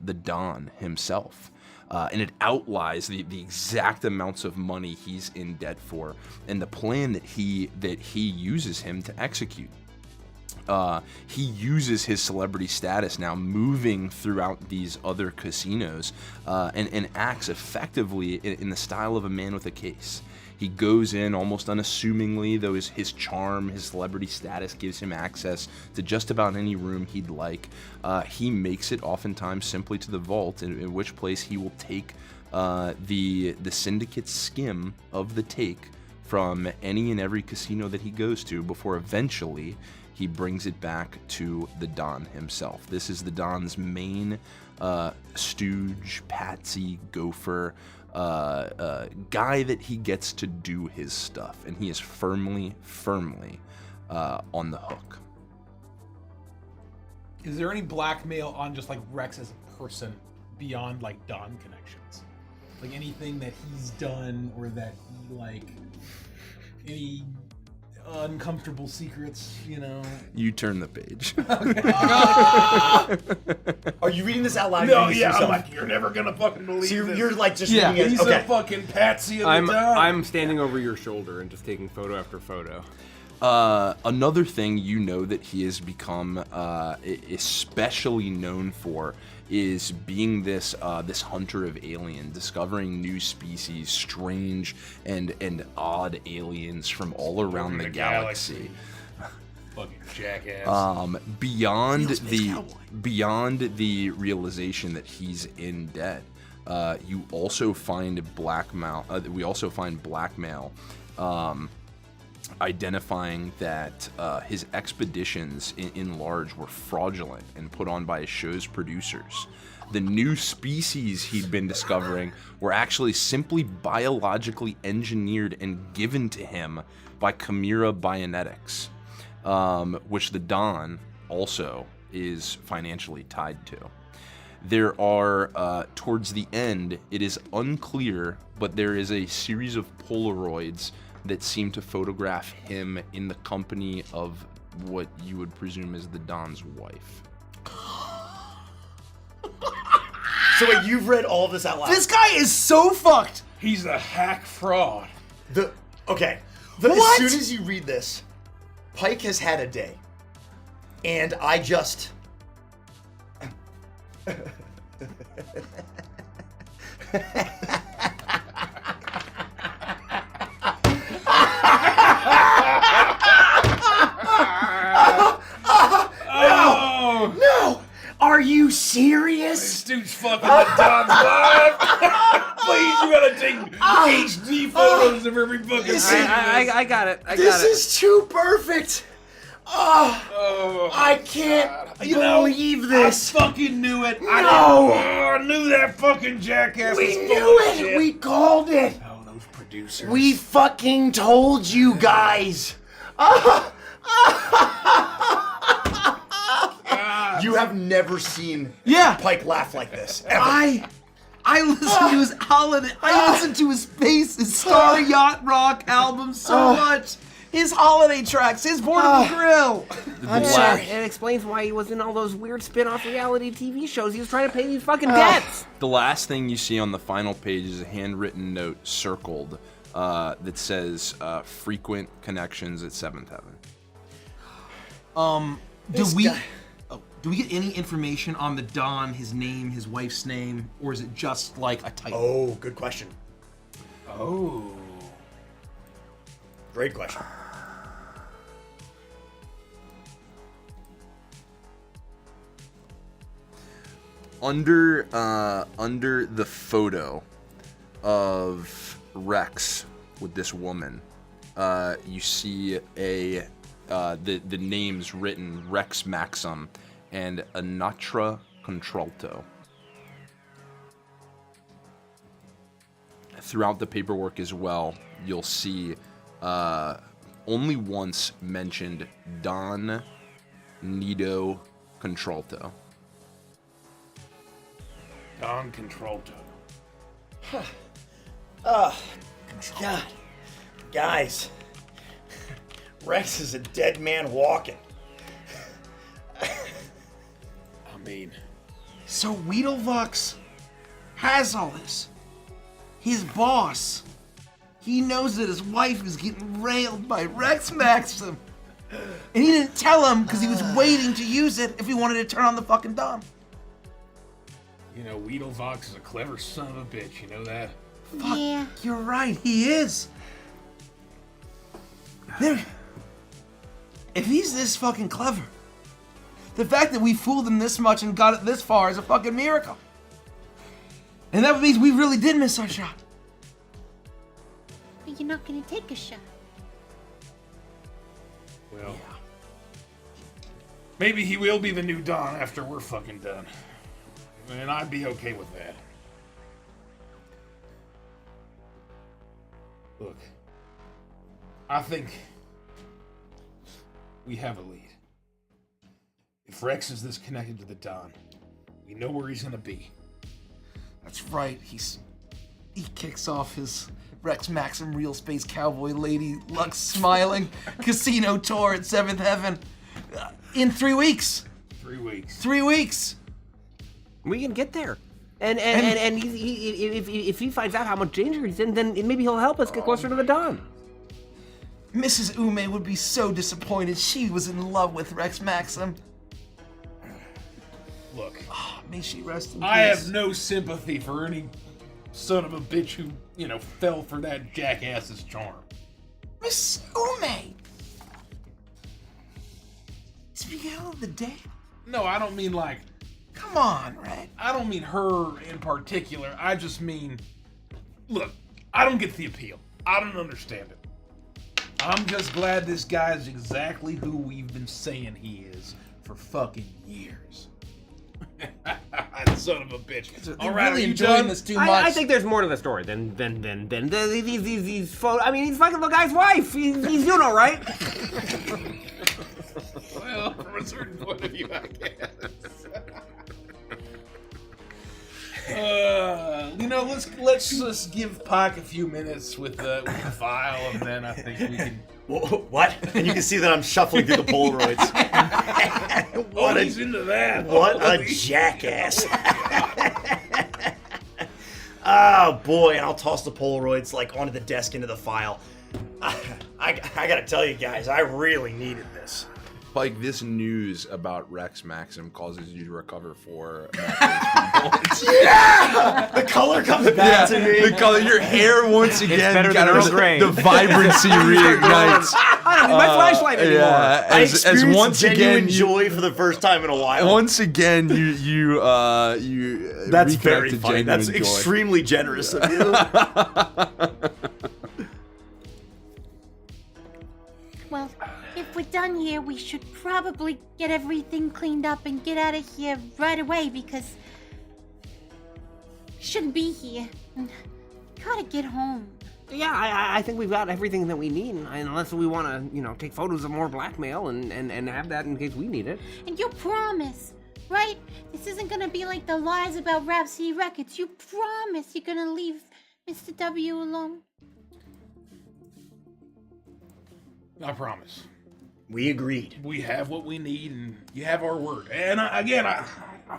[SPEAKER 5] the Don himself. And it outlines the exact amounts of money he's in debt for and the plan that he uses him to execute. He uses his celebrity status now, moving throughout these other casinos, and acts effectively in the style of a man with a case. He goes in almost unassumingly, though his charm, his celebrity status gives him access to just about any room he'd like. He makes it oftentimes simply to the vault, in which place he will take the syndicate's skim of the take from any and every casino that he goes to before eventually he brings it back to the Don himself. This is the Don's main stooge, patsy, gopher, guy that he gets to do his stuff, and he is firmly on the hook.
[SPEAKER 3] Is there any blackmail on just like Rex as a person beyond like Don connections? Like anything that he's done or that he like any uncomfortable secrets, you know?
[SPEAKER 5] You turn the page.
[SPEAKER 2] Are you reading this out loud?
[SPEAKER 3] No, yeah, I'm like, you're never gonna fucking believe
[SPEAKER 2] So
[SPEAKER 3] this.
[SPEAKER 2] you're like just
[SPEAKER 4] Yeah,
[SPEAKER 2] reading it.
[SPEAKER 3] He's
[SPEAKER 2] Okay.
[SPEAKER 3] a fucking patsy of the Don.
[SPEAKER 1] I'm standing over your shoulder and just taking photo after photo.
[SPEAKER 5] Another thing you know that he has become especially known for is being this hunter of alien, discovering new species, strange and odd aliens from all around the galaxy.
[SPEAKER 3] Fucking jackass.
[SPEAKER 5] Beyond the realization that he's in debt, you also find blackmail. We also find blackmail. Identifying that his expeditions in large were fraudulent and put on by his show's producers. The new species he'd been discovering were actually simply biologically engineered and given to him by Chimera Bionetics, which the Don also is financially tied to. There are, towards the end, it is unclear, but there is a series of Polaroids that seem to photograph him in the company of what you would presume is the Don's wife.
[SPEAKER 2] So wait, you've read all of this out loud.
[SPEAKER 4] This guy is so fucked.
[SPEAKER 3] He's a hack fraud.
[SPEAKER 2] As
[SPEAKER 4] What?
[SPEAKER 2] soon as you read this, Pike has had a day, and I just. No! Are you serious?
[SPEAKER 3] This dude's fucking the Don's wife. Please, you gotta take HD photos of every fucking scene.
[SPEAKER 1] I got it.
[SPEAKER 2] This is too perfect. Oh, I can't believe this.
[SPEAKER 3] I fucking knew it.
[SPEAKER 2] No.
[SPEAKER 3] I knew that fucking jackass was
[SPEAKER 2] We
[SPEAKER 3] full
[SPEAKER 2] knew
[SPEAKER 3] of
[SPEAKER 2] it.
[SPEAKER 3] shit.
[SPEAKER 2] We called it.
[SPEAKER 3] Oh, those producers.
[SPEAKER 2] We fucking told you guys. You have never seen Pike laugh like this, ever.
[SPEAKER 4] I listened to his holiday. I listened to his Star Yacht Rock album so much. His holiday tracks, his portable grill.
[SPEAKER 2] I'm sorry.
[SPEAKER 9] It explains why he was in all those weird spin-off reality TV shows. He was trying to pay these fucking debts.
[SPEAKER 5] The last thing you see on the final page is a handwritten note circled that says frequent connections at 7th Heaven.
[SPEAKER 4] Do we get any information on the Don, his name, his wife's name, or is it just like a title?
[SPEAKER 2] Oh, good question.
[SPEAKER 3] Oh.
[SPEAKER 2] Great question.
[SPEAKER 5] Under the photo of Rex with this woman, you see the names written Rex Maxim and Anatra Contralto. Throughout the paperwork as well, you'll see only once mentioned Don Nido Contralto.
[SPEAKER 3] Don Contralto.
[SPEAKER 2] God. Guys. Rex is a dead man walking.
[SPEAKER 3] I mean,
[SPEAKER 4] So Weedlevox has all this. His boss. He knows that his wife is getting railed by Rex Maxim. And he didn't tell him because he was waiting to use it if he wanted to turn on the fucking Don.
[SPEAKER 3] you know, Weedlevox is a clever son of a bitch. You know that?
[SPEAKER 8] Yeah.
[SPEAKER 4] You're right, he is. If he's this fucking clever, the fact that we fooled him this much and got it this far is a fucking miracle. And that means we really did miss our shot.
[SPEAKER 8] But you're not gonna take a shot.
[SPEAKER 3] Well, maybe he will be the new Don after we're fucking done. And I'd be okay with that. Look, I think we have a lead. If Rex is this connected to the Don, we know where he's gonna be.
[SPEAKER 4] That's right. He kicks off his Rex Maxim Real Space Cowboy Lady Lux Smiling Casino Tour at 7th Heaven in 3 weeks.
[SPEAKER 3] 3 weeks.
[SPEAKER 4] 3 weeks.
[SPEAKER 9] We can get there. And if he finds out how much danger he's in, then maybe he'll help us get closer to the Don.
[SPEAKER 4] Mrs. Ume would be so disappointed. She was in love with Rex Maxim.
[SPEAKER 3] Look,
[SPEAKER 4] May she rest in peace.
[SPEAKER 3] I have no sympathy for any son of a bitch who, fell for that jackass's charm.
[SPEAKER 4] Miss Ume! Speaking of the dead?
[SPEAKER 3] No, I don't mean like...
[SPEAKER 4] Come on, Red.
[SPEAKER 3] I don't mean her in particular. I just mean... Look, I don't get the appeal. I don't understand it. I'm just glad this guy is exactly who we've been saying he is for fucking years. Son of a bitch. All right,
[SPEAKER 4] really
[SPEAKER 3] are you
[SPEAKER 4] enjoying
[SPEAKER 3] done?
[SPEAKER 4] this too much.
[SPEAKER 9] I think there's more to the story than these photos. I mean, he's fucking the guy's wife. He's right?
[SPEAKER 3] Well, from a certain point of view, I guess. Let's just give Pac a few minutes with the file, and then I think we can.
[SPEAKER 2] What? And you can see that I'm shuffling through the Polaroids.
[SPEAKER 3] He's into that.
[SPEAKER 2] What a jackass. Oh boy, and I'll toss the Polaroids onto the desk into the file. I gotta tell you guys, I really needed this.
[SPEAKER 5] Like, this news about Rex Maxim causes you to recover 4
[SPEAKER 2] Yeah! The color comes back to me.
[SPEAKER 5] The color, your hair once again,
[SPEAKER 9] better than Earl Grey.
[SPEAKER 5] the vibrancy reignites.
[SPEAKER 9] I don't need my flashlight anymore.
[SPEAKER 5] Yeah,
[SPEAKER 2] I
[SPEAKER 5] as
[SPEAKER 2] experienced
[SPEAKER 5] once
[SPEAKER 2] genuine
[SPEAKER 5] again,
[SPEAKER 2] joy for the first time in a while.
[SPEAKER 5] once again, you
[SPEAKER 2] That's very
[SPEAKER 5] reconnected
[SPEAKER 2] funny. That's
[SPEAKER 5] genuine joy.
[SPEAKER 2] extremely generous of you.
[SPEAKER 8] Well, if we're done here, we should probably get everything cleaned up and get out of here right away because we shouldn't be here. Gotta get home.
[SPEAKER 9] Yeah, I think we've got everything that we need, unless we want to, take photos of more blackmail and have that in case we need it.
[SPEAKER 8] And you promise, right? This isn't gonna be like the lies about Rhapsody Records. You promise you're gonna leave Mr. W alone.
[SPEAKER 3] I promise.
[SPEAKER 2] We agreed.
[SPEAKER 3] We have what we need, and you have our word. And I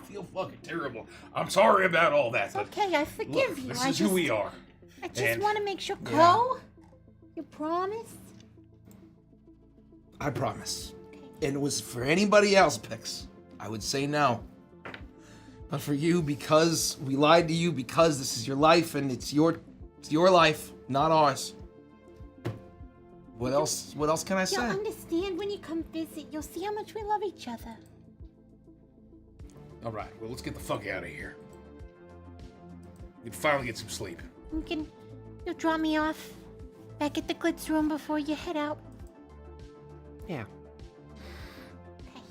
[SPEAKER 3] feel fucking terrible. I'm sorry about all that.
[SPEAKER 8] It's okay, I forgive
[SPEAKER 3] Look,
[SPEAKER 8] you.
[SPEAKER 3] this is who we are.
[SPEAKER 8] I just
[SPEAKER 3] And-
[SPEAKER 8] want to make sure. Cole, you promise?
[SPEAKER 4] I promise. And it was for anybody else, Pix, I would say no. But for you, because we lied to you, because this is your life and it's your life, not ours. What else can I
[SPEAKER 8] You'll
[SPEAKER 4] say?
[SPEAKER 8] understand when you come visit. You'll see how much we love each other.
[SPEAKER 3] All right, well, let's get the fuck out of here. We can finally get some sleep.
[SPEAKER 8] You'll drop me off back at the Glitz room before you head out.
[SPEAKER 9] Yeah.
[SPEAKER 8] Okay.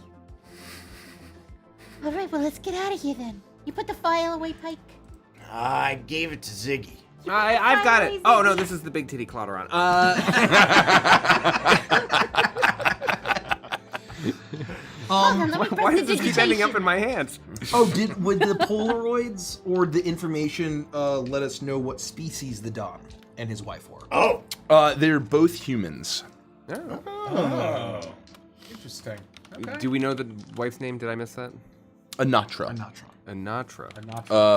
[SPEAKER 8] All right, well, let's get out of here then. You put the file away, Pike.
[SPEAKER 2] I gave it to Ziggy.
[SPEAKER 9] I've got it.
[SPEAKER 8] Finally,
[SPEAKER 9] Oh no,
[SPEAKER 8] Ziggy.
[SPEAKER 9] this is the big titty Clotteron.
[SPEAKER 8] Hold on, let me press
[SPEAKER 9] Why
[SPEAKER 8] the
[SPEAKER 9] does this keep ending up
[SPEAKER 8] digitation.
[SPEAKER 9] in my hands?
[SPEAKER 4] Would the Polaroids or the information let us know what species the Don and his wife were?
[SPEAKER 2] Oh,
[SPEAKER 5] They're both humans.
[SPEAKER 3] Oh. Interesting. Okay.
[SPEAKER 9] Do we know the wife's name? Did I miss that?
[SPEAKER 5] Anatra.
[SPEAKER 9] Anatra.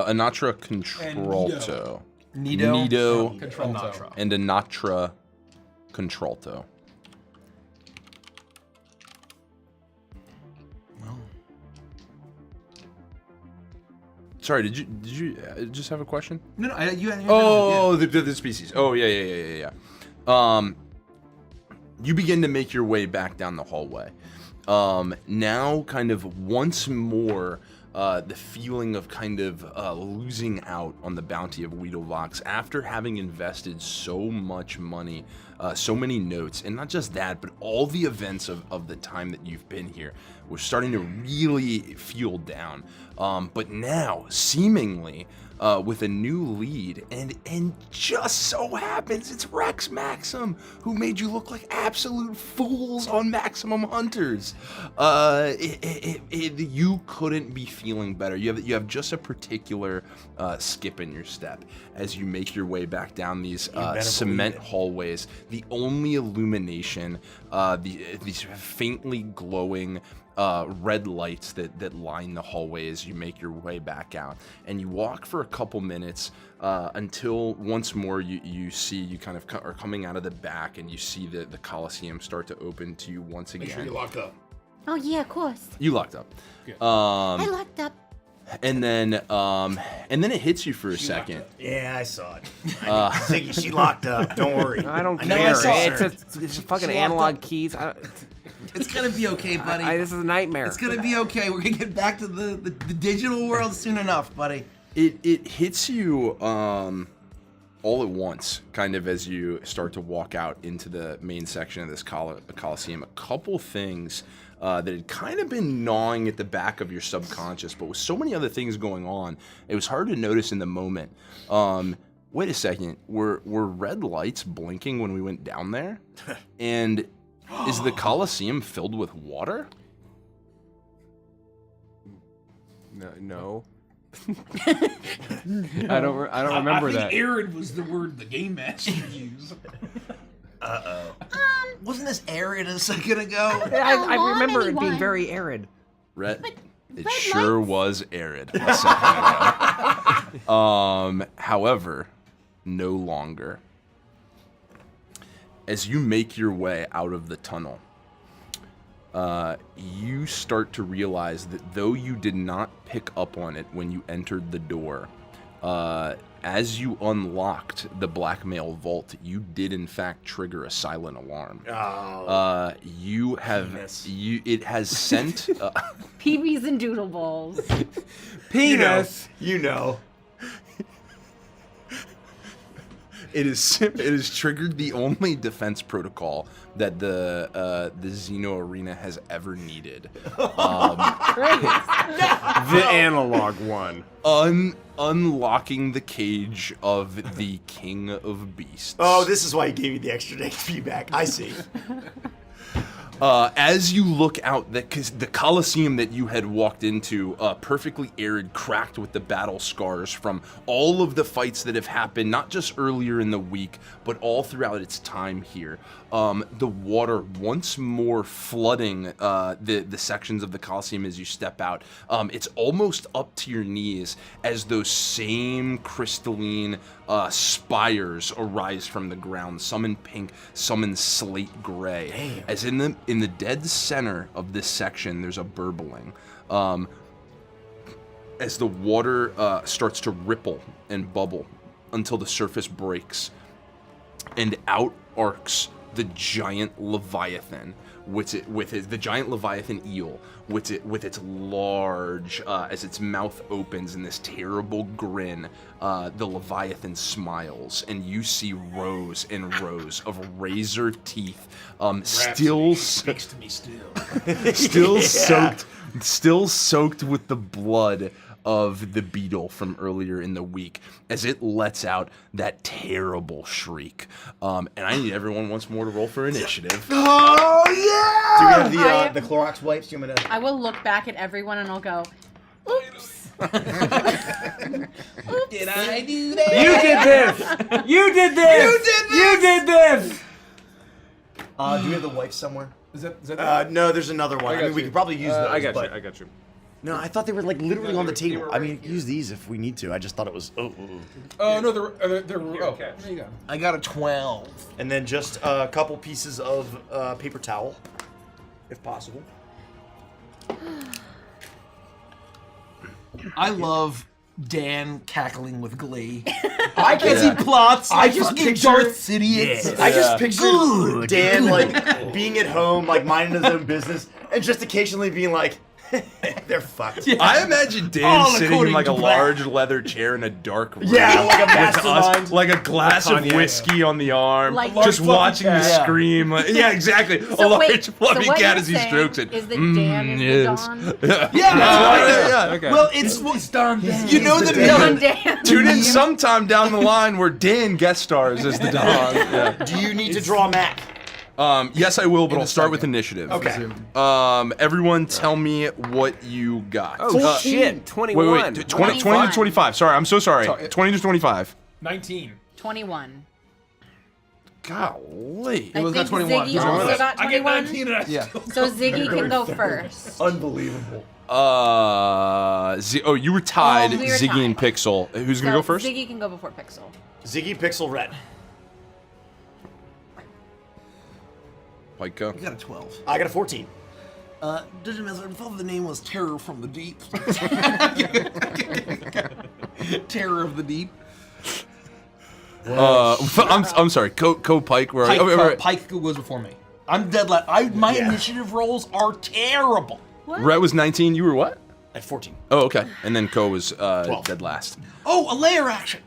[SPEAKER 5] Anatra Contralto.
[SPEAKER 4] Nido.
[SPEAKER 5] Nido.
[SPEAKER 3] Contralto.
[SPEAKER 5] And Anatra Contralto. Sorry, did you just have a question?
[SPEAKER 4] No, you.
[SPEAKER 5] Oh, the species. Oh, yeah. You begin to make your way back down the hallway. Now, kind of once more, the feeling of kind of losing out on the bounty of Weedlevox after having invested so much money, so many notes, and not just that, but all the events of the time that you've been here, we're starting to really feel down. But now, seemingly, with a new lead, and just so happens it's Rex Maxim, who made you look like absolute fools on Maximum Hunters. You couldn't be feeling better. You have just a particular skip in your step as you make your way back down these cement hallways. The only illumination, these faintly glowing red lights that line the hallway as you make your way back out, and you walk for a couple minutes until once more you see you kind of are coming out of the back, and you see the Coliseum start to open to you once again.
[SPEAKER 3] Make sure you locked up.
[SPEAKER 8] Oh yeah, of course.
[SPEAKER 5] You locked up.
[SPEAKER 8] I locked up.
[SPEAKER 5] And then it hits you for a second.
[SPEAKER 2] Yeah, I saw it. Ziggy, she locked up. Don't worry.
[SPEAKER 9] I don't
[SPEAKER 2] know I
[SPEAKER 9] care.
[SPEAKER 2] saw her.
[SPEAKER 9] It's fucking analog keys.
[SPEAKER 10] It's gonna be okay, buddy.
[SPEAKER 9] This is a nightmare.
[SPEAKER 10] It's gonna be okay. We're gonna get back to the digital world soon enough, buddy.
[SPEAKER 5] It hits you all at once, kind of as you start to walk out into the main section of this Coliseum. A couple things that had kind of been gnawing at the back of your subconscious, but with so many other things going on, it was hard to notice in the moment. Wait a second, were red lights blinking when we went down there? And is the Coliseum filled with water?
[SPEAKER 1] No. I don't remember
[SPEAKER 3] I
[SPEAKER 1] that.
[SPEAKER 3] think arid was the word the game master used.
[SPEAKER 10] Wasn't this arid a second ago?
[SPEAKER 9] I remember it being very arid.
[SPEAKER 5] It sure was arid a second ago. However, no longer. As you make your way out of the tunnel, you start to realize that though you did not pick up on it when you entered the door, as you unlocked the blackmail vault, you did in fact trigger a silent alarm. You have it has sent
[SPEAKER 6] PBs and doodle balls.
[SPEAKER 1] Penis.
[SPEAKER 2] You know.
[SPEAKER 5] It has triggered the only defense protocol that the Xeno Arena has ever needed.
[SPEAKER 1] The analog one.
[SPEAKER 5] Unlocking the cage of the King of Beasts.
[SPEAKER 2] Oh, this is why he gave you the extra negative feedback. I see.
[SPEAKER 5] As you look out, the Coliseum that you had walked into, perfectly arid, cracked with the battle scars from all of the fights that have happened, not just earlier in the week, but all throughout its time here. The water once more flooding the sections of the Coliseum as you step out. It's almost up to your knees as those same crystalline spires arise from the ground, some in pink, some in slate gray.
[SPEAKER 2] Damn.
[SPEAKER 5] As in the dead center of this section, there's a burbling. As the water starts to ripple and bubble until the surface breaks, and out arcs the giant Leviathan, the giant Leviathan eel, with its large, as its mouth opens in this terrible grin, the Leviathan smiles, and you see rows and rows of razor teeth, still
[SPEAKER 3] Speaks to me still.
[SPEAKER 5] still soaked with the blood of the beetle from earlier in the week, as it lets out that terrible shriek. And I need everyone once more to roll for initiative.
[SPEAKER 2] Oh yeah! Do we have the Clorox wipes? Do you want me to?
[SPEAKER 6] I will look back at everyone and I'll go, oops.
[SPEAKER 10] Did I do that?
[SPEAKER 1] You did this. You did this. You did this.
[SPEAKER 2] Do we have the wipes somewhere?
[SPEAKER 3] Is that
[SPEAKER 2] No, there's another one. I mean, we could probably use those.
[SPEAKER 1] I got
[SPEAKER 2] but...
[SPEAKER 1] you. I got you.
[SPEAKER 2] No, I thought they were like literally on the
[SPEAKER 3] they
[SPEAKER 2] table.
[SPEAKER 3] were
[SPEAKER 2] I mean,
[SPEAKER 3] right
[SPEAKER 2] use these if we need to. I just thought it was.
[SPEAKER 3] Oh no, they're oh, there you go.
[SPEAKER 10] I got a 12.
[SPEAKER 2] And then just a couple pieces of paper towel, if possible.
[SPEAKER 10] I love
[SPEAKER 4] Dan cackling with glee.
[SPEAKER 2] I
[SPEAKER 4] As he plots,
[SPEAKER 2] I
[SPEAKER 4] like
[SPEAKER 2] just
[SPEAKER 4] fucking
[SPEAKER 2] picture-
[SPEAKER 4] Darth Sidious.
[SPEAKER 2] I just picture Dan like being at home, like minding his own business, and just occasionally being like, "They're fucked."
[SPEAKER 4] Yeah.
[SPEAKER 5] I imagine Dan
[SPEAKER 4] All
[SPEAKER 5] sitting in
[SPEAKER 4] according
[SPEAKER 5] like a
[SPEAKER 4] to plan.
[SPEAKER 5] large leather chair in a dark room.
[SPEAKER 2] Yeah, like a
[SPEAKER 5] with us,
[SPEAKER 2] mastermind.
[SPEAKER 5] like a glass of
[SPEAKER 1] Kanye.
[SPEAKER 5] whiskey on the arm,
[SPEAKER 6] Like-
[SPEAKER 5] just
[SPEAKER 3] Large
[SPEAKER 5] watching the
[SPEAKER 3] fluffy
[SPEAKER 4] cat.
[SPEAKER 5] scream. Like, yeah, exactly. a
[SPEAKER 6] So
[SPEAKER 5] large
[SPEAKER 6] wait,
[SPEAKER 5] fluffy
[SPEAKER 6] what
[SPEAKER 5] cat
[SPEAKER 6] you're
[SPEAKER 5] as he
[SPEAKER 6] saying
[SPEAKER 5] strokes it.
[SPEAKER 6] is that Dan is
[SPEAKER 5] yes.
[SPEAKER 6] the Don?
[SPEAKER 4] Yeah, that's
[SPEAKER 5] Yeah,
[SPEAKER 4] right.
[SPEAKER 5] okay.
[SPEAKER 4] Well, it's Don. You know the
[SPEAKER 6] Don
[SPEAKER 4] meme.
[SPEAKER 6] Dan.
[SPEAKER 5] Tune in sometime down the line where Dan guest stars as the Don. Yeah.
[SPEAKER 2] Do you need to draw Mac?
[SPEAKER 5] Yes, I will, but
[SPEAKER 4] In
[SPEAKER 5] I'll
[SPEAKER 4] a
[SPEAKER 5] start with
[SPEAKER 4] second.
[SPEAKER 5] initiative.
[SPEAKER 2] Okay.
[SPEAKER 5] Everyone, tell me what you got.
[SPEAKER 9] Oh shit, 21.
[SPEAKER 5] Wait, 20 to 25. Sorry, I'm so sorry. 20 to 25
[SPEAKER 3] 19.
[SPEAKER 6] 21.
[SPEAKER 5] Golly.
[SPEAKER 6] I
[SPEAKER 4] was
[SPEAKER 6] think
[SPEAKER 4] got 21.
[SPEAKER 6] Ziggy
[SPEAKER 4] It was
[SPEAKER 6] also got
[SPEAKER 3] I get
[SPEAKER 6] 21.
[SPEAKER 3] 19 and I
[SPEAKER 4] Yeah.
[SPEAKER 3] still
[SPEAKER 6] So Ziggy can go first.
[SPEAKER 2] Unbelievable.
[SPEAKER 5] You were tied,
[SPEAKER 6] we were
[SPEAKER 5] Ziggy and
[SPEAKER 6] tied.
[SPEAKER 5] Pixel. Who's
[SPEAKER 6] So
[SPEAKER 5] gonna go first?
[SPEAKER 6] Ziggy can go before Pixel.
[SPEAKER 2] Ziggy Pixel Red.
[SPEAKER 5] Pike go.
[SPEAKER 10] I got a 12.
[SPEAKER 2] I got a 14.
[SPEAKER 10] Dungeon Master, I thought the name was Terror from the Deep.
[SPEAKER 4] Terror of the Deep.
[SPEAKER 5] I'm sorry. Co Pike. Where?
[SPEAKER 4] Pike, Pike goes before me. I'm dead last. My initiative rolls are terrible.
[SPEAKER 5] Rhett was 19. You were what?
[SPEAKER 2] At 14.
[SPEAKER 5] Oh, okay. And then Co was
[SPEAKER 2] 12.
[SPEAKER 5] dead last.
[SPEAKER 4] Oh, a layer action.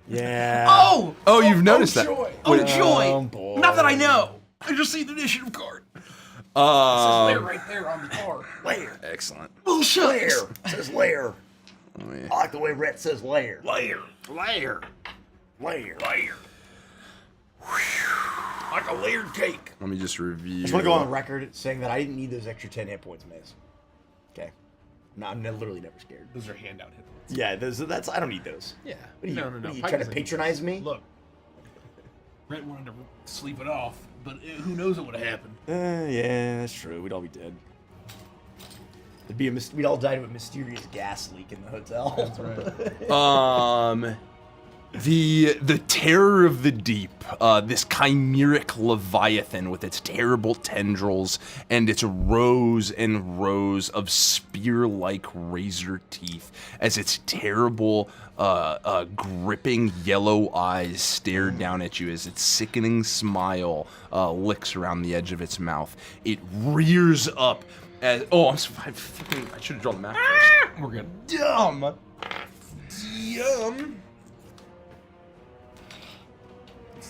[SPEAKER 2] Yeah.
[SPEAKER 4] Oh.
[SPEAKER 5] Oh, you've noticed that.
[SPEAKER 3] joy.
[SPEAKER 4] Oh, joy.
[SPEAKER 2] Oh, boy.
[SPEAKER 4] Not that I know. I just see the initiative card.
[SPEAKER 3] They're right there on the card.
[SPEAKER 2] Lair.
[SPEAKER 5] Excellent.
[SPEAKER 4] Bullshit.
[SPEAKER 2] Lair. It says lair.
[SPEAKER 5] Oh, yeah.
[SPEAKER 2] I like the way Rhett says lair.
[SPEAKER 3] Layer.
[SPEAKER 2] Lair. Lair.
[SPEAKER 3] Layer. Like a layered cake.
[SPEAKER 5] Let me just review.
[SPEAKER 2] I just want to go on the record saying that I didn't need those extra 10 hit points, Maze. Okay. No, I'm literally never scared.
[SPEAKER 3] Those are handout hit points.
[SPEAKER 2] Yeah, that's I don't need those.
[SPEAKER 3] Yeah.
[SPEAKER 2] What are you,
[SPEAKER 3] No.
[SPEAKER 2] what are you
[SPEAKER 3] Pike
[SPEAKER 2] trying to
[SPEAKER 3] doesn't-
[SPEAKER 2] patronize me?
[SPEAKER 3] Look. Brett wanted to sleep it off, but who knows what would have happened.
[SPEAKER 2] Yeah, that's true. We'd all be dead. We'd all die to a mysterious gas leak in the hotel. That's right.
[SPEAKER 5] The terror of the deep, this chimeric leviathan with its terrible tendrils and its rows and rows of spear-like razor teeth as its terrible, gripping yellow eyes stare down at you as its sickening smile licks around the edge of its mouth. It rears up as... Oh, I should have drawn the map first.
[SPEAKER 4] We're good.
[SPEAKER 5] Dumb.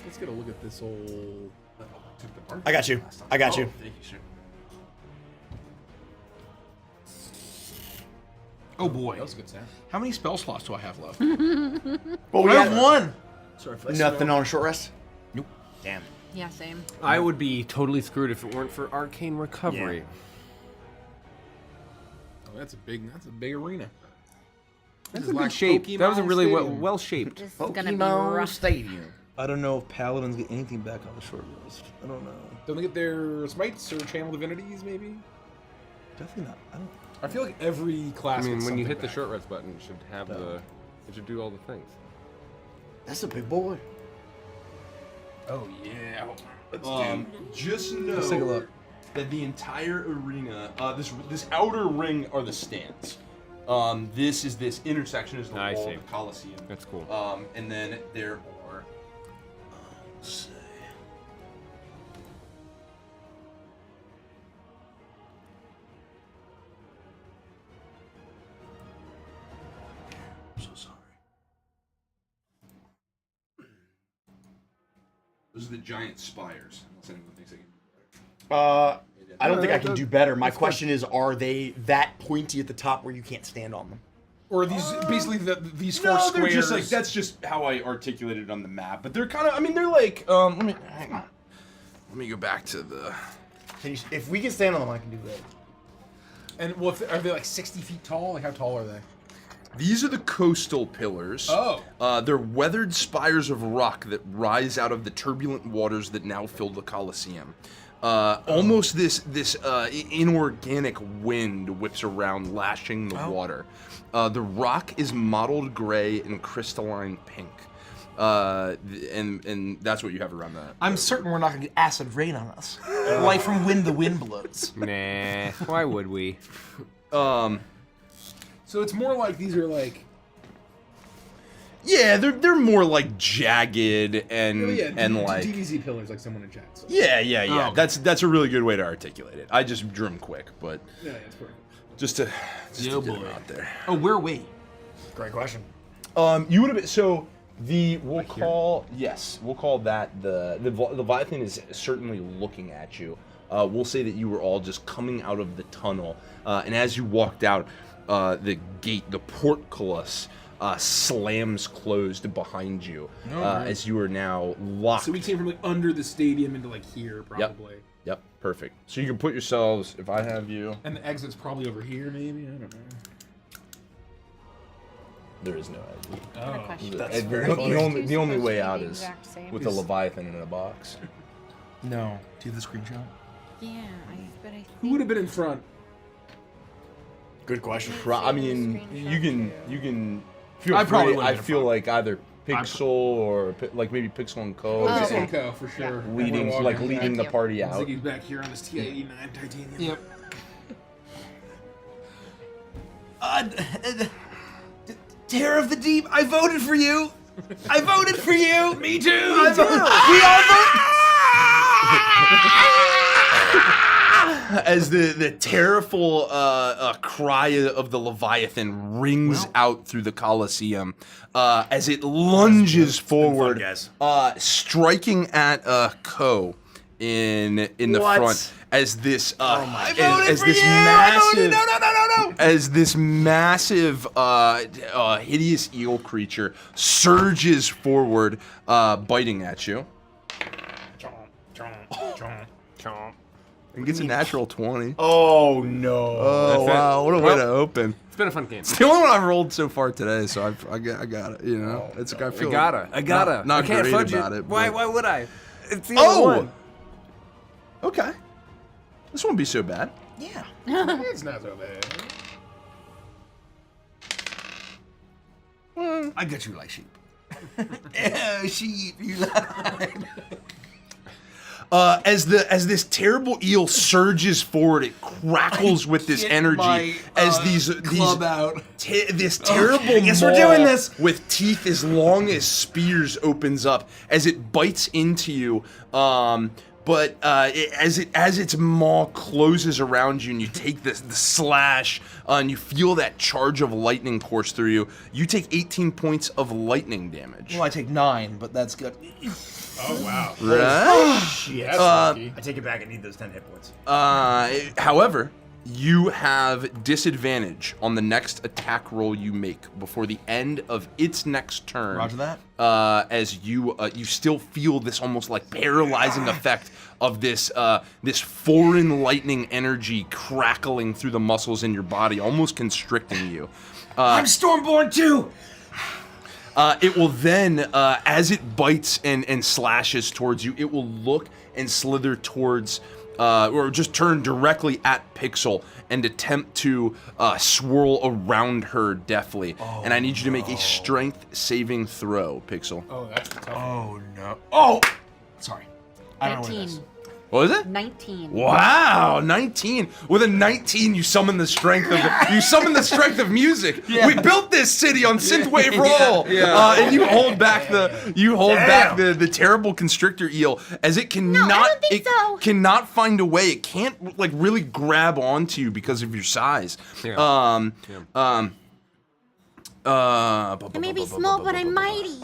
[SPEAKER 3] Let's get a look at this old.
[SPEAKER 2] I got you. I got you.
[SPEAKER 5] Thank you, sir.
[SPEAKER 4] Oh boy.
[SPEAKER 3] That was a good sound.
[SPEAKER 4] How many spell slots do I have left?
[SPEAKER 2] Well, we
[SPEAKER 4] I have
[SPEAKER 2] had
[SPEAKER 4] one.
[SPEAKER 10] Sorry if I
[SPEAKER 2] nothing on a short rest?
[SPEAKER 4] Nope.
[SPEAKER 2] Damn.
[SPEAKER 6] Yeah, same.
[SPEAKER 1] I would be totally screwed if it weren't for Arcane Recovery.
[SPEAKER 2] Yeah.
[SPEAKER 3] Oh, that's a big arena.
[SPEAKER 9] That's a good shape. That was a really well shaped.
[SPEAKER 6] This is gonna be rough.
[SPEAKER 2] Stadium.
[SPEAKER 10] I don't know if paladins get anything back on the short list. I don't know.
[SPEAKER 3] Don't they get their smites or channel divinities, maybe?
[SPEAKER 10] Definitely not. I don't.
[SPEAKER 3] I feel like every class.
[SPEAKER 1] I mean,
[SPEAKER 3] gets
[SPEAKER 1] when you
[SPEAKER 3] something
[SPEAKER 1] hit the
[SPEAKER 3] back.
[SPEAKER 1] short rest button, it should have it should do all the things.
[SPEAKER 2] That's a big boy.
[SPEAKER 3] Oh yeah.
[SPEAKER 5] Just know
[SPEAKER 10] Let's take a look.
[SPEAKER 5] that the entire arena, this outer ring are the stands. This intersection is the
[SPEAKER 1] I
[SPEAKER 5] wall
[SPEAKER 1] see.
[SPEAKER 5] of the Colosseum.
[SPEAKER 1] That's cool.
[SPEAKER 5] And then there are. Let's see. I'm so sorry. Those are the giant spires. Unless anyone thinks they can.
[SPEAKER 2] I don't think I can do better. My question is, are they that pointy at the top where you can't stand on them?
[SPEAKER 3] Or are these basically these four
[SPEAKER 5] No,
[SPEAKER 3] squares?
[SPEAKER 5] they're just like that's just how I articulated it on the map. But they're kind of. I mean, they're like. Let me hang on. Let me go back to the.
[SPEAKER 2] If we can stand on them, I can do that.
[SPEAKER 3] And well, are they like 60 feet tall? Like how tall are they?
[SPEAKER 5] These are the coastal pillars.
[SPEAKER 3] Oh.
[SPEAKER 5] They're weathered spires of rock that rise out of the turbulent waters that now fill the Colosseum. Almost this inorganic wind whips around, lashing the water. The rock is mottled gray and crystalline pink. And that's what you have around that.
[SPEAKER 4] I'm certain we're not gonna get acid rain on us. Like from when the wind blows.
[SPEAKER 1] Nah, why would we?
[SPEAKER 3] So it's more like these are like
[SPEAKER 5] Yeah, they're more like jagged and like
[SPEAKER 3] DVZ pillars, like someone in chat. So.
[SPEAKER 5] Yeah.
[SPEAKER 4] Oh.
[SPEAKER 5] That's a really good way to articulate it. I just drew them quick, but
[SPEAKER 3] Yeah, it's pretty.
[SPEAKER 5] just to
[SPEAKER 4] Yo,
[SPEAKER 5] get 'em
[SPEAKER 4] boy.
[SPEAKER 5] out there.
[SPEAKER 4] Oh, where are we?
[SPEAKER 2] Great question.
[SPEAKER 5] You would have been so we'll call that the Leviathan is certainly looking at you. We'll say that you were all just coming out of the tunnel, and as you walked out, the gate, the portcullis, slams closed behind you as you are now locked.
[SPEAKER 3] So we came from like under the stadium into like here, probably.
[SPEAKER 5] Yep, perfect. So you can put yourselves, if I have you.
[SPEAKER 3] And the exit's probably over here, maybe. I don't know.
[SPEAKER 5] There is no exit.
[SPEAKER 6] Good question.
[SPEAKER 5] The only way out
[SPEAKER 6] the
[SPEAKER 5] is
[SPEAKER 6] exact same.
[SPEAKER 5] with a Leviathan in a box.
[SPEAKER 4] No. Do you have the screenshot?
[SPEAKER 6] Yeah, but I
[SPEAKER 3] Who would have been in front?
[SPEAKER 2] Good question.
[SPEAKER 5] I mean, you can feel
[SPEAKER 4] I probably
[SPEAKER 5] free.
[SPEAKER 4] would've
[SPEAKER 5] I
[SPEAKER 4] been
[SPEAKER 5] feel
[SPEAKER 4] fine.
[SPEAKER 5] like either Pixel or like maybe Pixel and Co.
[SPEAKER 6] Oh, okay.
[SPEAKER 3] Go for sure.
[SPEAKER 5] leading
[SPEAKER 3] Everyone
[SPEAKER 5] like
[SPEAKER 3] walking.
[SPEAKER 5] leading the
[SPEAKER 6] you.
[SPEAKER 5] party out.
[SPEAKER 3] Ziggy's back here on this TI-89 titanium.
[SPEAKER 4] Yep. Terror of the Deep, I voted for you. I voted for you. Me too.
[SPEAKER 5] As the terrible cry of the Leviathan rings out through the Colosseum, as it lunges forward,
[SPEAKER 2] guys.
[SPEAKER 5] striking at Co in the
[SPEAKER 2] What?
[SPEAKER 5] front. As this,
[SPEAKER 4] I voted for you. I voted. No.
[SPEAKER 5] as this massive, hideous eel creature surges forward, biting at you. And gets a natural 20.
[SPEAKER 2] Oh no.
[SPEAKER 5] Oh,
[SPEAKER 1] That's it.
[SPEAKER 5] wow. What a way
[SPEAKER 1] Well-
[SPEAKER 5] to open.
[SPEAKER 1] It's been a fun game.
[SPEAKER 5] It's the only one I've rolled so far today, so I got it. You know, it's I feel
[SPEAKER 1] I gotta.
[SPEAKER 5] not
[SPEAKER 1] I can't
[SPEAKER 5] great
[SPEAKER 1] fudge
[SPEAKER 5] about it.
[SPEAKER 1] Why
[SPEAKER 5] but-
[SPEAKER 1] would I? It's the only
[SPEAKER 5] Oh.
[SPEAKER 1] one.
[SPEAKER 5] Okay. This won't be so bad.
[SPEAKER 10] Yeah.
[SPEAKER 3] It's not so bad.
[SPEAKER 10] I got you like sheep. Yeah, sheep, you lied.
[SPEAKER 5] As this terrible eel surges forward, it crackles with this
[SPEAKER 10] Get
[SPEAKER 5] energy.
[SPEAKER 10] my,
[SPEAKER 5] As
[SPEAKER 10] club out.
[SPEAKER 5] this terrible
[SPEAKER 10] guess we're
[SPEAKER 5] maw
[SPEAKER 10] doing this.
[SPEAKER 5] with teeth as long as spears opens up as it bites into you. But as its maw closes around you and you take the slash and you feel that charge of lightning course through you, you take 18 points of lightning damage.
[SPEAKER 10] Well, I take 9, but that's good.
[SPEAKER 3] Oh, wow.
[SPEAKER 5] Right?
[SPEAKER 2] That's
[SPEAKER 3] lucky.
[SPEAKER 2] I take it back. I need those 10 hit points.
[SPEAKER 5] However, you have disadvantage on the next attack roll you make before the end of its next turn.
[SPEAKER 10] Roger that.
[SPEAKER 5] As you still feel this almost like paralyzing effect of this foreign lightning energy crackling through the muscles in your body, almost constricting you.
[SPEAKER 10] I'm Stormborn too!
[SPEAKER 5] It will then, as it bites and slashes towards you, it will look and slither towards, or just turn directly at Pixel and attempt to swirl around her deftly. And I need you to make a strength saving throw, Pixel.
[SPEAKER 3] Oh, that's tough.
[SPEAKER 10] Oh, no. Oh! Sorry. I don't know what it
[SPEAKER 6] 19.
[SPEAKER 10] is.
[SPEAKER 5] What was it?
[SPEAKER 6] 19.
[SPEAKER 5] Wow, 19. With a 19, you summon the strength of music. We built this city on synthwave roll. And you hold back the terrible constrictor eel as it cannot
[SPEAKER 8] I don't think so.
[SPEAKER 5] cannot find a way. It can't like really grab onto you because of your size.
[SPEAKER 8] I may be small, but I'm mighty.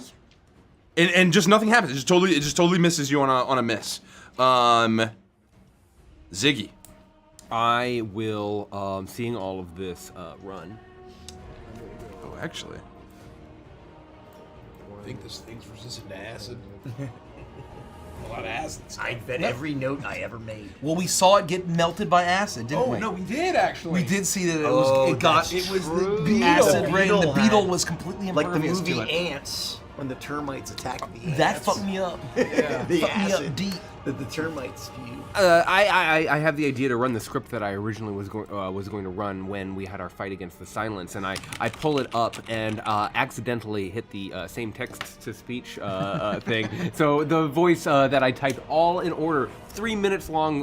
[SPEAKER 5] And just nothing happens. It just totally misses you on a miss. Ziggy.
[SPEAKER 1] I will, seeing all of this, run.
[SPEAKER 5] Oh, actually.
[SPEAKER 3] I think this thing's resistant to acid. A lot of acid stuff.
[SPEAKER 2] I bet every note I ever made.
[SPEAKER 10] Well, we saw it get melted by acid, didn't
[SPEAKER 3] Oh,
[SPEAKER 10] we?
[SPEAKER 3] no, we did actually.
[SPEAKER 10] We did see that it
[SPEAKER 2] Oh,
[SPEAKER 10] was.
[SPEAKER 2] that's
[SPEAKER 10] It was
[SPEAKER 2] true.
[SPEAKER 10] the acid
[SPEAKER 2] The
[SPEAKER 10] rain. The
[SPEAKER 2] beetle
[SPEAKER 10] beetle
[SPEAKER 2] had-
[SPEAKER 10] was completely
[SPEAKER 2] Like the
[SPEAKER 10] impervious
[SPEAKER 2] movie
[SPEAKER 10] to it.
[SPEAKER 2] Ants, when the termites attack the ants.
[SPEAKER 10] That fucked me up.
[SPEAKER 2] The
[SPEAKER 10] Fucked me
[SPEAKER 2] acid.
[SPEAKER 10] up deep. that the termites spew.
[SPEAKER 1] I have the idea to run the script that I originally was going to run when we had our fight against the Silence, and I pull it up and accidentally hit the same text-to-speech thing. So the voice that I typed all in order, 3 minutes long,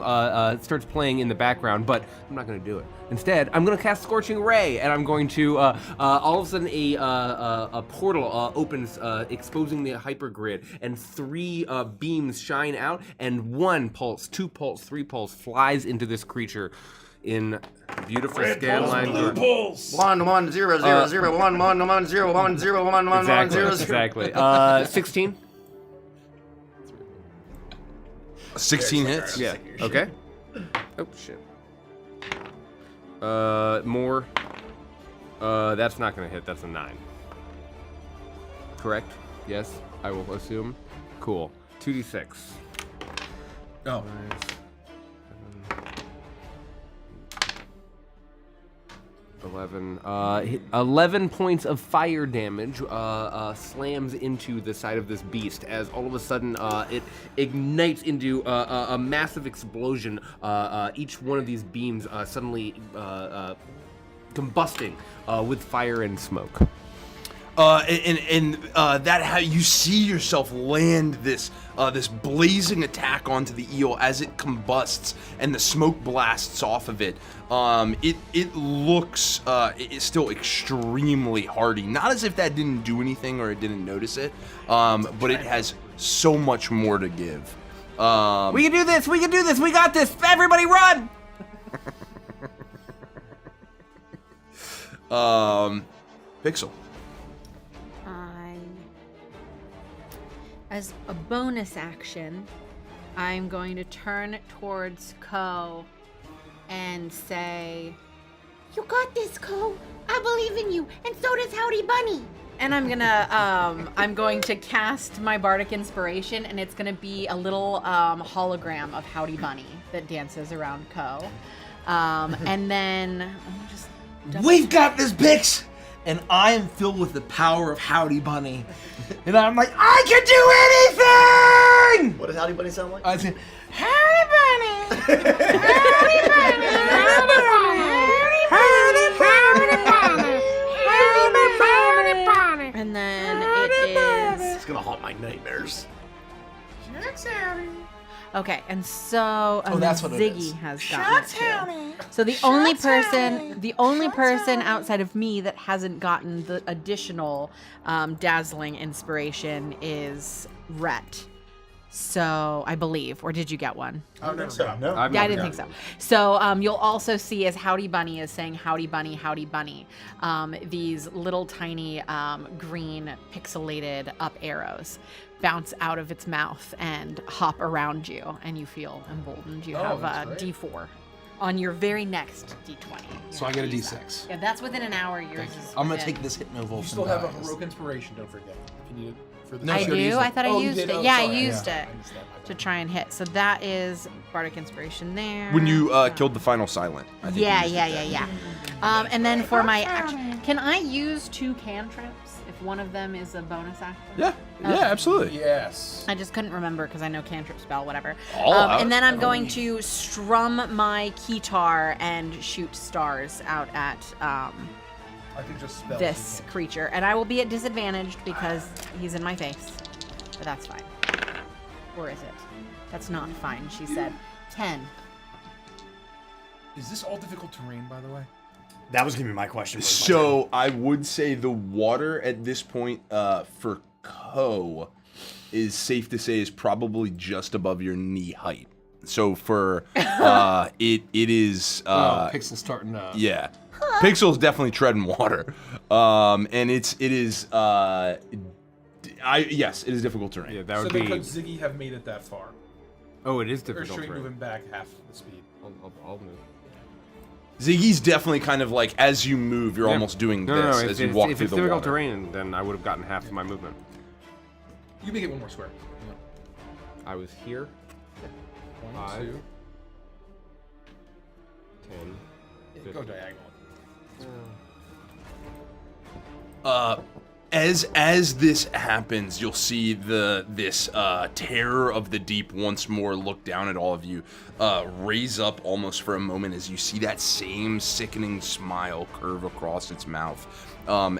[SPEAKER 1] starts playing in the background, but I'm not going to do it. Instead, I'm going to cast Scorching Ray, and I'm going to, all of a sudden, a portal opens, exposing the hypergrid, and 3 beams shine out, and 1 pulse, 2 pulse, 3 pulse flies into this creature in beautiful scan line.
[SPEAKER 2] Pulse. 1 1 0 0 0 1 1 1 0 1 0 1 1 1 0
[SPEAKER 1] Exactly. 16.
[SPEAKER 5] 16 hits.
[SPEAKER 1] Yeah. Okay. Oh shit. More. That's not gonna hit. That's a 9. Correct? Yes, I will assume. Cool. 2d6.
[SPEAKER 4] Oh.
[SPEAKER 1] 11. 11 points of fire damage slams into the side of this beast as all of a sudden it ignites into a massive explosion. Each one of these beams suddenly combusting with fire and smoke.
[SPEAKER 5] That how you see yourself land this this blazing attack onto the eel as it combusts and the smoke blasts off of it. It looks it's still extremely hardy. Not as if that didn't do anything or it didn't notice it, but it has so much more to give.
[SPEAKER 9] We can do this! We can do this! We got this! Everybody run!
[SPEAKER 5] Pixel.
[SPEAKER 6] As a bonus action, I'm going to turn towards Ko and say,
[SPEAKER 8] You got this, Ko. I believe in you, and so does Howdy Bunny.
[SPEAKER 6] and I'm going to cast my Bardic Inspiration, and it's gonna be a little hologram of Howdy Bunny that dances around Ko. And then let me just
[SPEAKER 10] We've got this, Bix! And I am filled with the power of Howdy Bunny. And I'm like, I can do anything!
[SPEAKER 2] What does Howdy Bunny sound like?
[SPEAKER 10] I say, Howdy Bunny! Howdy Bunny! Howdy Bunny!
[SPEAKER 6] and then it is
[SPEAKER 2] It's gonna haunt my nightmares.
[SPEAKER 6] okay. And so
[SPEAKER 10] that's what it
[SPEAKER 6] Ziggy
[SPEAKER 10] is.
[SPEAKER 6] has gotten it too. So the only person outside of me that hasn't gotten the additional dazzling inspiration is Rhett. So I believe, or did you get one?
[SPEAKER 2] I don't think so. No.
[SPEAKER 6] Yeah, I didn't think so. So you'll also see as Howdy Bunny is saying Howdy Bunny, Howdy Bunny, these little tiny green pixelated up arrows bounce out of its mouth and hop around you, and you feel emboldened. You have a D4 on your very next D20.
[SPEAKER 4] So I get a D6.
[SPEAKER 6] Yeah, that's within an hour. Yours is
[SPEAKER 10] I'm gonna
[SPEAKER 6] within-
[SPEAKER 10] take this Hypnovolve.
[SPEAKER 3] You still have a heroic inspiration, don't forget. If you need it for the
[SPEAKER 6] I
[SPEAKER 4] you already
[SPEAKER 6] do.
[SPEAKER 4] used
[SPEAKER 6] I
[SPEAKER 4] it.
[SPEAKER 6] thought
[SPEAKER 3] Oh,
[SPEAKER 6] I
[SPEAKER 3] you
[SPEAKER 6] used
[SPEAKER 3] did?
[SPEAKER 6] it.
[SPEAKER 3] Oh,
[SPEAKER 6] Yeah, I
[SPEAKER 3] sorry.
[SPEAKER 6] used
[SPEAKER 3] Yeah,
[SPEAKER 6] it
[SPEAKER 3] I missed that. My
[SPEAKER 6] to
[SPEAKER 3] bad.
[SPEAKER 6] try and hit. So that is Bardic Inspiration there.
[SPEAKER 5] When you killed the final silent. I think you
[SPEAKER 6] Yeah.
[SPEAKER 5] used it then.
[SPEAKER 6] And then for my action, can I use 2 cantrips if one of them is a bonus action?
[SPEAKER 5] Yeah, absolutely.
[SPEAKER 3] Yes.
[SPEAKER 6] I just couldn't remember because I know cantrip spell, whatever.
[SPEAKER 5] All out.
[SPEAKER 6] And then I'm going to strum my keytar and shoot stars out at
[SPEAKER 3] I could just spell
[SPEAKER 6] this creature. And I will be at disadvantage because he's in my face. But that's fine. Or is it? That's not fine, she said. 10.
[SPEAKER 3] Is this all difficult terrain, by the way?
[SPEAKER 2] That was gonna be my question.
[SPEAKER 5] So I would say the water at this point for Ko is safe to say is probably just above your knee height. So for it is
[SPEAKER 4] Pixel starting to...
[SPEAKER 5] yeah. Pixel's definitely treading water. And it is yes, it is difficult terrain.
[SPEAKER 1] Yeah, that
[SPEAKER 3] So
[SPEAKER 1] would
[SPEAKER 3] then
[SPEAKER 1] be.
[SPEAKER 3] could Ziggy have made it that far?
[SPEAKER 1] Oh, it is
[SPEAKER 3] Or
[SPEAKER 1] difficult.
[SPEAKER 3] should we
[SPEAKER 1] terrain.
[SPEAKER 3] move him back half the speed?
[SPEAKER 1] I'll move.
[SPEAKER 5] Ziggy's definitely kind of like as you move, you're
[SPEAKER 1] Yeah.
[SPEAKER 5] almost doing
[SPEAKER 1] No,
[SPEAKER 5] this
[SPEAKER 1] no,
[SPEAKER 5] as you walk
[SPEAKER 1] if
[SPEAKER 5] through
[SPEAKER 1] it's
[SPEAKER 5] the
[SPEAKER 1] difficult
[SPEAKER 5] water.
[SPEAKER 1] terrain, then I would have gotten half of my movement.
[SPEAKER 3] You make it one more square.
[SPEAKER 1] I was here.
[SPEAKER 3] 1,
[SPEAKER 1] 5,
[SPEAKER 3] 2.
[SPEAKER 1] 10.
[SPEAKER 3] Go diagonal.
[SPEAKER 5] As this happens, you'll see this terror of the deep once more look down at all of you, raise up almost for a moment as you see that same sickening smile curve across its mouth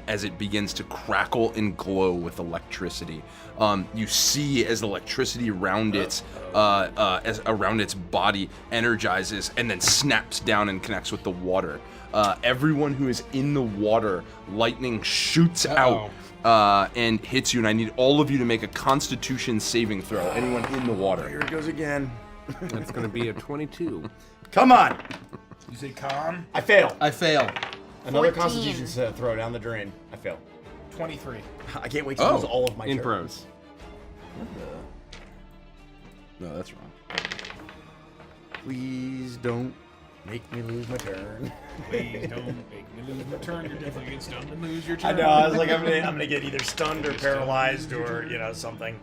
[SPEAKER 5] as it begins to crackle and glow with electricity. You see as the electricity around its body energizes and then snaps down and connects with the water. Everyone who is in the water, lightning shoots out and hits you, and I need all of you to make a Constitution saving throw. Anyone in the water.
[SPEAKER 2] Here it goes again.
[SPEAKER 9] That's gonna be a 22.
[SPEAKER 2] Come on.
[SPEAKER 3] You say con?
[SPEAKER 2] I fail.
[SPEAKER 10] I fail.
[SPEAKER 2] Another
[SPEAKER 6] 14.
[SPEAKER 2] Constitution throw down the drain. I fail.
[SPEAKER 3] 23.
[SPEAKER 2] I can't wait to lose all of my
[SPEAKER 9] In
[SPEAKER 2] turns.
[SPEAKER 9] pros.
[SPEAKER 5] No, that's wrong.
[SPEAKER 2] Please don't make me lose my turn.
[SPEAKER 3] Please don't make me lose my turn. You're definitely getting stunned and lose your
[SPEAKER 2] I
[SPEAKER 3] turn.
[SPEAKER 2] know. I was like, I'm gonna get either stunned or paralyzed or something.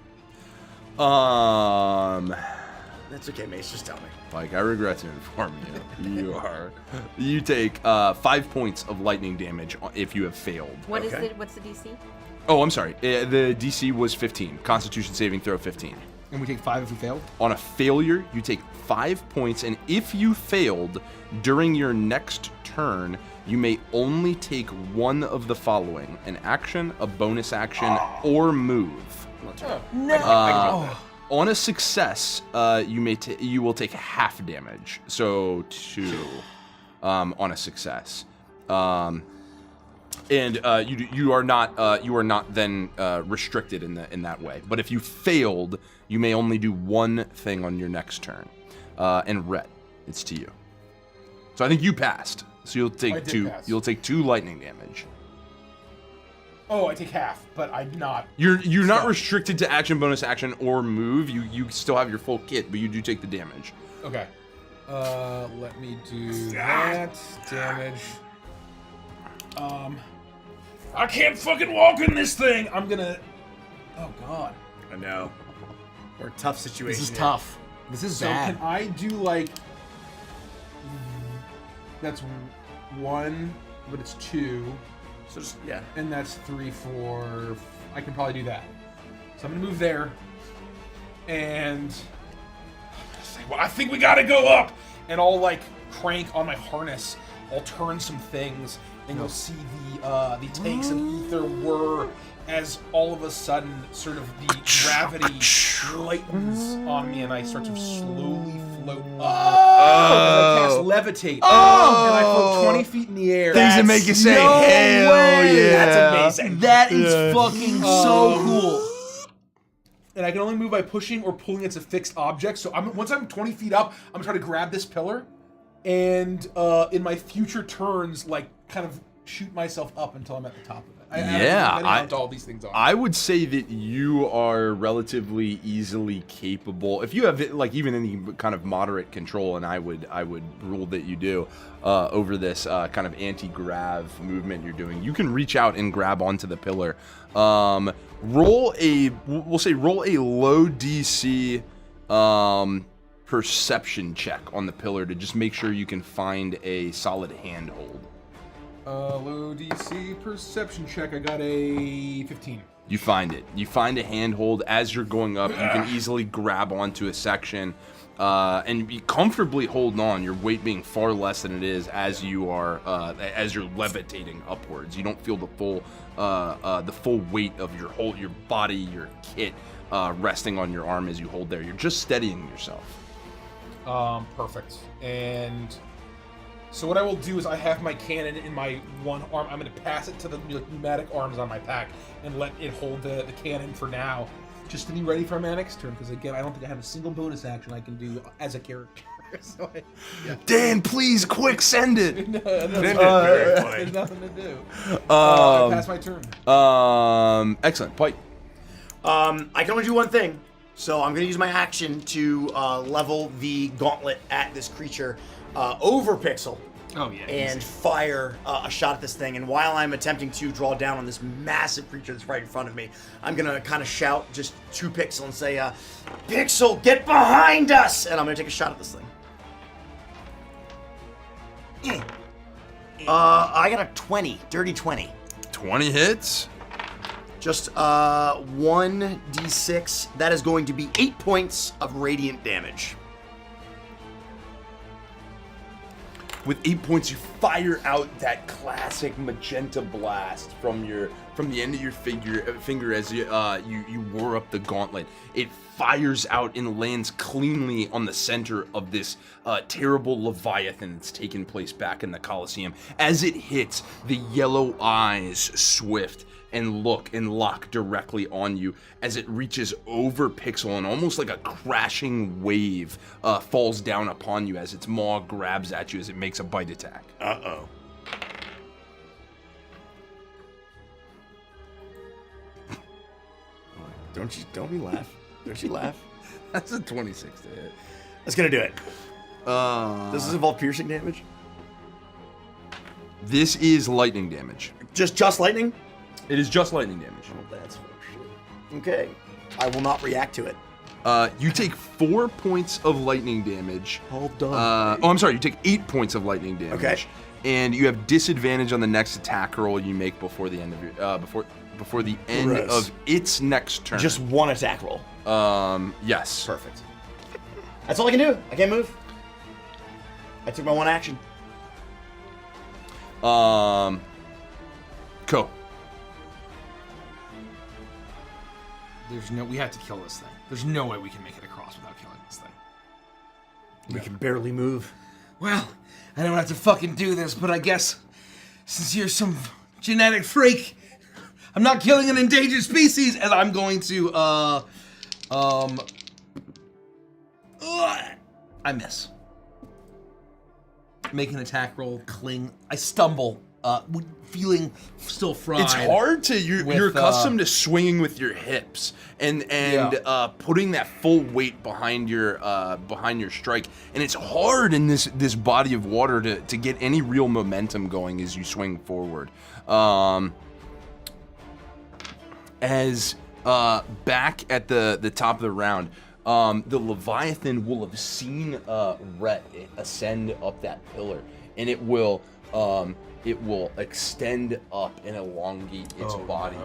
[SPEAKER 2] That's okay, Mace. Just tell me.
[SPEAKER 5] Like, I regret to inform you, you take 5 points of lightning damage if you have failed.
[SPEAKER 6] What is
[SPEAKER 2] Okay.
[SPEAKER 6] it? What's the DC?
[SPEAKER 5] Oh, I'm sorry. The DC was 15. Constitution saving throw 15.
[SPEAKER 4] And we take 5 if we failed?
[SPEAKER 5] On a failure, you take 5 points, and if you failed during your next turn, you may only take one of the following: an action, a bonus action, or move. On a success, you will take half damage, so 2 on a success. And you are not then restricted in that way. But if you failed, you may only do one thing on your next turn. And Rhett, it's to you. So I think you passed. So you'll take
[SPEAKER 3] I did
[SPEAKER 5] 2.
[SPEAKER 3] pass.
[SPEAKER 5] You'll take 2 lightning damage.
[SPEAKER 3] Oh, I take half, but I'm not.
[SPEAKER 5] You're not
[SPEAKER 3] Stop.
[SPEAKER 5] restricted to action, bonus action, or move. You still have your full kit, but you do take the damage.
[SPEAKER 3] Okay. Let me do that. Damage. I can't fucking walk in this thing. I'm gonna. Oh God.
[SPEAKER 2] I know. We're a tough situation.
[SPEAKER 4] This is
[SPEAKER 2] here.
[SPEAKER 4] tough. This is
[SPEAKER 3] So
[SPEAKER 4] bad.
[SPEAKER 3] can I do like? That's 1, but it's 2,
[SPEAKER 2] So just, yeah.
[SPEAKER 3] and that's 3, 4. I can probably do that. So I'm gonna move there, and say, well, I think we gotta go up, and I'll like crank on my harness. I'll turn some things, and you'll see the tanks of ether whir as all of a sudden, sort of the gravity lightens on me, and I start to slowly float up. I cast levitate, and I float 20 feet in the air.
[SPEAKER 5] Things that make you say,
[SPEAKER 4] no
[SPEAKER 5] hell
[SPEAKER 4] way.
[SPEAKER 5] yeah.
[SPEAKER 2] That's amazing.
[SPEAKER 4] That is fucking so cool.
[SPEAKER 3] And I can only move by pushing or pulling. It's a fixed object. So once I'm 20 feet up, I'm gonna try to grab this pillar, and in my future turns, like kind of shoot myself up until I'm at the top of it. All these things are.
[SPEAKER 5] I would say that you are relatively easily capable. If you have like even any kind of moderate control, and I would rule that you do over this kind of anti-grav movement you're doing, you can reach out and grab onto the pillar. Roll a low DC perception check on the pillar to just make sure you can find a solid handhold.
[SPEAKER 3] Low DC perception check. I got a 15.
[SPEAKER 5] You find it. You find a handhold as you're going up. You can easily grab onto a section and be comfortably holding on. Your weight being far less than it is as you are as you're levitating upwards. You don't feel the full weight of your body, your kit resting on your arm as you hold there. You're just steadying yourself.
[SPEAKER 3] Perfect. And so what I will do is I have my cannon in my one arm. I'm going to pass it to the pneumatic arms on my pack and let it hold the cannon for now, just to be ready for my next turn. Because again, I don't think I have a single bonus action I can do as a character. So
[SPEAKER 5] Dan, please, quick, send it.
[SPEAKER 2] Very funny.
[SPEAKER 3] There's nothing to do. I pass my turn.
[SPEAKER 5] Excellent. Pike.
[SPEAKER 2] I can only do one thing, so I'm going to use my action to level the gauntlet at this creature over Pixel.
[SPEAKER 9] Oh yeah.
[SPEAKER 2] And fire a shot at this thing. And while I'm attempting to draw down on this massive creature that's right in front of me, I'm going to kind of shout just to Pixel and say, Pixel, get behind us! And I'm going to take a shot at this thing. I got a 20, dirty 20.
[SPEAKER 5] 20 hits.
[SPEAKER 2] Just 1d6. That is going to be 8 points of radiant damage.
[SPEAKER 5] With 8 points, you fire out that classic magenta blast from the end of your finger as you wore up the gauntlet. It fires out and lands cleanly on the center of this terrible Leviathan that's taken place back in the Colosseum. As it hits, the yellow eyes swift and lock directly on you as it reaches over Pixel and almost like a crashing wave falls down upon you as its maw grabs at you as it makes a bite attack.
[SPEAKER 2] Uh-oh. Don't you laugh. Don't you laugh.
[SPEAKER 5] That's a 26 to hit.
[SPEAKER 2] That's gonna do it. Does this involve piercing damage?
[SPEAKER 5] This is lightning damage.
[SPEAKER 2] Just lightning?
[SPEAKER 5] It is just lightning damage.
[SPEAKER 2] Oh, that's okay. I will not react to it.
[SPEAKER 5] You take 4 points of lightning damage.
[SPEAKER 2] All done.
[SPEAKER 5] I'm sorry. You take 8 points of lightning damage.
[SPEAKER 2] Okay.
[SPEAKER 5] And you have disadvantage on the next attack roll you make before the end of your before the end
[SPEAKER 2] Gross.
[SPEAKER 5] of its next turn.
[SPEAKER 2] Just one attack roll.
[SPEAKER 5] Yes.
[SPEAKER 2] Perfect. That's all I can do. I can't move. I took my one action.
[SPEAKER 5] Cool.
[SPEAKER 4] We have to kill this thing. There's no way we can make it across without killing this thing.
[SPEAKER 2] We can barely move.
[SPEAKER 10] Well, I don't have to fucking do this, but I guess since you're some genetic freak, I'm not killing an endangered species, and I'm going to, I miss. Make an attack roll, cling. I stumble, feeling still fried.
[SPEAKER 5] It's hard to you're accustomed to swinging with your hips and putting that full weight behind your strike, and it's hard in this body of water to get any real momentum going as you swing forward. As back at the top of the round, the Leviathan will have seen Rhett ascend up that pillar, and it will extend up and elongate its body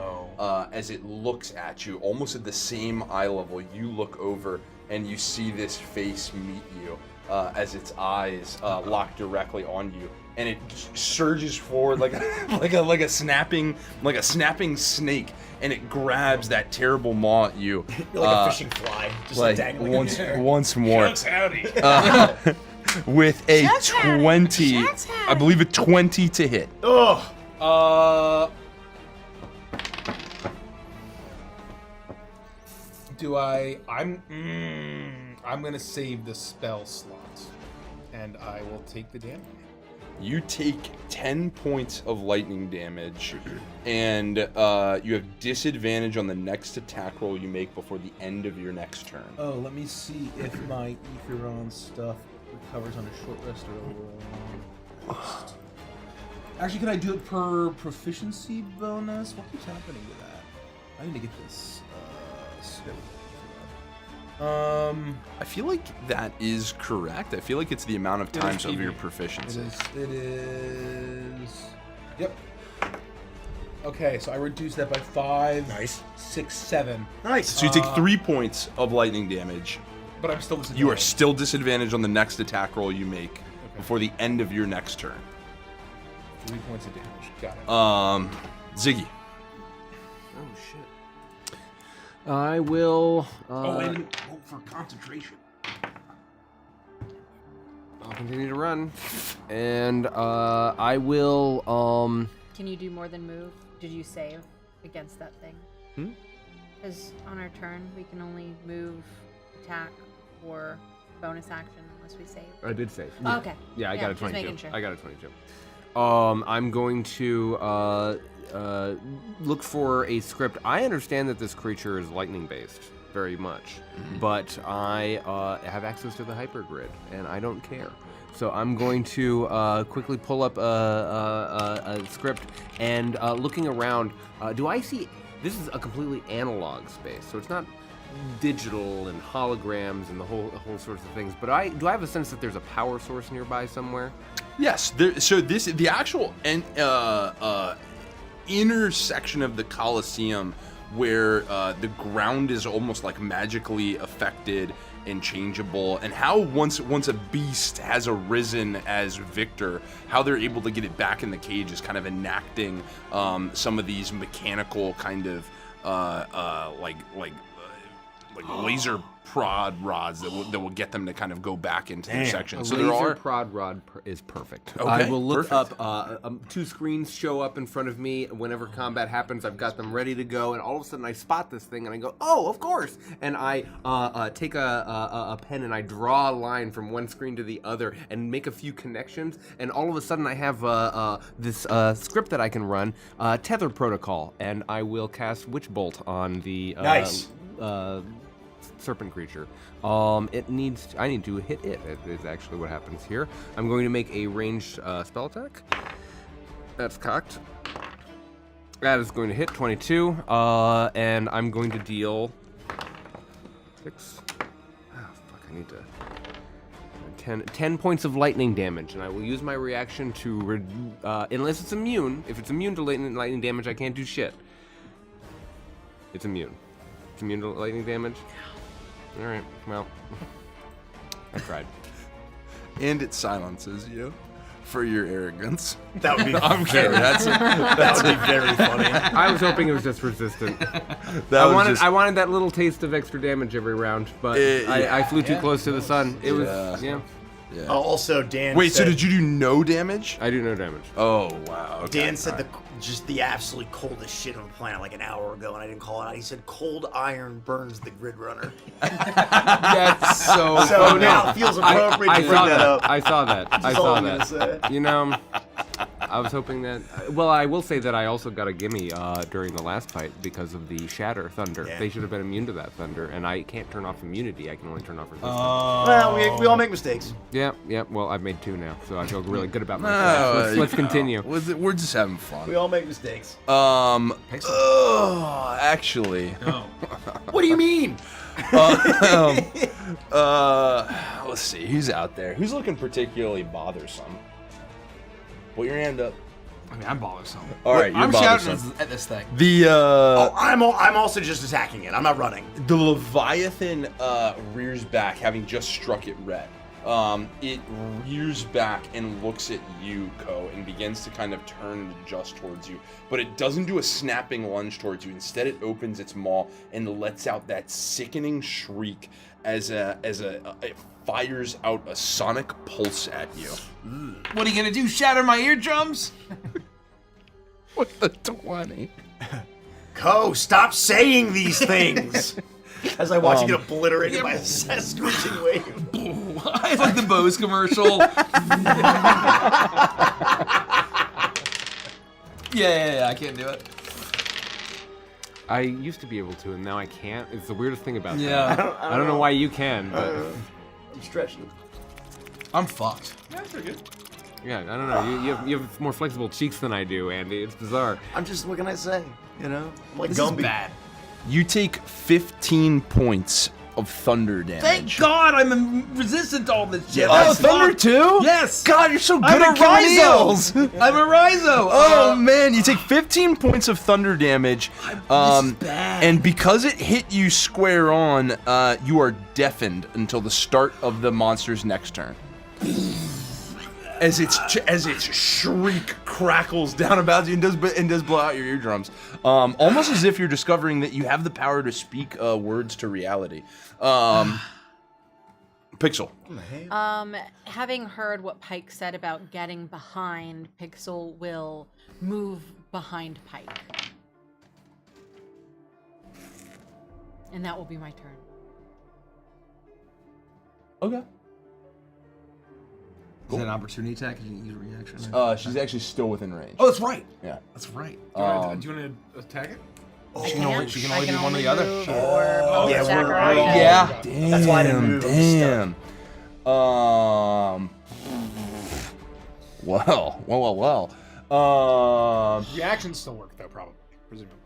[SPEAKER 5] as it looks at you, almost at the same eye level. You look over and you see this face meet you as its eyes lock directly on you, and it surges forward like a snapping snake, and it grabs that terrible maw at you.
[SPEAKER 2] You're like a fishing fly, just
[SPEAKER 5] like
[SPEAKER 2] dangling.
[SPEAKER 5] once more.
[SPEAKER 3] Howdy.
[SPEAKER 5] With a 20, I believe a 20 to hit.
[SPEAKER 2] Ugh.
[SPEAKER 4] I'm gonna save the spell slot, and I will take the damage.
[SPEAKER 5] You take 10 points of lightning damage, and you have disadvantage on the next attack roll you make before the end of your next turn.
[SPEAKER 10] Oh, let me see if my Etheron stuff recovers on a short rest or a long rest. Actually, can I do it per proficiency bonus? What keeps happening to that? I need to get this scope.
[SPEAKER 5] I feel like that is correct. I feel like it's the amount of times of your proficiency.
[SPEAKER 4] It is. Yep. Okay, so I reduced that by 5.
[SPEAKER 2] Nice.
[SPEAKER 4] 6, 7.
[SPEAKER 2] Nice.
[SPEAKER 5] So you take 3 points of lightning damage.
[SPEAKER 4] But I'm still disadvantaged.
[SPEAKER 5] You are still disadvantaged on the next attack roll you make before the end of your next turn.
[SPEAKER 4] 3 points of damage. Got it.
[SPEAKER 5] Ziggy.
[SPEAKER 1] Oh shit. I will.
[SPEAKER 4] and roll for concentration.
[SPEAKER 1] I'll continue to run, and I will.
[SPEAKER 6] Can you do more than move? Did you save against that thing? Because on our turn, we can only move, attack, or bonus action unless we save.
[SPEAKER 1] I did save.
[SPEAKER 6] Oh, okay.
[SPEAKER 1] Yeah, I got a
[SPEAKER 6] just
[SPEAKER 1] 22.
[SPEAKER 6] making sure.
[SPEAKER 1] I got a 22. I'm going to look for a script. I understand that this creature is lightning based, very much, but I have access to the hypergrid, and I don't care. So I'm going to quickly pull up a script and looking around. Do I see? This is a completely analog space, so it's not digital and holograms and the whole sorts of things. But do I have a sense that there's a power source nearby somewhere?
[SPEAKER 5] Yes. The actual intersection of the Colosseum where the ground is almost like magically affected and changeable, and how once a beast has arisen as victor, how they're able to get it back in the cage is kind of enacting some of these mechanical kind of like laser prod rods that will get them to kind of go back into their section. So there are
[SPEAKER 1] prod rod is perfect.
[SPEAKER 5] Okay,
[SPEAKER 1] I will look
[SPEAKER 5] perfect.
[SPEAKER 1] up. 2 screens show up in front of me whenever combat happens. I've got them ready to go, and all of a sudden I spot this thing and I go, "Oh, of course!" And I take a pen and I draw a line from one screen to the other and make a few connections. And all of a sudden I have this script that I can run, Tether Protocol, and I will cast Witch Bolt on the
[SPEAKER 2] Nice.
[SPEAKER 1] serpent creature. I need to hit it. Is actually what happens here. I'm going to make a ranged spell attack. That's cocked. That is going to hit 22, and I'm going to deal 6. I need to 10 points of lightning damage, and I will use my reaction to unless it's immune. If it's immune to lightning damage, I can't do shit. It's immune. It's immune to lightning damage. All right. Well, I tried.
[SPEAKER 5] and it silences you for your arrogance.
[SPEAKER 2] That would be
[SPEAKER 5] I'm kidding.
[SPEAKER 2] that would be very funny.
[SPEAKER 1] I was hoping it was just resistant.
[SPEAKER 5] That
[SPEAKER 1] I wanted that little taste of extra damage every round, but I flew too close to the sun. It was
[SPEAKER 5] Yeah.
[SPEAKER 2] Also, Dan.
[SPEAKER 5] Wait, so
[SPEAKER 2] said,
[SPEAKER 5] did you do no damage?
[SPEAKER 1] I do no damage.
[SPEAKER 5] Oh wow. Okay.
[SPEAKER 2] Dan said just the absolutely coldest shit on the planet like an hour ago, and I didn't call it out. He said cold iron burns the grid runner.
[SPEAKER 1] That's so.
[SPEAKER 2] So now it feels appropriate to bring that up.
[SPEAKER 1] I saw that. I
[SPEAKER 2] That's all
[SPEAKER 1] saw
[SPEAKER 2] I'm gonna
[SPEAKER 1] that.
[SPEAKER 2] say.
[SPEAKER 1] You know, I was hoping that. Well, I will say that I also got a gimme during the last fight because of the shatter thunder.
[SPEAKER 2] Yeah.
[SPEAKER 1] They should have been immune to that thunder, and I can't turn off immunity. I can only turn off resistance.
[SPEAKER 2] Well, we all make mistakes.
[SPEAKER 1] Yeah. Well, I've made 2 now, so I feel really good about
[SPEAKER 5] No,
[SPEAKER 1] myself. Let's continue.
[SPEAKER 5] We're just having fun.
[SPEAKER 2] We all make mistakes.
[SPEAKER 5] Actually.
[SPEAKER 2] What do you mean?
[SPEAKER 5] Let's see. Who's out there? Who's looking particularly bothersome? Put your hand up.
[SPEAKER 4] I mean, I'm bothersome.
[SPEAKER 5] All right, you're
[SPEAKER 4] I'm shouting
[SPEAKER 5] bothersome.
[SPEAKER 4] at this thing.
[SPEAKER 5] The
[SPEAKER 2] I'm also just attacking it. I'm not running.
[SPEAKER 5] the Leviathan rears back, having just struck it red. It rears back and looks at you, Ko, and begins to kind of turn and adjust towards you. But it doesn't do a snapping lunge towards you. Instead, it opens its maw and lets out that sickening shriek as it fires out a sonic pulse at you.
[SPEAKER 4] What are you gonna do? Shatter my eardrums?
[SPEAKER 5] With the 20.
[SPEAKER 2] Ko, stop saying these things. As I watch you get obliterated by a screeching wave.
[SPEAKER 4] It's like the Bose commercial. Yeah, I can't do it.
[SPEAKER 1] I used to be able to, and now I can't. It's the weirdest thing about
[SPEAKER 4] Yeah.
[SPEAKER 1] that. I don't know why you can, but
[SPEAKER 2] I'm stretching.
[SPEAKER 4] I'm fucked.
[SPEAKER 1] yeah, I don't know. You have more flexible cheeks than I do, Andy. It's bizarre.
[SPEAKER 2] I'm just, what can I say? You know? I'm like
[SPEAKER 4] This
[SPEAKER 2] Gumby.
[SPEAKER 4] is bad.
[SPEAKER 5] You take 15 points of thunder damage.
[SPEAKER 4] Thank God I'm resistant to all this shit.
[SPEAKER 2] Yeah,
[SPEAKER 5] Oh,
[SPEAKER 2] that's
[SPEAKER 5] thunder too?
[SPEAKER 4] Yes.
[SPEAKER 5] God, you're so good
[SPEAKER 4] I'm
[SPEAKER 5] at
[SPEAKER 4] a
[SPEAKER 5] killing
[SPEAKER 4] Rhizo.
[SPEAKER 5] eels.
[SPEAKER 4] I'm a Rhizo.
[SPEAKER 5] Oh man, you take 15 points of thunder damage.
[SPEAKER 4] This is bad.
[SPEAKER 5] And because it hit you square on, you are deafened until the start of the monster's next turn. As its shriek crackles down about you and does blow out your eardrums, almost as if you're discovering that you have the power to speak words to reality. Pixel.
[SPEAKER 6] Having heard what Pike said about getting behind, Pixel will move behind Pike. And that will be my turn.
[SPEAKER 5] Okay.
[SPEAKER 4] Is that an opportunity attack? You can use a reaction.
[SPEAKER 5] She's actually still within range.
[SPEAKER 4] Oh, that's right.
[SPEAKER 5] Yeah.
[SPEAKER 4] That's right.
[SPEAKER 3] Do you want to attack it?
[SPEAKER 4] She can only do one or the other.
[SPEAKER 6] Move or
[SPEAKER 2] Yeah,
[SPEAKER 6] attack
[SPEAKER 2] we're-
[SPEAKER 6] her action.
[SPEAKER 4] Yeah.
[SPEAKER 5] Damn.
[SPEAKER 2] That's why I didn't move.
[SPEAKER 5] Damn. Well.
[SPEAKER 3] Reactions still work though, probably. Presumably.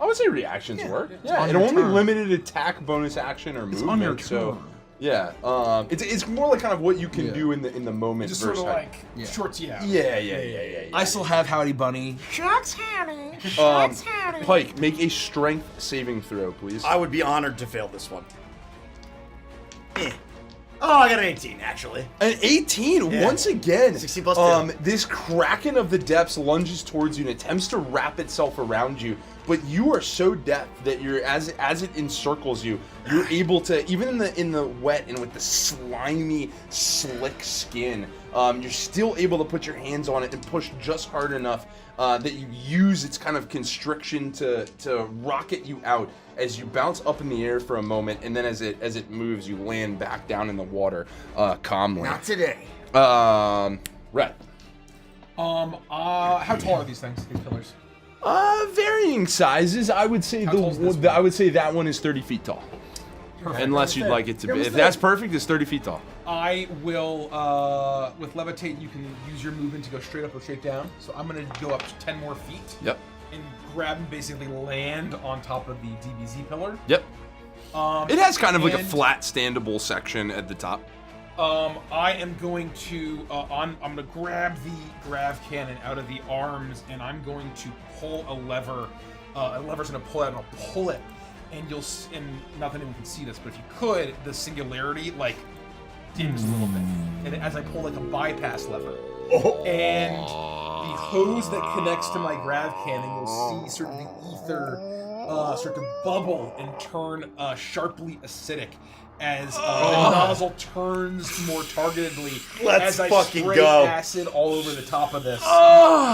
[SPEAKER 5] I would say reactions work.
[SPEAKER 4] on
[SPEAKER 5] Yeah, it
[SPEAKER 4] your
[SPEAKER 5] only
[SPEAKER 4] turn.
[SPEAKER 5] limited attack, bonus action, or movement.
[SPEAKER 4] on your
[SPEAKER 5] So,
[SPEAKER 4] turn.
[SPEAKER 5] Yeah. It's more like kind of what you can do in the moment.
[SPEAKER 3] Just sort of
[SPEAKER 5] versus
[SPEAKER 3] like shorts you out.
[SPEAKER 5] Yeah.
[SPEAKER 4] I still have Howdy Bunny.
[SPEAKER 5] Pike, make a strength saving throw, please.
[SPEAKER 2] I would be honored to fail this one. Oh, I got an 18, actually.
[SPEAKER 5] An 18,
[SPEAKER 2] Yeah.
[SPEAKER 5] once again.
[SPEAKER 2] 60 plus 2.
[SPEAKER 5] This Kraken of the depths lunges towards you and attempts to wrap itself around you, but you are so deft that you're as it encircles you, you're able to, even in the wet and with the slimy, slick skin, you're still able to put your hands on it and push just hard enough that you use its kind of constriction to rocket you out as you bounce up in the air for a moment, and then as it moves, you land back down in the water calmly.
[SPEAKER 2] Not today.
[SPEAKER 5] Right.
[SPEAKER 4] How tall are these things? These pillars?
[SPEAKER 5] Varying sizes. I would say I would say that one is 30 feet tall. Perfect. Unless you'd like it to be. If that's perfect, it's 30 feet tall.
[SPEAKER 4] I will, with levitate, you can use your movement to go straight up or straight down. So I'm going to go up 10 more feet.
[SPEAKER 5] Yep.
[SPEAKER 4] And grab and basically land on top of the DBZ pillar.
[SPEAKER 5] Yep. It has kind of like a flat, standable section at the top.
[SPEAKER 4] I am going to, I'm going to grab the grav cannon out of the arms, and I'm going to pull a lever. A lever's going to pull out, and I'll pull it. And and not that anyone can see this, but if you could, the singularity like dims a little bit, and as I pull like a bypass lever, and the hose that connects to my grav cannon, you'll see sort of the ether start to bubble and turn sharply acidic as the nozzle turns more targetedly.
[SPEAKER 2] Let's
[SPEAKER 4] as I
[SPEAKER 2] fucking
[SPEAKER 4] spray
[SPEAKER 2] go.
[SPEAKER 4] acid all over the top of this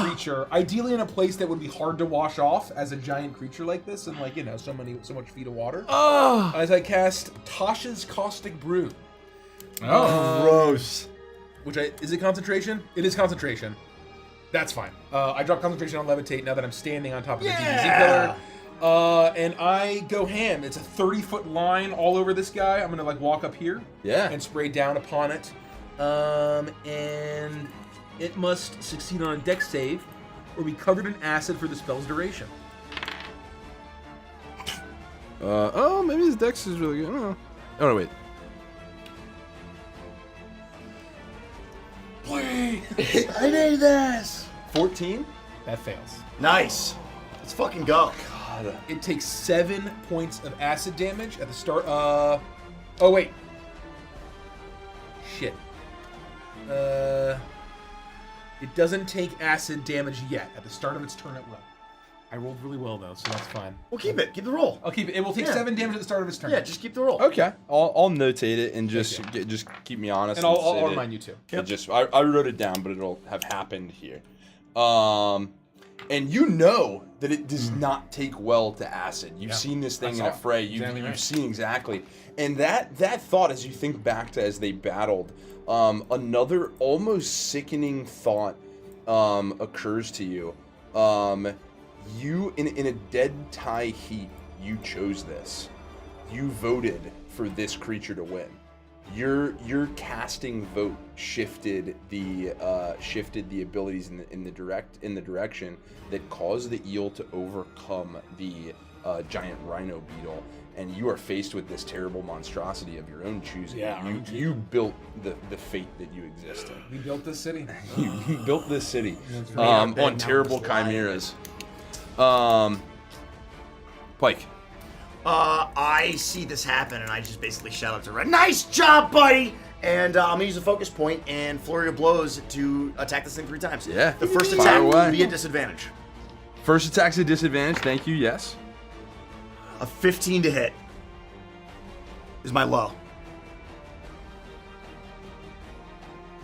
[SPEAKER 4] creature, ideally in a place that would be hard to wash off as a giant creature like this, and like so much feet of water. As I cast Tasha's Caustic Brew.
[SPEAKER 2] Gross.
[SPEAKER 4] Is it concentration? It is concentration. That's fine. I drop concentration on levitate now that I'm standing on top of the DBZ pillar. And I go ham. It's a 30-foot line all over this guy. I'm gonna like walk up here, and spray down upon it. And it must succeed on a dex save, or be covered in acid for the spell's duration.
[SPEAKER 5] Maybe his dex is really good. I don't know. Oh no, wait.
[SPEAKER 2] Please. I need this.
[SPEAKER 5] 14.
[SPEAKER 4] That fails.
[SPEAKER 2] Nice. Let's fucking go.
[SPEAKER 4] It takes 7 points of acid damage at the start. Oh wait. Shit. It doesn't take acid damage yet. At the start of its turn, it will. I rolled really well though, so that's fine.
[SPEAKER 2] We'll keep it. Keep the roll.
[SPEAKER 4] I'll keep it. It will take 7 damage at the start of its turn.
[SPEAKER 2] Yeah, just keep the roll.
[SPEAKER 5] Okay, I'll notate it and just keep me honest.
[SPEAKER 4] And I'll remind you too.
[SPEAKER 5] I wrote it down, but it'll have happened here. And you know that it does not take well to acid. You've seen this thing in a fray. You've seen exactly. And that thought, as you think back to as they battled, another almost sickening thought occurs to you. You, in a dead tie heap, you chose this. You voted for this creature to win. Your casting vote shifted the abilities in the direction that caused the eel to overcome the giant rhino beetle, and you are faced with this terrible monstrosity of your own choosing. You built the fate that you exist in.
[SPEAKER 4] We built this city.
[SPEAKER 5] You built this city on terrible chimeras. Pike.
[SPEAKER 2] I see this happen, and I just basically shout out to Red, "Nice job, buddy!" And I'm gonna use a focus point and flurry of blows to attack this thing 3 times.
[SPEAKER 5] Yeah.
[SPEAKER 2] The first
[SPEAKER 5] Fire
[SPEAKER 2] attack
[SPEAKER 5] away.
[SPEAKER 2] will be a disadvantage.
[SPEAKER 5] First attack's a disadvantage. Thank you. Yes.
[SPEAKER 2] A 15 to hit is my low.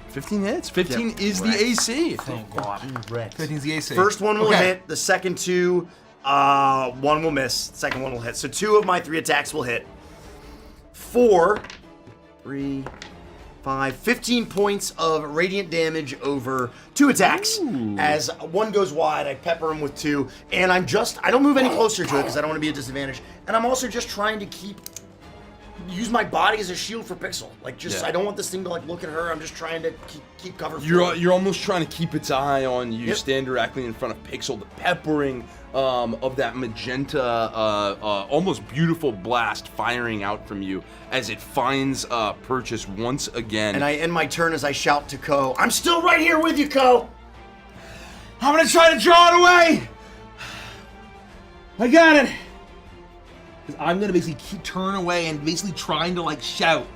[SPEAKER 5] 15 hits. 15 is the AC.
[SPEAKER 2] Thank God.
[SPEAKER 4] 15's the AC.
[SPEAKER 2] First one will hit. The second 2, one will miss. The second one will hit. So 2 of my 3 attacks will hit. 4, 3, 5, 15 points of radiant damage over 2 attacks. Ooh. As one goes wide, I pepper him with 2, and I don't move any closer to it because I don't want to be at disadvantage. And I'm also just trying to keep use my body as a shield for Pixel. Like, just
[SPEAKER 5] Yeah.
[SPEAKER 2] I don't want this thing to like look at her. I'm just trying to keep cover. for her.
[SPEAKER 5] You're almost trying to keep its eye on you.
[SPEAKER 2] Yep.
[SPEAKER 5] Stand directly in front of Pixel. The peppering of that magenta, almost beautiful blast firing out from you as it finds Purchase once again.
[SPEAKER 2] And I end my turn as I shout to Ko, "I'm still right here with you, Ko."
[SPEAKER 4] I'm gonna try to draw it away. I got it. 'Cause I'm gonna basically turn away and basically trying to like shout,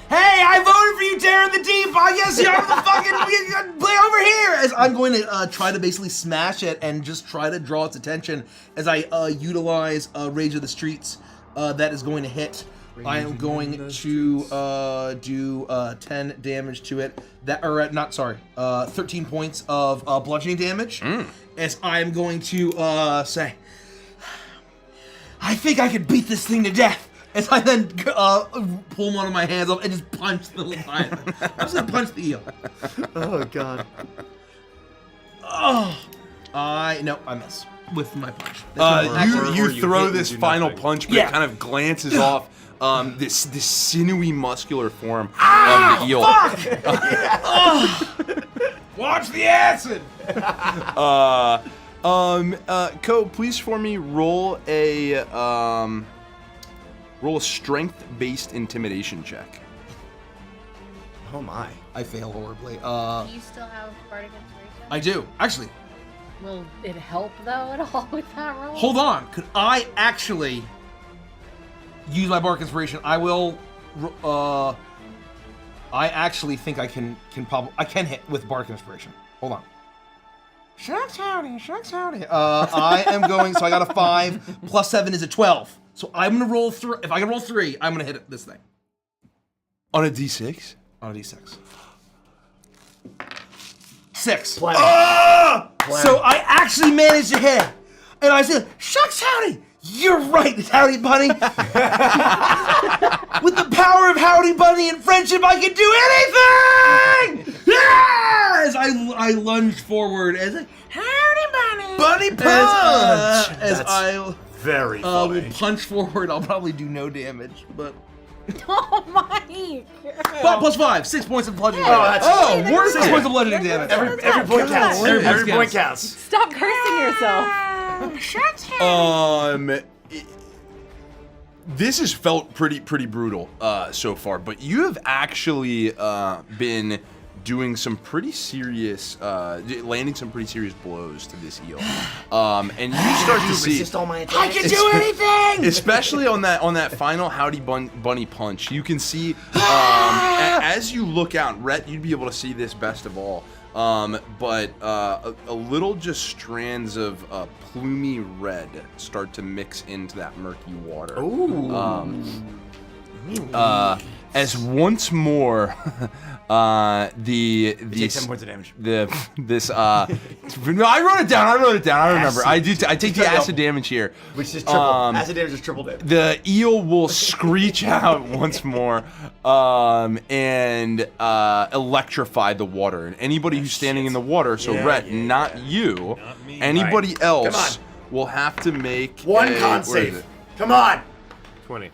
[SPEAKER 4] "Hey, I voted for you, Terror of the Deep. I guess you're the fucking play over here." As I'm going to try to basically smash it and just try to draw its attention as I utilize Rage of the Streets. That is going to hit. I am going to do 10 damage to it. 13 points of bludgeoning damage. As I am going to say, "I think I could beat this thing to death." As I then pull one of my hands off and just punch the Leviathan. I'm just gonna punch the eel.
[SPEAKER 2] Oh God.
[SPEAKER 4] Oh, I miss with my punch.
[SPEAKER 5] You throw
[SPEAKER 1] hit
[SPEAKER 5] this
[SPEAKER 1] and do
[SPEAKER 5] final
[SPEAKER 1] nothing.
[SPEAKER 5] punch, but
[SPEAKER 4] Yeah.
[SPEAKER 5] it kind of glances off this sinewy, muscular form of the eel.
[SPEAKER 4] Watch the acid.
[SPEAKER 5] Ko, please for me roll a strength-based intimidation check.
[SPEAKER 2] Oh my.
[SPEAKER 4] I fail horribly.
[SPEAKER 6] Do you still have Bardic Inspiration?
[SPEAKER 4] I do actually.
[SPEAKER 6] Will it help though at all with that roll?
[SPEAKER 4] Hold on. Could I actually use my Bardic Inspiration? I will. I actually think I can hit with Bardic Inspiration. Hold on. Shucks howdy. I am going. So I got a 5 plus 7 is a 12. So I'm gonna roll 3. If I can roll 3, I'm gonna hit this thing
[SPEAKER 5] On a d6?
[SPEAKER 4] on a d6. 6.
[SPEAKER 2] Plan.
[SPEAKER 4] So I actually managed to hit, and I said, "Shucks howdy." You're right, Howdy Bunny. With the power of Howdy Bunny and friendship, I can do anything! Yeah! As I lunge forward as a Howdy Bunny.
[SPEAKER 2] Bunny punch.
[SPEAKER 4] As
[SPEAKER 2] That's
[SPEAKER 4] I
[SPEAKER 2] very
[SPEAKER 4] will
[SPEAKER 2] funny.
[SPEAKER 4] punch forward, I'll probably do no damage, but...
[SPEAKER 6] Oh my!
[SPEAKER 4] 5 plus 5, 6 points of bludgeoning
[SPEAKER 2] Oh,
[SPEAKER 4] damage.
[SPEAKER 2] that's
[SPEAKER 6] more
[SPEAKER 4] 6 points of bludgeoning damage.
[SPEAKER 2] every point counts.
[SPEAKER 4] Every
[SPEAKER 2] Every
[SPEAKER 4] point
[SPEAKER 2] point counts.
[SPEAKER 6] Stop cursing yourself.
[SPEAKER 5] This has felt pretty brutal so far, but you have actually been doing some pretty serious, landing some pretty serious blows to this eel, and you start to see,
[SPEAKER 2] Resist all my attacks.
[SPEAKER 4] I can do anything!
[SPEAKER 5] especially on that final Howdy Bunny punch. You can see as you look out, Rhett, you'd be able to see this best of all. But a little just strands of plumy red start to mix into that murky water. As once more,
[SPEAKER 2] Take 7 points of damage.
[SPEAKER 5] no, I wrote it down. I remember. I take the acid damage here.
[SPEAKER 2] Which is triple. Acid damage is triple damage.
[SPEAKER 5] The eel will screech out once more and electrify the water. And anybody who's standing in the water, so Rhett, not you, anybody else will have to make
[SPEAKER 2] One
[SPEAKER 5] a,
[SPEAKER 2] con
[SPEAKER 5] where is
[SPEAKER 2] save.
[SPEAKER 5] it?
[SPEAKER 2] Come on.
[SPEAKER 1] 20.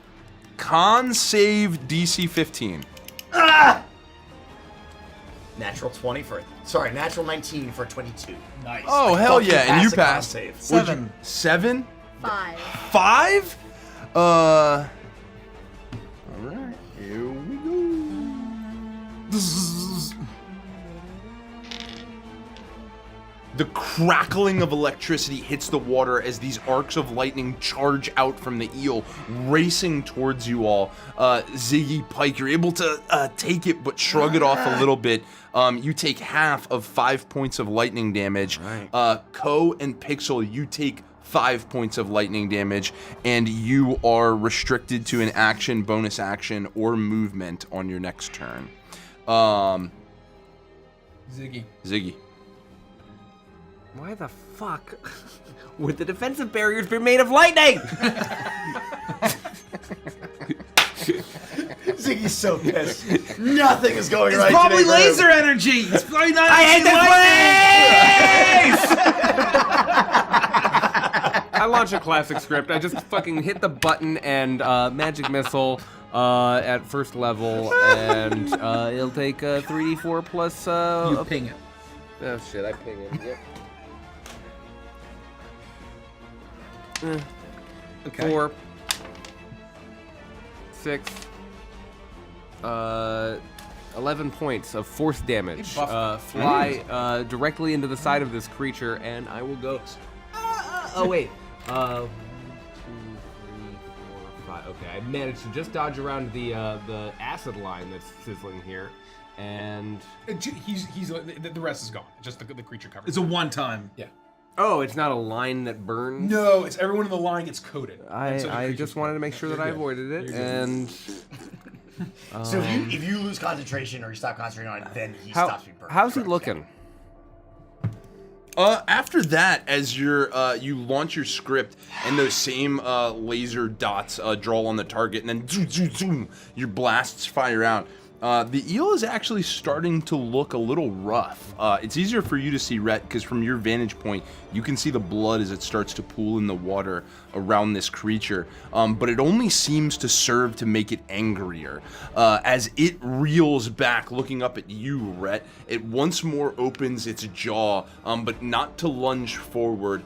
[SPEAKER 5] Con save DC 15.
[SPEAKER 2] Natural 19 for 22.
[SPEAKER 4] Nice.
[SPEAKER 5] Oh, hell
[SPEAKER 2] Fucking
[SPEAKER 5] yeah. And you
[SPEAKER 2] pass a con
[SPEAKER 5] passed.
[SPEAKER 2] save.
[SPEAKER 4] 7.
[SPEAKER 5] 7?
[SPEAKER 6] 5.
[SPEAKER 5] 5? Alright, here we go. The crackling of electricity hits the water as these arcs of lightning charge out from the eel, racing towards you all. Ziggy, Pike, you're able to take it, but shrug it off a little bit. You take half of 5 points of lightning damage. Ko and Pixel, you take 5 points of lightning damage, and you are restricted to an action, bonus action, or movement on your next turn. Ziggy.
[SPEAKER 9] Why the fuck would the defensive barriers be made of lightning?
[SPEAKER 2] Ziggy's so pissed. Nothing is going
[SPEAKER 4] It's
[SPEAKER 2] right
[SPEAKER 4] probably
[SPEAKER 2] today for him.
[SPEAKER 4] laser energy. It's probably not.
[SPEAKER 9] I hate
[SPEAKER 4] actually
[SPEAKER 9] this
[SPEAKER 4] lightning.
[SPEAKER 9] place! I
[SPEAKER 1] launch a classic script. I just fucking hit the button and magic missile at first level, and it'll take 3d4 plus.
[SPEAKER 10] You ping it.
[SPEAKER 1] Oh shit! I ping it. Yep.
[SPEAKER 10] Okay.
[SPEAKER 1] 4, 6, 11 points of force damage. Fly directly into the side of this creature, and I will go. Oh wait. 1, 2, 3, 4, 5. Okay, I managed to just dodge around the acid line that's sizzling here, and
[SPEAKER 3] He's the rest is gone. Just the creature covered.
[SPEAKER 10] It's a one-time.
[SPEAKER 3] Yeah.
[SPEAKER 1] oh, it's not a line that burns.
[SPEAKER 3] No, it's everyone in the line gets coated. And so the
[SPEAKER 1] I
[SPEAKER 3] creature's
[SPEAKER 1] just wanted to make sure that I avoided it, and
[SPEAKER 2] So if you lose concentration or you stop concentrating on it, then he stops being burned.
[SPEAKER 1] how's he
[SPEAKER 2] Correct,
[SPEAKER 1] looking?
[SPEAKER 5] After that, as you launch your script and those same laser dots draw on the target, and then zoom, zoom, zoom, your blasts fire out. The eel is actually starting to look a little rough. It's easier for you to see, Rhett, because from your vantage point, you can see the blood as it starts to pool in the water around this creature. But it only seems to serve to make it angrier. As it reels back, looking up at you, Rhett, it once more opens its jaw, but not to lunge forward.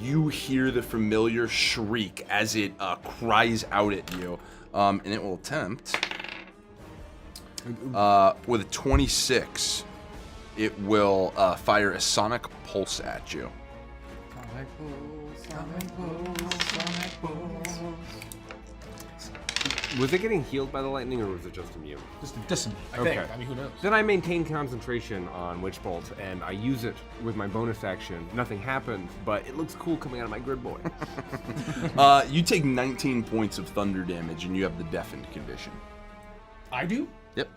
[SPEAKER 5] You hear the familiar shriek as it cries out at you, and it will attempt. With a 26, it will fire a sonic pulse at you.
[SPEAKER 1] Was it getting healed by the lightning, or was it just immune?
[SPEAKER 3] Just I
[SPEAKER 1] Okay.
[SPEAKER 3] think. I mean, who knows?
[SPEAKER 1] Then I maintain concentration on Witch Bolt, and I use it with my bonus action. Nothing happens, but it looks cool coming out of my grid boy.
[SPEAKER 5] You take 19 points of thunder damage, and you have the deafened condition.
[SPEAKER 3] I do?
[SPEAKER 5] Yep.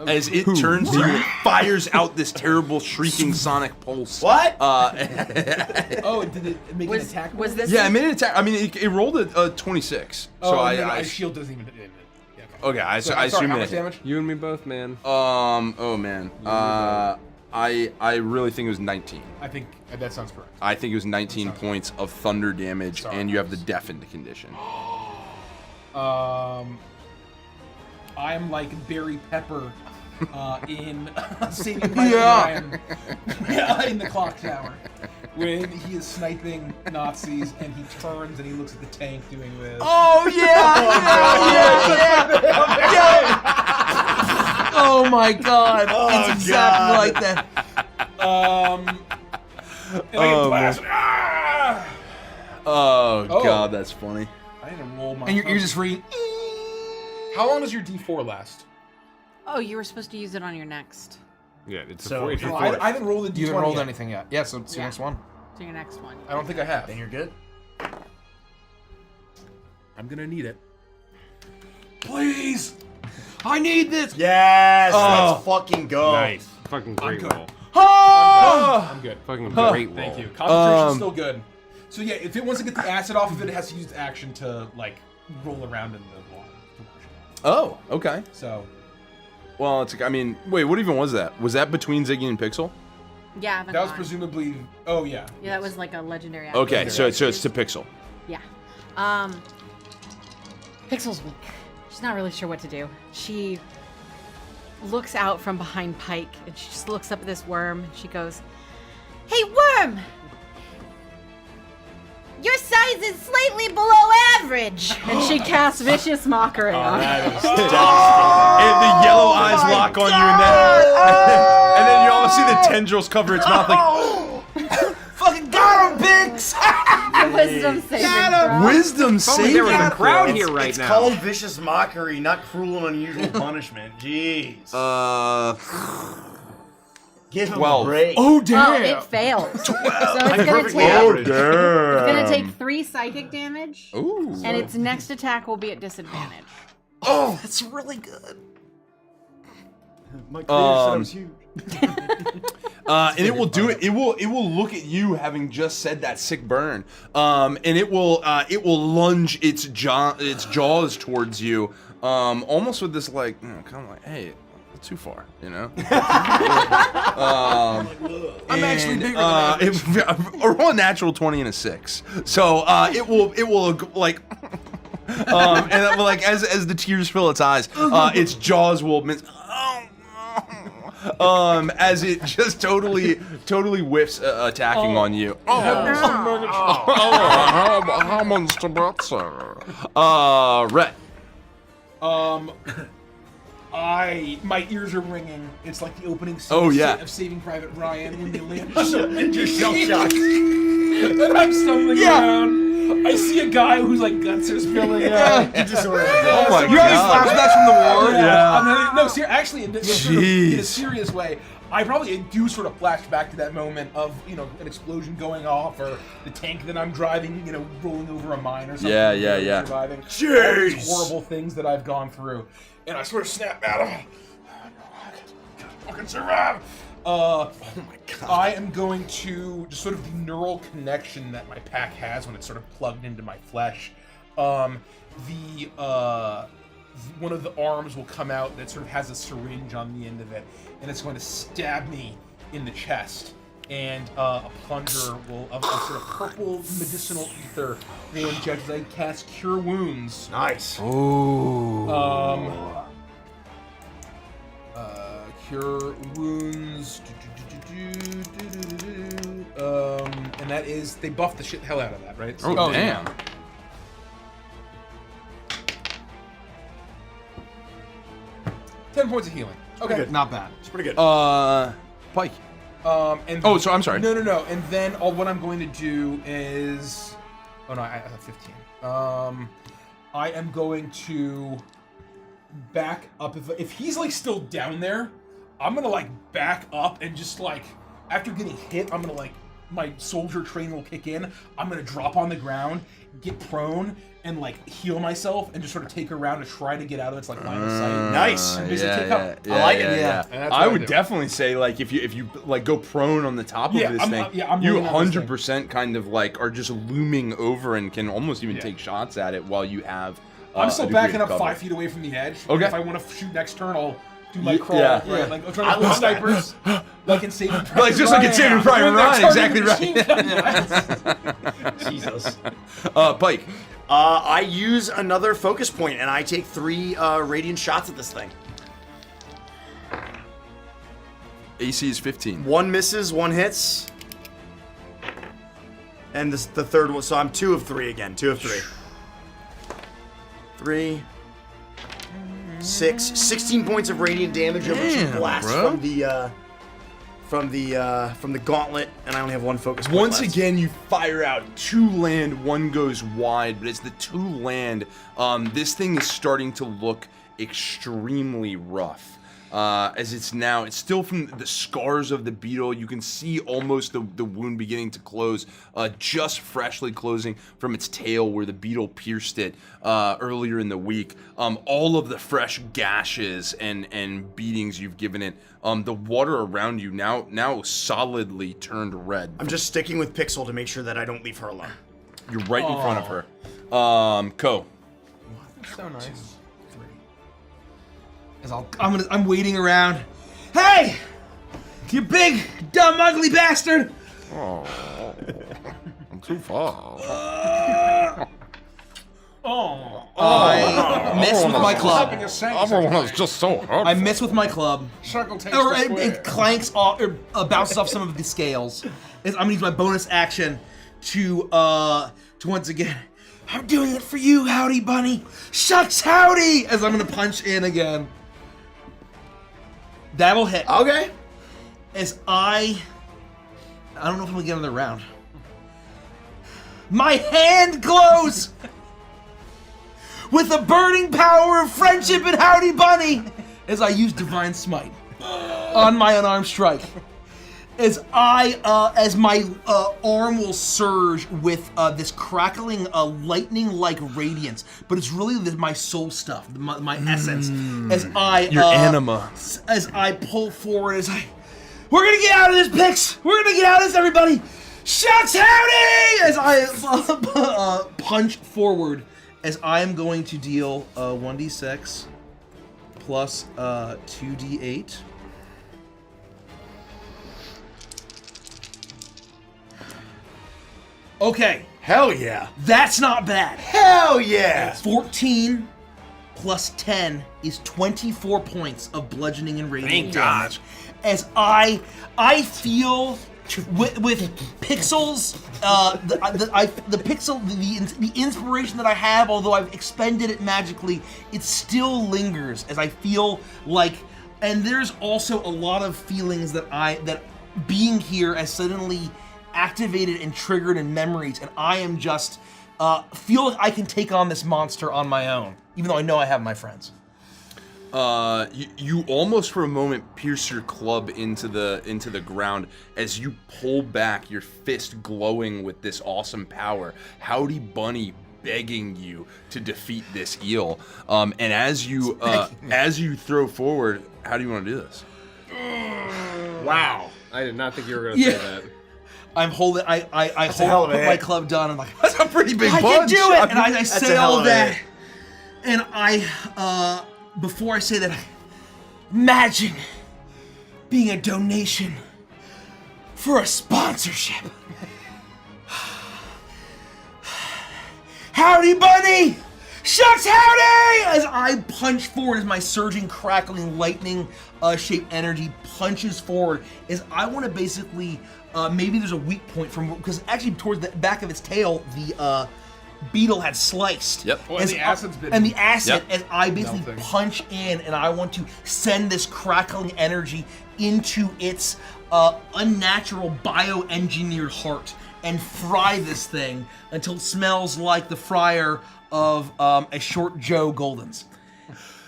[SPEAKER 5] As it turns to you, it fires out this terrible shrieking sonic pulse.
[SPEAKER 2] What?
[SPEAKER 3] Oh, did it make an attack?
[SPEAKER 6] Was
[SPEAKER 3] roll?
[SPEAKER 6] this?
[SPEAKER 5] Yeah, it made an attack. I mean, it rolled a 26.
[SPEAKER 3] Oh,
[SPEAKER 5] So
[SPEAKER 3] I shield doesn't even. Yeah,
[SPEAKER 5] Okay, I
[SPEAKER 3] sorry,
[SPEAKER 5] assume
[SPEAKER 3] how
[SPEAKER 5] it.
[SPEAKER 3] much damage?
[SPEAKER 1] You and me both, man.
[SPEAKER 5] Oh man. I really think it was 19.
[SPEAKER 3] I think that sounds correct.
[SPEAKER 5] I think it was 19 points of thunder damage,
[SPEAKER 3] Sorry.
[SPEAKER 5] and you have the deafened condition.
[SPEAKER 3] I'm like Barry Pepper in Saving Private Ryan in the clock tower when he is sniping Nazis and he turns and he looks at the tank doing this.
[SPEAKER 4] Oh yeah! Oh my god! It's exactly like that.
[SPEAKER 3] And I get blasted.
[SPEAKER 5] Oh god, that's funny.
[SPEAKER 3] I didn't roll my.
[SPEAKER 4] And you're just reading.
[SPEAKER 3] How long does your D4 last?
[SPEAKER 6] Oh, you were supposed to use it on your next.
[SPEAKER 1] Yeah, it's
[SPEAKER 2] So-
[SPEAKER 1] a 4.
[SPEAKER 3] No, I haven't rolled a D20
[SPEAKER 4] You haven't rolled
[SPEAKER 3] yet.
[SPEAKER 4] anything yet. Yeah, so it's your
[SPEAKER 6] Yeah.
[SPEAKER 4] next one.
[SPEAKER 6] To your next one.
[SPEAKER 3] I don't think I have.
[SPEAKER 2] Then you're good.
[SPEAKER 3] I'm gonna need it.
[SPEAKER 4] Please! I need this!
[SPEAKER 2] Yes, let's fucking go.
[SPEAKER 1] Nice. Fucking great
[SPEAKER 3] good.
[SPEAKER 1] roll.
[SPEAKER 3] I'm good.
[SPEAKER 1] Fucking great roll.
[SPEAKER 3] Thank you. Concentration's still good. So yeah, if it wants to get the acid off of it, it has to use action to like roll around in the water.
[SPEAKER 5] Oh, okay.
[SPEAKER 3] So
[SPEAKER 5] Well, it's. I mean, wait. What even was that? Was that between Ziggy and Pixel?
[SPEAKER 6] Yeah,
[SPEAKER 3] that was presumably. Oh yeah.
[SPEAKER 6] Yeah, that was like a legendary.
[SPEAKER 5] Okay,
[SPEAKER 6] activity.
[SPEAKER 5] so it's to Pixel.
[SPEAKER 6] Yeah. Pixel's weak. She's not really sure what to do. She looks out from behind Pike and she just looks up at this worm and she goes, "Hey, worm! Your size is slightly below average." And she casts Vicious Mockery on her.
[SPEAKER 2] That is
[SPEAKER 5] And the yellow eyes lock on you, and then you almost see the tendrils cover its mouth like
[SPEAKER 4] Fucking got him, Biggs!
[SPEAKER 6] Wisdom saving throw.
[SPEAKER 5] wisdom
[SPEAKER 1] If only there was a
[SPEAKER 5] saving.
[SPEAKER 1] crowd here right
[SPEAKER 2] it's
[SPEAKER 1] now.
[SPEAKER 2] called vicious mockery, not cruel and unusual punishment. Jeez. Give him
[SPEAKER 5] 12.
[SPEAKER 2] a break.
[SPEAKER 4] Oh,
[SPEAKER 6] Oh,
[SPEAKER 4] damn!
[SPEAKER 6] it failed. So it's gonna
[SPEAKER 1] perfectly
[SPEAKER 6] take.
[SPEAKER 1] average.
[SPEAKER 6] It's gonna take 3 psychic damage,
[SPEAKER 5] Ooh.
[SPEAKER 6] and its next attack will be at disadvantage.
[SPEAKER 4] Oh, that's really good.
[SPEAKER 2] My career said I was huge.
[SPEAKER 5] And it will do it. It will look at you having just said that sick burn. And it will lunge its jaws towards you. Almost with this like kind of like, hey, too far, you know.
[SPEAKER 4] I'm actually bigger than that.
[SPEAKER 5] A roll a natural 20 and a 6. So it will like. And like as the tears fill its eyes, its jaws will miss. As it just totally whiffs attacking on you. How much to bet, sir? Rhett.
[SPEAKER 3] My ears are ringing. It's like the opening scene of Saving Private Ryan when they land into shell shock. And I'm stumbling around. I see a guy whose like guts are spilling out.
[SPEAKER 5] Oh my
[SPEAKER 4] You're having flashbacks from the war.
[SPEAKER 3] Actually, in a serious way, I probably do sort of flash back to that moment of an explosion going off or the tank that I'm driving, rolling over a mine or something.
[SPEAKER 5] Yeah.
[SPEAKER 3] Surviving. All these horrible things that I've gone through, and I sort of snap out of it. I can survive. Oh my god. I am going to just sort of the neural connection that my pack has when it's sort of plugged into my flesh. One of the arms will come out that sort of has a syringe on the end of it, and it's going to stab me in the chest. And a plunger of sort of purple medicinal ether will inject as I cast Cure Wounds.
[SPEAKER 2] Nice.
[SPEAKER 3] Cure Wounds. And that is, they buff the hell out of that, right? So,
[SPEAKER 5] Oh, damn.
[SPEAKER 3] Yeah. 10 points of healing. Okay.
[SPEAKER 2] Good.
[SPEAKER 4] Not bad.
[SPEAKER 2] It's pretty good.
[SPEAKER 5] Pike.
[SPEAKER 3] And
[SPEAKER 5] So I'm sorry.
[SPEAKER 3] No. And then what I'm going to do is, I have 15. I am going to back up. If he's like still down there, I'm gonna like back up and just like after getting hit, I'm gonna like my soldier train will kick in. I'm gonna drop on the ground, get prone, and like heal myself and just sort of take her around to try to get out of its like line of sight.
[SPEAKER 2] Nice.
[SPEAKER 3] And basically take up.
[SPEAKER 2] I like it.
[SPEAKER 3] Yeah.
[SPEAKER 5] I would definitely say like if you like go prone on the top of this thing, you 100% kind of like are just looming over and can almost even take shots at it while you have.
[SPEAKER 3] I'm still backing up 5 feet away from the edge.
[SPEAKER 5] Okay.
[SPEAKER 3] If I want to shoot next turn, I'll do my crawl.
[SPEAKER 5] Yeah.
[SPEAKER 3] Right? Like I'm trying to pull snipers. Like in Saving Private
[SPEAKER 5] Like just like in Saving Private Ryan, exactly right.
[SPEAKER 2] Jesus.
[SPEAKER 5] Pike.
[SPEAKER 2] I use another focus point, and I take 3 radiant shots at this thing.
[SPEAKER 5] AC is 15.
[SPEAKER 2] 1 misses, 1 hits. And this the third one, so I'm 2 of 3 again. 2 of 3. 3, 6, 16 points of radiant damage over 2 blasts from the gauntlet, and I only have 1 focus point
[SPEAKER 5] Once
[SPEAKER 2] left.
[SPEAKER 5] again, you fire out 2 land, 1 goes wide, but it's the 2 land. This thing is starting to look extremely rough. As it's still from the scars of the beetle. You can see almost the wound beginning to close, just freshly closing from its tail where the beetle pierced it earlier in the week. All of the fresh gashes and beatings you've given it. The water around you now solidly turned red.
[SPEAKER 2] I'm just sticking with Pixel to make sure that I don't leave her alone.
[SPEAKER 5] You're right in front of her. Ko.
[SPEAKER 4] So nice. I'm waiting around. Hey! You big, dumb, ugly bastard!
[SPEAKER 5] Oh, I'm too far.
[SPEAKER 4] I miss with my club.
[SPEAKER 5] Everyone is just so hard.
[SPEAKER 4] I miss with my club.
[SPEAKER 3] Circle takes
[SPEAKER 4] Or
[SPEAKER 3] the square.
[SPEAKER 4] it clanks off, or bounces off some of the scales. I'm gonna use my bonus action to once again. I'm doing it for you, Howdy Bunny. Shucks, howdy! As I'm gonna punch in again. That'll hit.
[SPEAKER 2] Okay.
[SPEAKER 4] As I don't know if I'm gonna get another round. My hand glows with the burning power of friendship and Howdy Bunny as I use Divine Smite on my unarmed strike. As my arm will surge with this crackling, lightning-like radiance, but it's really my soul stuff, my essence. As
[SPEAKER 5] Your anima.
[SPEAKER 4] As I pull forward, we're gonna get out of this, Pix. We're gonna get out of this, everybody. Shucks, howdy! As I punch forward, as I am going to deal 1d6
[SPEAKER 10] plus 2d8. Okay,
[SPEAKER 2] Hell yeah.
[SPEAKER 10] that's not bad.
[SPEAKER 2] Hell yeah.
[SPEAKER 10] 14 plus 10 is 24 points of bludgeoning and radiant damage. As I feel with pixels, the inspiration that I have, although I've expended it magically, it still lingers as I feel like, and there's also a lot of feelings that being here has suddenly activated and triggered in memories, and I am just feel like I can take on this monster on my own, even though I know I have my friends.
[SPEAKER 5] You almost for a moment pierce your club into the ground as you pull back, your fist glowing with this awesome power. Howdy Bunny begging you to defeat this eel. And as you throw forward, how do you want to do this?
[SPEAKER 1] Wow. I did not think you were going to say that.
[SPEAKER 10] I'm holding. I
[SPEAKER 2] hell of a
[SPEAKER 10] put my
[SPEAKER 2] hit.
[SPEAKER 10] club down. I'm like,
[SPEAKER 5] That's a pretty big
[SPEAKER 10] I
[SPEAKER 5] punch.
[SPEAKER 10] can do it, and I say
[SPEAKER 2] a hell
[SPEAKER 10] all
[SPEAKER 2] of a
[SPEAKER 10] that,
[SPEAKER 2] hit.
[SPEAKER 10] and I before I say that, imagine being a donation for a sponsorship. Howdy, Bunny! Shucks, howdy! As I punch forward, as my surging, crackling, lightning-shaped energy punches forward, as I want to basically, maybe there's a weak point from, because actually towards the back of its tail, the beetle had sliced.
[SPEAKER 5] Yep.
[SPEAKER 3] Oh, and the acid's been...
[SPEAKER 10] And the acid,
[SPEAKER 5] Yep.
[SPEAKER 10] as I basically
[SPEAKER 3] melting.
[SPEAKER 10] punch in, and I want to send this crackling energy into its unnatural bioengineered heart and fry this thing until it smells like the fryer of a short Joe Golden's.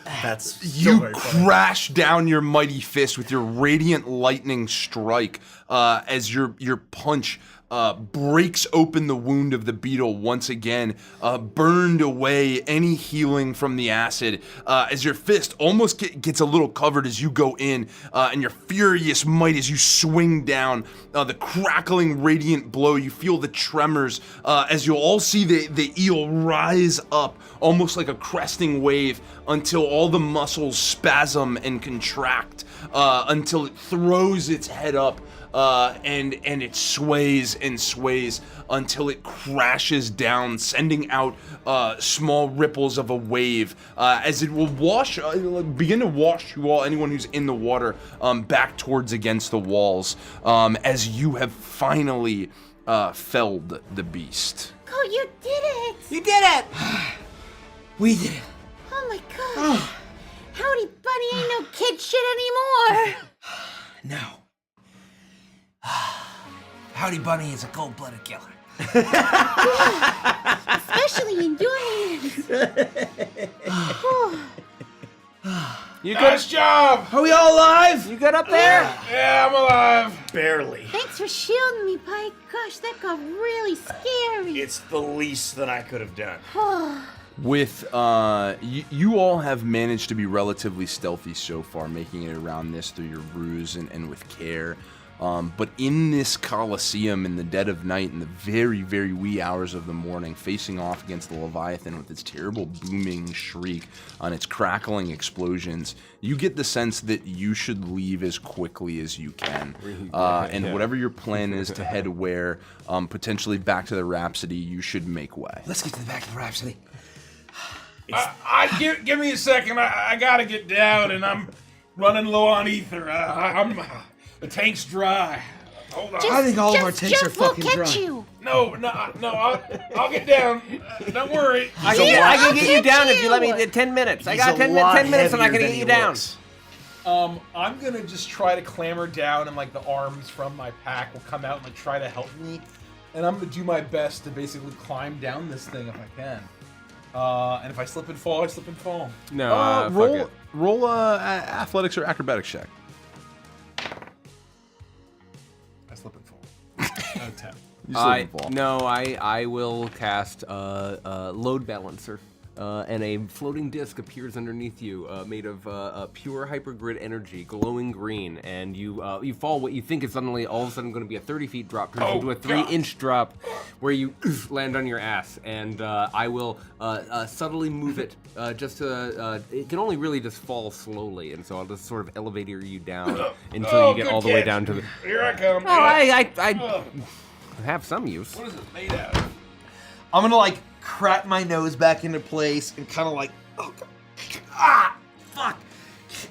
[SPEAKER 2] That's so
[SPEAKER 5] You
[SPEAKER 2] very funny.
[SPEAKER 5] crash down your mighty fist with your radiant lightning strike as your punch breaks open the wound of the beetle once again, burned away any healing from the acid, as your fist almost gets a little covered as you go in, and your furious might as you swing down, the crackling radiant blow, you feel the tremors as you'll all see the eel rise up almost like a cresting wave until all the muscles spasm and contract until it throws its head up. And it sways and sways until it crashes down, sending out small ripples of a wave as it will begin to wash you all, anyone who's in the water, back towards against the walls as you have finally felled the beast.
[SPEAKER 8] Oh, you did it!
[SPEAKER 9] You did it!
[SPEAKER 10] We did it.
[SPEAKER 8] Oh my gosh. Howdy Bunny ain't no kid shit anymore.
[SPEAKER 10] No. Howdy Bunny is a cold-blooded killer.
[SPEAKER 8] Especially in your hands.
[SPEAKER 9] You good?
[SPEAKER 3] Nice job!
[SPEAKER 10] Are we all alive?
[SPEAKER 9] You good up there?
[SPEAKER 3] Yeah, I'm alive.
[SPEAKER 2] Barely.
[SPEAKER 8] Thanks for shielding me, Pike. Gosh, that got really scary.
[SPEAKER 2] It's the least that I could have done.
[SPEAKER 5] With you all have managed to be relatively stealthy so far, making it around this through your ruse and with care. But in this Colosseum in the dead of night, in the very, very wee hours of the morning, facing off against the Leviathan with its terrible booming shriek on its crackling explosions, you get the sense that you should leave as quickly as you can. And whatever your plan is to head where, potentially back to the Rhapsody, you should make way.
[SPEAKER 10] Let's get to the back of the Rhapsody.
[SPEAKER 3] Give me a second. I gotta get down, and I'm running low on ether. The tank's dry. Hold on.
[SPEAKER 10] I think all of our
[SPEAKER 8] Just
[SPEAKER 10] tanks are
[SPEAKER 8] jump, we'll
[SPEAKER 10] fucking
[SPEAKER 8] catch
[SPEAKER 10] dry.
[SPEAKER 8] you.
[SPEAKER 3] No, I'll get down. Don't worry.
[SPEAKER 9] I can get you down if you let me
[SPEAKER 8] you.
[SPEAKER 9] 10 minutes. I
[SPEAKER 2] He's
[SPEAKER 9] got
[SPEAKER 2] a
[SPEAKER 9] 10
[SPEAKER 2] lot
[SPEAKER 9] minutes and I can
[SPEAKER 2] heavier
[SPEAKER 9] get
[SPEAKER 2] than
[SPEAKER 9] you
[SPEAKER 2] he
[SPEAKER 9] down.
[SPEAKER 2] looks.
[SPEAKER 3] I'm gonna just try to clamber down, and like the arms from my pack will come out and like try to help me. And I'm gonna do my best to basically climb down this thing if I can. And if I slip and fall, I slip and fall.
[SPEAKER 1] No,
[SPEAKER 5] roll athletics or acrobatics check.
[SPEAKER 3] I slip and fall. Out of 10.
[SPEAKER 5] You slip and fall.
[SPEAKER 1] No, I will cast load balancer. and a floating disc appears underneath you, made of pure hypergrid energy, glowing green, and you fall what you think is suddenly all of a sudden going to be a 30 feet drop, turns into a 3-inch drop, where you land on your ass, and I will subtly move it just to. It can only really just fall slowly, and so I'll just sort of elevator you down until you get all the way down to the.
[SPEAKER 3] Here I come.
[SPEAKER 6] Oh, I have some use.
[SPEAKER 3] What is it made out of?
[SPEAKER 4] I'm gonna like crack my nose back into place and kind of like, oh God. Fuck.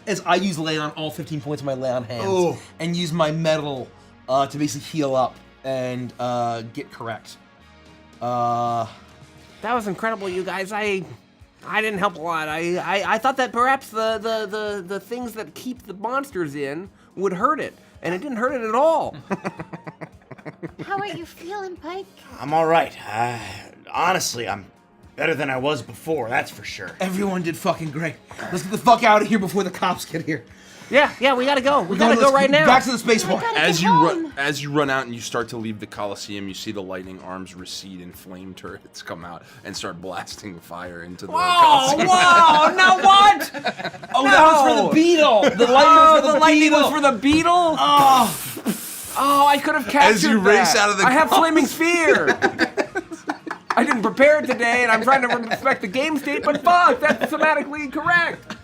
[SPEAKER 4] As I use lay on all 15 points of my lay on hands and use my metal to basically heal up and get correct.
[SPEAKER 9] That was incredible, you guys. I didn't help a lot. I thought that perhaps the things that keep the monsters in would hurt it, and it didn't hurt it at all.
[SPEAKER 8] How are you feeling, Pike?
[SPEAKER 2] I'm all right. Honestly, I'm better than I was before, that's for sure.
[SPEAKER 4] Everyone did fucking great. Let's get the fuck out of here before the cops get here.
[SPEAKER 9] Yeah, we gotta go. We gotta go right now.
[SPEAKER 4] Back to the spaceport.
[SPEAKER 5] As you run out and you start to leave the Coliseum, you see the lightning arms recede and flame turrets come out and start blasting fire into the Coliseum.
[SPEAKER 9] Whoa! Now what?
[SPEAKER 4] Oh, that was for the beetle. The lightning was for the beetle.
[SPEAKER 9] Oh, I could have captured
[SPEAKER 5] As you race out of the
[SPEAKER 9] I have flaming sphere. I didn't prepare it today, and I'm trying to respect the game state, but fuck, that's thematically incorrect.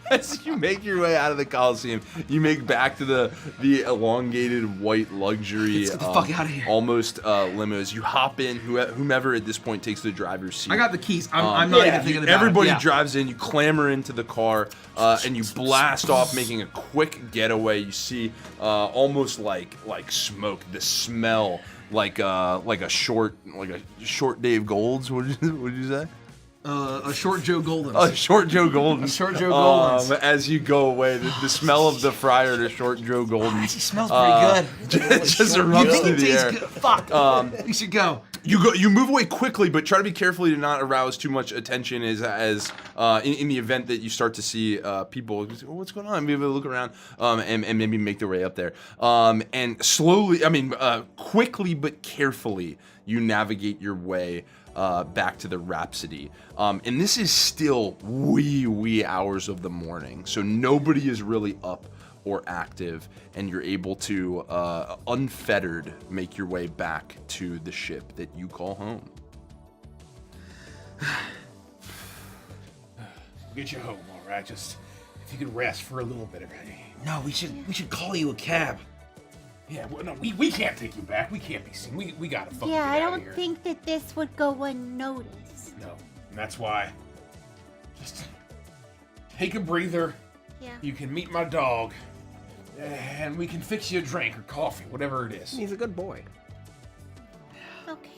[SPEAKER 5] As you make your way out of the Coliseum, you make back to the elongated white luxury,
[SPEAKER 4] Let's get the fuck out of here.
[SPEAKER 5] almost limos. You hop in, whomever at this point takes the driver's seat.
[SPEAKER 4] I got the keys. I'm not even thinking about
[SPEAKER 5] Everybody
[SPEAKER 4] it. Yeah.
[SPEAKER 5] drives in, you clamber into the car, and you blast off, making a quick getaway. You see almost like smoke, the smell, like a short Dave Gold's. What did you say?
[SPEAKER 4] A short Joe Golden.
[SPEAKER 5] A short Joe Golden.
[SPEAKER 4] A short Joe Golden's.
[SPEAKER 5] As you go away, the smell of the fryer to short Joe Golden.
[SPEAKER 4] Actually smells pretty good.
[SPEAKER 5] Just erupts through the air.
[SPEAKER 4] Good. Fuck. We should go.
[SPEAKER 5] You move away quickly, but try to be careful to not arouse too much attention as in the event that you start to see people. What's going on? Maybe look around and maybe make their way up there. And slowly, quickly but carefully, you navigate your way back to the Rhapsody. And this is still wee hours of the morning, so nobody is really up or active, and you're able to unfettered make your way back to the ship that you call home.
[SPEAKER 3] We'll get you home, all right? Just if you could rest for a little bit of it.
[SPEAKER 4] No, we should call you a cab.
[SPEAKER 3] Yeah, well, no, we can't take you back. We can't be seen. We gotta fucking
[SPEAKER 8] Yeah,
[SPEAKER 3] get
[SPEAKER 8] I
[SPEAKER 3] out of
[SPEAKER 8] don't
[SPEAKER 3] here.
[SPEAKER 8] think that this would go unnoticed.
[SPEAKER 3] No, and that's why. Just take a breather.
[SPEAKER 8] Yeah.
[SPEAKER 3] You can meet my dog, and we can fix you a drink or coffee, whatever it is.
[SPEAKER 9] He's a good boy.
[SPEAKER 8] Okay.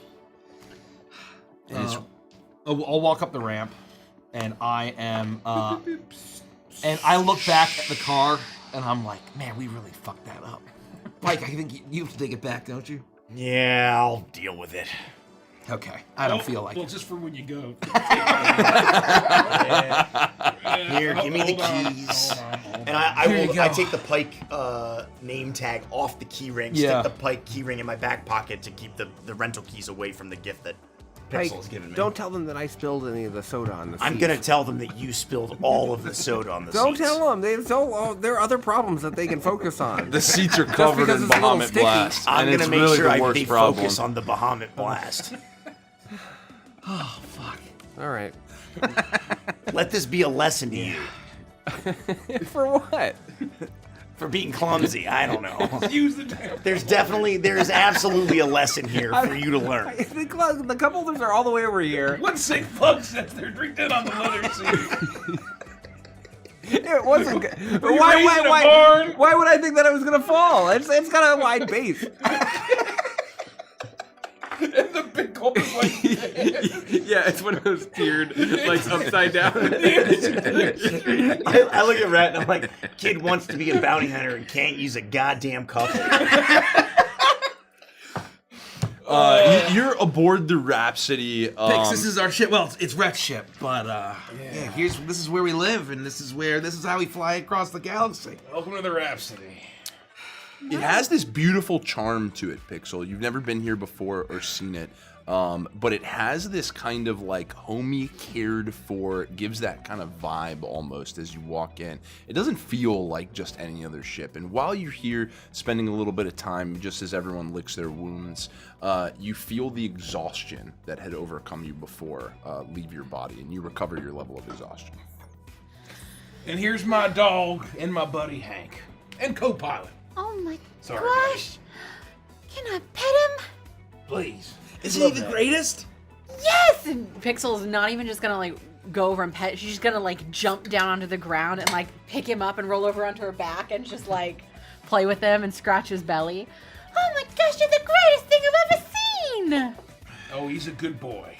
[SPEAKER 4] I'll walk up the ramp, and I am, and I look back at the car, and I'm like, man, we really fucked that up. Mike, I think you have to take it back, don't you?
[SPEAKER 2] Yeah, I'll deal with it.
[SPEAKER 4] Okay, I don't feel like
[SPEAKER 3] well,
[SPEAKER 4] it.
[SPEAKER 3] just for when you go.
[SPEAKER 2] Here, give me the keys. And I take the Pike name tag off the key ring,
[SPEAKER 4] Yeah.
[SPEAKER 2] stick the Pike key ring in my back pocket to keep the rental keys away from the gift that Pixel has given me.
[SPEAKER 9] Don't tell them that I spilled any of the soda on the seat.
[SPEAKER 2] I'm gonna tell them that you spilled all of the soda on the
[SPEAKER 9] Don't
[SPEAKER 2] seats.
[SPEAKER 9] tell them. There are other problems that they can focus on.
[SPEAKER 5] The seats are covered
[SPEAKER 9] because
[SPEAKER 5] in
[SPEAKER 9] it's a little
[SPEAKER 5] Bahamut
[SPEAKER 9] sticky.
[SPEAKER 5] Blast,
[SPEAKER 2] I'm
[SPEAKER 5] and
[SPEAKER 2] gonna
[SPEAKER 5] it's
[SPEAKER 2] make
[SPEAKER 5] really
[SPEAKER 2] sure
[SPEAKER 5] the worst
[SPEAKER 2] they
[SPEAKER 5] problem.
[SPEAKER 2] focus on the Bahamut Blast.
[SPEAKER 4] Oh, fuck.
[SPEAKER 9] All right.
[SPEAKER 2] Let this be a lesson to you.
[SPEAKER 9] For what?
[SPEAKER 2] For being clumsy, I don't know.
[SPEAKER 3] Use the damn.
[SPEAKER 2] There's absolutely a lesson here for you to learn.
[SPEAKER 9] The couples are all the way over here.
[SPEAKER 3] One sick fuck sits there drinking on the leather seat.
[SPEAKER 9] It wasn't good.
[SPEAKER 3] raised in a barn.
[SPEAKER 9] Why would I think that it was gonna fall? It's got a wide base.
[SPEAKER 3] And the big gulp is like,
[SPEAKER 1] Yeah, it's one of those tiered, like upside down.
[SPEAKER 2] I look at Rat and I'm like, kid wants to be a bounty hunter and can't use a goddamn couple.
[SPEAKER 5] You're aboard the Rhapsody.
[SPEAKER 4] Pix, this is our ship. Well, it's Rhett's ship, but this is where we live, and this is how we fly across the galaxy.
[SPEAKER 3] welcome to the Rhapsody.
[SPEAKER 5] It has this beautiful charm to it, Pixel. You've never been here before or seen it. But it has this kind of like homey, cared for, gives that kind of vibe almost as you walk in. It doesn't feel like just any other ship. And while you're here spending a little bit of time, just as everyone licks their wounds, you feel the exhaustion that had overcome you before leave your body, and you recover your level of exhaustion.
[SPEAKER 3] And here's my dog and my buddy Hank, and co-pilot.
[SPEAKER 8] Oh my
[SPEAKER 3] Sorry,
[SPEAKER 8] gosh. Can I pet him?
[SPEAKER 3] Please.
[SPEAKER 10] Isn't he the greatest?
[SPEAKER 6] Yes! And Pixel's not even just gonna like go over and pet. She's just gonna like jump down onto the ground and like pick him up and roll over onto her back and just like play with him and scratch his belly.
[SPEAKER 8] Oh my gosh, you're the greatest thing I've ever seen!
[SPEAKER 3] Oh, he's a good boy.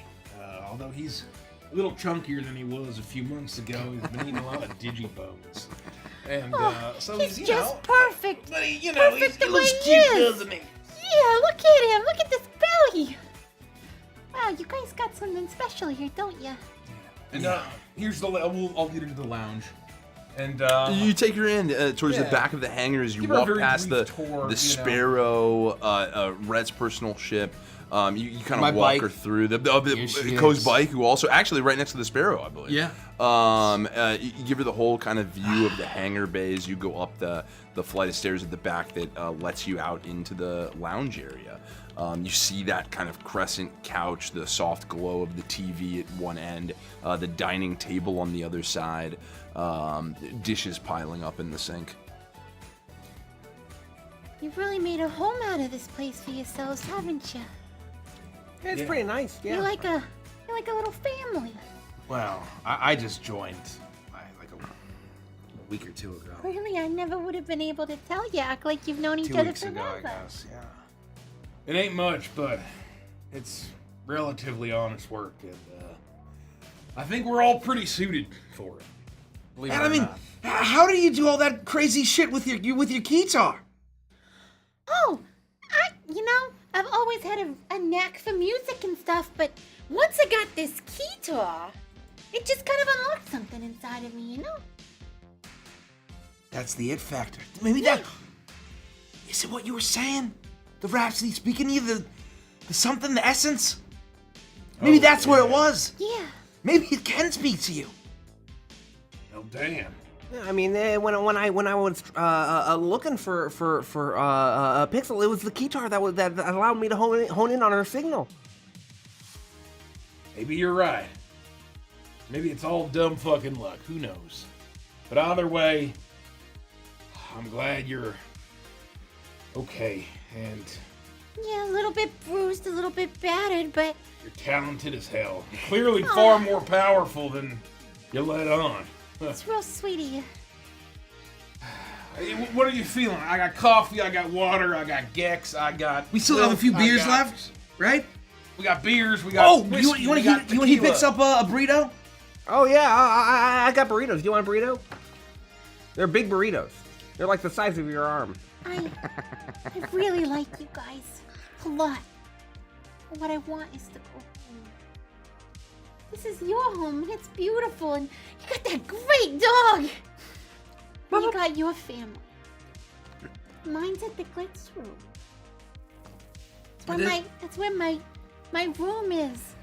[SPEAKER 3] Although he's a little chunkier than he was a few months ago. He's been eating a lot of digibones. And so
[SPEAKER 8] He's
[SPEAKER 3] you
[SPEAKER 8] just
[SPEAKER 3] know,
[SPEAKER 8] perfect.
[SPEAKER 3] but he
[SPEAKER 8] Perfect the way
[SPEAKER 3] looks
[SPEAKER 8] he
[SPEAKER 3] cute,
[SPEAKER 8] is.
[SPEAKER 3] doesn't he?
[SPEAKER 8] Yeah, look at him. Look at this belly. Wow, you guys got something special here, don't you?
[SPEAKER 3] And here's the I'll lead her to the lounge. And
[SPEAKER 5] You take her in towards the
[SPEAKER 3] yeah.
[SPEAKER 5] back of the hangar as you
[SPEAKER 3] Give her a
[SPEAKER 5] walk
[SPEAKER 3] very
[SPEAKER 5] past
[SPEAKER 3] brief
[SPEAKER 5] the
[SPEAKER 3] tour, you know.
[SPEAKER 5] Sparrow, Rhett's personal ship. You kind
[SPEAKER 10] My
[SPEAKER 5] of walk
[SPEAKER 10] bike.
[SPEAKER 5] her through the
[SPEAKER 10] Here she
[SPEAKER 5] Ko's
[SPEAKER 10] is.
[SPEAKER 5] bike, who also actually right next to the Sparrow, I believe.
[SPEAKER 10] Yeah.
[SPEAKER 5] You give her the whole kind of view of the hangar bays. You go up the flight of stairs at the back that lets you out into the lounge area. You see that kind of crescent couch, the soft glow of the TV at one end, the dining table on the other side, dishes piling up in the sink.
[SPEAKER 8] You've really made a home out of this place for yourselves, haven't you?
[SPEAKER 9] It's pretty nice, yeah.
[SPEAKER 8] You're like a little family.
[SPEAKER 10] Well, I just joined like a week or two ago.
[SPEAKER 8] Really, I never would have been able to tell you. Act like you've known each
[SPEAKER 10] 2
[SPEAKER 8] other
[SPEAKER 10] weeks ago,
[SPEAKER 8] forever.
[SPEAKER 10] I guess. Yeah.
[SPEAKER 3] it ain't much, but it's relatively honest work, and I think we're all pretty suited for it. Believe
[SPEAKER 10] And
[SPEAKER 3] it
[SPEAKER 10] I
[SPEAKER 3] or
[SPEAKER 10] mean,
[SPEAKER 3] not.
[SPEAKER 10] how do you do all that crazy shit with your guitar?
[SPEAKER 8] Oh, I've always had a knack for music and stuff, but once I got this guitar, it just kind of unlocked something inside of me, you know?
[SPEAKER 10] That's the it factor. Maybe that. Is it what you were saying? The Rhapsody speaking to you, the something, the essence? Maybe that's what it was.
[SPEAKER 8] Yeah.
[SPEAKER 10] Maybe it can speak to you.
[SPEAKER 3] Oh damn.
[SPEAKER 9] Yeah, I mean, when I was looking for Pixel, it was the guitar that allowed me to hone in on her signal.
[SPEAKER 3] Maybe you're right. Maybe it's all dumb fucking luck. Who knows? But either way, I'm glad you're okay, and
[SPEAKER 8] Yeah, a little bit bruised, a little bit battered, but
[SPEAKER 3] you're talented as hell. You're clearly far more powerful than you let on.
[SPEAKER 8] it's real sweet of you.
[SPEAKER 3] Hey, what are you feeling? I got coffee, I got water, I got Gex, I got.
[SPEAKER 10] We still have a few
[SPEAKER 3] milk, I
[SPEAKER 10] beers
[SPEAKER 3] got-
[SPEAKER 10] left, right?
[SPEAKER 3] We got beers, we got.
[SPEAKER 10] Oh,
[SPEAKER 3] whiskey,
[SPEAKER 10] you want
[SPEAKER 3] we got
[SPEAKER 10] to he
[SPEAKER 3] tequila.
[SPEAKER 10] picks up a burrito?
[SPEAKER 9] Oh yeah, I got burritos. Do you want a burrito? They're big burritos. They're like the size of your arm.
[SPEAKER 8] I really like you guys a lot. But what I want is to go home. This is your home, and it's beautiful, and you got that great dog. And you got your family. Mine's at the Glitz room. That's where my room is.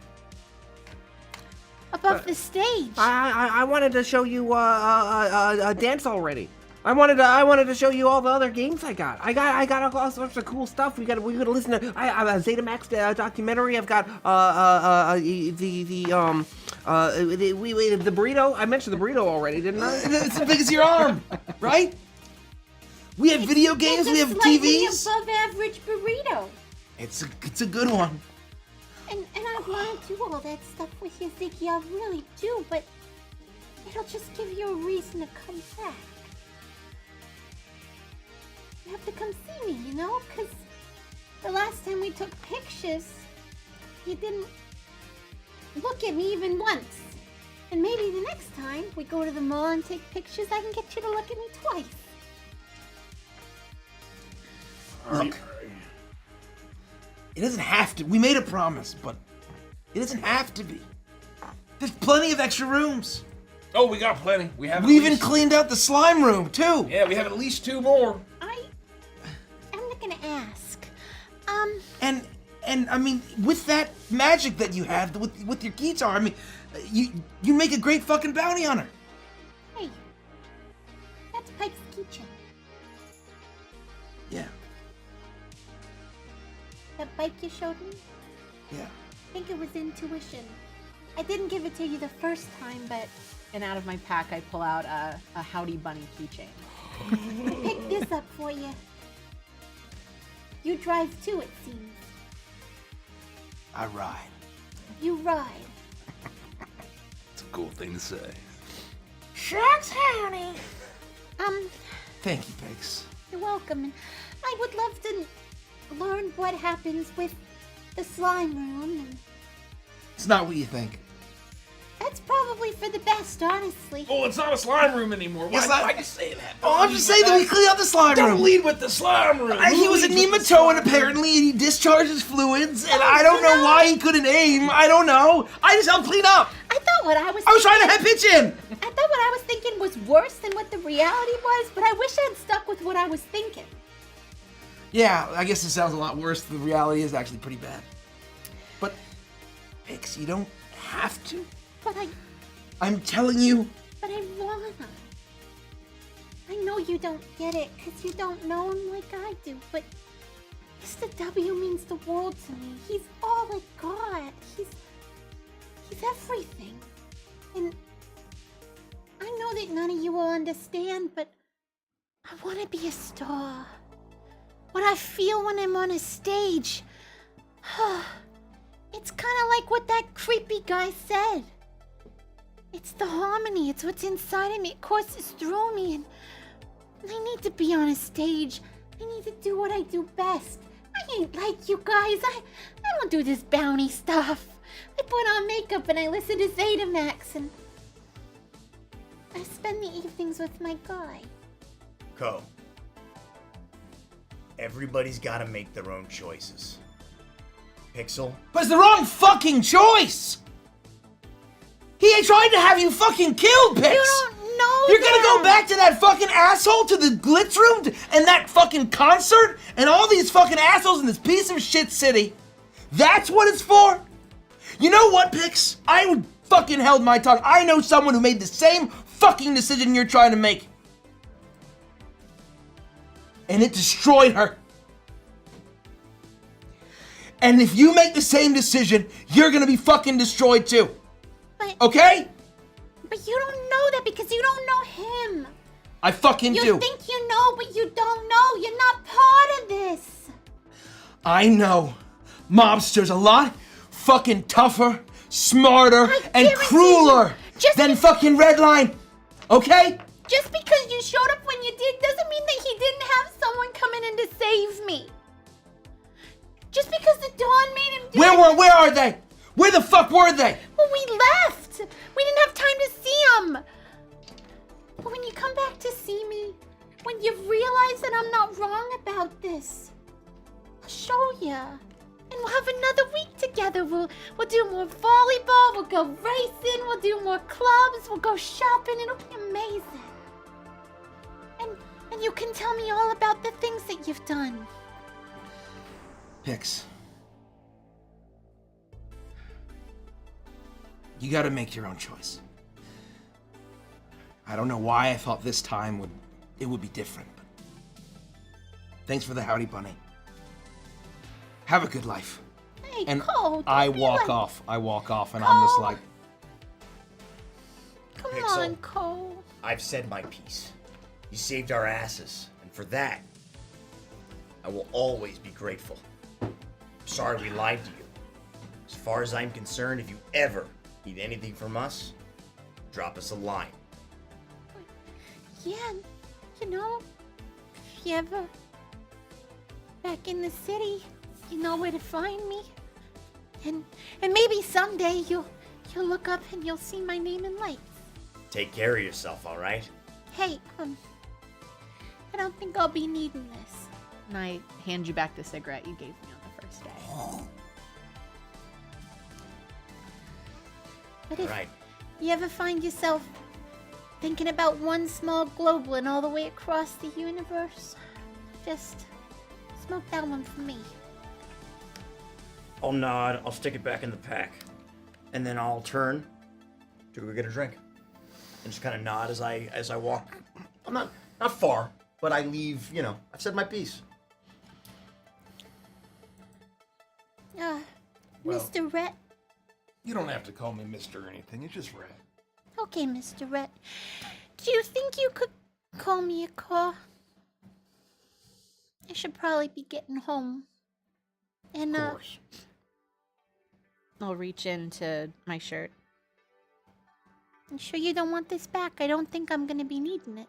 [SPEAKER 8] Above the stage.
[SPEAKER 9] I wanted to show you a dance already. I wanted to show you all the other games I got. I got all sorts of cool stuff. We got to listen to a Zeta-Max documentary. I've got the burrito. I mentioned the burrito already, didn't I?
[SPEAKER 10] It's as big as your arm, right? We have video games,
[SPEAKER 8] It's
[SPEAKER 10] we
[SPEAKER 8] a
[SPEAKER 10] have
[SPEAKER 8] slightly
[SPEAKER 10] TVs.
[SPEAKER 8] above average burrito.
[SPEAKER 10] It's a good one.
[SPEAKER 8] And I want to do all that stuff with you, Ziggy. I really do, but it'll just give you a reason to come back. You have to come see me, you know? Because the last time we took pictures, you didn't look at me even once. And maybe the next time we go to the mall and take pictures, I can get you to look at me twice.
[SPEAKER 10] Look, it doesn't have to. We made a promise, but it doesn't have to be. There's plenty of extra rooms.
[SPEAKER 3] Oh, we got plenty. We have.
[SPEAKER 10] We
[SPEAKER 3] at
[SPEAKER 10] even
[SPEAKER 3] least-
[SPEAKER 10] cleaned out the slime room too.
[SPEAKER 3] Yeah, we have at least 2 more.
[SPEAKER 8] I'm not gonna ask.
[SPEAKER 10] And
[SPEAKER 4] And I mean, with that magic that you have with your guitar, I mean, you make a great fucking bounty hunter.
[SPEAKER 8] Hey, that's Pike's keychain.
[SPEAKER 4] Yeah.
[SPEAKER 8] That bike you showed me?
[SPEAKER 4] Yeah.
[SPEAKER 8] I think it was intuition. I didn't give it to you the first time, but
[SPEAKER 6] And out of my pack, I pull out a Howdy Bunny keychain.
[SPEAKER 8] I picked this up for you. You drive too, it seems.
[SPEAKER 4] I ride.
[SPEAKER 8] You ride.
[SPEAKER 5] It's a cool thing to say.
[SPEAKER 8] Shucks, honey.
[SPEAKER 4] Thank you, Pigs.
[SPEAKER 8] You're welcome. And I would love to learn what happens with the slime room. And
[SPEAKER 4] It's not what you think.
[SPEAKER 8] that's probably for the best, honestly.
[SPEAKER 3] Oh, it's not a slime room anymore. Why'd you say that?
[SPEAKER 4] Oh, I'm just saying that we clean out the slime room.
[SPEAKER 3] Don't lead with the slime room.
[SPEAKER 4] He was a nematode apparently, and he discharges fluids, and I don't know why he couldn't aim. I don't know. I just helped clean up.
[SPEAKER 8] I thought what I was
[SPEAKER 4] trying to pitch in.
[SPEAKER 8] I thought what I was thinking was worse than what the reality was, but I wish I'd stuck with what I was thinking.
[SPEAKER 4] Yeah, I guess it sounds a lot worse. The reality is actually pretty bad. But, Pix, you don't have to.
[SPEAKER 8] But
[SPEAKER 4] I'm telling you.
[SPEAKER 8] But I wanna. I know you don't get it, because you don't know him like I do, but Mr. W means the world to me. He's all I got. He's everything. And I know that none of you will understand, but I want to be a star. What I feel when I'm on a stage. It's kind of like what that creepy guy said. It's the harmony. It's what's inside of me. It courses through me, and I need to be on a stage. I need to do what I do best. I ain't like you guys. I don't do this bounty stuff. I put on makeup and I listen to Zeta-Max, and I spend the evenings with my guy.
[SPEAKER 11] Co. Everybody's gotta make their own choices. Pixel?
[SPEAKER 4] But it's the wrong fucking choice! He ain't trying to have you fucking killed, Pix!
[SPEAKER 8] You don't know
[SPEAKER 4] You're gonna go back to that fucking asshole to the glitz room and that fucking concert and all these fucking assholes in this piece of shit city. That's what it's for? You know what, Pix? I would fucking held my tongue. I know someone who made the same fucking decision you're trying to make. And it destroyed her. And if you make the same decision, you're gonna be fucking destroyed too. Okay?
[SPEAKER 8] But you don't know that because you don't know him.
[SPEAKER 4] I fucking do.
[SPEAKER 8] You think you know, but you don't know. You're not part of this.
[SPEAKER 4] I know. Mobsters a lot fucking tougher, smarter, and crueler than fucking Redline. Okay?
[SPEAKER 8] Just because you showed up when you did doesn't mean that he didn't have someone coming in to save me. Just because the Dawn made him do it.
[SPEAKER 4] Where are they? Where the fuck were they?
[SPEAKER 8] Well, we left. We didn't have time to see him. But when you come back to see me, when you realize that I'm not wrong about this, I'll show you. And we'll have another week together. We'll do more volleyball. We'll go racing. We'll do more clubs. We'll go shopping. It'll be amazing. And you can tell me all about the things that you've done.
[SPEAKER 4] Pix. You gotta make your own choice. I don't know why I thought this time it would be different, but thanks for the howdy bunny. Have a good life.
[SPEAKER 8] Hey,
[SPEAKER 4] and
[SPEAKER 8] Cole, don't
[SPEAKER 4] I
[SPEAKER 8] be
[SPEAKER 4] walk
[SPEAKER 8] like-
[SPEAKER 4] off. I walk off and I'm just
[SPEAKER 8] Cole.
[SPEAKER 4] like,
[SPEAKER 8] Come
[SPEAKER 11] Pixel.
[SPEAKER 8] on, Cole.
[SPEAKER 11] I've said my piece. You saved our asses, and for that, I will always be grateful. Sorry we lied to you. As far as I'm concerned, if you ever need anything from us, drop us a line.
[SPEAKER 8] Yeah, you know, if you ever back in the city, you know where to find me. And maybe someday you'll look up and you'll see my name in lights.
[SPEAKER 11] Take care of yourself, all right?
[SPEAKER 8] Hey, I don't think I'll be needing this.
[SPEAKER 6] And I hand you back the cigarette you gave me on the first day.
[SPEAKER 8] But if
[SPEAKER 11] Right.
[SPEAKER 8] you ever find yourself thinking about one small globulin all the way across the universe, just smoke that one for me.
[SPEAKER 11] I'll nod. I'll stick it back in the pack, and then I'll turn to go get a drink, and just kind of nod as I walk. I'm not far, but I leave. You know, I've said my piece.
[SPEAKER 8] Mr. Rhett.
[SPEAKER 4] You don't have to call me Mr. or anything. It's just Rhett.
[SPEAKER 8] Okay, Mr. Rhett. Do you think you could call me a call? I should probably be getting home. And,
[SPEAKER 4] Of course.
[SPEAKER 6] I'll reach into my shirt.
[SPEAKER 8] I'm sure you don't want this back. I don't think I'm gonna be needing it.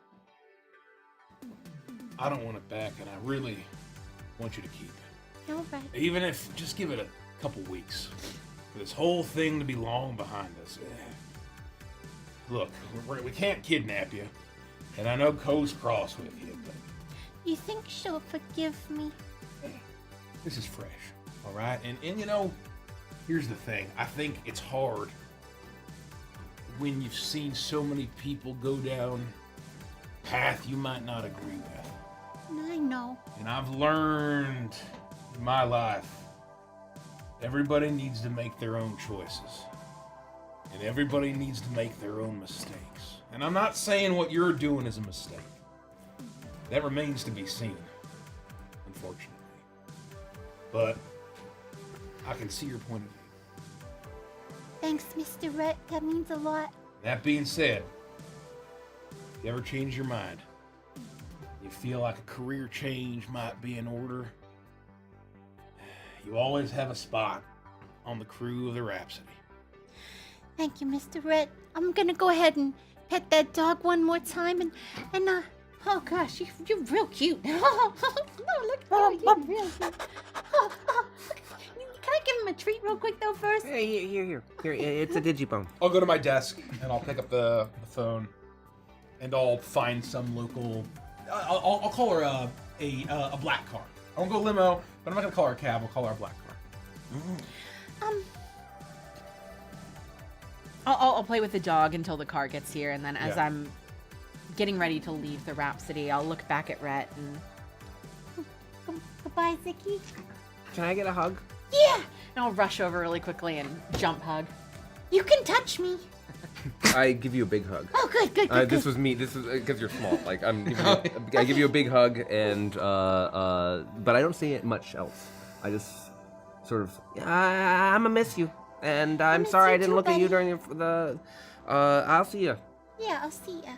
[SPEAKER 3] I don't want it back, and I really want you to keep it.
[SPEAKER 8] All right.
[SPEAKER 3] Even if, just give it a couple weeks for this whole thing to be long behind us. Look, we can't kidnap you, and I know Co's cross with you, but
[SPEAKER 8] You think she'll forgive me?
[SPEAKER 3] this is fresh, all right? And you know, here's the thing. I think it's hard when you've seen so many people go down a path you might not agree with.
[SPEAKER 8] I know.
[SPEAKER 3] And I've learned in my life, everybody needs to make their own choices. And everybody needs to make their own mistakes. And I'm not saying what you're doing is a mistake. That remains to be seen, unfortunately. But I can see your point of view.
[SPEAKER 8] Thanks, Mr. Rhett. That means a lot.
[SPEAKER 3] That being said, if you ever change your mind, you feel like a career change might be in order, you always have a spot on the crew of the Rhapsody.
[SPEAKER 8] Thank you, Mr. Rhett. I'm gonna go ahead and pet that dog one more time and oh gosh, you're real cute. Oh, look at you, you're real cute. Can I give him a treat real quick though first?
[SPEAKER 9] Hey, here. It's a digibone.
[SPEAKER 3] I'll go to my desk and I'll pick up the phone and I'll find some local. I'll call her a black car. I won't go limo, but I'm not gonna call her a cab. I'll call her a black car.
[SPEAKER 6] I'll play with the dog until the car gets here, and then as
[SPEAKER 3] Yeah.
[SPEAKER 6] I'm getting ready to leave the Rhapsody, I'll look back at Rhett and
[SPEAKER 8] Goodbye, Zicky.
[SPEAKER 9] Can I get a hug?
[SPEAKER 8] Yeah,
[SPEAKER 6] and I'll rush over really quickly and jump hug.
[SPEAKER 8] you can touch me.
[SPEAKER 9] I give you a big hug.
[SPEAKER 8] Oh, good.
[SPEAKER 9] This was me. This is because you're small. Like I'm. I give you a big hug, and but I don't say much else. I just sort of. I'm gonna miss you, and I'm
[SPEAKER 8] miss
[SPEAKER 9] sorry
[SPEAKER 8] you
[SPEAKER 9] I didn't
[SPEAKER 8] too,
[SPEAKER 9] look at you
[SPEAKER 8] buddy.
[SPEAKER 9] during the. I'll see you.
[SPEAKER 8] Yeah, I'll see ya.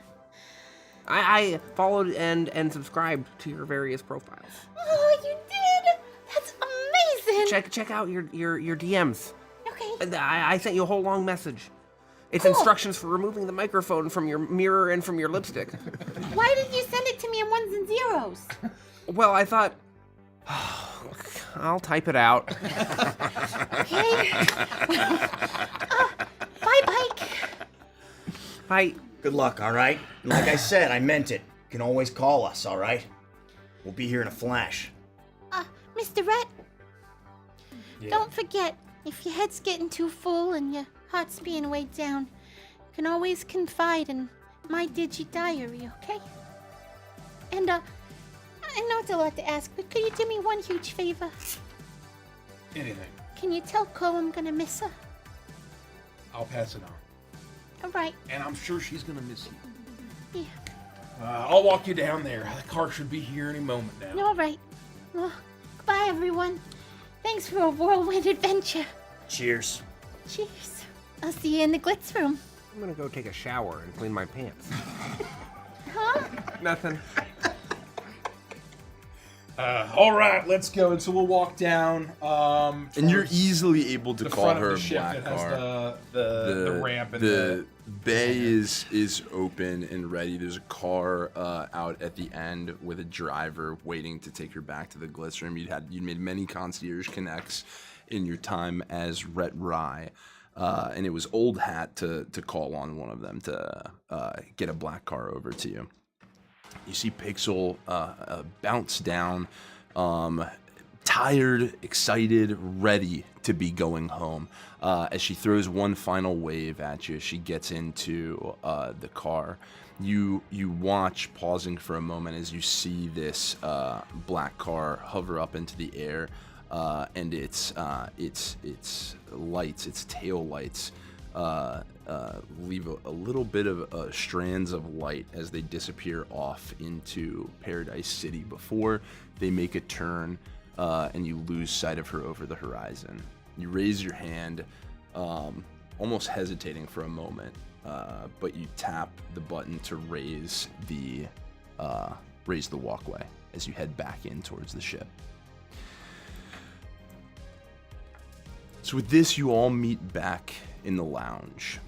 [SPEAKER 9] I followed and subscribed to your various profiles.
[SPEAKER 8] Oh, you did? That's amazing.
[SPEAKER 9] Check out your DMs.
[SPEAKER 8] Okay.
[SPEAKER 9] I sent you a whole long message. It's
[SPEAKER 8] Cool.
[SPEAKER 9] instructions for removing the microphone from your mirror and from your lipstick.
[SPEAKER 8] Why did you send it to me in ones and zeros?
[SPEAKER 9] Well, I thought, I'll type it out.
[SPEAKER 8] Okay. Bye, Pike.
[SPEAKER 9] Bye.
[SPEAKER 11] Good luck, all right? And like I said, I meant it. You can always call us, all right? We'll be here in a flash.
[SPEAKER 8] Mr. Rhett,
[SPEAKER 3] Yeah.
[SPEAKER 8] don't forget, if your head's getting too full and your heart's being weighed down, you can always confide in my digi-diary, okay? And, I know it's a lot to ask, but could you do me one huge favor?
[SPEAKER 3] Anything.
[SPEAKER 8] Can you tell Co I'm gonna miss her?
[SPEAKER 3] I'll pass it on.
[SPEAKER 8] Alright,
[SPEAKER 3] And I'm sure she's gonna miss you.
[SPEAKER 8] yeah.
[SPEAKER 3] I'll walk you down there. The car should be here any moment now.
[SPEAKER 8] Alright. Well, goodbye, everyone. Thanks for a whirlwind adventure.
[SPEAKER 11] Cheers.
[SPEAKER 8] Cheers. I'll see you in the glitz room.
[SPEAKER 9] I'm gonna go take a shower and clean my pants.
[SPEAKER 8] Huh?
[SPEAKER 9] Nothing.
[SPEAKER 3] All right, let's go. And so we'll walk down.
[SPEAKER 5] And you're
[SPEAKER 3] towards
[SPEAKER 5] easily able to
[SPEAKER 3] the
[SPEAKER 5] call
[SPEAKER 3] front
[SPEAKER 5] her
[SPEAKER 3] of
[SPEAKER 5] a
[SPEAKER 3] the ship
[SPEAKER 5] black
[SPEAKER 3] that has
[SPEAKER 5] car.
[SPEAKER 3] the ramp and
[SPEAKER 5] the bay is open and ready. There's a car out at the end with a driver waiting to take her back to the glitz room. You'd made many concierge connects in your time as Rhett Rye, and it was old hat to call on one of them to get a black car over to you. You see Pixel bounce down, tired, excited, ready to be going home. As she throws one final wave at you, she gets into the car. You watch, pausing for a moment, as you see this black car hover up into the air, and its lights, its tail lights, leave a little bit of strands of light as they disappear off into Paradise City before they make a turn, and you lose sight of her over the horizon. You raise your hand, almost hesitating for a moment, but you tap the button to raise the walkway as you head back in towards the ship. So with this, you all meet back in the lounge.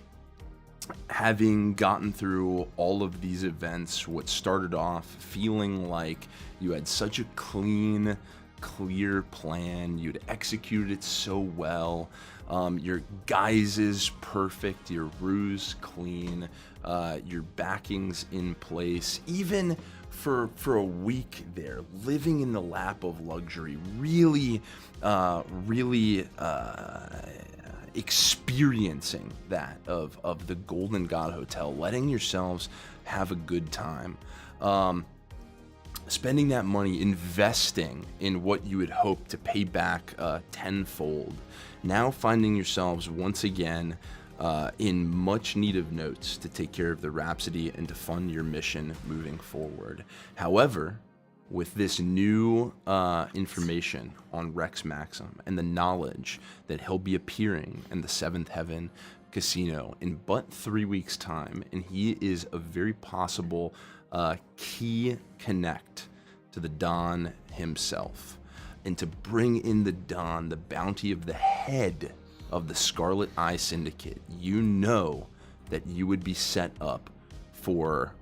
[SPEAKER 5] Having gotten through all of these events, what started off feeling like you had such a clean, clear plan, you'd executed it so well, your guise is perfect, your ruse clean, your backing's in place, even for a week there, living in the lap of luxury, really experiencing that of the Golden God Hotel, letting yourselves have a good time, spending that money, investing in what you had hoped to pay back tenfold, now finding yourselves once again in much need of notes to take care of the Rhapsody and to fund your mission moving forward. However, with this new information on Rex Maxim and the knowledge that he'll be appearing in the Seventh Heaven Casino in but 3 weeks' time, and he is a very possible key connect to the Don himself, and to bring in the Don, the bounty of the head of the Scarlet Eye Syndicate, you know that you would be set up for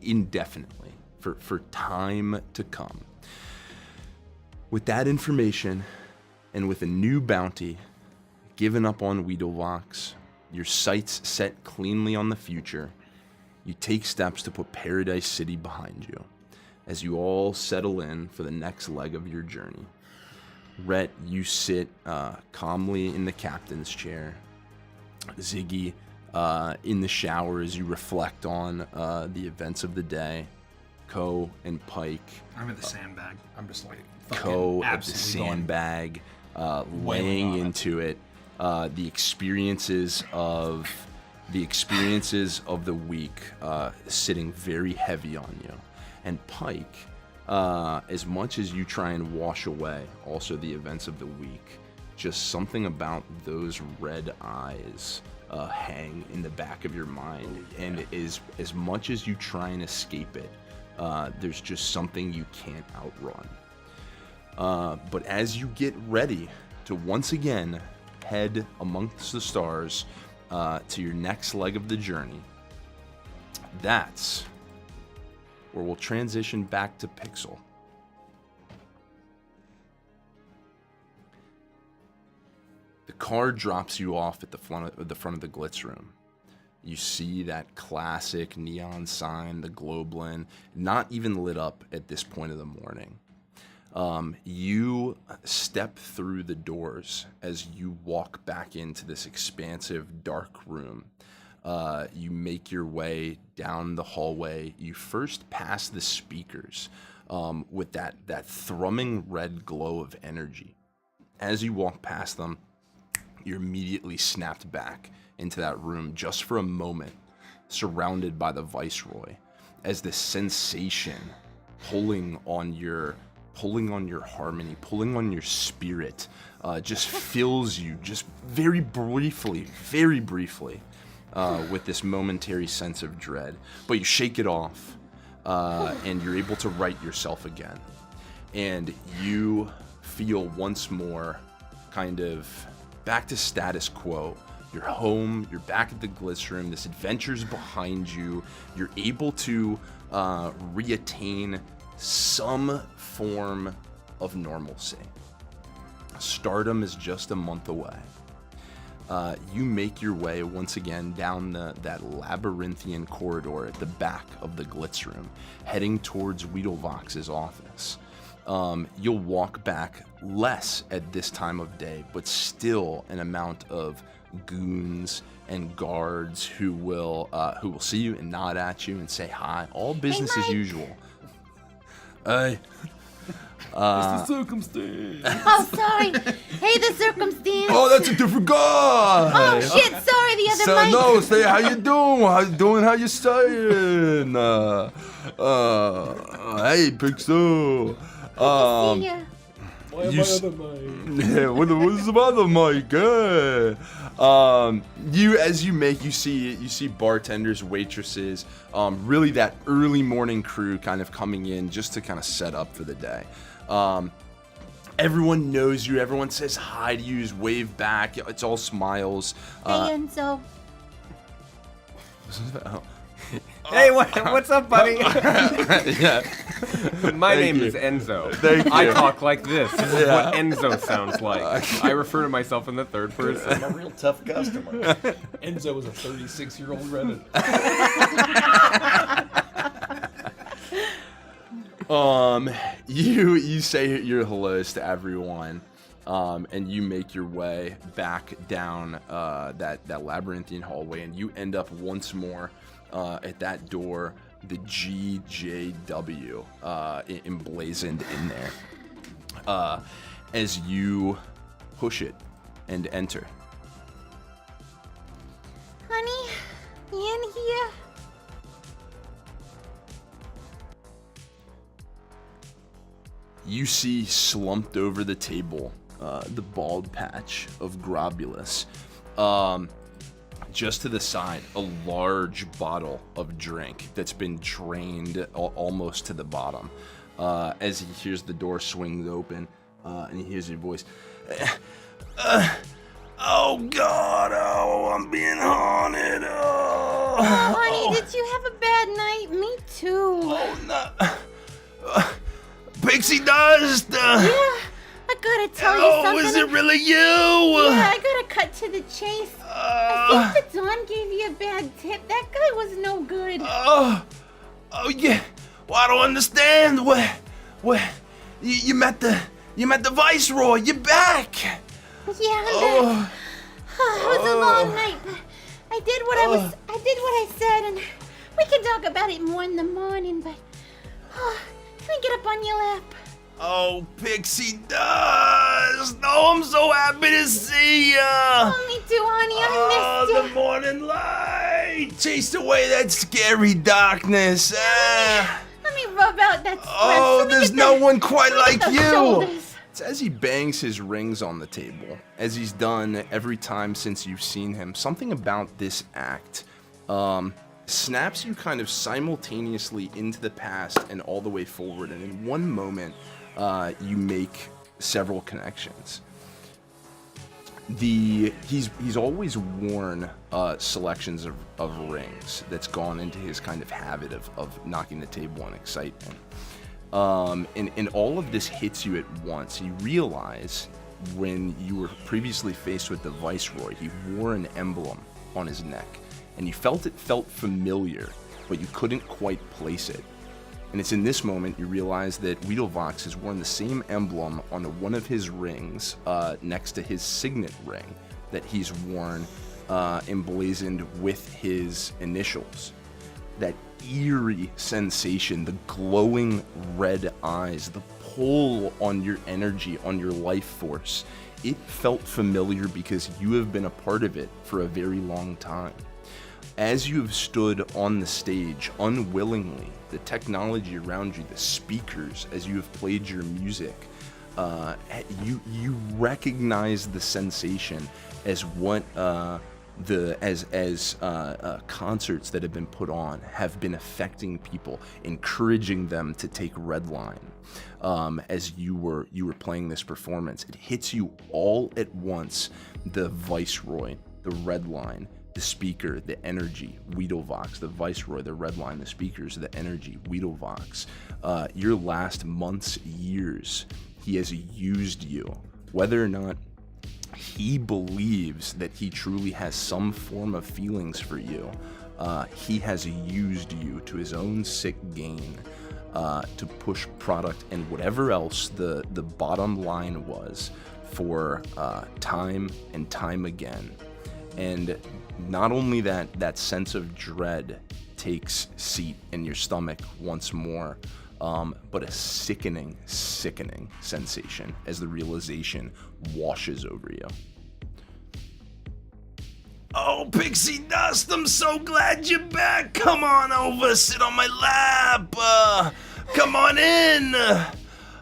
[SPEAKER 5] indefinitely, for time to come. With that information, and with a new bounty given up on Weedlevox, your sights set cleanly on the future, you take steps to put Paradise City behind you as you all settle in for the next leg of your journey. Rhett, you sit calmly in the captain's chair. Ziggy in the shower as you reflect on the events of the day. Ko and Pike.
[SPEAKER 4] I'm at the sandbag. I'm just like
[SPEAKER 5] Ko at the sandbag, laying into it. The experiences of the week sitting very heavy on you. And Pike, as much as you try and wash away also the events of the week, just something about those red eyes hang in the back of your mind. And as much as you try and escape it, there's just something you can't outrun. But as you get ready to once again head amongst the stars to your next leg of the journey, that's where we'll transition back to Pixel. The car drops you off at the front of the Glitz room. You see that classic neon sign, the Globelin, not even lit up at this point of the morning. You step through the doors as you walk back into this expansive, dark room. You make your way down the hallway. You first pass the speakers with that thrumming red glow of energy. As you walk past them, you're immediately snapped back into that room just for a moment, surrounded by the Viceroy, as the sensation pulling on your harmony, pulling on your spirit, just fills you just very briefly, with this momentary sense of dread. But you shake it off, and you're able to right yourself again. And you feel once more kind of back to status quo. You're home, you're back at the Glitz room, this adventure's behind you. You're able to reattain some form of normalcy. Stardom is just a month away. You make your way once again down that labyrinthian corridor at the back of the Glitz room, heading towards Weedlevox's office. You'll walk back less at this time of day, but still an amount of goons and guards who will see you and nod at you and say hi. All business as usual.
[SPEAKER 3] It's the circumstance.
[SPEAKER 8] Oh, sorry. Hey, the circumstance.
[SPEAKER 5] Oh, that's a different guy.
[SPEAKER 8] Oh, shit. Sorry, the other mic.
[SPEAKER 5] No, say how you doing? How you doing? How you saying? Hey, Pixel.
[SPEAKER 8] See ya.
[SPEAKER 3] Why am
[SPEAKER 5] You
[SPEAKER 3] I
[SPEAKER 5] s-
[SPEAKER 3] other mic?
[SPEAKER 5] Yeah, what's the matter, Mike? You see bartenders, waitresses, really that early morning crew kind of coming in just to kind of set up for the day. Everyone knows you. Everyone says hi to you, just wave back. It's all smiles.
[SPEAKER 8] Hey, Enzo.
[SPEAKER 9] Hey, what's up, buddy?
[SPEAKER 5] Yeah.
[SPEAKER 9] My
[SPEAKER 5] Thank
[SPEAKER 9] name
[SPEAKER 5] you.
[SPEAKER 9] is Enzo.
[SPEAKER 5] Thank
[SPEAKER 9] I
[SPEAKER 5] you.
[SPEAKER 9] talk like this. This is
[SPEAKER 5] Yeah.
[SPEAKER 9] what Enzo sounds like. I refer to myself in the third person.
[SPEAKER 11] I'm a real tough customer.
[SPEAKER 3] Enzo is a 36-year-old Reddit.
[SPEAKER 5] You say your hellos to everyone, and you make your way back down that labyrinthian hallway, and you end up once more at that door, the GJW emblazoned in there. As you push it and enter.
[SPEAKER 8] Honey, you in here?
[SPEAKER 5] You see slumped over the table, the bald patch of Grobulus. Just to the side, a large bottle of drink that's been drained almost to the bottom. As he hears the door swings open, and he hears your voice. Oh God! Oh, I'm being haunted. Oh,
[SPEAKER 8] Honey, did you have a bad night? Me too.
[SPEAKER 5] Oh no! Pixie Dust!
[SPEAKER 8] Yeah, I gotta tell you something.
[SPEAKER 5] Is it really you?
[SPEAKER 8] Yeah, I gotta cut to the chase. I think the Don gave you a bad tip. That guy was no good.
[SPEAKER 5] Oh yeah. Well, I don't understand. What? You met the Viceroy. You're back.
[SPEAKER 8] Yeah, I'm back. It was a long night, but I did what I said, and we can talk about it more in the morning. But can I get up on your lap?
[SPEAKER 5] Oh, Pixie Dust. Oh, I'm so happy to see ya.
[SPEAKER 8] Oh, me too, honey. I missed you.
[SPEAKER 5] The morning light chased away that scary darkness.
[SPEAKER 8] Let me rub out that stress.
[SPEAKER 5] Oh,
[SPEAKER 8] Let me
[SPEAKER 5] there's
[SPEAKER 8] get
[SPEAKER 5] no
[SPEAKER 8] the-
[SPEAKER 5] one quite
[SPEAKER 8] let me
[SPEAKER 5] like
[SPEAKER 8] get
[SPEAKER 5] you.
[SPEAKER 8] those shoulders.
[SPEAKER 5] It's as he bangs his rings on the table, as he's done every time since you've seen him. Something about this act snaps you kind of simultaneously into the past and all the way forward. And in one moment, you make several connections. He's always worn selections of rings that's gone into his kind of habit of knocking the table on excitement. And all of this hits you at once. You realize when you were previously faced with the Viceroy, he wore an emblem on his neck, and you felt it felt familiar, but you couldn't quite place it. And it's in this moment you realize that Weedlevox has worn the same emblem on one of his rings next to his signet ring that he's worn emblazoned with his initials. That eerie sensation, the glowing red eyes, the pull on your energy, on your life force, it felt familiar because you have been a part of it for a very long time. As you have stood on the stage unwillingly, the technology around you, the speakers, as you have played your music, you recognize the sensation as what concerts that have been put on have been affecting people, encouraging them to take Redline. As you were playing this performance, it hits you all at once: the Viceroy, the Redline, the speaker, the energy, Weedlevox, the Viceroy, the Redline, the speakers, the energy, Weedlevox. Your last months, years, he has used you. Whether or not he believes that he truly has some form of feelings for you, he has used you to his own sick gain to push product and whatever else the bottom line was for time and time again. And not only that sense of dread takes seat in your stomach once more, but a sickening sensation as the realization washes over you. Oh, Pixie Dust, I'm so glad you're back. Come on over, sit on my lap. Come on in.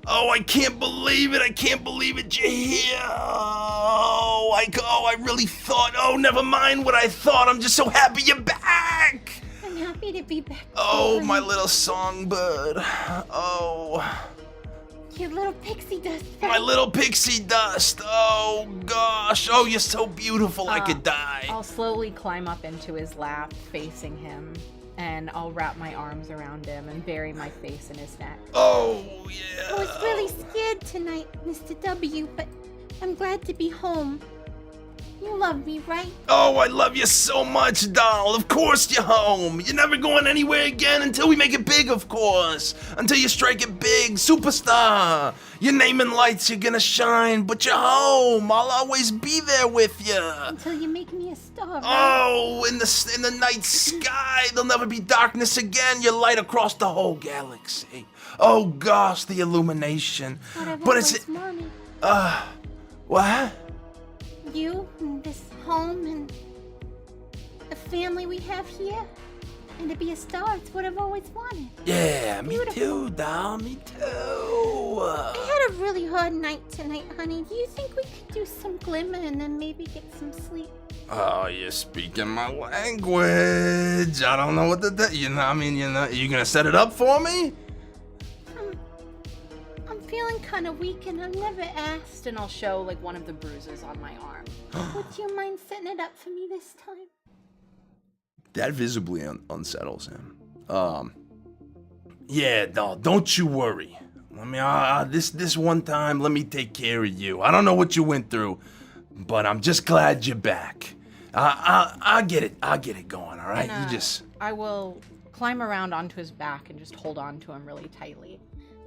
[SPEAKER 5] Oh, I can't believe it. You're here. I really thought. Oh, never mind what I thought. I'm just so happy you're back.
[SPEAKER 8] I'm happy to be back.
[SPEAKER 5] Oh, my little songbird. Oh.
[SPEAKER 8] Your little pixie dust.
[SPEAKER 5] My little pixie dust. Oh, gosh. Oh, you're so beautiful. I could die.
[SPEAKER 6] I'll slowly climb up into his lap, facing him, and I'll wrap my arms around him and bury my face in his neck.
[SPEAKER 5] Oh, yeah.
[SPEAKER 8] I was really scared tonight, Mr. W, but I'm glad to be home. You love me, right?
[SPEAKER 5] Oh, I love you so much, doll. Of course you're home. You're never going anywhere again until we make it big, of course. Until you strike it big, superstar. Your name in lights, you're gonna shine, but you're home. I'll always be there with you.
[SPEAKER 8] Until you make me a star, right?
[SPEAKER 5] Oh, in the night sky, there'll never be darkness again. You light across the whole galaxy. Oh gosh, the illumination.
[SPEAKER 8] But it's Mommy.
[SPEAKER 5] What?
[SPEAKER 8] You and this home and the family we have here, and to be a star, it's what I've always wanted.
[SPEAKER 5] Yeah, me
[SPEAKER 8] Beautiful.
[SPEAKER 5] too, doll, me too.
[SPEAKER 8] I had a really hard night tonight, honey. Do you think we could do some glimmer and then maybe get some sleep?
[SPEAKER 5] Oh, you're speaking my language. I don't know what to do. You gonna set it up for me?
[SPEAKER 8] I'm feeling kind of weak, and I've never asked.
[SPEAKER 6] And I'll show like one of the bruises on my arm.
[SPEAKER 8] Would you mind setting it up for me this time?
[SPEAKER 5] That visibly unsettles him. Yeah, doll, don't you worry. This one time, let me take care of you. I don't know what you went through, but I'm just glad you're back. I'll get it going, all right?
[SPEAKER 6] I will climb around onto his back and just hold on to him really tightly.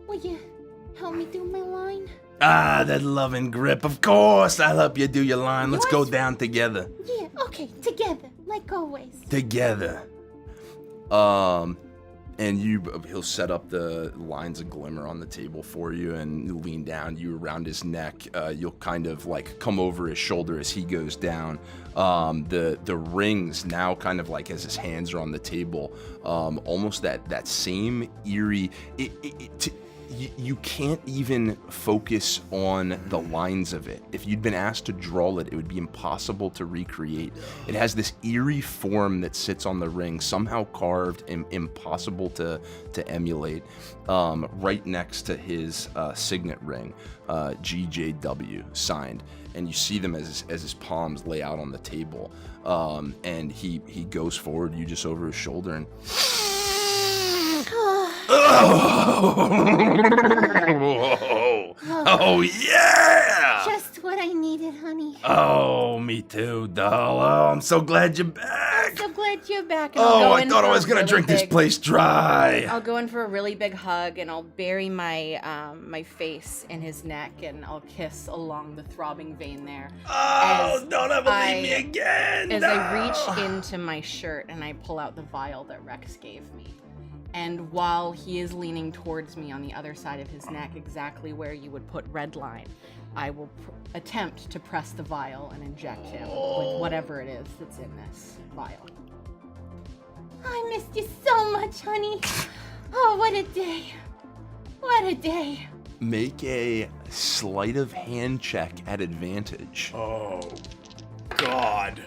[SPEAKER 8] Will you help me do my line?
[SPEAKER 5] That loving grip. Of course, I'll help you do your line. Let's go down together.
[SPEAKER 8] Yeah, okay, together, like always.
[SPEAKER 5] Together. And he'll set up the lines of glimmer on the table for you and lean down you around his neck. You'll kind of like come over his shoulder as he goes down. The rings now kind of like as his hands are on the table, almost that same eerie. You can't even focus on the lines of it. If you'd been asked to draw it, it would be impossible to recreate. It has this eerie form that sits on the ring, somehow carved and impossible to emulate, right next to his signet ring, GJW, signed. And you see them as his palms lay out on the table. And he goes forward, you just over his shoulder, and... Oh, yeah!
[SPEAKER 8] Just what I needed, honey.
[SPEAKER 5] Oh, me too, doll. Oh, I'm so glad you're back.
[SPEAKER 8] I'm so glad you're back. And
[SPEAKER 5] I thought I was gonna drink this place dry.
[SPEAKER 6] I'll go in for a really big hug, and I'll bury my my face in his neck, and I'll kiss along the throbbing vein there.
[SPEAKER 5] Oh, don't ever leave me again.
[SPEAKER 6] As I reach into my shirt and I pull out the vial that Rex gave me. And while he is leaning towards me on the other side of his neck, exactly where you would put redline, I will attempt to press the vial and inject him with whatever it is that's in this vial.
[SPEAKER 8] I missed you so much, honey. Oh, what a day. What a day.
[SPEAKER 5] Make a sleight of hand check at advantage.
[SPEAKER 2] Oh, God.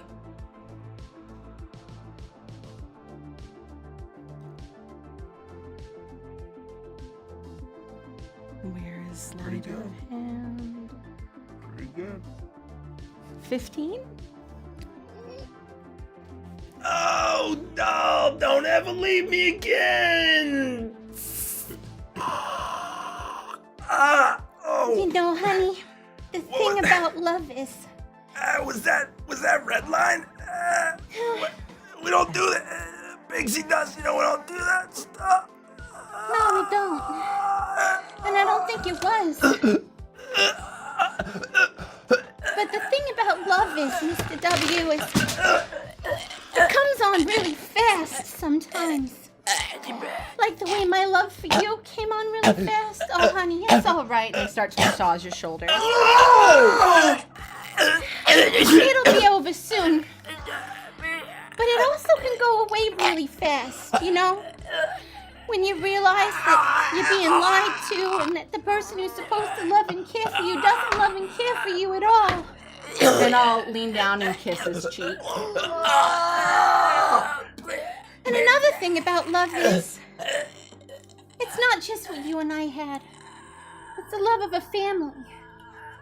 [SPEAKER 6] Where is sleight of hand?
[SPEAKER 5] Pretty good.
[SPEAKER 6] 15?
[SPEAKER 5] Oh, no, don't ever leave me again.
[SPEAKER 8] You know, honey, the thing about love is...
[SPEAKER 5] Was that red line? We don't do that. Pixie Dust, we don't do that stuff.
[SPEAKER 8] No, we don't. And I don't think it was. But the thing about love is, Mr. W, is it comes on really fast sometimes. Like the way my love for you came
[SPEAKER 6] starts to massage your shoulder.
[SPEAKER 8] It'll be over soon. But it also can go away really fast, you know? When you realize that you're being lied to and that the person who's supposed to love and care for you doesn't love and care for you at all.
[SPEAKER 6] And I'll lean down and kiss his cheek.
[SPEAKER 8] And another thing about love is, it's not just what you and I had. It's the love of a family.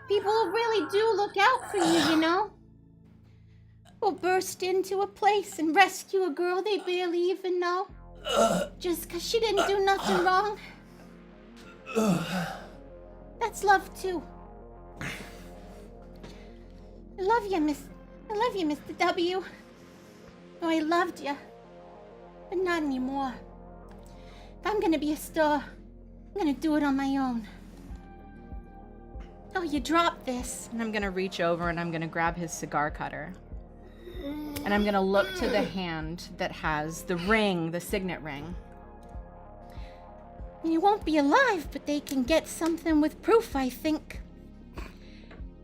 [SPEAKER 8] People who really do look out for you, you know? Will burst into a place and rescue a girl they barely even know. Just because she didn't do nothing wrong. That's love too. I love you, Mr. W. Oh, I loved you. But not anymore. If I'm gonna be a star, I'm gonna do it on my own. Oh, you dropped this.
[SPEAKER 6] And I'm gonna reach over and I'm gonna grab his cigar cutter. And I'm gonna look to the hand that has the ring, the signet ring.
[SPEAKER 8] You won't be alive, but they can get something with proof, I think.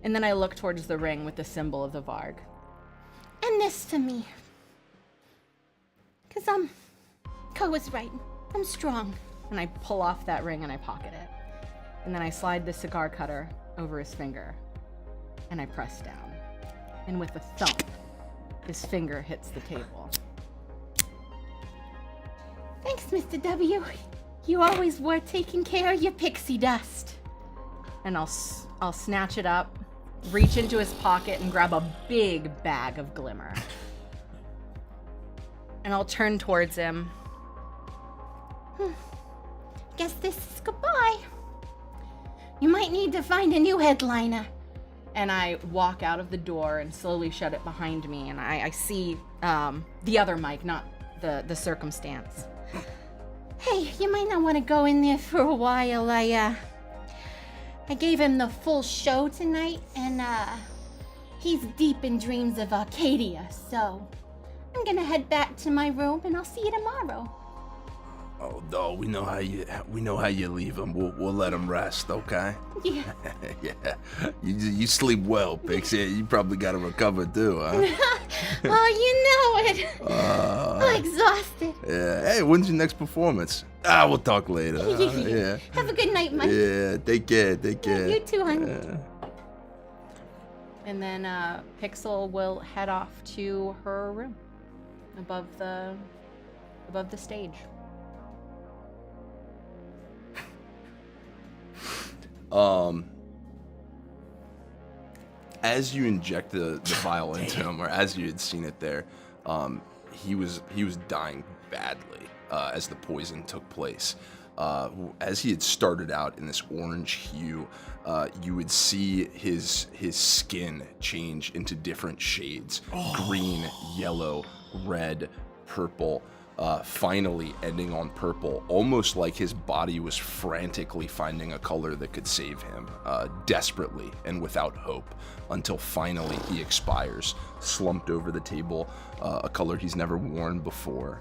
[SPEAKER 6] And then I look towards the ring with the symbol of the Varg.
[SPEAKER 8] And this to me. 'Cause Ko was right. I'm strong.
[SPEAKER 6] And I pull off that ring and I pocket it. And then I slide the cigar cutter over his finger. And I press down. And with a thump, his finger hits the table.
[SPEAKER 8] Thanks, Mr. W. You always were taking care of your pixie dust.
[SPEAKER 6] And I'll snatch it up, reach into his pocket, and grab a big bag of glimmer. And I'll turn towards him.
[SPEAKER 8] Guess this is goodbye. You might need to find a new headliner.
[SPEAKER 6] And I walk out of the door and slowly shut it behind me. And I see the other Mike, not the circumstance.
[SPEAKER 8] Hey, you might not want to go in there for a while. I gave him the full show tonight, and he's deep in dreams of Arcadia, so I'm gonna head back to my room, and I'll see you tomorrow.
[SPEAKER 5] Oh, no, we know how you leave him. We'll let him rest, okay?
[SPEAKER 8] Yeah.
[SPEAKER 5] Yeah. You sleep well, Pixie. You probably got to recover too, huh?
[SPEAKER 8] Oh, you know it. I'm exhausted.
[SPEAKER 5] Yeah. Hey, when's your next performance? We'll talk later. Yeah.
[SPEAKER 8] Have a good night, Mike.
[SPEAKER 5] Yeah. Take care.
[SPEAKER 8] You too, honey.
[SPEAKER 5] Yeah.
[SPEAKER 6] And then Pixel will head off to her room above the stage.
[SPEAKER 5] As you inject the vial into him, or as you had seen it there, he was dying badly as the poison took place. As he had started out in this orange hue, you would see his skin change into different shades: green, yellow, red, purple. Finally ending on purple, almost like his body was frantically finding a color that could save him, desperately and without hope, until finally he expires, slumped over the table, a color he's never worn before.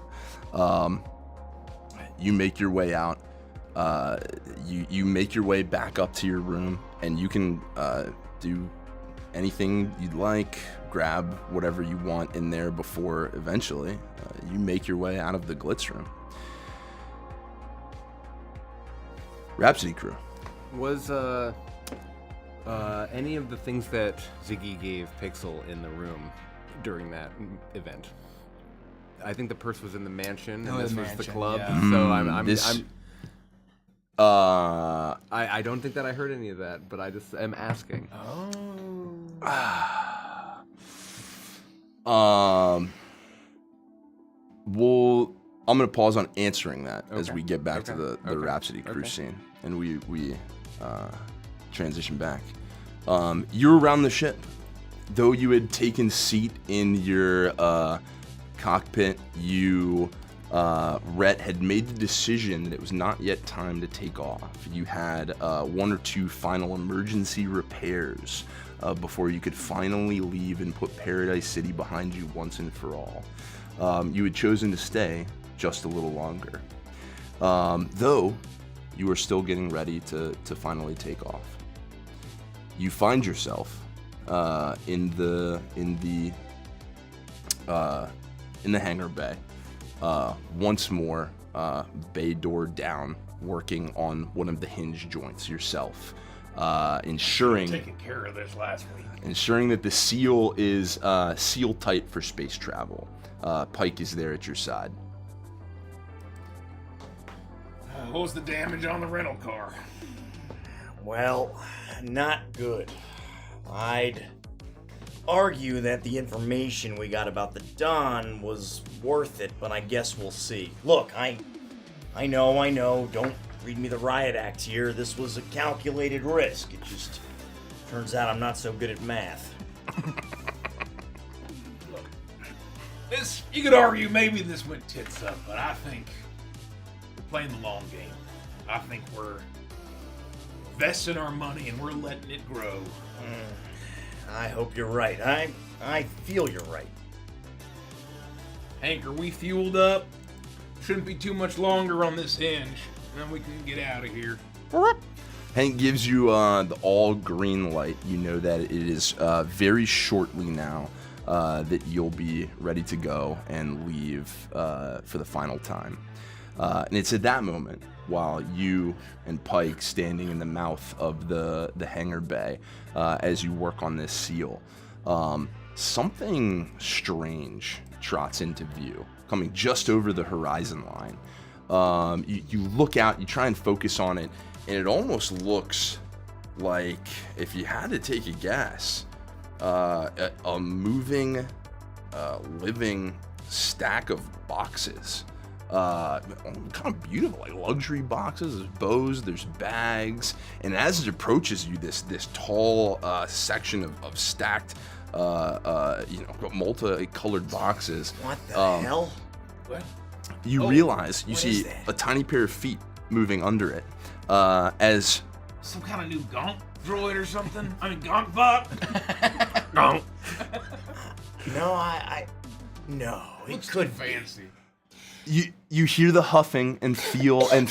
[SPEAKER 5] You make your way out. You make your way back up to your room, and you can do anything you'd like, grab whatever you want in there before eventually you make your way out of the glitz room. Rhapsody crew.
[SPEAKER 1] Was any of the things that Ziggy gave Pixel in the room during that event? I think the purse was in the mansion, and this was the club.
[SPEAKER 4] Yeah.
[SPEAKER 1] So I
[SPEAKER 5] I
[SPEAKER 1] don't think that I heard any of that, but I just am asking.
[SPEAKER 5] I'm gonna pause on answering that as
[SPEAKER 1] Okay.
[SPEAKER 5] we get back to the
[SPEAKER 1] Okay.
[SPEAKER 5] Rhapsody crew
[SPEAKER 1] Okay.
[SPEAKER 5] scene, and we transition back. You're around the ship, though you had taken seat in your cockpit. Rhett had made the decision that it was not yet time to take off. You had one or two final emergency repairs before you could finally leave and put Paradise City behind you once and for all. You had chosen to stay just a little longer, though you were still getting ready to finally take off. you find yourself in the hangar bay. Once more, bay door down, working on one of the hinge joints yourself, ensuring
[SPEAKER 3] Taking care of this last week.
[SPEAKER 5] ensuring that the seal is seal tight for space travel. Pike is there at your side.
[SPEAKER 3] What was the damage on the rental car?
[SPEAKER 11] Well, not good. I'd argue that the information we got about the Dawn was worth it, but I guess we'll see. Look, I know, don't read me the riot act here. This was a calculated risk. It just turns out I'm not so good at math.
[SPEAKER 3] Look, this, you could argue maybe this went tits up, but I think we're playing the long game. I think we're investing our money and we're letting it grow.
[SPEAKER 11] I hope you're right. I feel you're right.
[SPEAKER 3] Hank, are we fueled up? Shouldn't be too much longer on this hinge, and then we can get out of here.
[SPEAKER 5] Hank gives you the all green light. You know that it is very shortly now that you'll be ready to go and leave for the final time. And it's at that moment, while you and Pike standing in the mouth of the hangar bay as you work on this seal, something strange trots into view, coming just over the horizon line. You look out, you try and focus on it, and it almost looks like, if you had to take a guess, a moving, living stack of boxes. Kind of beautiful, like luxury boxes. There's bows, there's bags, and as it approaches you, this tall section of stacked, multicolored boxes.
[SPEAKER 11] What the hell?
[SPEAKER 3] What?
[SPEAKER 5] You realize you
[SPEAKER 11] what
[SPEAKER 5] see
[SPEAKER 11] is that?
[SPEAKER 5] a tiny pair of feet moving under it, as
[SPEAKER 3] Some kind of new gonk droid or something? I mean, gonk bot? Gonk.
[SPEAKER 11] No, it
[SPEAKER 3] Looks
[SPEAKER 11] could
[SPEAKER 3] too fancy.
[SPEAKER 5] you hear the huffing and feel and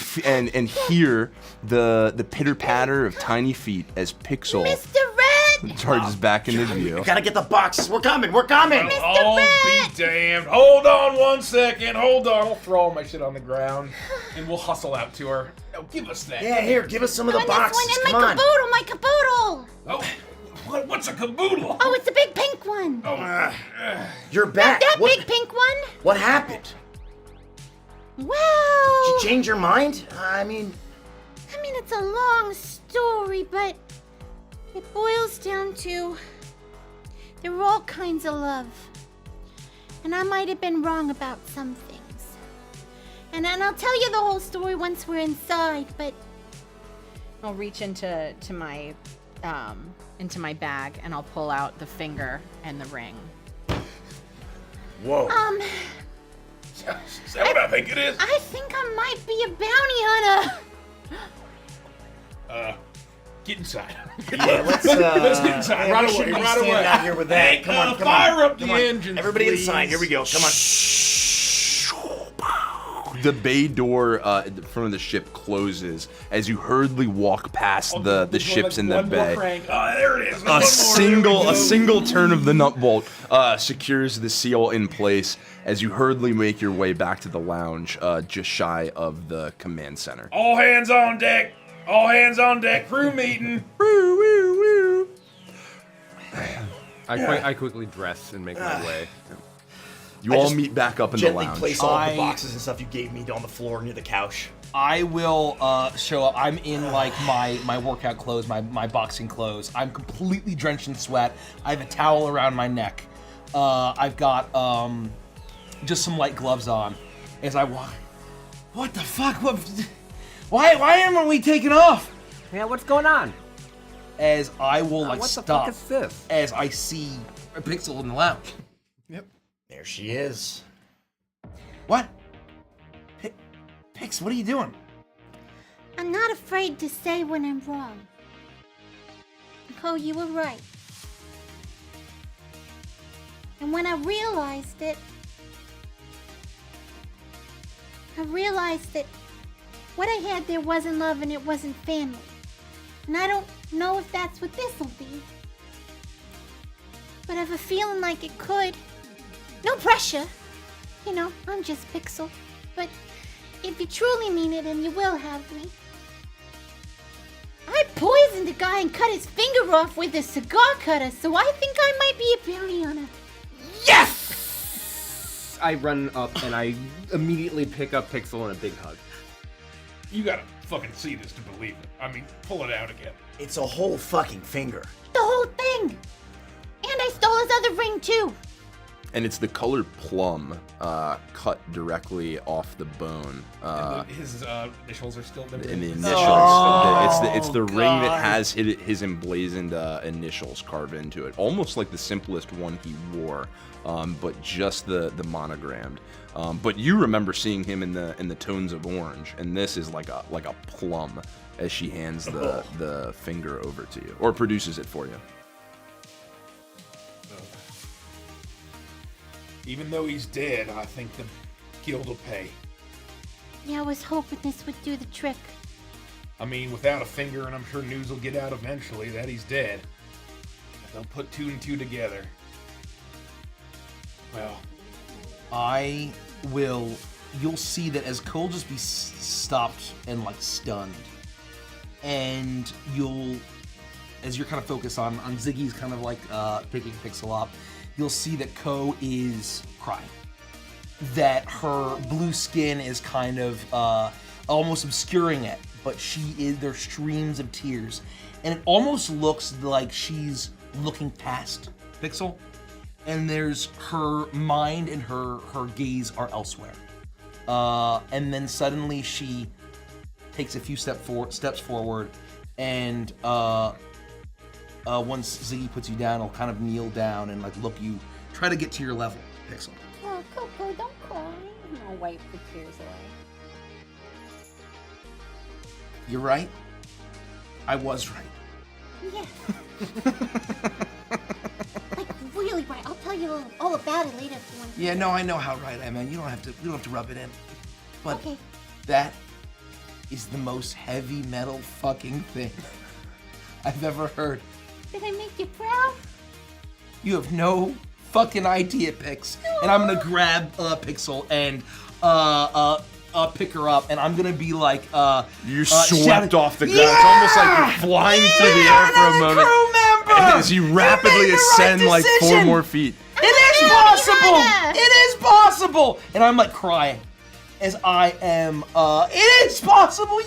[SPEAKER 5] hear the pitter patter of tiny feet as Pixel
[SPEAKER 8] Mr. Red!
[SPEAKER 5] charges back into view.
[SPEAKER 11] You gotta get the boxes. We're coming. We're coming.
[SPEAKER 3] Oh, be damned. Hold on 1 second. Hold on. I'll throw all my shit on the ground and we'll hustle out to her. Oh, give us that.
[SPEAKER 11] Yeah, here, give us some of the
[SPEAKER 8] And
[SPEAKER 11] boxes.
[SPEAKER 8] this one
[SPEAKER 11] Come
[SPEAKER 8] and
[SPEAKER 11] on.
[SPEAKER 8] my caboodle!
[SPEAKER 3] Oh, what's a caboodle?
[SPEAKER 8] Oh, it's the big pink one.
[SPEAKER 11] You're back.
[SPEAKER 8] That
[SPEAKER 11] What,
[SPEAKER 8] big pink one?
[SPEAKER 11] what happened?
[SPEAKER 8] Well,
[SPEAKER 11] Did you change your mind? I mean,
[SPEAKER 8] it's a long story, but it boils down to there were all kinds of love. And I might have been wrong about some things. And I'll tell you the whole story once we're inside, but
[SPEAKER 6] I'll reach into my bag and I'll pull out the finger and the ring.
[SPEAKER 11] whoa.
[SPEAKER 3] Is that what I think it is?
[SPEAKER 8] I think I might be a bounty hunter.
[SPEAKER 3] Get inside.
[SPEAKER 11] Yeah, let's
[SPEAKER 3] get inside.
[SPEAKER 11] man,
[SPEAKER 3] Right
[SPEAKER 11] we
[SPEAKER 3] away,
[SPEAKER 11] shouldn't be
[SPEAKER 3] right
[SPEAKER 11] standing
[SPEAKER 3] away.
[SPEAKER 11] out here with that.
[SPEAKER 3] Hey,
[SPEAKER 11] Come on, come
[SPEAKER 3] fire
[SPEAKER 11] on.
[SPEAKER 3] up the
[SPEAKER 11] Come on.
[SPEAKER 3] engines,
[SPEAKER 11] Everybody
[SPEAKER 3] please.
[SPEAKER 11] inside. Here we go. Come on.
[SPEAKER 5] The bay door at the front of the ship closes as you hurriedly walk past the ships in the
[SPEAKER 3] One more
[SPEAKER 5] bay.
[SPEAKER 3] crank. Oh, there it is. One
[SPEAKER 5] A
[SPEAKER 3] more.
[SPEAKER 5] single turn of the nut bolt secures the seal in place as you hurriedly make your way back to the lounge, just shy of the command center.
[SPEAKER 3] All hands on deck. All hands on deck. Crew meeting.
[SPEAKER 1] I quickly dress and make my way.
[SPEAKER 5] You
[SPEAKER 2] I
[SPEAKER 5] all
[SPEAKER 2] just
[SPEAKER 5] meet back up in the
[SPEAKER 2] Gently
[SPEAKER 5] lounge.
[SPEAKER 2] place all
[SPEAKER 4] I-
[SPEAKER 2] the boxes and stuff you gave me on the floor near the couch.
[SPEAKER 4] I will show up. I'm in like my workout clothes, my boxing clothes. I'm completely drenched in sweat. I have a towel around my neck. I've got just some light gloves on. As I walk, what the fuck? Why haven't we taken off?
[SPEAKER 9] Yeah, what's going on?
[SPEAKER 4] As I will like
[SPEAKER 9] What the
[SPEAKER 4] stop
[SPEAKER 9] fuck is this?
[SPEAKER 4] as I see a Pixel in the lounge.
[SPEAKER 11] There she is.
[SPEAKER 4] What? Pix, what are you doing?
[SPEAKER 8] I'm not afraid to say when I'm wrong. Nicole, you were right. And when I realized that what I had there wasn't love and it wasn't family. And I don't know if that's what this'll be. But I have a feeling like it could. No pressure. You know, I'm just Pixel. But if you truly mean it and you will have me. I poisoned a guy and cut his finger off with a cigar cutter, so I think I might be a bounty hunter.
[SPEAKER 1] Yes! I run up and I immediately pick up Pixel in a big hug.
[SPEAKER 3] You gotta fucking see this to believe it. I mean, pull it out again.
[SPEAKER 11] It's a whole fucking finger.
[SPEAKER 8] The whole thing! And I stole his other ring, too.
[SPEAKER 5] And it's the color plum cut directly off the bone.
[SPEAKER 3] His initials are still there.
[SPEAKER 5] And the initials. It's the ring that has his emblazoned initials carved into it. Almost like the simplest one he wore, but just the monogrammed. But you remember seeing him in the tones of orange, and this is like a plum as she hands the finger over to you, or produces it for you.
[SPEAKER 3] Even though he's dead, I think the guild will pay.
[SPEAKER 8] Yeah, I was hoping this would do the trick.
[SPEAKER 3] I mean, without a finger, and I'm sure news will get out eventually that he's dead. They'll put 2 and 2 together. Well,
[SPEAKER 4] you'll see that as Cole just be stopped and like stunned, and as you're kind of focused on Ziggy's kind of like picking Pixel up, you'll see that Ko is crying. That her blue skin is kind of almost obscuring it, but there's streams of tears. And it almost looks like she's looking past Pixel, and there's her mind and her gaze are elsewhere. And then suddenly she takes a few steps forward, and once Ziggy puts you down, he'll kind of kneel down and like look you, try to get to your level, Pixel.
[SPEAKER 8] Oh, Coco, don't cry.
[SPEAKER 6] I'll wipe the tears away.
[SPEAKER 4] You're right. I was right.
[SPEAKER 8] Yeah. Like, really right. I'll tell you all about it later if you want.
[SPEAKER 4] Yeah, no, I know how right I am, man. You don't have to rub it in. But
[SPEAKER 8] Okay.
[SPEAKER 4] that is the most heavy metal fucking thing I've ever heard.
[SPEAKER 8] Did I make you proud?
[SPEAKER 4] You have no fucking idea, Pix. And I'm gonna grab Pixel and pick her up, and I'm gonna be like,
[SPEAKER 5] You're swept
[SPEAKER 4] shouting,
[SPEAKER 5] off the ground. It's almost like you're flying through the air for a moment.
[SPEAKER 4] Crew member!
[SPEAKER 5] As you rapidly ascend like 4 more feet.
[SPEAKER 4] It is possible! It is possible! And I'm like crying as I am, it is possible!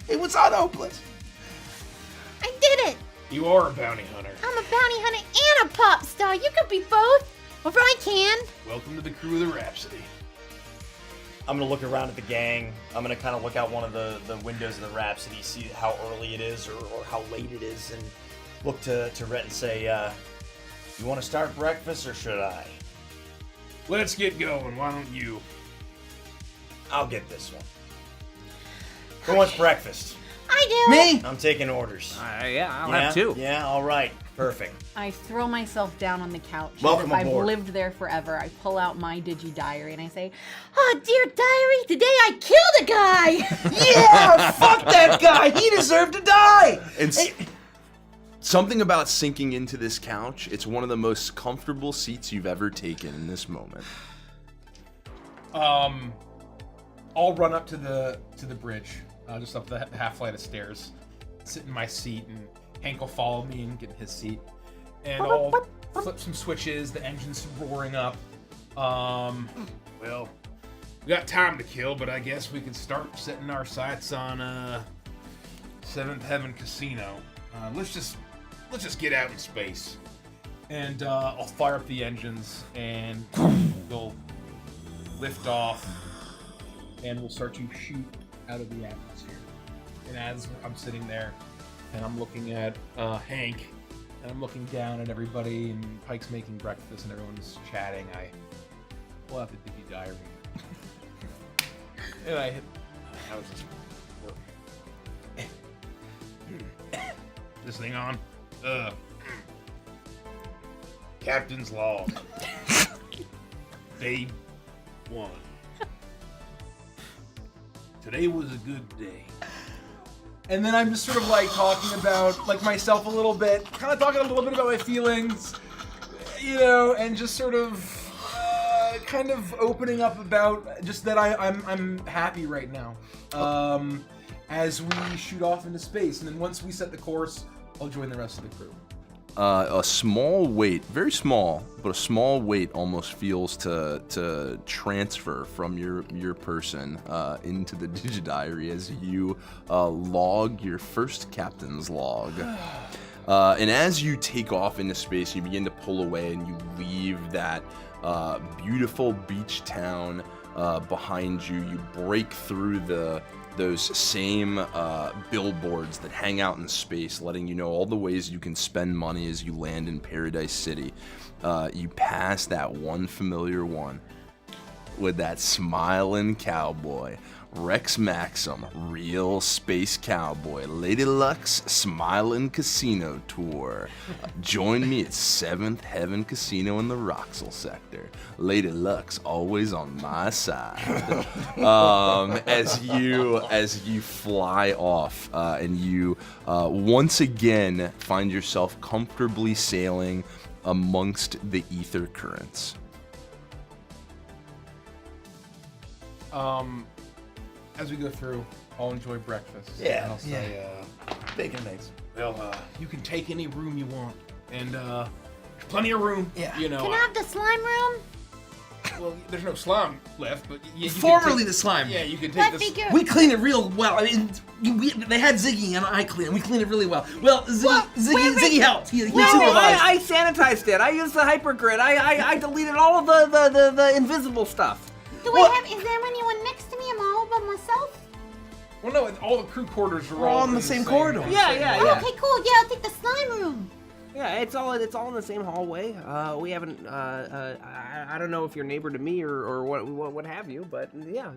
[SPEAKER 4] It was not hopeless.
[SPEAKER 8] I did it!
[SPEAKER 3] you are a bounty hunter.
[SPEAKER 8] I'm a bounty hunter and a pop star. You could be both. Or I can.
[SPEAKER 3] Welcome to the crew of the Rhapsody.
[SPEAKER 2] I'm gonna look around at the gang. I'm gonna kind of look out one of the windows of the Rhapsody, see how early it is or how late it is, and look to Rhett and say, you want to start breakfast or should I?
[SPEAKER 3] Let's get going. Why don't you?
[SPEAKER 2] I'll get this one. Who wants breakfast?
[SPEAKER 8] I do.
[SPEAKER 4] Me?
[SPEAKER 2] I'm taking orders.
[SPEAKER 1] Yeah, I'll have 2.
[SPEAKER 2] Yeah, all right. Perfect.
[SPEAKER 6] I throw myself down on the couch.
[SPEAKER 2] Welcome
[SPEAKER 6] as if
[SPEAKER 2] aboard.
[SPEAKER 6] I've lived there forever. I pull out my digi diary and I say, "Oh, dear diary, today I killed a guy."
[SPEAKER 4] Yeah, fuck that guy. He deserved to die.
[SPEAKER 5] And something about sinking into this couch, it's one of the most comfortable seats you've ever taken in this moment.
[SPEAKER 3] I'll run up to the bridge, just up the half flight of stairs, sit in my seat, and Hank will follow me and get in his seat, and I'll flip some switches. The engine's roaring up. Well, we got time to kill, but I guess we could start setting our sights on Seventh Heaven Casino. Let's just get out in space, and I'll fire up the engines, and we'll lift off, and we'll start to shoot out of the atmosphere. And as I'm sitting there, and I'm looking at Hank, and I'm looking down at everybody, and Pike's making breakfast, and everyone's chatting, I pull out the Digi Diary, and I hit. How does this work? This thing on? Captain's log. Day 1. Today was a good day. And then I'm just sort of like talking about like myself a little bit, kind of talking a little bit about my feelings, and just sort of kind of opening up about just that I'm happy right now. As we shoot off into space, and then once we set the course, I'll join the rest of the crew.
[SPEAKER 5] A small weight, very small, but a small weight almost feels to transfer from your person into the Digidiary as you log your first captain's log. And as you take off into space, you begin to pull away and you leave that beautiful beach town behind you. You break through those same billboards that hang out in space, letting you know all the ways you can spend money as you land in Paradise City. You pass that one familiar one with that smiling cowboy, Rex Maxim, real space cowboy, Lady Luck's Smiling Casino Tour. Join me at 7th Heaven Casino in the Roxel sector. Lady Luck's always on my side. As you fly off, and you once again find yourself comfortably sailing amongst the ether currents.
[SPEAKER 3] As we go through, I'll enjoy breakfast.
[SPEAKER 11] Yeah.
[SPEAKER 3] And I'll say,
[SPEAKER 11] Bacon and eggs.
[SPEAKER 3] well, you can take any room you want, and there's plenty of room.
[SPEAKER 4] Yeah.
[SPEAKER 8] Can I have the slime room?
[SPEAKER 3] Well, there's no slime left, but you
[SPEAKER 4] Formerly
[SPEAKER 3] can take,
[SPEAKER 4] the slime.
[SPEAKER 3] Yeah, you can
[SPEAKER 8] I
[SPEAKER 3] take this.
[SPEAKER 8] figure.
[SPEAKER 4] We clean it real well. I mean, they had Ziggy and I clean it. We clean it really well. Well, Ziggy helped. He
[SPEAKER 9] No,
[SPEAKER 4] supervised.
[SPEAKER 9] I sanitized it. I used the hypergrid. I deleted all of the invisible stuff.
[SPEAKER 8] Do
[SPEAKER 4] What?
[SPEAKER 8] I have? Is there anyone next to me? Am I all by myself?
[SPEAKER 3] Well, no, all the crew quarters are
[SPEAKER 4] We're all in the same corridor.
[SPEAKER 9] Yeah, yeah, yeah.
[SPEAKER 8] Okay, cool. Yeah, I'll take the slime room.
[SPEAKER 9] Yeah, it's all in the same hallway. We haven't. I don't know if you're neighbor to me or what have you, but yeah.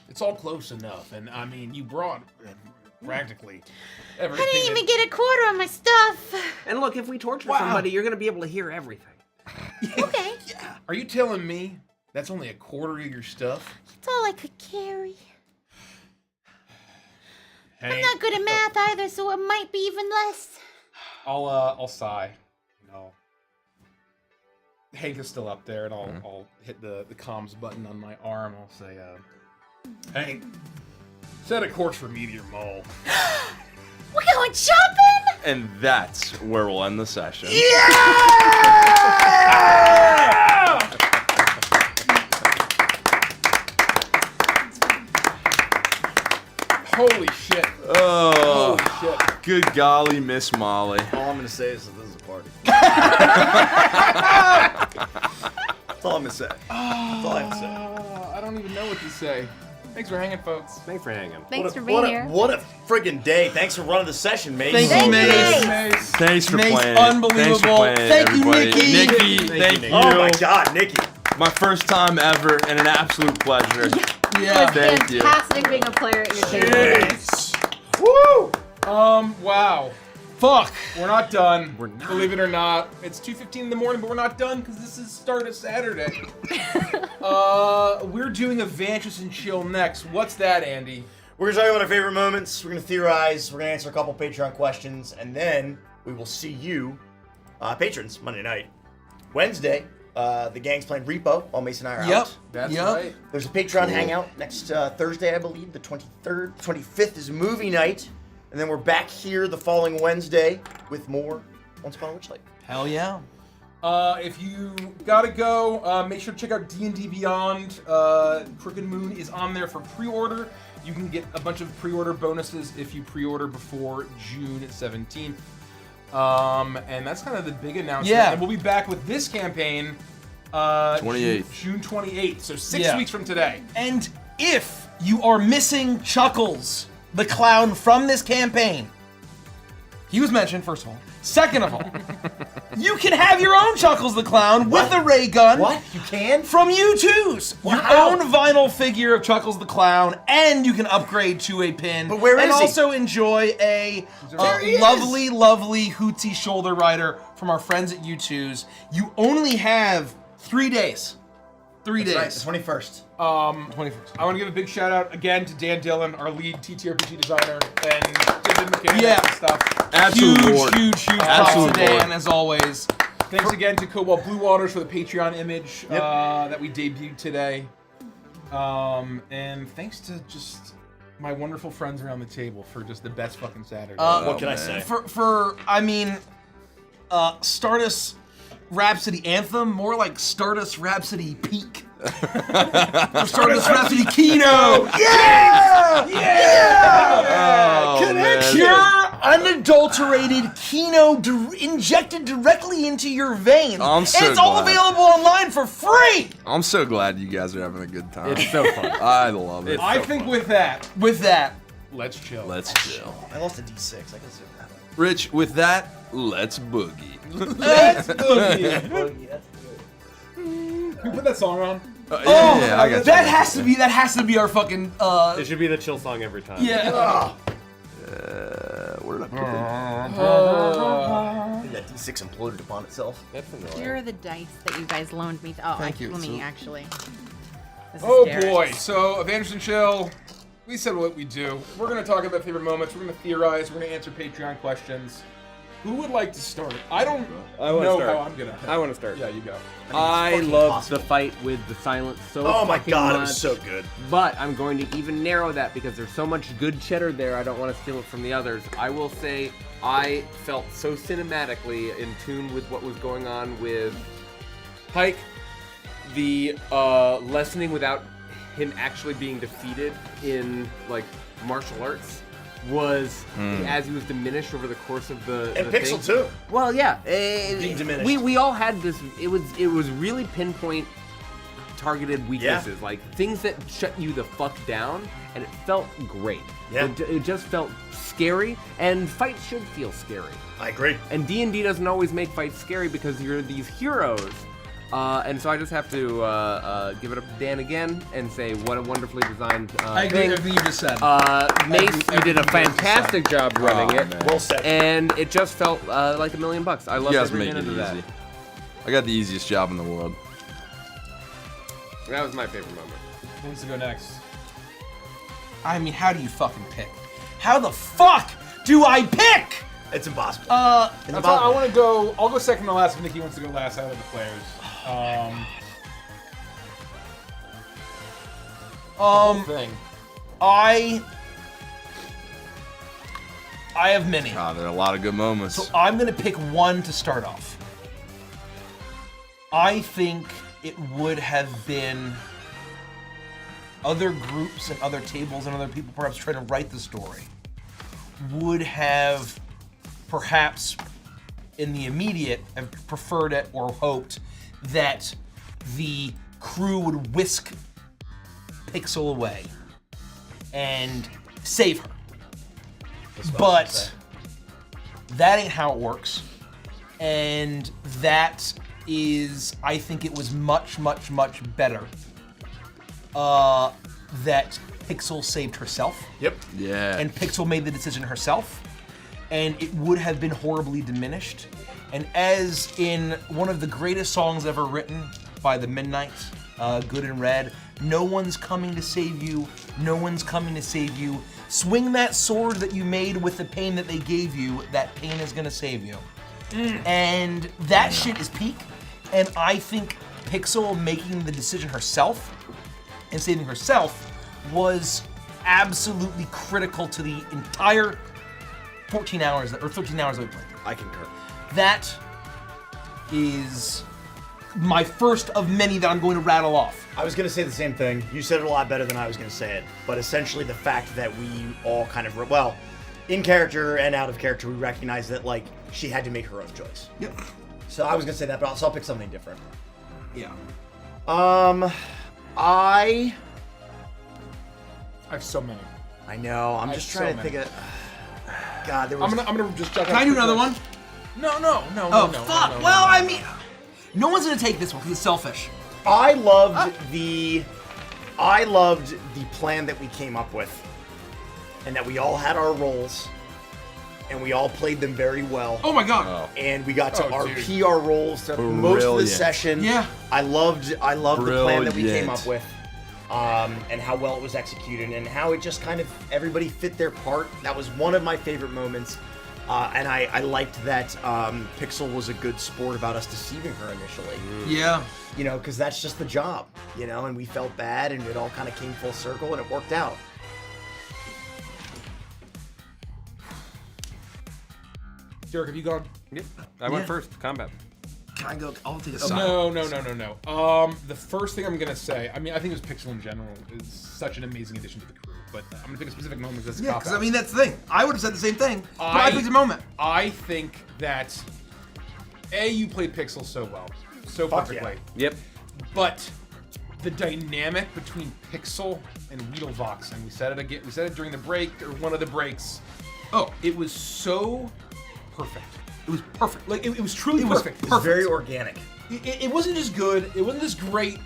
[SPEAKER 3] It's all close enough, and I mean, you brought practically
[SPEAKER 8] I
[SPEAKER 3] everything.
[SPEAKER 8] didn't even get a quarter on my stuff.
[SPEAKER 9] And look, if we torture somebody, you're gonna be able to hear everything.
[SPEAKER 8] Okay.
[SPEAKER 3] Are you telling me that's only a quarter of your stuff?
[SPEAKER 8] That's all I could carry. I'm
[SPEAKER 3] Hank,
[SPEAKER 8] not good at math either, so it might be even less.
[SPEAKER 3] I'll sigh. No. Hank is still up there, and I'll hit the comms button on my arm. I'll say, Hank, set a course for Meteor Mole.
[SPEAKER 8] We're going shopping?
[SPEAKER 5] And that's where we'll end the session.
[SPEAKER 3] Holy shit.
[SPEAKER 5] Oh,
[SPEAKER 3] Holy shit.
[SPEAKER 5] good golly, Miss Molly.
[SPEAKER 11] All I'm gonna say is that this is a party. That's all I'm gonna say. That's all I have to say.
[SPEAKER 3] I don't even know what to say. Thanks for hanging, folks.
[SPEAKER 1] Thanks for hanging.
[SPEAKER 8] Thanks for being here.
[SPEAKER 11] What a friggin' day. Thanks for running the session, mate.
[SPEAKER 4] Thank you, Mace.
[SPEAKER 3] Mace.
[SPEAKER 5] Thanks for
[SPEAKER 4] Mace,
[SPEAKER 5] playing.
[SPEAKER 4] unbelievable.
[SPEAKER 5] Thanks for playing,
[SPEAKER 4] Thank you,
[SPEAKER 5] everybody.
[SPEAKER 4] Nikki.
[SPEAKER 5] Nikki, thank you.
[SPEAKER 11] Oh my god, Nikki.
[SPEAKER 5] My first time ever, and an absolute pleasure.
[SPEAKER 4] Yeah.
[SPEAKER 5] Thank you.
[SPEAKER 6] Fantastic being a player at your table.
[SPEAKER 11] Jeez. Woo!
[SPEAKER 3] Wow. Fuck. We're not done. We're not. Believe it or not. It's 2:15 in the morning, but we're not done because this is Stardust Saturday. We're doing Adventures and Chill next. What's that, Andy?
[SPEAKER 11] We're gonna talk about our favorite moments. We're gonna theorize. We're gonna answer a couple Patreon questions, and then we will see you, patrons, Monday night. Wednesday, the gang's playing Repo while Mason and I are out.
[SPEAKER 3] That's right.
[SPEAKER 11] There's a Patreon hangout next Thursday, I believe, the 23rd. 25th is movie night, and then we're back here the following Wednesday with more Once Upon a Witchlight.
[SPEAKER 4] Hell yeah.
[SPEAKER 3] If you gotta go, make sure to check out D&D Beyond. Crooked Moon is on there for pre-order. You can get a bunch of pre-order bonuses if you pre-order before June 17th. And that's kind of the big announcement.
[SPEAKER 4] Yeah.
[SPEAKER 3] And we'll be back with this campaign
[SPEAKER 5] 28th.
[SPEAKER 3] June 28th, so 6
[SPEAKER 4] Yeah.
[SPEAKER 3] weeks from today.
[SPEAKER 4] And if you are missing Chuckles, the clown from this campaign, he was mentioned, first of all. Second of all, you can have your own Chuckles the Clown with a ray gun.
[SPEAKER 11] What? You can?
[SPEAKER 4] From U2's.
[SPEAKER 11] Wow.
[SPEAKER 4] Your own vinyl figure of Chuckles the Clown, and you can upgrade to a pin.
[SPEAKER 11] But where
[SPEAKER 4] and
[SPEAKER 11] is he?
[SPEAKER 4] also enjoy a
[SPEAKER 11] There he is.
[SPEAKER 4] lovely, lovely Hootsy shoulder rider from our friends at U2's. You only have 3 days 3 days.
[SPEAKER 2] That's right, the 21st.
[SPEAKER 4] 21st.
[SPEAKER 3] I want to give a big shout out again to Dan Dillon, our lead TTRPG designer, and did the mechanics and stuff.
[SPEAKER 5] Absolute
[SPEAKER 4] Huge props
[SPEAKER 5] Absolute
[SPEAKER 4] to Dan,
[SPEAKER 5] lord.
[SPEAKER 4] as always.
[SPEAKER 3] Thanks again to Cobalt Blue Waters for the Patreon image that we debuted today. And thanks to just my wonderful friends around the table for just the best fucking Saturday.
[SPEAKER 2] What can I say?
[SPEAKER 4] Stardust Rhapsody Anthem, more like Stardust Rhapsody Peak. Or Stardust Rhapsody Kino. Yeah! Pure, unadulterated Kino injected directly into your veins.
[SPEAKER 5] I'm so
[SPEAKER 4] and it's all
[SPEAKER 5] glad.
[SPEAKER 4] available online for free.
[SPEAKER 5] I'm so glad you guys are having a good time.
[SPEAKER 1] It's so fun.
[SPEAKER 5] I love it.
[SPEAKER 3] I think with that, let's chill.
[SPEAKER 5] Let's chill.
[SPEAKER 2] I lost a D6. I can see that.
[SPEAKER 5] Rich, with that, let's boogie.
[SPEAKER 3] Let's boogie. Can we put that song on?
[SPEAKER 5] Yeah, I got
[SPEAKER 4] that
[SPEAKER 5] you.
[SPEAKER 4] has to be our fucking
[SPEAKER 1] It should be the chill song every time.
[SPEAKER 4] yeah.
[SPEAKER 5] Where did I put
[SPEAKER 2] That D6 imploded upon itself.
[SPEAKER 1] That's annoying.
[SPEAKER 6] Here are the dice that you guys loaned me. Oh,
[SPEAKER 4] Thank you.
[SPEAKER 6] Let me
[SPEAKER 4] So-
[SPEAKER 6] actually. This is
[SPEAKER 3] Oh
[SPEAKER 6] Derek's.
[SPEAKER 3] boy, so Avengers and Chill, we said what we do. We're going to talk about favorite moments, we're going to theorize, we're going to answer Patreon questions. Who would like to start? I don't
[SPEAKER 1] I wanna
[SPEAKER 3] know
[SPEAKER 1] start.
[SPEAKER 3] how I'm going to.
[SPEAKER 1] I want to start.
[SPEAKER 3] Yeah, you go.
[SPEAKER 1] I
[SPEAKER 2] fucking
[SPEAKER 1] loved
[SPEAKER 2] impossible.
[SPEAKER 1] the fight with the silence so
[SPEAKER 2] Oh my
[SPEAKER 1] fucking
[SPEAKER 2] god,
[SPEAKER 1] much.
[SPEAKER 2] it was so good.
[SPEAKER 1] But I'm going to even narrow that because there's so much good cheddar there. I don't want to steal it from the others. I will say I felt so cinematically in tune with what was going on with Pike. The lessening without him actually being defeated in like martial arts was as he was diminished over the course of the
[SPEAKER 2] And
[SPEAKER 1] the
[SPEAKER 2] Pixel
[SPEAKER 1] thing.
[SPEAKER 2] too.
[SPEAKER 1] Well, yeah,
[SPEAKER 2] Being diminished.
[SPEAKER 1] we all had this. It was really pinpoint targeted weaknesses, like things that shut you the fuck down, and it felt great.
[SPEAKER 2] Yeah.
[SPEAKER 1] It just felt scary, and fights should feel scary.
[SPEAKER 2] I agree.
[SPEAKER 1] And D&D doesn't always make fights scary because you're these heroes. And so I just have to give it up to Dan again and say what a wonderfully designed
[SPEAKER 4] I agree
[SPEAKER 1] thing.
[SPEAKER 4] with everything you just said.
[SPEAKER 1] Mace, you did a fantastic job running it.
[SPEAKER 5] man.
[SPEAKER 2] Well said.
[SPEAKER 1] And it just felt like $1 million. I
[SPEAKER 5] You
[SPEAKER 1] loved
[SPEAKER 5] guys
[SPEAKER 1] every
[SPEAKER 5] make it
[SPEAKER 1] minute of that.
[SPEAKER 5] easy. I got the easiest job in the world.
[SPEAKER 1] That was my favorite moment.
[SPEAKER 3] Who wants to go next?
[SPEAKER 4] I mean, how do you fucking pick? How the fuck do I pick?
[SPEAKER 2] It's impossible.
[SPEAKER 3] I want to go. I'll go second to last if Nikki wants to go last out of the players. Thing.
[SPEAKER 4] I have many.
[SPEAKER 5] God, there are a lot of good moments.
[SPEAKER 4] So I'm gonna pick one to start off. I think it would have been other groups and other tables and other people perhaps trying to write the story would have perhaps in the immediate have preferred it or hoped that the crew would whisk Pixel away and save her. But that ain't how it works. And that is, I think it was much, much, much better that Pixel saved herself.
[SPEAKER 2] Yep.
[SPEAKER 5] Yeah.
[SPEAKER 4] And Pixel made the decision herself. And it would have been horribly diminished. And as in one of the greatest songs ever written by the Midnight, Good and Red, no one's coming to save you, no one's coming to save you. Swing that sword that you made with the pain that they gave you, that pain is gonna save you. And that shit is peak. And I think Pixel making the decision herself and saving herself was absolutely critical to the entire 14 hours or 13 hours that we played.
[SPEAKER 2] I concur.
[SPEAKER 4] That is my first of many that I'm going to rattle off.
[SPEAKER 2] I was gonna say the same thing. You said it a lot better than I was gonna say it. But essentially, the fact that we all kind of, well, in character and out of character, we recognize that like she had to make her own choice.
[SPEAKER 4] Yep.
[SPEAKER 2] So I was gonna say that, but I'll pick something different.
[SPEAKER 4] Yeah.
[SPEAKER 2] I
[SPEAKER 3] have so many.
[SPEAKER 2] I know. I'm
[SPEAKER 3] I
[SPEAKER 2] just
[SPEAKER 3] have
[SPEAKER 2] trying
[SPEAKER 3] so
[SPEAKER 2] to think
[SPEAKER 3] many.
[SPEAKER 2] of. God, there was.
[SPEAKER 3] I'm gonna just jump.
[SPEAKER 4] Can I do another one?
[SPEAKER 3] No.
[SPEAKER 4] Oh, fuck. Well, I mean, no one's going to take this one because it's selfish.
[SPEAKER 2] I loved the plan that we came up with, and that we all had our roles.
[SPEAKER 11] and we all played them very well.
[SPEAKER 4] Oh my god.
[SPEAKER 11] And we got to
[SPEAKER 3] Oh,
[SPEAKER 11] our
[SPEAKER 3] dude.
[SPEAKER 11] PR roles most of the
[SPEAKER 5] Brilliant.
[SPEAKER 11] session.
[SPEAKER 4] Yeah.
[SPEAKER 11] I loved the plan that we came
[SPEAKER 5] Brilliant.
[SPEAKER 11] up with, and how well it was executed, and how it just kind of everybody fit their part. That was one of my favorite moments, and I liked that Pixel was a good sport about us deceiving her initially.
[SPEAKER 4] Yeah.
[SPEAKER 11] You know, because that's just the job. You know, and we felt bad, and it all kind of came full circle, and it worked out.
[SPEAKER 3] Derek, have you gone?
[SPEAKER 1] Yep. I went first. Combat.
[SPEAKER 4] Can I go? I'll take a
[SPEAKER 3] No. The first thing I'm gonna say, I mean, I think it was Pixel in general is such an amazing addition to the crew, but I'm gonna pick a specific moment because
[SPEAKER 4] Yeah, because I mean that's the thing. I would have said the same thing. But I
[SPEAKER 3] I-
[SPEAKER 4] picked a moment.
[SPEAKER 3] I think that you played Pixel so well, so
[SPEAKER 11] Fuck
[SPEAKER 3] perfectly.
[SPEAKER 1] Yep.
[SPEAKER 3] But the dynamic between Pixel and Weedlevox, and we said it again, we said it during the break or one of the breaks.
[SPEAKER 4] Oh,
[SPEAKER 3] It was so perfect.
[SPEAKER 4] it was perfect.
[SPEAKER 3] Like it was truly
[SPEAKER 4] was
[SPEAKER 3] perfect.
[SPEAKER 11] It's very organic.
[SPEAKER 3] It wasn't just good. It wasn't just great.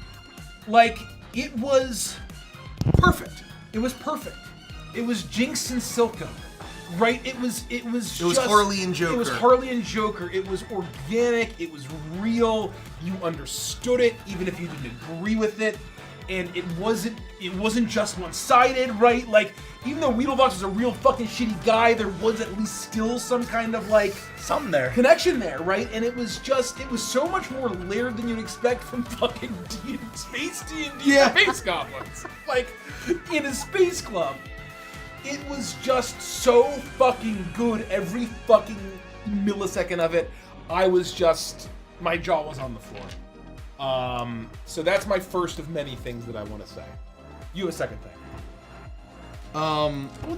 [SPEAKER 3] Like it was perfect. It was perfect. It was Jinx and Silco, right? It was just,
[SPEAKER 4] Harley and Joker.
[SPEAKER 3] It was Harley and Joker. It was organic. It was real. You understood it, even if you didn't agree with it. And it wasn't just one-sided, right? Like, even though Weedlevox was a real fucking shitty guy, there was at least still some kind of like
[SPEAKER 11] Something there.
[SPEAKER 3] connection there, right? And it was so much more layered than you'd expect from fucking space D&D space goblins. Like, in a space club. It was just so fucking good every fucking millisecond of it. My jaw was on the floor. So that's my first of many things that I want to say. You have a second thing.
[SPEAKER 5] Well,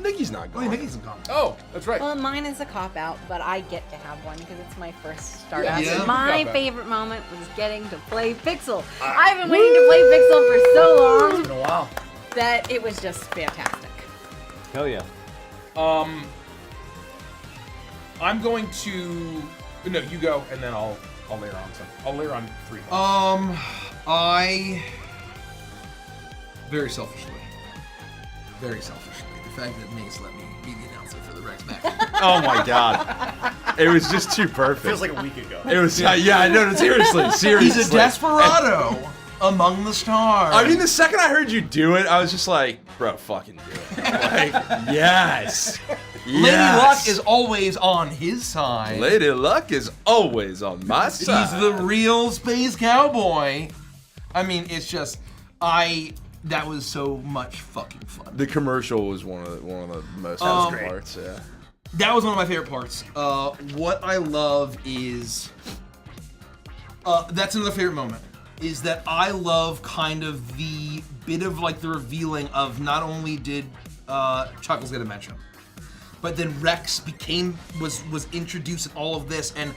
[SPEAKER 5] Nikki's not
[SPEAKER 4] Oh,
[SPEAKER 5] going.
[SPEAKER 4] Nikki's in comment.
[SPEAKER 3] Oh, that's right.
[SPEAKER 6] Well, mine is a cop out, but I get to have one because it's my first Stardust.
[SPEAKER 4] Yeah.
[SPEAKER 6] My
[SPEAKER 3] Cop-out.
[SPEAKER 6] favorite moment was getting to play Pixel. I've been waiting to play Pixel for so
[SPEAKER 11] It's been
[SPEAKER 6] long
[SPEAKER 11] a while.
[SPEAKER 6] that it was just fantastic.
[SPEAKER 1] Hell yeah.
[SPEAKER 3] I'm going to. No, you go, and then I'll layer on some. I'll layer on 3.
[SPEAKER 4] I very selfishly, the fact that Mace let me be the announcer for the Rex match.
[SPEAKER 5] Oh my god. It was just too perfect.
[SPEAKER 11] Feels like a week ago.
[SPEAKER 5] It was, yeah, I know, seriously.
[SPEAKER 4] He's a desperado among the stars.
[SPEAKER 5] I mean, the second I heard you do it, I was just like, bro, fucking do it. Like, yes.
[SPEAKER 4] Lady Luck is always on his side.
[SPEAKER 5] Lady Luck is always on my side.
[SPEAKER 4] He's the real space cowboy. I mean, it's just, that was so much fucking fun.
[SPEAKER 5] The commercial was one of the most fun parts, yeah.
[SPEAKER 4] That was one of my favorite parts. What I love is, that's another favorite moment, is that I love kind of the bit of like the revealing of not only did Chuckles get a mention, but then Rex was introduced in all of this and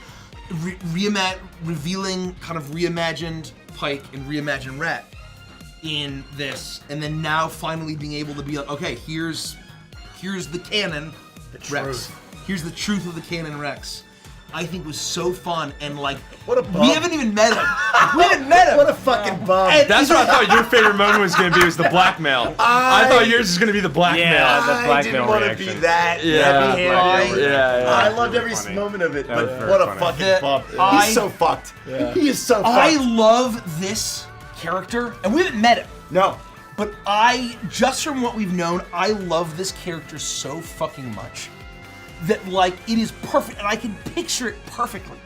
[SPEAKER 4] revealing kind of reimagined Pike and reimagined Ret in this, and then now finally being able to be like, okay, here's the canon Rex.
[SPEAKER 11] truth.
[SPEAKER 4] Here's the truth of the canon Rex. I think was so fun, and like,
[SPEAKER 11] What a bum.
[SPEAKER 4] we haven't even met him. We haven't met him.
[SPEAKER 11] What a fucking bum.
[SPEAKER 4] And
[SPEAKER 5] That's what I thought your favorite moment was going to be, was the blackmail. I thought yours was going to be the blackmail.
[SPEAKER 1] Yeah, the
[SPEAKER 11] I
[SPEAKER 1] blackmail
[SPEAKER 11] didn't want to
[SPEAKER 1] reaction.
[SPEAKER 11] be that
[SPEAKER 5] Yeah,
[SPEAKER 11] heavy-handed.
[SPEAKER 5] yeah.
[SPEAKER 11] I loved every
[SPEAKER 1] Funny.
[SPEAKER 11] moment of it,
[SPEAKER 1] That was
[SPEAKER 11] but
[SPEAKER 1] very
[SPEAKER 11] what a
[SPEAKER 1] funny.
[SPEAKER 11] fucking bum.
[SPEAKER 4] I-
[SPEAKER 11] He's so fucked. He is so fucked.
[SPEAKER 4] I love this character, and we haven't met him.
[SPEAKER 11] No.
[SPEAKER 4] But just from what we've known, I love this character so fucking much that, like, it is perfect, and I can picture it perfectly.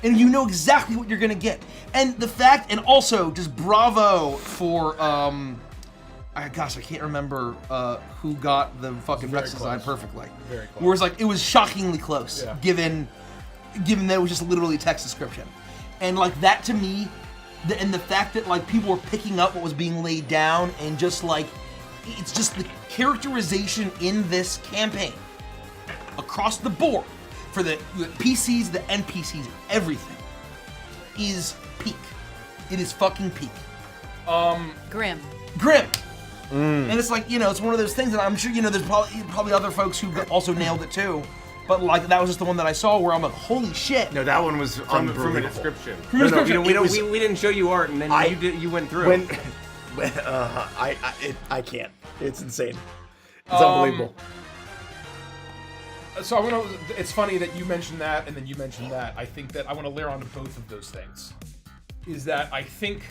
[SPEAKER 4] And you know exactly what you're gonna get. And the fact, and also, just bravo for, I can't remember who got the fucking Rex design perfectly.
[SPEAKER 3] Very close.
[SPEAKER 4] Whereas, like, it was shockingly close,
[SPEAKER 3] Yeah.
[SPEAKER 4] given that it was just literally text description. And, like, that to me, and the fact that like people were picking up what was being laid down, and just like it's just the characterization in this campaign across the board for the PCs, the NPCs, everything is peak. It is fucking peak.
[SPEAKER 6] Grim.
[SPEAKER 4] Grim. And it's like, it's one of those things that I'm sure, there's probably other folks who also nailed it too. But like that was just the one that I saw where I'm like, holy shit.
[SPEAKER 11] No, that one was
[SPEAKER 1] From a
[SPEAKER 11] unbelievable.
[SPEAKER 1] description.
[SPEAKER 4] From a description.
[SPEAKER 1] We didn't show you art, and then you went through.
[SPEAKER 11] When I can't. It's insane. It's unbelievable.
[SPEAKER 3] So I want to. It's funny that you mentioned that, and then you mentioned that. I think that I want to layer onto both of those things. Is that I think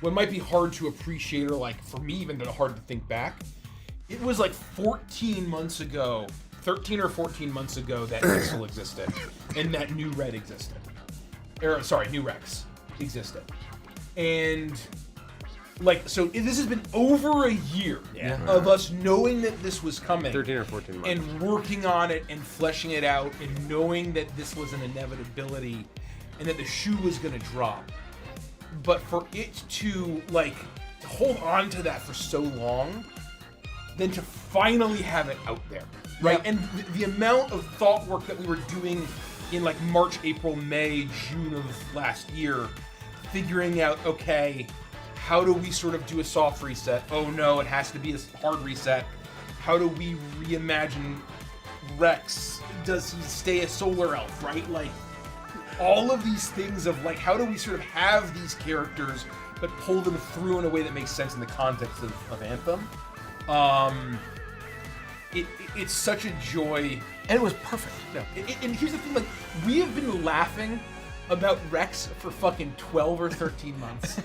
[SPEAKER 3] what might be hard to appreciate, or like for me even hard to think back. It was like 14 months ago, 13 or 14 months ago that Pixel existed, and that New Red existed. New Rex existed, and like so this has been over a year of us knowing that this was coming,
[SPEAKER 1] 13 or 14 months,
[SPEAKER 3] and working on it and fleshing it out, and knowing that this was an inevitability, and that the shoe was going to drop. But for it to like to hold on to that for so long, then to finally have it out there, right? And the amount of thought work that we were doing in like March, April, May, June of last year, figuring out, okay, how do we sort of do a soft reset? Oh no, it has to be a hard reset. How do we reimagine Rex? Does he stay a solar elf, right? Like, all of these things of like, how do we sort of have these characters but pull them through in a way that makes sense in the context of Anthem? It's such a joy.
[SPEAKER 4] And it was perfect.
[SPEAKER 3] No, and here's the thing, like, we have been laughing about Rex for fucking 12 or 13 months.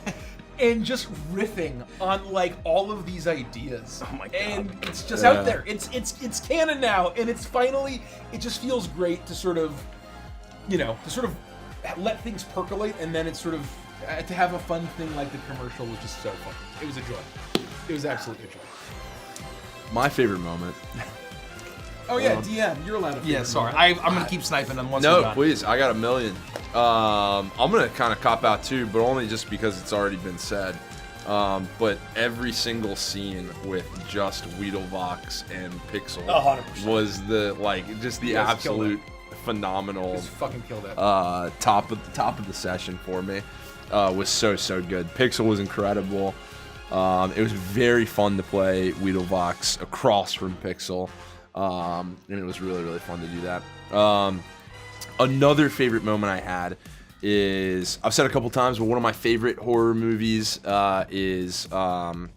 [SPEAKER 3] And just riffing on like all of these ideas.
[SPEAKER 1] Oh my God.
[SPEAKER 3] And it's just out there. It's canon now, and it's finally, it just feels great to sort of, to sort of let things percolate, and then it's sort of to have a fun thing like the commercial was just so fun. It was a joy. It was absolutely a joy.
[SPEAKER 5] My favorite moment.
[SPEAKER 3] Oh yeah, DM, you're allowed to.
[SPEAKER 4] Yeah, sorry. I'm gonna keep sniping them once we're
[SPEAKER 5] No,
[SPEAKER 4] done.
[SPEAKER 5] please. I got a million. I'm gonna kind of cop out too, but only just because it's already been said. But every single scene with just Weedlevox and Pixel
[SPEAKER 2] 100%.
[SPEAKER 5] was the absolute phenomenal.
[SPEAKER 3] Just fucking killed it.
[SPEAKER 5] Top of the session for me. Was so good. Pixel was incredible. It was very fun to play Weedlevox across from Pixel. And it was really fun to do that. Another favorite moment I had is, I've said a couple times, but one of my favorite horror movies is Cabin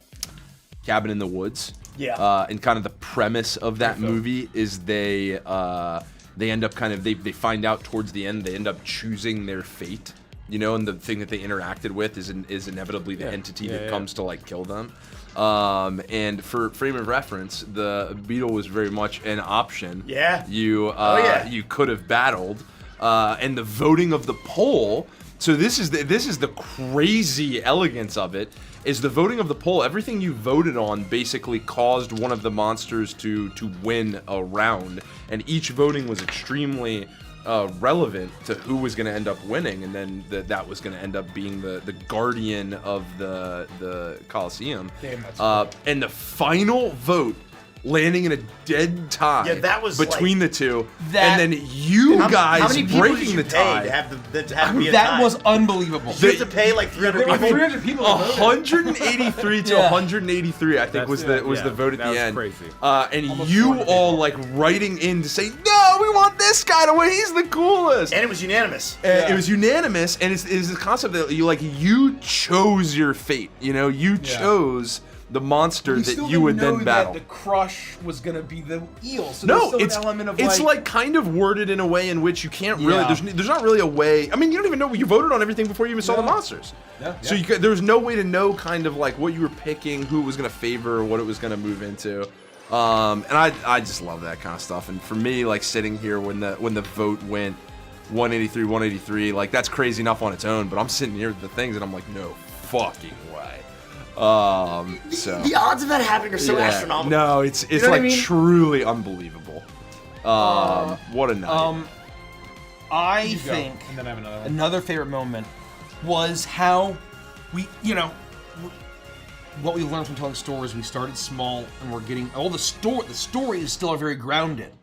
[SPEAKER 5] in the Woods.
[SPEAKER 2] Yeah.
[SPEAKER 5] And kind of the premise of that movie is they end up they find out towards the end, they end up choosing their fate. And the thing that they interacted with is inevitably the entity that comes to like kill them. And for frame of reference, the beetle was very much an option.
[SPEAKER 2] Yeah.
[SPEAKER 5] You could have battled, and the voting of the poll. So this is the crazy elegance of it. Is the voting of the poll? Everything you voted on basically caused one of the monsters to win a round, and each voting was extremely relevant to who was going to end up winning, and then that was going to end up being the guardian of the Coliseum.
[SPEAKER 3] Damn, that's cool.
[SPEAKER 5] And the final vote landing in a dead tie
[SPEAKER 2] that was
[SPEAKER 5] between the two, and then you guys
[SPEAKER 2] how many people
[SPEAKER 5] breaking
[SPEAKER 2] did you
[SPEAKER 5] the tie.
[SPEAKER 2] pay to have to be a
[SPEAKER 4] That
[SPEAKER 2] tie?
[SPEAKER 4] was unbelievable.
[SPEAKER 2] You have to pay like 300
[SPEAKER 3] There were
[SPEAKER 2] people.
[SPEAKER 3] 300 people that voted.
[SPEAKER 5] 183 to 183, I think was the vote at the end.
[SPEAKER 1] Crazy.
[SPEAKER 5] And you all like writing in to say, no, we want this guy to win. He's the coolest.
[SPEAKER 2] And it was unanimous.
[SPEAKER 5] It was unanimous, and it's the concept that you chose your fate. You chose the monster
[SPEAKER 3] We
[SPEAKER 5] that
[SPEAKER 3] still
[SPEAKER 5] you would
[SPEAKER 3] didn't know
[SPEAKER 5] then battle.
[SPEAKER 3] that the crush was gonna be the eel. So
[SPEAKER 5] No,
[SPEAKER 3] there's still
[SPEAKER 5] it's
[SPEAKER 3] an element of
[SPEAKER 5] it's like kind of worded in a way in which you can't really.
[SPEAKER 4] Yeah.
[SPEAKER 5] There's not really a way. I mean, you don't even know. You voted on everything before you even saw the monsters.
[SPEAKER 3] Yeah,
[SPEAKER 5] So there was no way to know kind of like what you were picking, who it was going to favor, what it was going to move into. And I just love that kind of stuff. And for me, like sitting here when the vote went 183, like that's crazy enough on its own. But I'm sitting here with the things, and I'm like, no fucking way. So
[SPEAKER 2] The odds of that happening are so astronomical.
[SPEAKER 5] no, it's
[SPEAKER 2] know what I
[SPEAKER 5] like
[SPEAKER 2] mean?
[SPEAKER 5] truly unbelievable. What a night.
[SPEAKER 4] I think
[SPEAKER 3] and then I have another one.
[SPEAKER 4] another favorite moment was how we, what we learned from telling stories. We started small, and we're getting all the story. The story is still very grounded.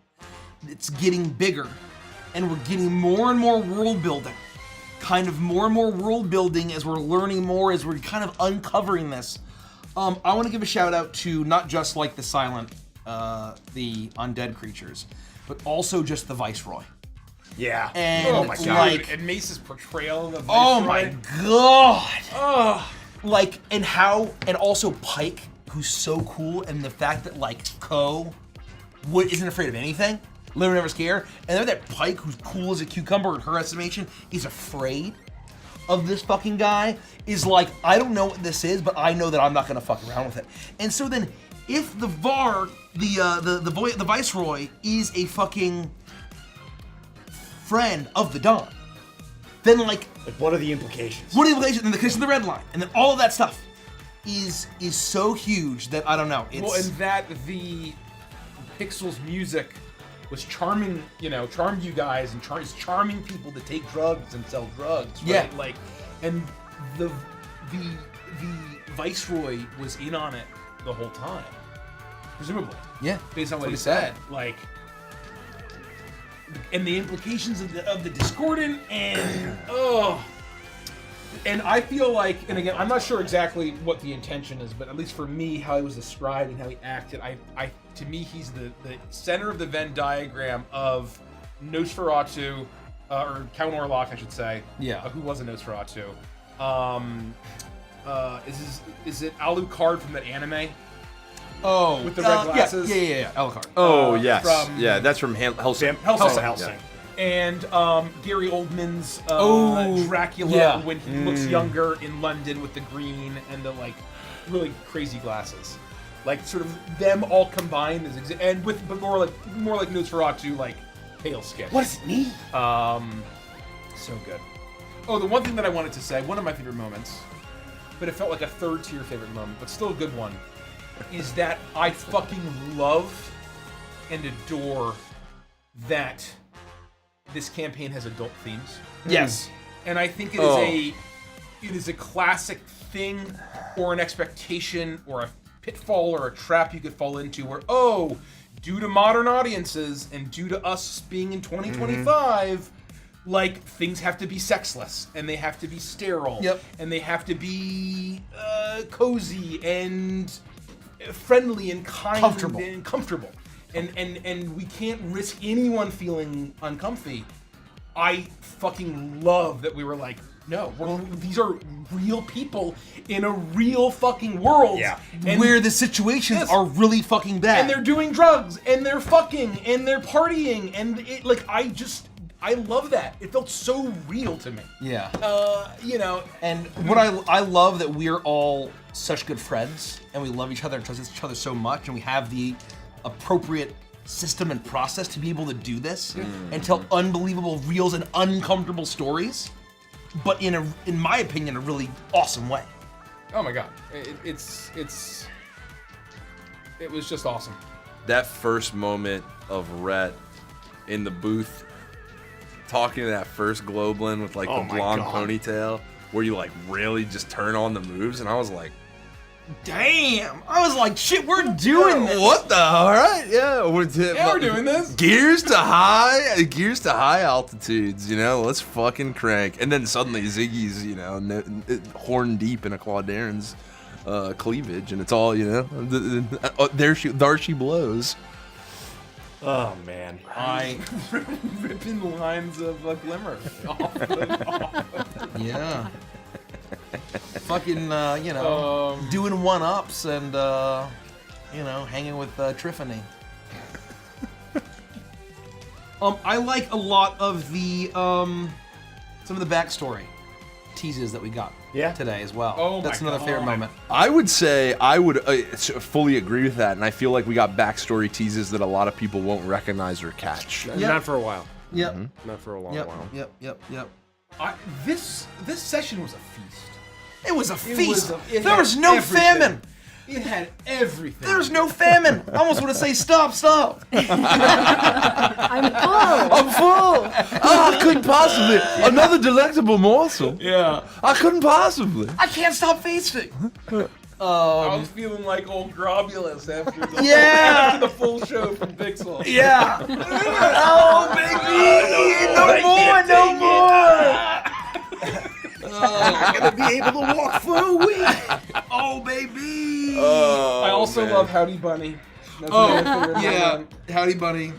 [SPEAKER 4] It's getting bigger, and we're getting more and more world building. Kind of more and more world building as we're learning more, as we're kind of uncovering this. I want to give a shout out to not just like the silent, the undead creatures, but also just the Viceroy.
[SPEAKER 2] Yeah.
[SPEAKER 4] And
[SPEAKER 3] Oh my god!
[SPEAKER 4] like,
[SPEAKER 3] And Mace's portrayal of the
[SPEAKER 4] oh
[SPEAKER 3] Viceroy.
[SPEAKER 4] my god! Oh, like, and also Pike, who's so cool, and the fact that like Ko isn't afraid of anything. Literally never scared. And then that Pike, who's cool as a cucumber in her estimation, is afraid of this fucking guy. Is like, I don't know what this is, but I know that I'm not gonna fuck around with it. And so then, if the Var, the Viceroy, is a fucking friend of the Dawn, then like
[SPEAKER 11] what are the implications?
[SPEAKER 4] What are the implications? And the case of the Red Line, and then all of that stuff is so huge that I don't know. It's,
[SPEAKER 3] well, and that the Pixel's music was charming, charmed you guys, and is charming people to take drugs and sell drugs. Right?
[SPEAKER 4] Yeah.
[SPEAKER 3] Like, and the Viceroy was in on it the whole time, presumably.
[SPEAKER 4] Yeah.
[SPEAKER 3] Based on what he
[SPEAKER 4] said.
[SPEAKER 3] said, like, and the implications of the Discordant, and and I feel like, and again, I'm not sure exactly what the intention is, but at least for me, how he was described and how he acted, to me, he's the center of the Venn diagram of Nosferatu, or Count Orlok, I should say.
[SPEAKER 4] Yeah.
[SPEAKER 3] Who was a Nosferatu? Is it Alucard from that anime?
[SPEAKER 4] Oh,
[SPEAKER 3] with the red glasses.
[SPEAKER 4] Yeah, Alucard.
[SPEAKER 5] Oh yes,
[SPEAKER 3] from-
[SPEAKER 5] yeah, that's from Hellsing.
[SPEAKER 3] Hellsing. And Gary Oldman's Dracula
[SPEAKER 4] yeah.
[SPEAKER 3] when he looks younger in London with the green and the like really crazy glasses, like sort of them all combined as and with but more like Nosferatu, like pale skin.
[SPEAKER 4] What does it mean?
[SPEAKER 3] So good. Oh, the one thing that I wanted to say, one of my favorite moments, but it felt like a third tier favorite moment, but still a good one, is that I fucking love and adore that this campaign has adult themes.
[SPEAKER 4] Yes.
[SPEAKER 3] And I think it is a classic thing or an expectation or a pitfall or a trap you could fall into where, due to modern audiences and due to us being in 2025, like, things have to be sexless and they have to be sterile.
[SPEAKER 4] Yep.
[SPEAKER 3] And they have to be cozy and friendly and kind and comfortable. And we can't risk anyone feeling uncomfy. I fucking love that we were like, no, these are real people in a real fucking world.
[SPEAKER 11] Yeah.
[SPEAKER 3] And
[SPEAKER 4] where the situations are really fucking bad.
[SPEAKER 3] and they're doing drugs, and they're fucking, and they're partying, and it, like, I love that. It felt so real to me.
[SPEAKER 4] Yeah.
[SPEAKER 3] And
[SPEAKER 4] what I love that we're all such good friends, and we love each other and trust each other so much, and we have the appropriate system and process to be able to do this and tell unbelievable reels and uncomfortable stories, but in my opinion, a really awesome way.
[SPEAKER 3] oh my god, it was just awesome.
[SPEAKER 5] That first moment of Rhett in the booth talking to that first Globlin with like
[SPEAKER 11] Oh
[SPEAKER 5] the
[SPEAKER 11] my
[SPEAKER 5] blonde
[SPEAKER 11] God.
[SPEAKER 5] ponytail, where you like really just turn on the moves, and I was like,
[SPEAKER 4] Damn! I was like, shit, we're doing this.
[SPEAKER 5] what the? All right, yeah, we're
[SPEAKER 3] doing this.
[SPEAKER 5] Gears to high altitudes, let's fucking crank. And then suddenly Ziggy's, horn deep in a Claudaren's cleavage, and it's all, there she blows.
[SPEAKER 11] Oh man.
[SPEAKER 3] Ripping lines of Glimmer.
[SPEAKER 4] Yeah. Fucking, doing one-ups and, hanging with Triffany. I like a lot of the, some of the backstory teases that we got today as well.
[SPEAKER 3] Oh my
[SPEAKER 4] That's another favorite
[SPEAKER 3] God.
[SPEAKER 4] moment.
[SPEAKER 5] I would say I would fully agree with that, and I feel like we got backstory teases that a lot of people won't recognize or catch.
[SPEAKER 1] Not for a while.
[SPEAKER 4] Yep.
[SPEAKER 1] Not for a long
[SPEAKER 4] Yep.
[SPEAKER 1] while.
[SPEAKER 4] Yep.
[SPEAKER 3] This session was a feast.
[SPEAKER 4] It was a feast.
[SPEAKER 3] It
[SPEAKER 4] There
[SPEAKER 3] had
[SPEAKER 4] was no
[SPEAKER 3] everything.
[SPEAKER 4] famine.
[SPEAKER 3] It had everything.
[SPEAKER 4] There was no famine. I almost want to say stop.
[SPEAKER 6] I'm full.
[SPEAKER 5] I'm full. I couldn't possibly. Another delectable morsel.
[SPEAKER 3] Yeah.
[SPEAKER 5] I couldn't possibly.
[SPEAKER 4] I can't stop feasting.
[SPEAKER 3] I was feeling like old Grobulus after the, after the full show from Pixel.
[SPEAKER 4] Yeah. Oh, baby. No more.
[SPEAKER 11] I'm gonna be able to walk for a week.
[SPEAKER 4] Oh, baby.
[SPEAKER 5] Oh,
[SPEAKER 3] I also
[SPEAKER 5] man.
[SPEAKER 3] love Howdy Bunny. That's
[SPEAKER 4] Oh,
[SPEAKER 3] another favorite
[SPEAKER 4] yeah.
[SPEAKER 3] moment.
[SPEAKER 4] Howdy, buddy.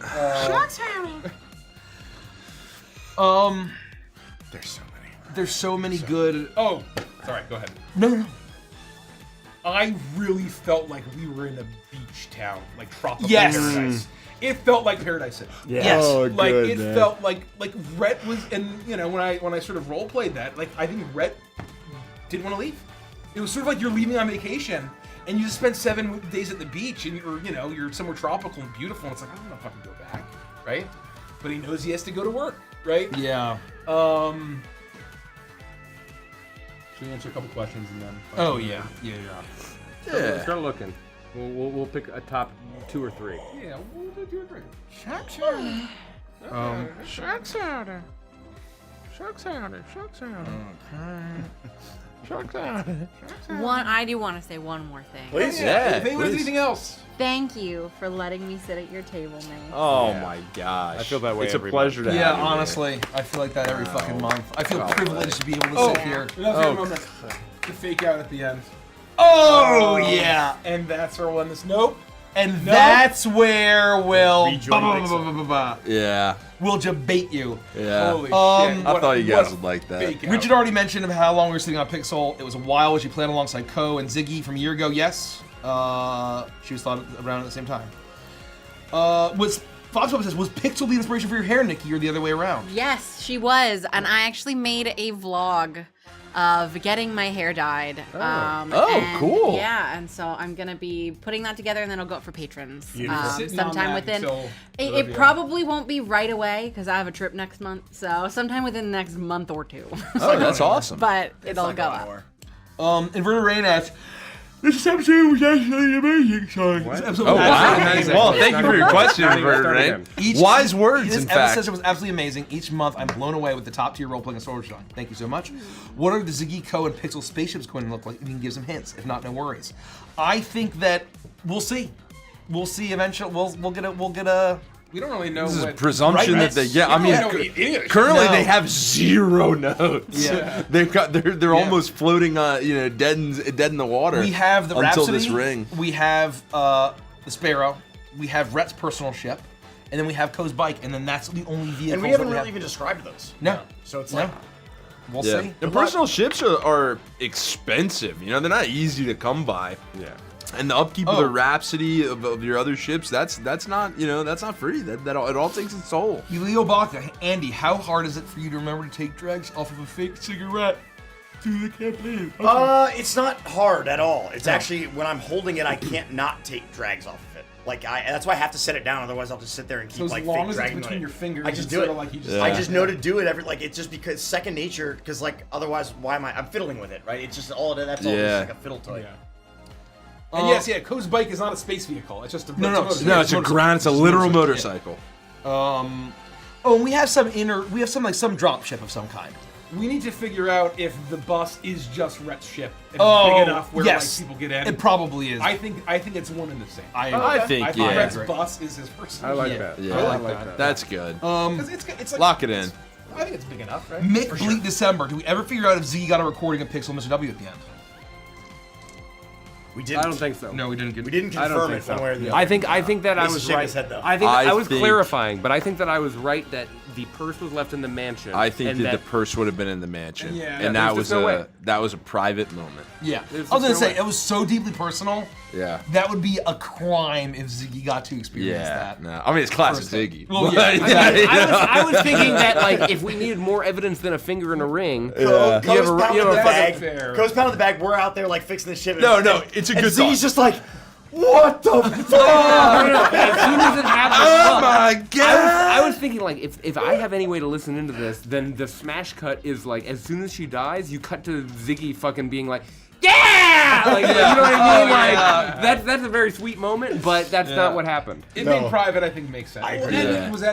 [SPEAKER 5] There's so many.
[SPEAKER 4] There's so many good.
[SPEAKER 3] Oh, sorry, go ahead.
[SPEAKER 4] No.
[SPEAKER 3] I really felt like we were in a beach town, like tropical
[SPEAKER 4] Yes.
[SPEAKER 3] paradise. it felt like Paradise City.
[SPEAKER 2] Yes.
[SPEAKER 5] Oh,
[SPEAKER 3] Like
[SPEAKER 5] good,
[SPEAKER 3] it
[SPEAKER 5] man.
[SPEAKER 3] felt like Rhett was, and you know when I sort of role played that, like I think Rhett didn't want to leave. It was sort of like you're leaving on vacation and you just spent 7 days at the beach and you're somewhere tropical and beautiful and it's like I don't know if I can go back, right? But he knows he has to go to work, right?
[SPEAKER 4] Yeah.
[SPEAKER 3] Should we answer a couple questions and then?
[SPEAKER 4] Oh yeah.
[SPEAKER 5] Yeah.
[SPEAKER 1] Start looking. We'll pick a top 2 or 3.
[SPEAKER 3] Yeah, we'll do 2 or 3.
[SPEAKER 9] Shark soda. Shark soda. Shark soda. Shark soda. Shark soda.
[SPEAKER 6] I do want to say one more thing.
[SPEAKER 2] Please.
[SPEAKER 5] Yeah,
[SPEAKER 3] If anyone has
[SPEAKER 5] please.
[SPEAKER 3] anything else.
[SPEAKER 6] Thank you for letting me sit at your table, Nate.
[SPEAKER 5] Oh my gosh.
[SPEAKER 1] I feel that way
[SPEAKER 5] It's a
[SPEAKER 1] every
[SPEAKER 5] pleasure to
[SPEAKER 4] Yeah,
[SPEAKER 5] have you.
[SPEAKER 4] honestly, I feel like that every fucking month. I feel privileged to be able to
[SPEAKER 3] Oh,
[SPEAKER 4] sit here.
[SPEAKER 3] another moment. The fake out at the end.
[SPEAKER 4] Oh yeah.
[SPEAKER 3] And that's where we'll end this. Nope.
[SPEAKER 4] And that's where we'll
[SPEAKER 2] Rejoin
[SPEAKER 5] Yeah.
[SPEAKER 4] we'll debate you.
[SPEAKER 5] Yeah.
[SPEAKER 3] Holy shit.
[SPEAKER 5] I thought you guys
[SPEAKER 3] What a
[SPEAKER 5] would like that.
[SPEAKER 3] fake out.
[SPEAKER 4] Richard already mentioned how long we were sitting on Pixel. It was a while. Was she playing alongside Ko and Ziggy from a year ago? Yes. She was thought around at the same time. Was Fox says, was Pixel the inspiration for your hair, Nikki, or the other way around?
[SPEAKER 6] Yes, she was, and I actually made a vlog of getting my hair dyed.
[SPEAKER 5] Cool.
[SPEAKER 6] Yeah, and so I'm gonna be putting that together, and then it'll go up for patrons
[SPEAKER 3] Sitting on
[SPEAKER 6] sometime
[SPEAKER 3] that
[SPEAKER 6] within.
[SPEAKER 3] until
[SPEAKER 6] It
[SPEAKER 3] reveal.
[SPEAKER 6] probably won't be right away because I have a trip next month, so sometime within the next month or 2.
[SPEAKER 5] Oh, that's awesome.
[SPEAKER 6] But it'll go up.
[SPEAKER 4] Inverted Rain asks, this episode was actually amazing. Sorry. This episode
[SPEAKER 5] Oh,
[SPEAKER 4] was
[SPEAKER 5] wow.
[SPEAKER 4] absolutely amazing.
[SPEAKER 5] Well, thank you for your question, Inverted Rain. Wise words,
[SPEAKER 4] This
[SPEAKER 5] in fact.
[SPEAKER 4] episode was absolutely amazing. Each month, I'm blown away with the top tier role playing and storytelling. Thank you so much. What are the Ziggy, Ko, and Pixel spaceships going to look like? You can give some hints. If not, no worries. I think that we'll see. We'll see eventually. We'll get a.
[SPEAKER 3] We don't really know
[SPEAKER 5] This is
[SPEAKER 3] what
[SPEAKER 5] presumption
[SPEAKER 4] Right,
[SPEAKER 5] that they
[SPEAKER 4] right.
[SPEAKER 5] get. I mean,
[SPEAKER 3] don't know what it is.
[SPEAKER 5] currently
[SPEAKER 4] No.
[SPEAKER 5] they have 0 notes.
[SPEAKER 4] Yeah.
[SPEAKER 5] They've got they're almost floating, dead in the water.
[SPEAKER 4] We have the
[SPEAKER 5] until
[SPEAKER 4] Rhapsody.
[SPEAKER 5] this ring.
[SPEAKER 4] We have the Sparrow. We have Rhett's personal ship, and then we have Ko's bike, and then that's the only vehicle.
[SPEAKER 2] And we haven't really even described those.
[SPEAKER 4] No.
[SPEAKER 2] So it's
[SPEAKER 4] No.
[SPEAKER 2] like,
[SPEAKER 4] We'll
[SPEAKER 5] Yeah.
[SPEAKER 4] see.
[SPEAKER 5] The personal ships are expensive. You know, they're not easy to come by.
[SPEAKER 1] Yeah.
[SPEAKER 5] And the upkeep
[SPEAKER 4] Oh.
[SPEAKER 5] of the Rhapsody of your other ships, that's not that's not free. That all, it all takes its toll.
[SPEAKER 4] Leo Baca, Andy, how hard is it for you to remember to take drags off of a fake cigarette to the campaign?
[SPEAKER 2] it's not hard at all. It's actually when I'm holding it, I can't not take drags off of it. Like that's why I have to set it down. Otherwise, I'll just sit there and keep
[SPEAKER 3] So as
[SPEAKER 2] like
[SPEAKER 3] long
[SPEAKER 2] fake
[SPEAKER 3] as it's
[SPEAKER 2] dragging on
[SPEAKER 3] between
[SPEAKER 2] it.
[SPEAKER 3] your fingers,
[SPEAKER 2] I just
[SPEAKER 3] it's
[SPEAKER 2] do
[SPEAKER 3] sort
[SPEAKER 2] it.
[SPEAKER 3] of like you just-
[SPEAKER 2] I just know to do it every like it's just because second nature. Because like otherwise, why am I'm fiddling with it? Right? It's just all that's all.
[SPEAKER 5] Yeah.
[SPEAKER 2] It's like a fiddle toy.
[SPEAKER 3] Yeah. And yes, Ko's bike is not a space vehicle. It's just a
[SPEAKER 4] No,
[SPEAKER 3] it's a
[SPEAKER 5] No, it's a
[SPEAKER 4] motorcycle.
[SPEAKER 5] it's a literal motorcycle.
[SPEAKER 4] Oh, and we have some drop ship of some kind.
[SPEAKER 3] We need to figure out if the bus is just Rhett's ship and
[SPEAKER 4] Oh,
[SPEAKER 3] big enough where
[SPEAKER 4] yes.
[SPEAKER 3] like people get in.
[SPEAKER 4] It probably is.
[SPEAKER 3] I think it's one and the same.
[SPEAKER 5] I think
[SPEAKER 3] I think
[SPEAKER 5] yeah.
[SPEAKER 3] Rhett's bus is his personal.
[SPEAKER 1] I like
[SPEAKER 4] Yeah.
[SPEAKER 1] that.
[SPEAKER 5] Yeah,
[SPEAKER 1] I like that.
[SPEAKER 5] That's good.
[SPEAKER 3] 'Cause it's like,
[SPEAKER 5] Lock it in.
[SPEAKER 3] I think it's big enough, right?
[SPEAKER 4] Mick Bleak December. Do we ever figure out if Z got a recording of Pixel and Mr. W at the end?
[SPEAKER 2] We didn't.
[SPEAKER 1] I don't think so.
[SPEAKER 4] No, we didn't get.
[SPEAKER 2] We didn't
[SPEAKER 1] I don't
[SPEAKER 2] confirm
[SPEAKER 1] think
[SPEAKER 2] it
[SPEAKER 1] so.
[SPEAKER 2] one way or the
[SPEAKER 1] Yeah.
[SPEAKER 2] other.
[SPEAKER 1] I think that I
[SPEAKER 2] He's
[SPEAKER 1] was
[SPEAKER 2] shaking
[SPEAKER 1] right.
[SPEAKER 2] his head, though.
[SPEAKER 1] I think
[SPEAKER 5] I
[SPEAKER 1] I was
[SPEAKER 5] think-
[SPEAKER 1] clarifying, but I think that I was right that the purse was left in the mansion.
[SPEAKER 5] I think
[SPEAKER 1] and
[SPEAKER 5] that the purse would have been in the mansion,
[SPEAKER 3] Yeah.
[SPEAKER 5] and
[SPEAKER 1] Yeah,
[SPEAKER 5] that
[SPEAKER 1] there's
[SPEAKER 5] was
[SPEAKER 1] just no way.
[SPEAKER 5] that was a private moment.
[SPEAKER 4] Yeah,
[SPEAKER 1] There's
[SPEAKER 4] I was gonna
[SPEAKER 1] just no
[SPEAKER 4] say
[SPEAKER 1] way.
[SPEAKER 4] it was so deeply personal.
[SPEAKER 5] Yeah.
[SPEAKER 4] That would be a crime if Ziggy got to experience
[SPEAKER 5] Yeah.
[SPEAKER 4] that.
[SPEAKER 5] No, I mean it's classic
[SPEAKER 4] Firsthand.
[SPEAKER 5] Ziggy.
[SPEAKER 4] Well,
[SPEAKER 5] but,
[SPEAKER 4] yeah.
[SPEAKER 1] I was thinking that like if we needed more evidence than a finger in a ring,
[SPEAKER 2] Co's
[SPEAKER 1] you have a
[SPEAKER 2] pounding the
[SPEAKER 1] fucking
[SPEAKER 2] bag.
[SPEAKER 3] fair.
[SPEAKER 2] Co's pounding the bag. We're out there like fixing the ship.
[SPEAKER 5] No,
[SPEAKER 2] and-
[SPEAKER 5] no, it's a
[SPEAKER 2] and
[SPEAKER 5] good
[SPEAKER 2] Ziggy's
[SPEAKER 5] thought.
[SPEAKER 2] just like, what the fuck?
[SPEAKER 1] as soon as it happens.
[SPEAKER 5] Oh my god!
[SPEAKER 1] I was thinking like if I have any way to listen into this, then the smash cut is like as soon as she dies, you cut to Ziggy fucking being like, yeah, like you know what I mean? Like that's a very sweet moment, but that's not what happened.
[SPEAKER 3] It
[SPEAKER 2] No.
[SPEAKER 3] being private, I think makes sense.
[SPEAKER 2] I agree.
[SPEAKER 3] And
[SPEAKER 5] Yeah.
[SPEAKER 3] it was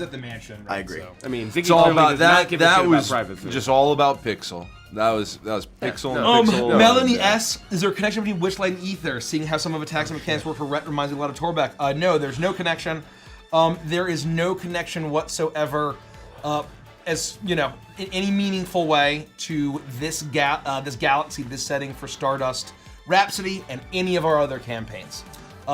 [SPEAKER 3] at the mansion. Right?
[SPEAKER 2] I agree.
[SPEAKER 3] So.
[SPEAKER 1] I mean, Ziggy
[SPEAKER 5] It's all
[SPEAKER 1] clearly
[SPEAKER 5] about
[SPEAKER 1] does not
[SPEAKER 5] that.
[SPEAKER 1] give a
[SPEAKER 5] That
[SPEAKER 1] shit
[SPEAKER 5] was
[SPEAKER 1] about privacy.
[SPEAKER 5] just all about Pixel. That was Pixel and
[SPEAKER 1] no.
[SPEAKER 5] Pixel.
[SPEAKER 4] Melanie S. Is there a connection between Witchlight and Ether? Seeing how some of attacks and mechanics work for Rhett reminds me a lot of Torbeck. No, there's no connection. There is no connection whatsoever, as you know, in any meaningful way to this galaxy, this setting for Stardust, Rhapsody, and any of our other campaigns.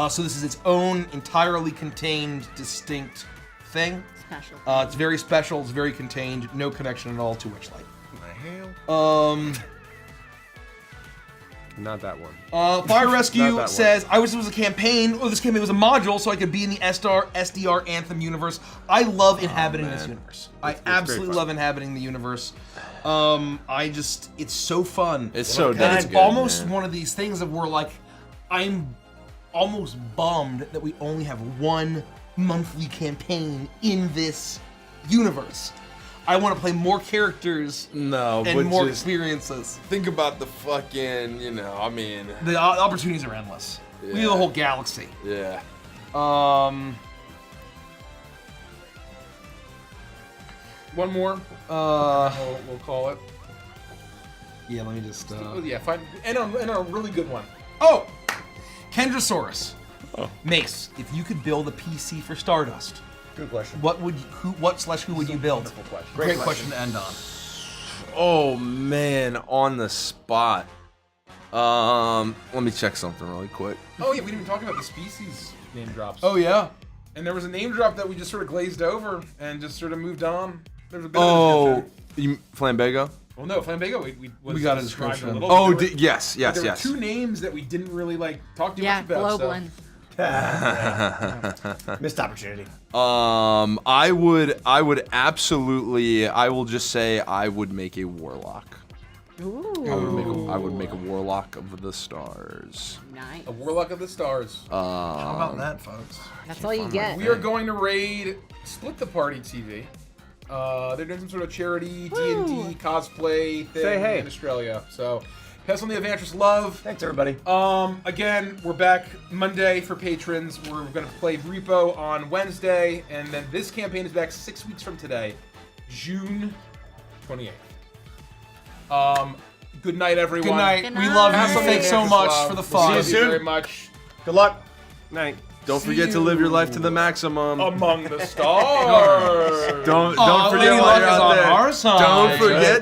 [SPEAKER 4] So this is its own entirely contained, distinct thing.
[SPEAKER 6] Special.
[SPEAKER 4] It's very special. It's very contained. No connection at all to Witchlight.
[SPEAKER 9] Not that one.
[SPEAKER 4] Fire
[SPEAKER 9] Not
[SPEAKER 4] Rescue
[SPEAKER 9] that
[SPEAKER 4] says, I wish it was a campaign. Oh, this campaign was a module, so I could be in the SDR Anthem universe. I love inhabiting this universe. I absolutely
[SPEAKER 9] fun.
[SPEAKER 4] love inhabiting the universe. It's so fun.
[SPEAKER 5] It's so
[SPEAKER 4] And
[SPEAKER 5] damn
[SPEAKER 4] it's
[SPEAKER 5] good,
[SPEAKER 4] almost
[SPEAKER 5] man.
[SPEAKER 4] one of these things of where, like, I'm almost bummed that we only have one monthly campaign in this universe. I want to play more characters
[SPEAKER 5] No,
[SPEAKER 4] and
[SPEAKER 5] but
[SPEAKER 4] more
[SPEAKER 5] just
[SPEAKER 4] experiences.
[SPEAKER 5] think about the fucking, I mean,
[SPEAKER 4] The opportunities are endless. We have the whole galaxy.
[SPEAKER 5] yeah.
[SPEAKER 3] One more. We'll call it.
[SPEAKER 4] Yeah, let me just.
[SPEAKER 3] Yeah, find and a really good one.
[SPEAKER 4] Oh, Kendrasaurus. Mace, if you could build a PC for Stardust,
[SPEAKER 11] Good question.
[SPEAKER 4] what would who would you build? Great question to end on.
[SPEAKER 5] Oh man, on the spot. Let me check something really quick.
[SPEAKER 3] Oh yeah, we didn't even talk about the species name drops.
[SPEAKER 4] Oh yeah.
[SPEAKER 3] And there was a name drop that we just sort of glazed over and just sort of moved on. There was a bit of a
[SPEAKER 5] Oh,
[SPEAKER 3] description.
[SPEAKER 5] you Flambago?
[SPEAKER 3] Well, no, Flambago. We
[SPEAKER 4] got a
[SPEAKER 3] described
[SPEAKER 4] description.
[SPEAKER 3] little.
[SPEAKER 5] Oh,
[SPEAKER 3] There were-
[SPEAKER 5] yes,
[SPEAKER 3] but there
[SPEAKER 5] yes.
[SPEAKER 3] were two names that we didn't really talk too
[SPEAKER 6] Yeah,
[SPEAKER 3] much about.
[SPEAKER 6] Globlin.
[SPEAKER 11] Missed opportunity.
[SPEAKER 5] I would absolutely. I will just say I would make a warlock.
[SPEAKER 6] Ooh.
[SPEAKER 5] I would make a warlock of the stars.
[SPEAKER 6] Nice.
[SPEAKER 3] A Warlock of the Stars.
[SPEAKER 4] How about that, folks?
[SPEAKER 6] That's all you get.
[SPEAKER 3] We are going to raid Split the Party TV. They're doing some sort of charity D&D cosplay thing
[SPEAKER 9] Say hey.
[SPEAKER 3] in Australia. So, pass on the Advantress love.
[SPEAKER 11] Thanks, everybody.
[SPEAKER 3] Again, we're back Monday for patrons. We're going to play Repo on Wednesday, and then this campaign is back 6 weeks from today, June 28th. Good night, everyone.
[SPEAKER 4] Good night.
[SPEAKER 6] Good
[SPEAKER 4] We
[SPEAKER 6] night.
[SPEAKER 4] love
[SPEAKER 3] Pass
[SPEAKER 4] you.
[SPEAKER 3] on the
[SPEAKER 4] Thanks so
[SPEAKER 3] Advantress
[SPEAKER 4] much
[SPEAKER 3] love.
[SPEAKER 4] for the
[SPEAKER 3] We'll
[SPEAKER 4] fun.
[SPEAKER 3] see you very much.
[SPEAKER 11] Good luck.
[SPEAKER 9] Night.
[SPEAKER 5] Don't
[SPEAKER 3] See
[SPEAKER 5] forget to live your life to the maximum.
[SPEAKER 3] Among the stars.
[SPEAKER 5] Don't
[SPEAKER 4] Aw,
[SPEAKER 5] forget
[SPEAKER 4] Lady
[SPEAKER 5] while
[SPEAKER 4] Luck
[SPEAKER 5] you're
[SPEAKER 4] is
[SPEAKER 5] out
[SPEAKER 4] on
[SPEAKER 5] there.
[SPEAKER 4] our side.
[SPEAKER 5] Don't forget